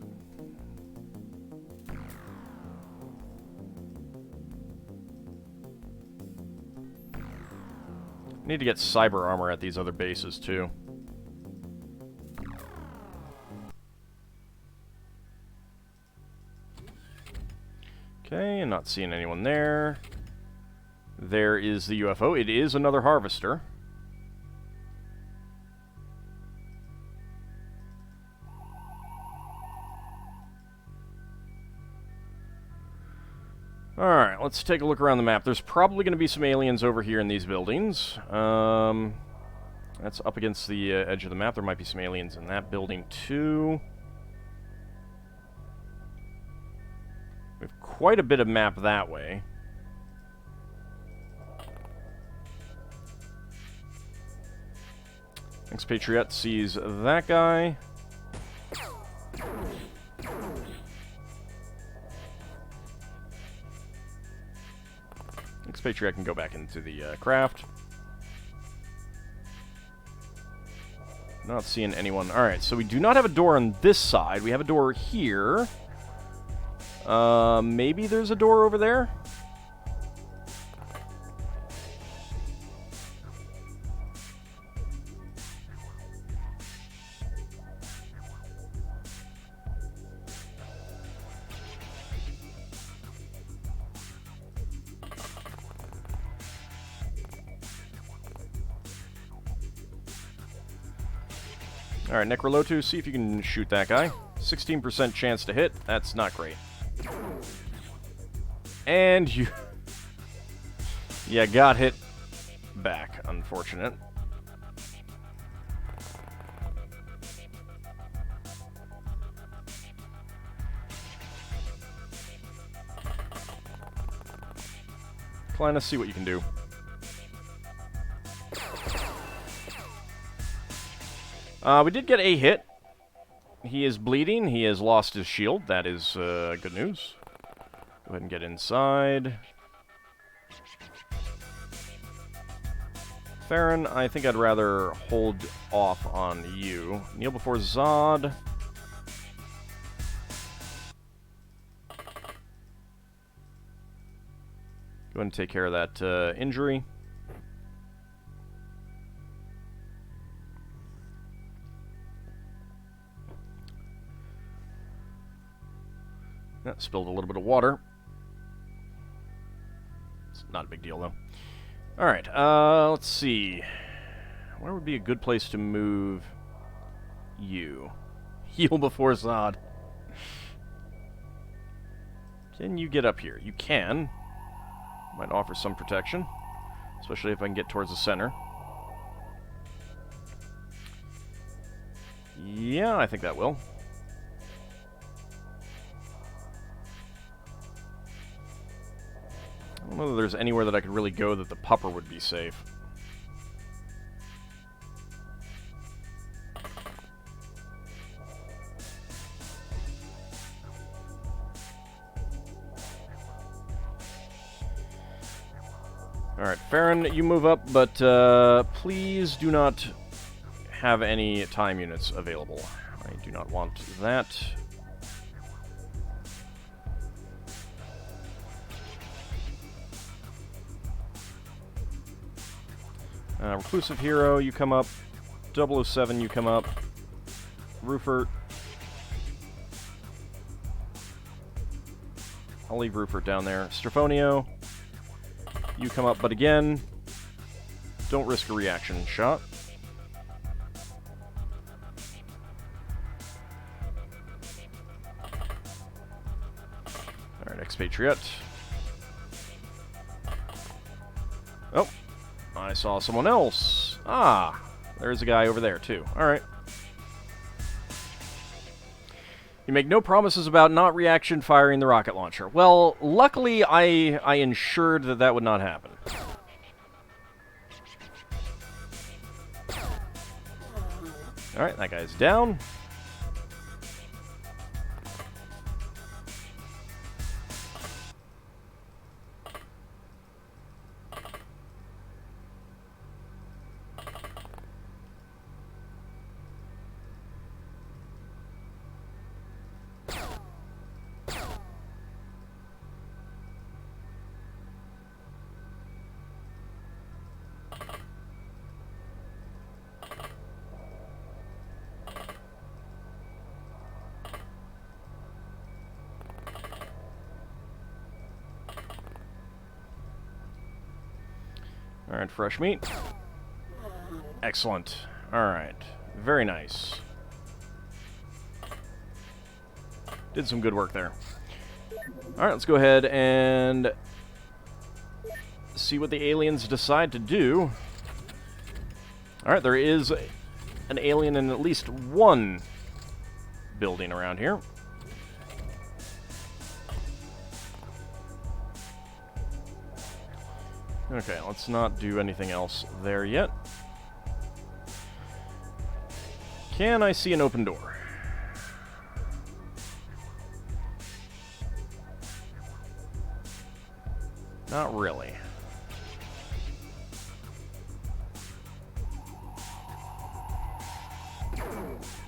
A: Need to get cyber armor at these other bases, too. Okay, not seeing anyone there. There is the UFO. It is another harvester. Alright, let's take a look around the map. There's probably going to be some aliens over here in these buildings. That's up against the edge of the map. There might be some aliens in that building, too. We have quite a bit of map that way. Expatriate sees that guy. Expatriate can go back into the craft. Not seeing anyone. Alright, so we do not have a door on this side. We have a door here. Maybe there's a door over there? Alright, Necrolotu, see if you can shoot that guy. 16% chance to hit. That's not great. And you... yeah, got hit back. Unfortunate. Clinus, see what you can do. We did get a hit. He is bleeding. He has lost his shield. That is good news. Go ahead and get inside. Farron, I think I'd rather hold off on you. Kneel before Zod. Go ahead and take care of that injury. That spilled a little bit of water. It's not a big deal, though. Alright, let's see. Where would be a good place to move you? Heal before Zod. Can you get up here? You can. Might offer some protection. Especially if I can get towards the center. Yeah, I think that will. I don't know that there's anywhere that I could really go that the pupper would be safe. Alright, Farron, you move up, but please do not have any time units available. I do not want that. Reclusive Hero, you come up. 007, you come up. Rupert. I'll leave Rupert down there. Strafonio, you come up, but again, don't risk a reaction shot. Alright, Expatriate. Oh. I saw someone else. Ah, there's a guy over there, too. Alright. You make no promises about not reaction firing the rocket launcher. Well, luckily, I ensured that that would not happen. Alright, that guy's down. Alright, fresh meat. Excellent. Alright. Very nice. Did some good work there. Alright, let's go ahead and see what the aliens decide to do. Alright, there is an alien in at least one building around here. Okay, let's not do anything else there yet. Can I see an open door? Not really.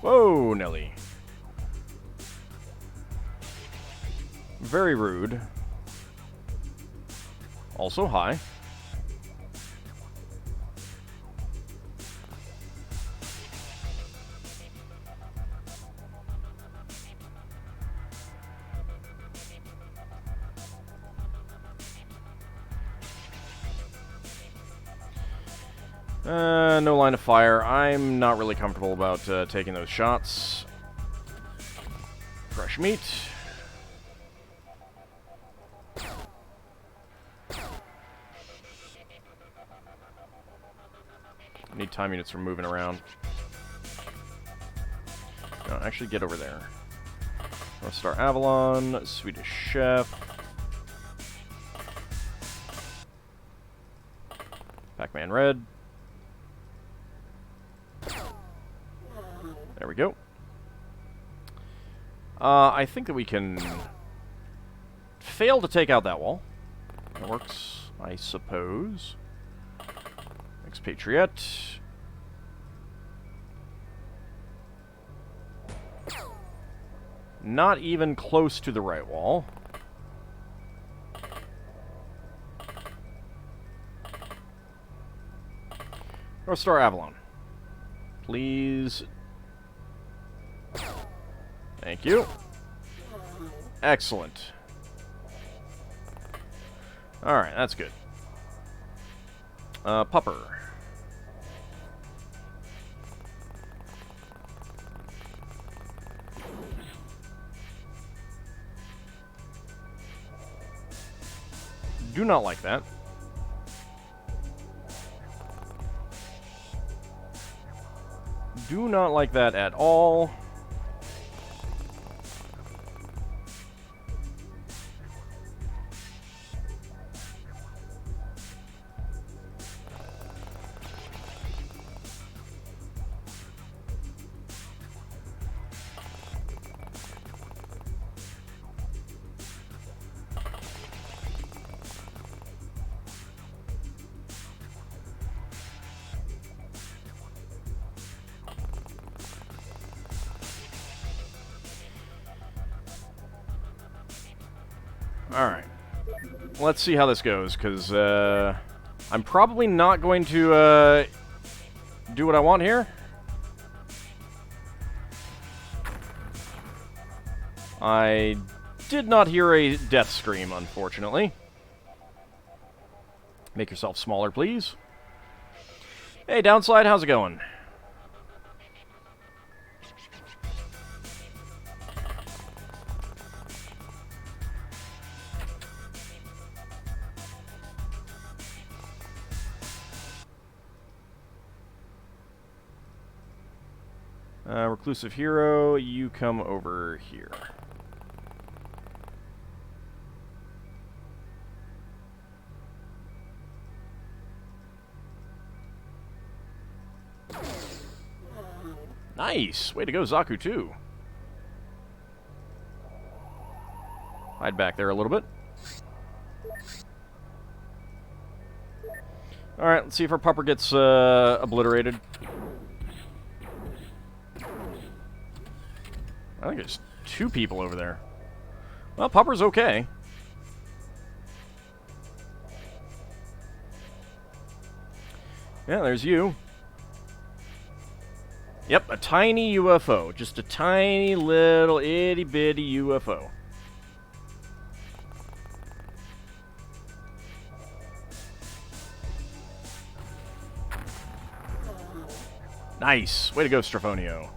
A: Whoa, Nelly. Very rude. Also high. No line of fire. I'm not really comfortable about taking those shots. Fresh meat. Need time units for moving around. No, actually get over there. North Star Avalon, Swedish Chef. Pac-Man Red. There we go. I think that we can fail to take out that wall. That works, I suppose. Expatriate. Not even close to the right wall. North Star Avalon. Please. Thank you. Excellent. Alright, that's good. Pupper. Do not like that. Do not like that at all. Alright. Let's see how this goes, because I'm probably not going to do what I want here. I did not hear a death scream, unfortunately. Make yourself smaller, please. Hey, Downslide, how's it going? Reclusive Hero, you come over here. Nice! Way to go, Zaku, too. Hide back there a little bit. Alright, let's see if our pupper gets obliterated. I think there's 2 people over there. Well, Pupper's okay. Yeah, there's you. Yep, a tiny UFO. Just a tiny little itty-bitty UFO. Nice. Way to go, Strafonio.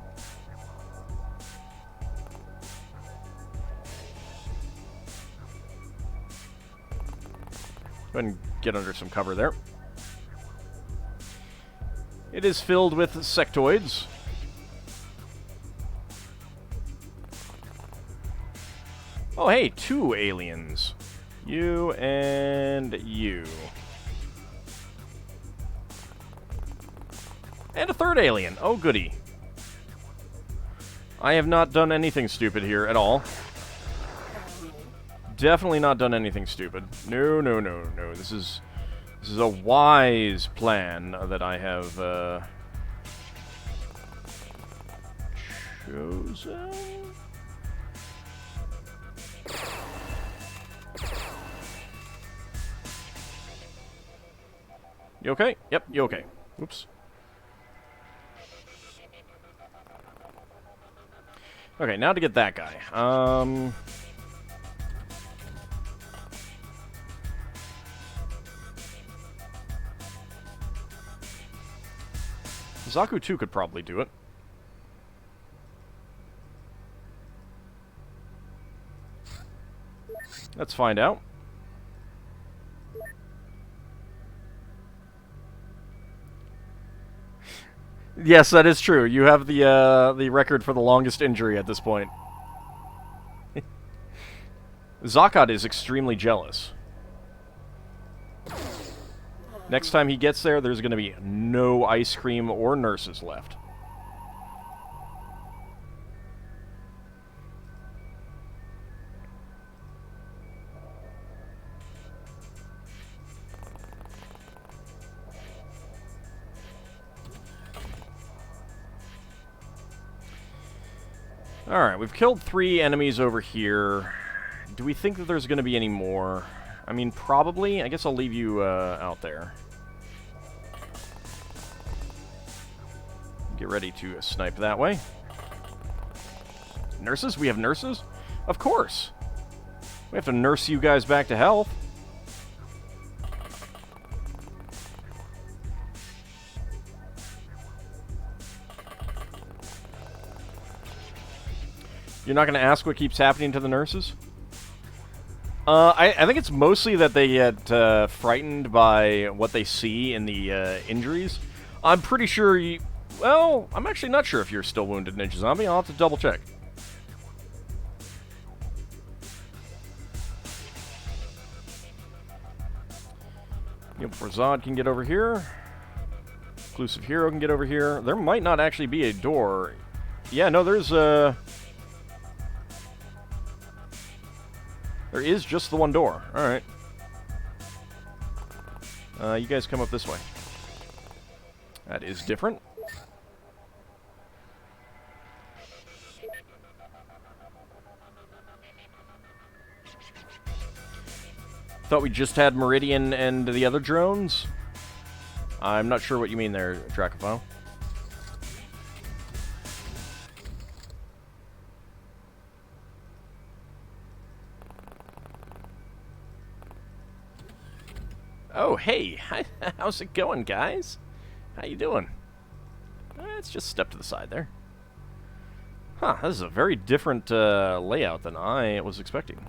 A: Go ahead and get under some cover there. It is filled with sectoids. Oh, hey, 2 aliens. You and you. And a 3rd alien. Oh, goody. I have not done anything stupid here at all. Definitely not done anything stupid. No, no, no, no. This is a wise plan that I have chosen. You okay? Yep, you okay. Oops. Okay, now to get that guy. Zaku 2 could probably do it. Let's find out. Yes, that is true. You have the record for the longest injury at this point. Zakat is extremely jealous. Next time he gets there, there's going to be no ice cream or nurses left. Alright, we've killed 3 enemies over here. Do we think that there's going to be any more? I mean, probably. I guess I'll leave you out there. Get ready to snipe that way. Nurses? We have nurses? Of course. We have to nurse you guys back to health. You're not going to ask what keeps happening to the nurses? I think it's mostly that they get frightened by what they see in the injuries. I'm pretty sure you... Well, I'm actually not sure if you're still wounded, Ninja Zombie. I'll have to double check. Yep, Zod can get over here. Exclusive Hero can get over here. There might not actually be a door. Yeah, no, there's a... There is just the one door. Alright. You guys come up this way. That is different. Thought we just had Meridian and the other drones? I'm not sure what you mean there, Dracophile. Oh, hey, how's it going, guys? How you doing? Let's just step to the side there. Huh, this is a very different layout than I was expecting.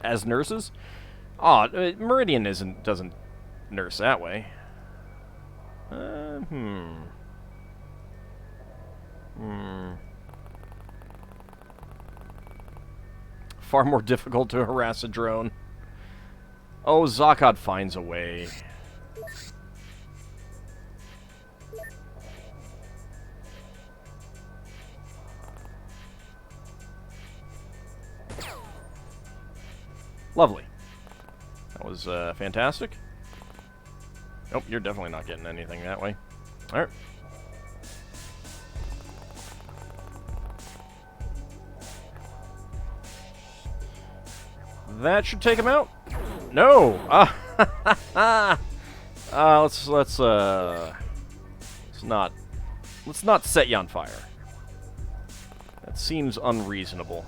A: As nurses? Oh, Meridian doesn't nurse that way. Far more difficult to harass a drone. Oh, Zakad finds a way. Lovely. That was fantastic. Nope, you're definitely not getting anything that way. Alright. That should take him out. No! Let's not set you on fire. That seems unreasonable.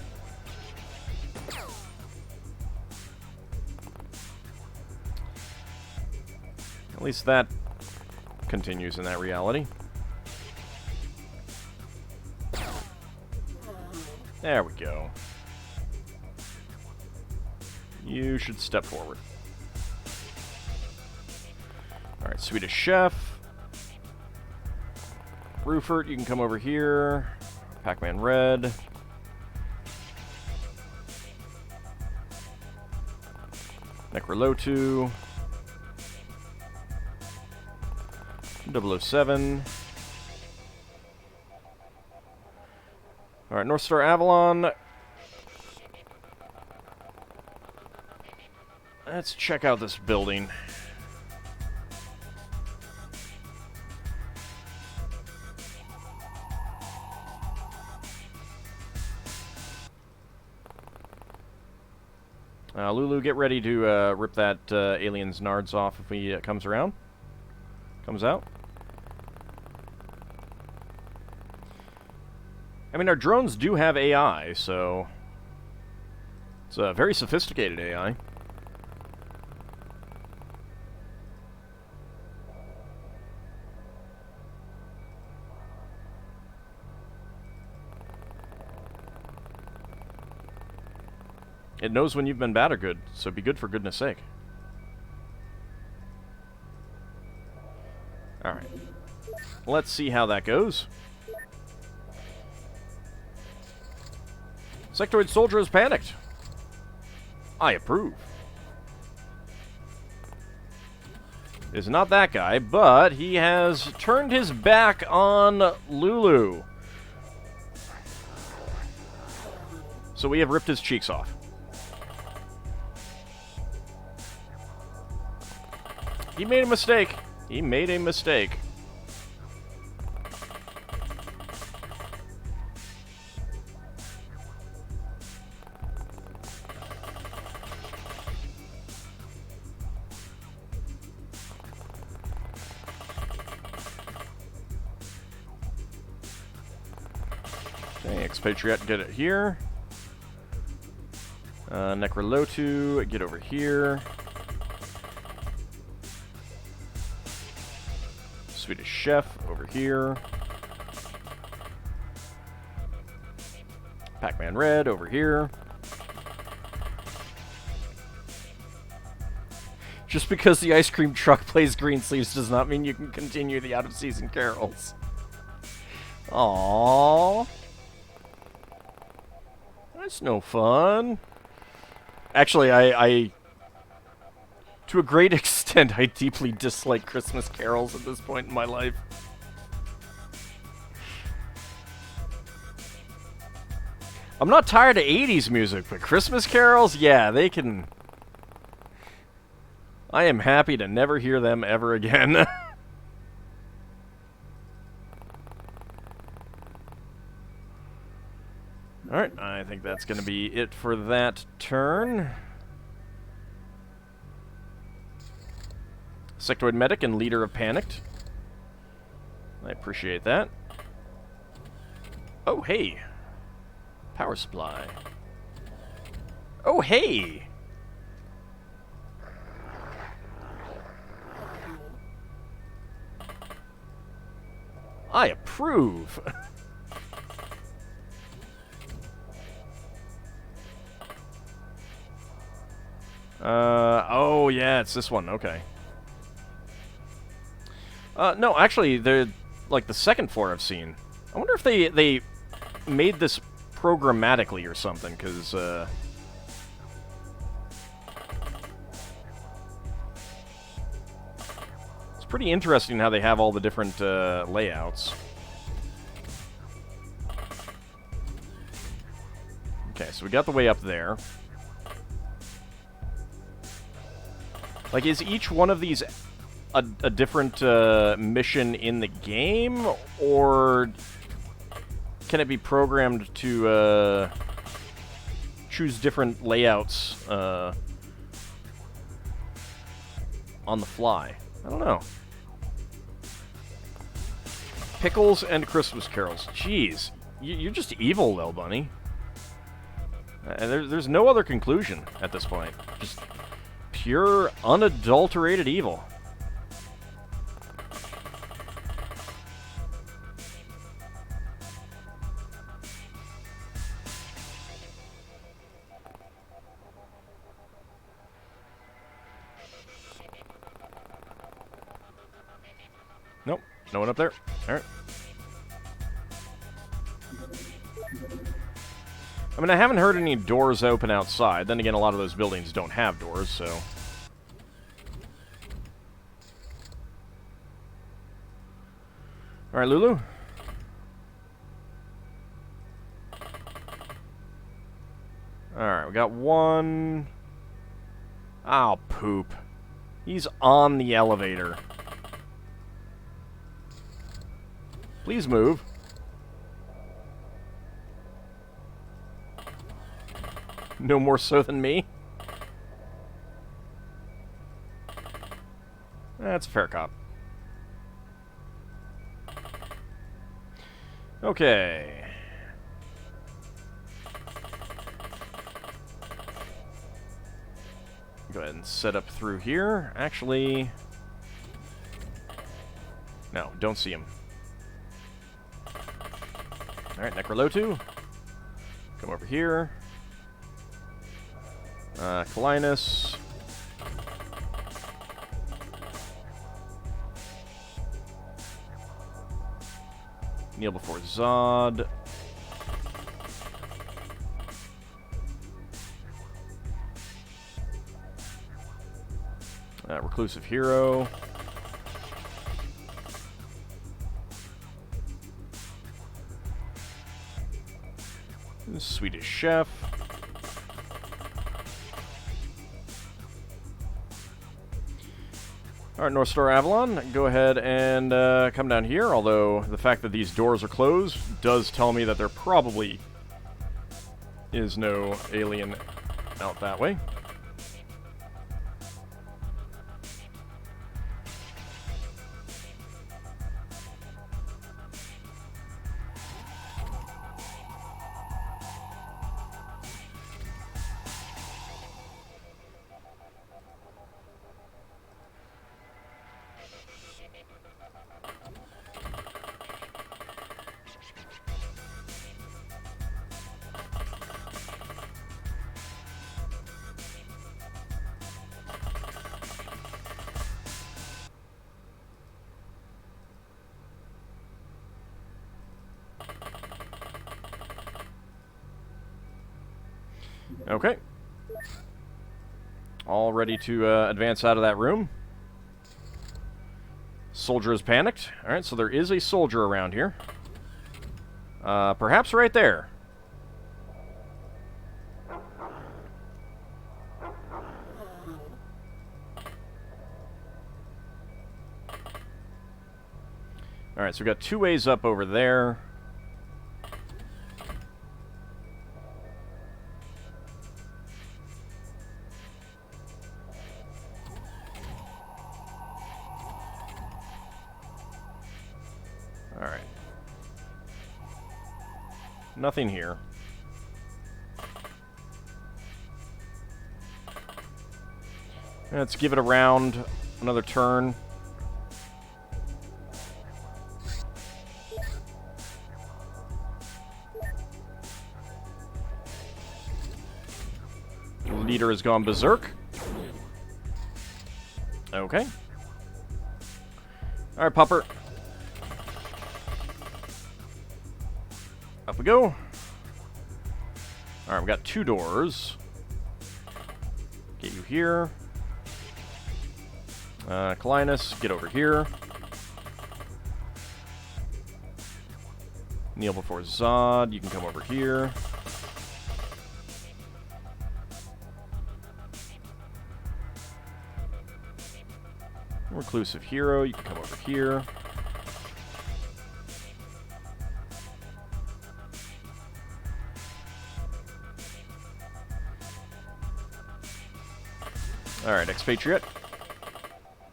A: At least that continues in that reality. There we go. You should step forward. Alright, Swedish Chef. Rufert, you can come over here. Pac-Man Red. Necrolotu. 007. Alright, North Star Avalon. Let's check out this building. Lulu, get ready to rip that alien's nards off if he comes around. Comes out. I mean, our drones do have AI, so... It's a very sophisticated AI. It knows when you've been bad or good, so be good for goodness sake. Alright. Let's see how that goes. Sectoid soldier has panicked. I approve. is not that guy, but he has turned his back on Lulu. So we have ripped his cheeks off. He made a mistake. He made a mistake. Okay, Expatriate, get it here. Necrolotu, get over here. Swedish Chef, over here. Pac-Man Red, over here. Just because the ice cream truck plays Greensleeves does not mean you can continue the out-of-season carols. Aww. That's no fun. Actually, I to a great extent, I deeply dislike Christmas carols at this point in my life. I'm not tired of 80s music, but Christmas carols, yeah, they can... I am happy to never hear them ever again. Alright, I think that's going to be it for that turn. Sectoid Medic and Leader of Panicked. I appreciate that. Oh, hey. Power supply. Oh, hey! I approve. Oh yeah, it's this one, okay. No, actually, they're, like, the second floor I've seen. I wonder if they made this programmatically or something, because, it's pretty interesting how they have all the different, layouts. Okay, so we got the way up there. Like, is each one of these a different mission in the game, or can it be programmed to choose different layouts on the fly? I don't know. Pickles and Christmas carols. Jeez, you're just evil, Lil Bunny. There's no other conclusion at this point. Just pure, unadulterated evil. Nope, no one up there. Alright. I mean, I haven't heard any doors open outside. Then again, a lot of those buildings don't have doors, so... Alright, Lulu. Alright, we got one... Oh, poop. He's on the elevator. Please move. No more so than me. That's a fair cop. Okay. Go ahead and set up through here. Actually... No, don't see him. Alright, Necrolotu. Come over here. Kalinus. Kneel before Zod. Reclusive Hero. Swedish chef. Alright, North Star Avalon, go ahead and come down here, although the fact that these doors are closed does tell me that there probably is no alien out that way. Okay. All ready to advance out of that room. Soldier is panicked. Alright, so there is a soldier around here. Perhaps right there. Alright, so we've got 2 ways up over there. Alright. Nothing here. Let's give it a round, another turn. Leader has gone berserk. Okay. Alright, Pupper. Up we go. Alright, we got 2 doors. Get you here. Kalinus, get over here. Kneel before Zod, you can come over here. Reclusive Hero, you can come over here. Alright, Expatriate.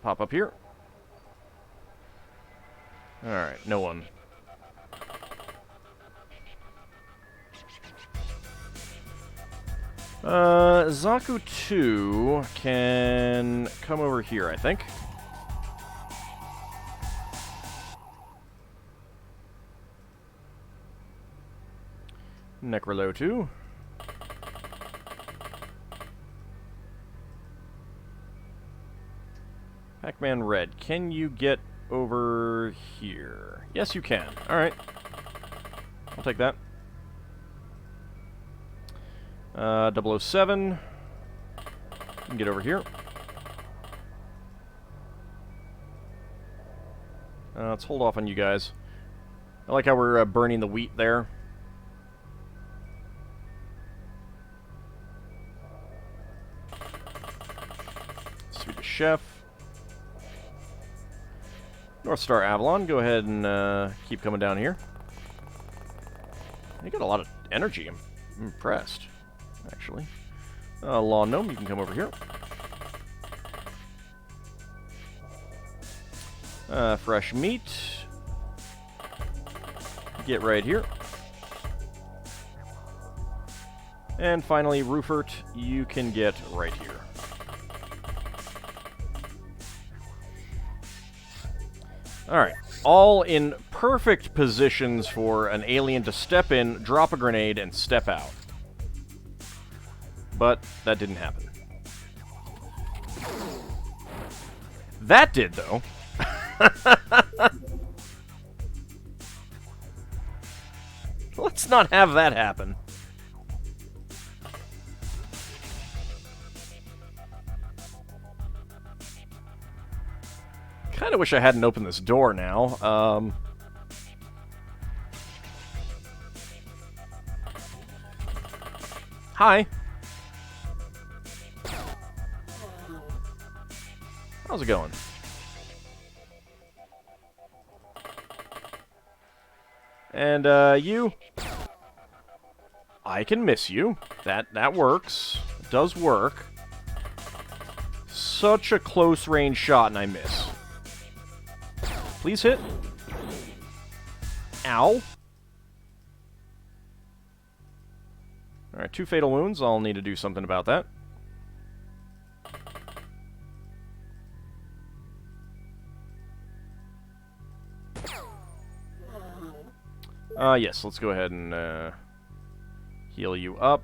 A: Pop up here. Alright, no one. Zaku 2 can come over here, I think. Necrolo 2. Pac-Man Red, can you get over here? Yes, you can. Alright. I'll take that. 007. You can get over here. Let's hold off on you guys. I like how we're burning the wheat there. Swedish Chef. North Star Avalon, go ahead and keep coming down here. You got a lot of energy. I'm impressed, actually. Law Gnome, you can come over here. Fresh meat. Get right here. And finally, Roofert, you can get right here. Alright, all in perfect positions for an alien to step in, drop a grenade, and step out. But that didn't happen. That did, though. Let's not have that happen. Kinda wish I hadn't opened this door now. Hi. How's it going? And, you? I can miss you. That works. It does work. Such a close range shot, and I miss. Please hit. Ow. Alright, 2 fatal wounds. I'll need to do something about that. Yes, let's go ahead and, heal you up.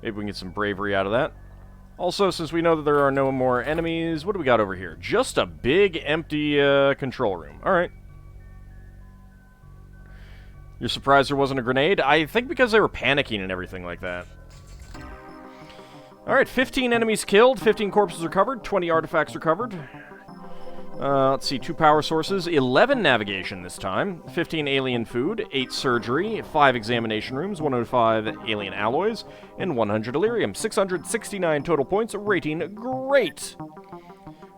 A: Maybe we can get some bravery out of that. Also, since we know that there are no more enemies, what do we got over here? Just a big, empty, control room. Alright. You're surprised there wasn't a grenade? I think because they were panicking and everything like that. Alright, 15 enemies killed, 15 corpses recovered, 20 artifacts recovered. Let's see, 2 power sources, 11 navigation this time, 15 alien food, 8 surgery, 5 examination rooms, 105 alien alloys, and 100 Delirium. 669 total points, rating great!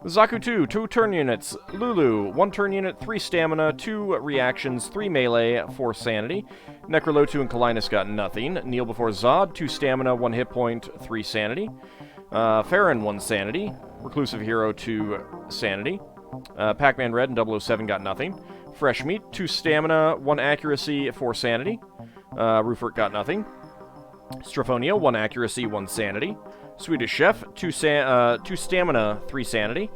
A: Zaku 2, 2 turn units, Lulu, 1 turn unit, 3 stamina, 2 reactions, 3 melee, 4 sanity. Necrolotu and Kalinus got nothing. Kneel before Zod, 2 stamina, 1 hit point, 3 sanity. Farron, 1 sanity. Reclusive Hero, 2 sanity. Pac-Man Red and 007 got nothing. Fresh Meat, 2 stamina, 1 accuracy, 4 sanity. Rupert got nothing. Strophonia, 1 accuracy, 1 sanity. Swedish Chef, 2 stamina, 3 sanity.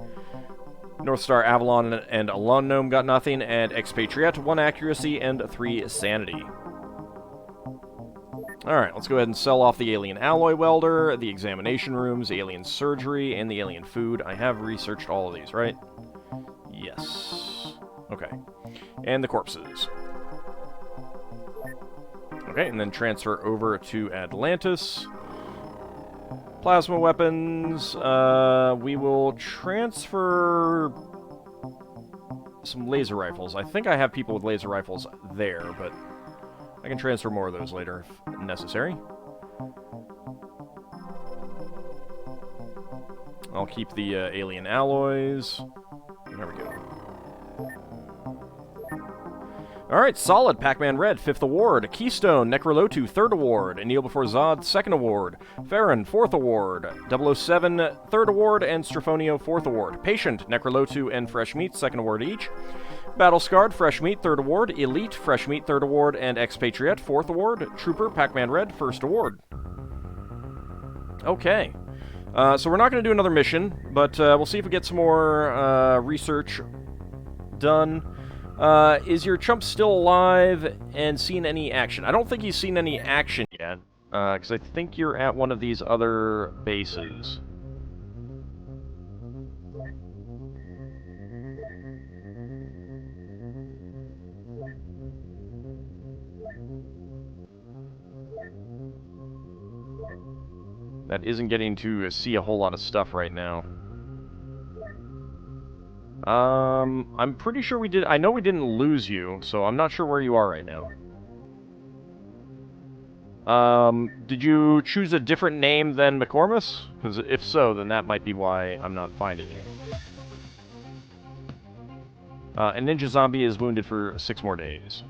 A: North Star Avalon and Alon Gnome got nothing. And Expatriate, 1 accuracy and 3 sanity. Alright, let's go ahead and sell off the Alien Alloy Welder, the Examination Rooms, the Alien Surgery, and the Alien Food. I have researched all of these, right? Yes. Okay. And the corpses. Okay, and then transfer over to Atlantis. Plasma weapons. We will transfer some laser rifles. I think I have people with laser rifles there, but I can transfer more of those later if necessary. I'll keep the alien alloys. There we go. Alright, solid. Pac-Man Red, 5th award. Keystone, Necrolotu, 3rd award. Kneel Before Zod, 2nd award. Farron, 4th award. 007, 3rd award. And Strophonia, 4th award. Patient, Necrolotu, and Fresh Meat, 2nd award each. Battle Scarred, Fresh Meat, 3rd award. Elite, Fresh Meat, 3rd award. And Expatriate, 4th award. Trooper, Pac-Man Red, 1st award. Okay. So we're not going to do another mission, but we'll see if we get some more research done. Is your chump still alive and seen any action? I don't think he's seen any action yet, because I think you're at one of these other bases. That isn't getting to see a whole lot of stuff right now. I'm pretty sure we did... I know we didn't lose you, so I'm not sure where you are right now. Did you choose a different name than McCormus? Because if so, then that might be why I'm not finding you. A ninja zombie is wounded for 6 more days.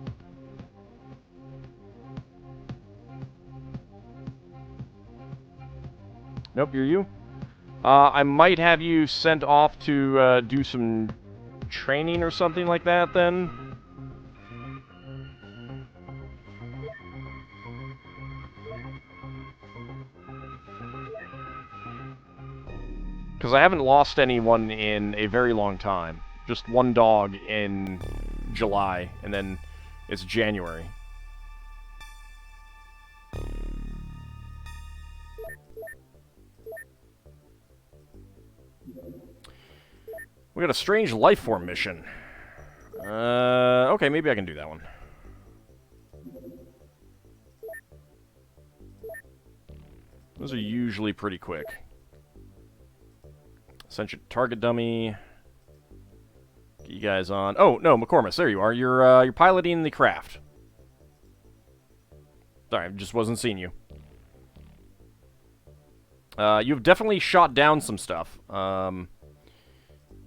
A: Nope, you're you. I might have you sent off to do some training or something like that, then. Because I haven't lost anyone in a very long time. Just 1 dog in July, and then it's January. We got a strange life form mission. Okay, maybe I can do that one. Those are usually pretty quick. Sentient target dummy. Get you guys on. Oh, no, McCormick, there you are. You're piloting the craft. Sorry, I just wasn't seeing you. You've definitely shot down some stuff.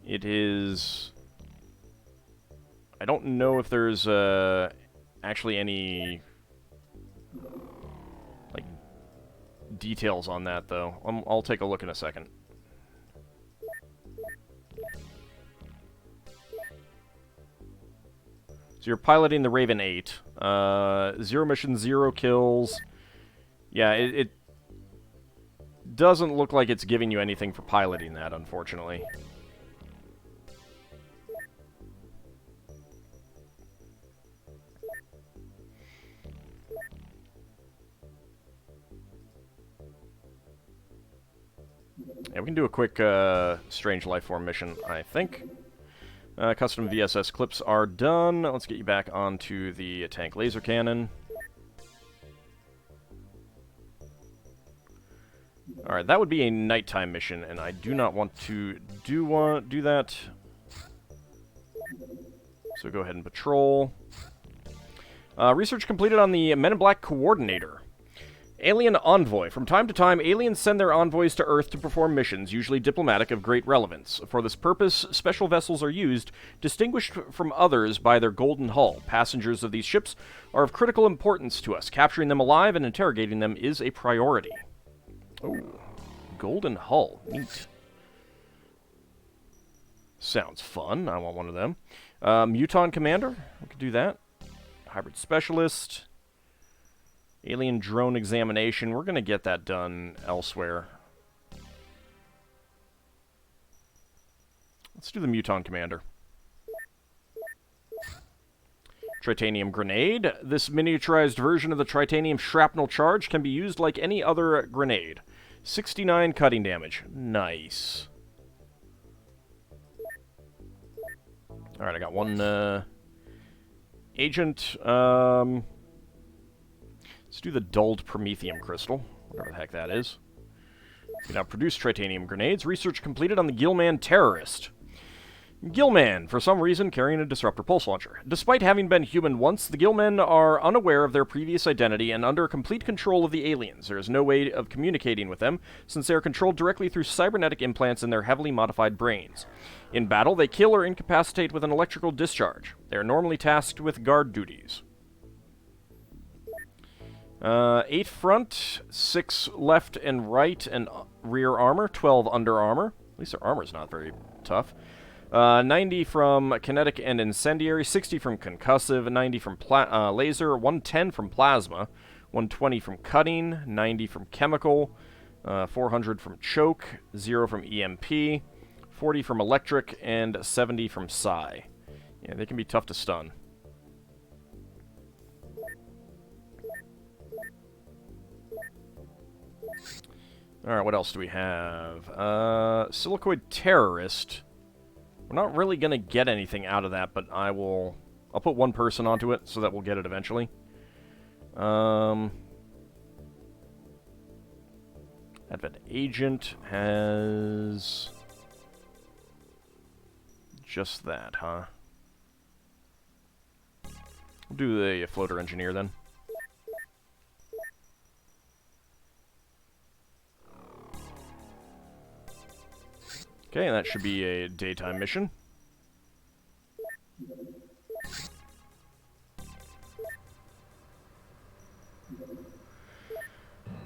A: It is... I don't know if there's, actually any... like, details on that, though. I'll take a look in a second. So you're piloting the Raven 8. 0 missions, 0 kills. Yeah, it doesn't look like it's giving you anything for piloting that, unfortunately. Yeah, we can do a quick Strange Lifeform mission, I think. Custom VSS clips are done. Let's get you back onto the tank laser cannon. Alright, that would be a nighttime mission, and I do not want to do that. So go ahead and patrol. Research completed on the Men in Black Coordinator. Alien Envoy. From time to time, aliens send their envoys to Earth to perform missions, usually diplomatic, of great relevance. For this purpose, special vessels are used, distinguished from others by their golden hull. Passengers of these ships are of critical importance to us. Capturing them alive and interrogating them is a priority. Oh, golden hull. Neat. Sounds fun. I want one of them. Muton Commander. We could do that. Hybrid Specialist. Alien Drone Examination. We're going to get that done elsewhere. Let's do the Muton Commander. Tritanium Grenade. This miniaturized version of the Tritanium Shrapnel Charge can be used like any other grenade. 69 cutting damage. Nice. Alright, I got one agent. Let's do the dulled Promethium Crystal, whatever the heck that is. We can now produce Tritanium Grenades. Research completed on the Gillman Terrorist. Gillman, for some reason, carrying a Disruptor Pulse Launcher. Despite having been human once, the Gillmen are unaware of their previous identity and under complete control of the aliens. There is no way of communicating with them, since they are controlled directly through cybernetic implants in their heavily modified brains. In battle, they kill or incapacitate with an electrical discharge. They are normally tasked with guard duties. 8 front, 6 left and right and rear armor, 12 under armor. At least their armor's not very tough. 90 from kinetic and incendiary, 60 from concussive, 90 from laser, 110 from plasma, 120 from cutting, 90 from chemical, 400 from choke, 0 from EMP, 40 from electric, and 70 from psi. Yeah, they can be tough to stun. Alright, what else do we have? Silicoid Terrorist. We're not really going to get anything out of that, but I'll put one person onto it so that we'll get it eventually. Advent Agent has just that, huh? We'll do the Floater Engineer then. Okay, and that should be a daytime mission.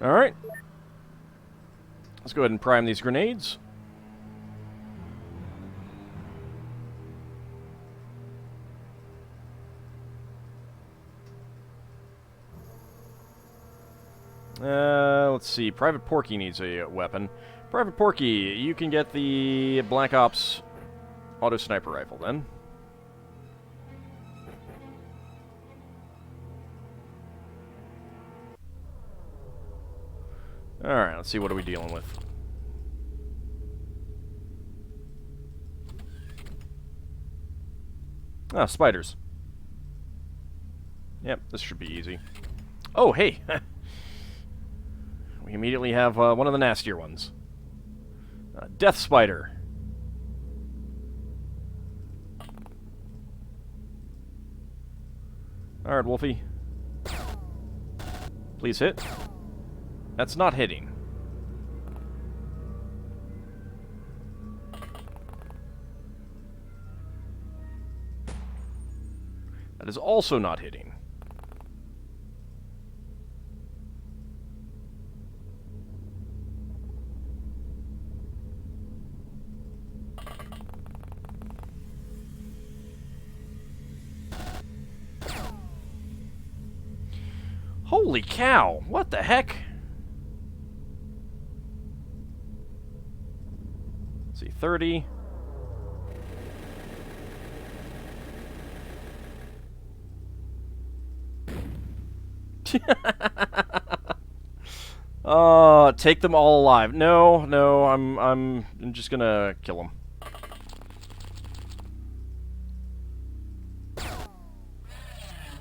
A: Alright. Let's go ahead and prime these grenades. Let's see. Private Porky needs a weapon. Private Porky, you can get the Black Ops Auto Sniper Rifle, then. Alright, let's see, what are we dealing with? Ah, spiders. Yep, this should be easy. Oh, hey! We immediately have one of the nastier ones. Death Spider. Alright, Wolfie. Please hit. That's not hitting. That is also not hitting. Holy cow! What the heck? Let's see, 30. Take them all alive. No, no, I'm just gonna kill them.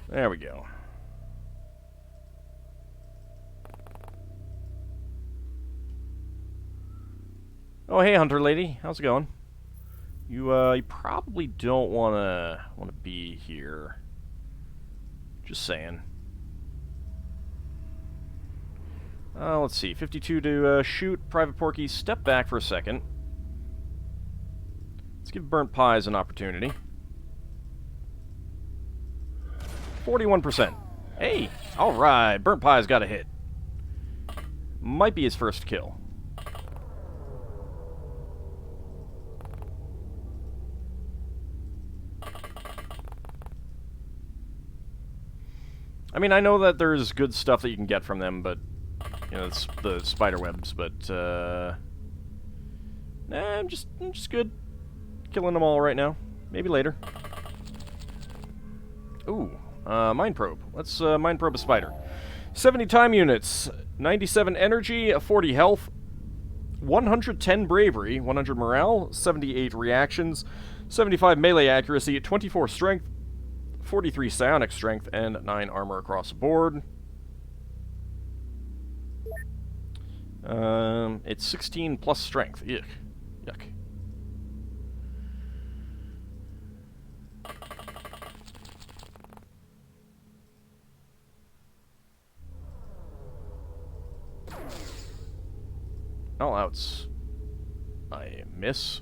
A: There we go. Oh, hey, Hunter Lady. How's it going? You probably don't wanna be here. Just saying. Let's see. 52 to shoot. Private Porky, step back for a second. Let's give Burnt Pies an opportunity. 41%. Hey! Alright, Burnt Pies got a hit. Might be his first kill. I mean, I know that there's good stuff that you can get from them, but, you know, it's the spider webs, but, nah, I'm just good. Killing them all right now. Maybe later. Ooh, Mind Probe. Let's, Mind Probe a spider. 70 time units, 97 energy, 40 health, 110 bravery, 100 morale, 78 reactions, 75 melee accuracy, 24 strength, 43 psionic strength, and 9 armor across the board. It's 16 plus strength. Yuck. Yuck. All outs. I miss.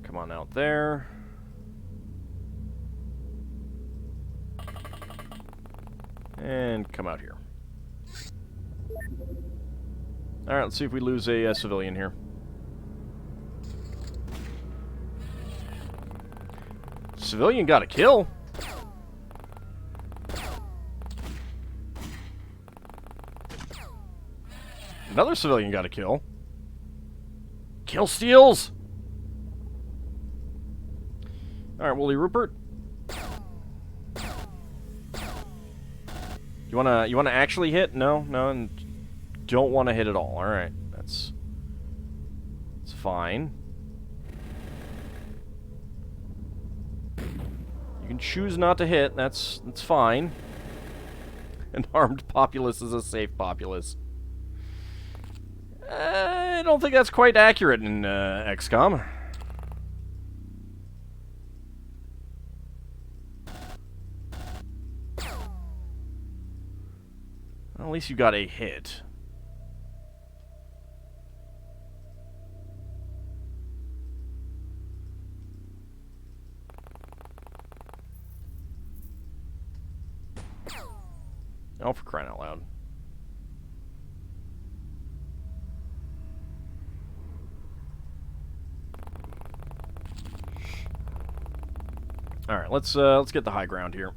A: Come on out there. And come out here. Alright, let's see if we lose a civilian here. Civilian got a kill. Another civilian got a kill. Kill steals! Alright, Wooly Rupert. You wanna actually hit? No, no, and don't wanna hit at all. Alright, that's fine. You can choose not to hit, that's fine. An armed populace is a safe populace. I don't think that's quite accurate in XCOM. Well, at least you got a hit. Oh, for crying out loud. All right, let's get the high ground here.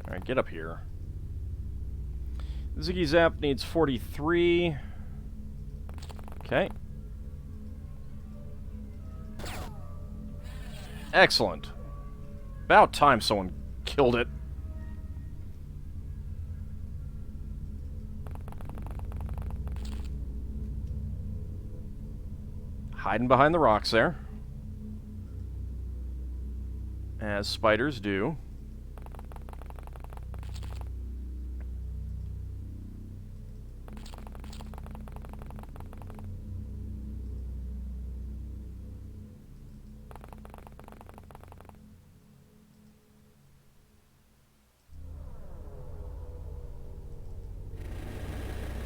A: Alright, get up here. Ziggy Zap needs 43. Okay. Excellent. About time someone killed it. Hiding behind the rocks there. As spiders do.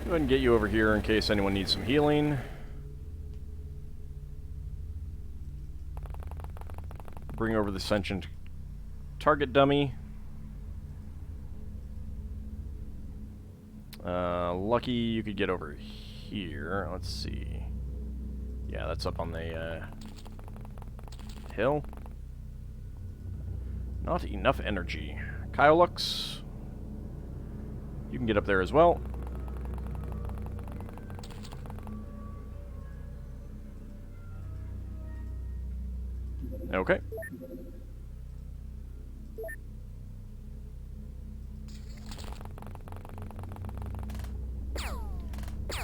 A: Go ahead and get you over here in case anyone needs some healing. Bring over the sentient target dummy. Lucky you could get over here. Let's see. Yeah, that's up on the hill. Not enough energy. Kyolux, you can get up there as well. Okay.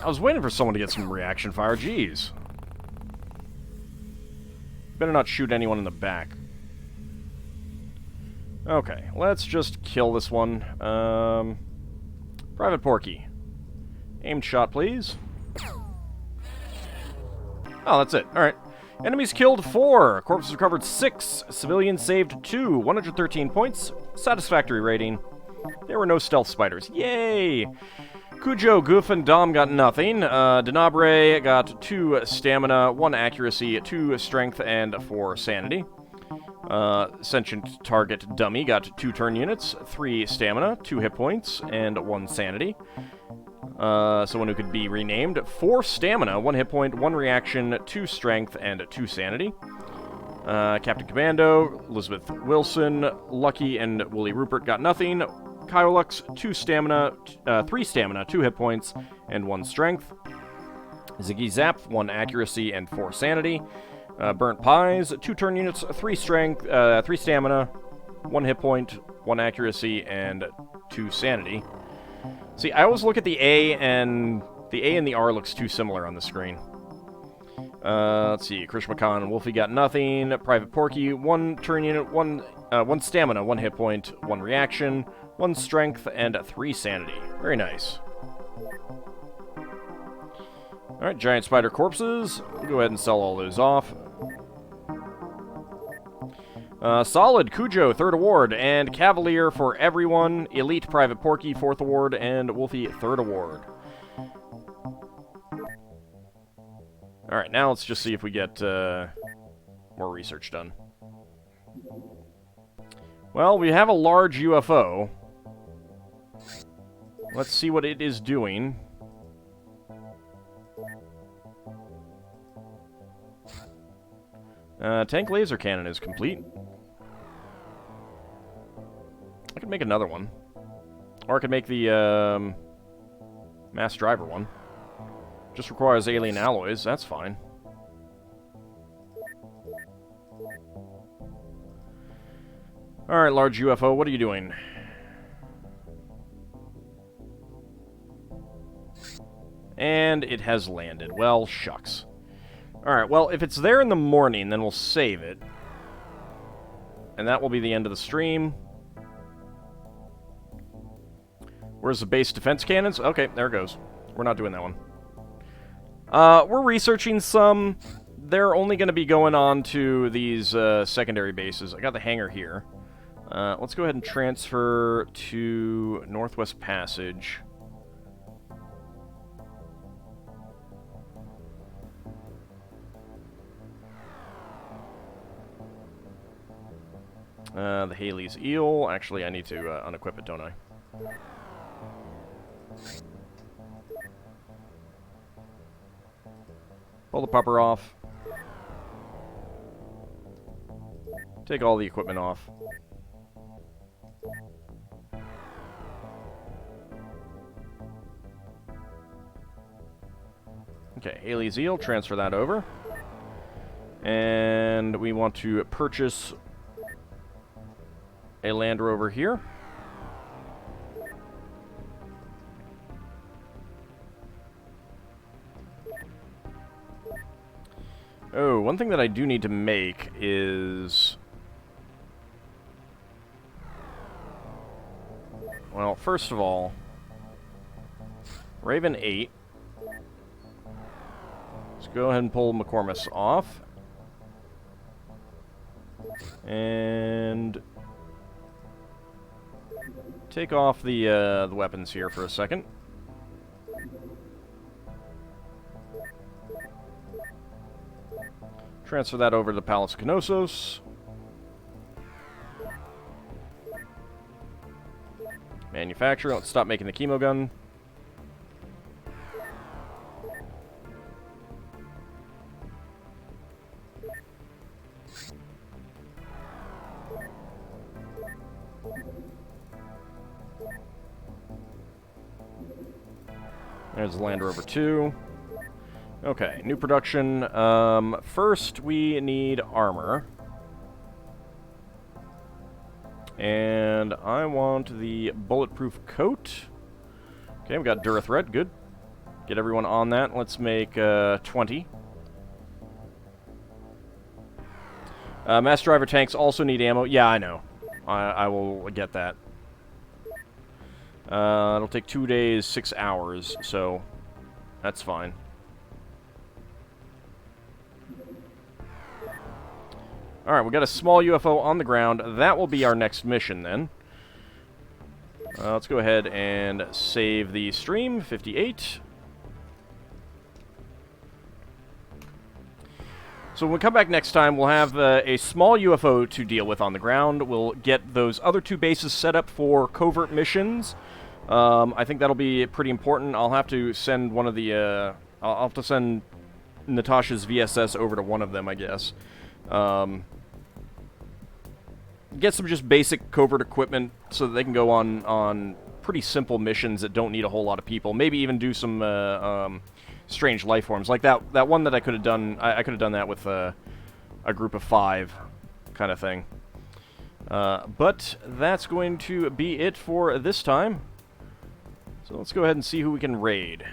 A: I was waiting for someone to get some reaction fire. Jeez. Better not shoot anyone in the back. Okay, let's just kill this one. Private Porky. Aimed shot, please. Oh, that's it. Alright. Enemies killed 4. Corpses recovered 6. Civilians saved 2. 113 points. Satisfactory rating. There were no stealth spiders. Yay! Cujo, Goof, and Dom got nothing. Denabre got 2 stamina, 1 accuracy, 2 strength, and 4 sanity. Sentient target dummy got 2 turn units, 3 stamina, 2 hit points, and 1 sanity. Someone who could be renamed. 4 stamina, 1 hit point, 1 reaction, 2 strength, and 2 sanity. Captain Commando, Elizabeth Wilson, Lucky, and Wooly Rupert got nothing. Kyolux, 2 stamina, 3 stamina, 2 hit points, and 1 strength. Ziggy Zap, 1 accuracy, and 4 sanity. Burnt Pies, 2 turn units, 3 strength, 3 stamina, 1 hit point, 1 accuracy, and 2 sanity. See, I always look at the A and the R looks too similar on the screen. Let's see, Krishma Khan and Wolfie got nothing. Private Porky, 1 turn unit, 1 stamina, 1 hit point, 1 reaction, 1 strength, and 3 sanity. Very nice. Alright, giant spider corpses. We'll go ahead and sell all those off. Solid, Cujo, 3rd award, and Cavalier for everyone. Elite Private Porky, 4th award, and Wolfie, 3rd award. Alright, now let's just see if we get more research done. Well, we have a large UFO. Let's see what it is doing. Tank laser cannon is complete. I could make another one. Or I could make the mass driver one. Just requires alien alloys, that's fine. Alright, large UFO, what are you doing? And it has landed. Well, shucks. Alright, well, if it's there in the morning, then we'll save it. And that will be the end of the stream. Where's the base defense cannons? Okay, there it goes. We're not doing that one. We're researching some. They're only going to be going on to these secondary bases. I got the hangar here. Let's go ahead and transfer to Northwest Passage. The Haley's Eel. Actually, I need to unequip it, don't I? Pull the pupper off. Take all the equipment off. Okay, Haley's Eel, transfer that over. And we want to purchase a Land Rover here. Oh, one thing that I do need to make is... Well, first of all, Raven 8. Let's go ahead and pull McCormiss off. And take off the weapons here for a second. Transfer that over to the Palace of Knossos. Manufacture. Let's stop making the chemo gun. There's Land Rover 2. Okay, new production. First, we need armor. And I want the bulletproof coat. Okay, we got Durathread, good. Get everyone on that. Let's make 20. Mass driver tanks also need ammo. Yeah, I know. I will get that. It'll take 2 days, 6 hours, so that's fine. Alright, we got a small UFO on the ground. That will be our next mission, then. Let's go ahead and save the stream. 58. So when we come back next time, we'll have a small UFO to deal with on the ground. We'll get those other 2 bases set up for covert missions. I think that'll be pretty important. I'll have to send one of the... I'll have to send Natasha's VSS over to one of them, I guess. Get some just basic covert equipment so that they can go on pretty simple missions that don't need a whole lot of people. Maybe even do some strange life forms, like that one that I could have done. I could have done that with a group of 5, kind of thing. But that's going to be it for this time. So let's go ahead and see who we can raid.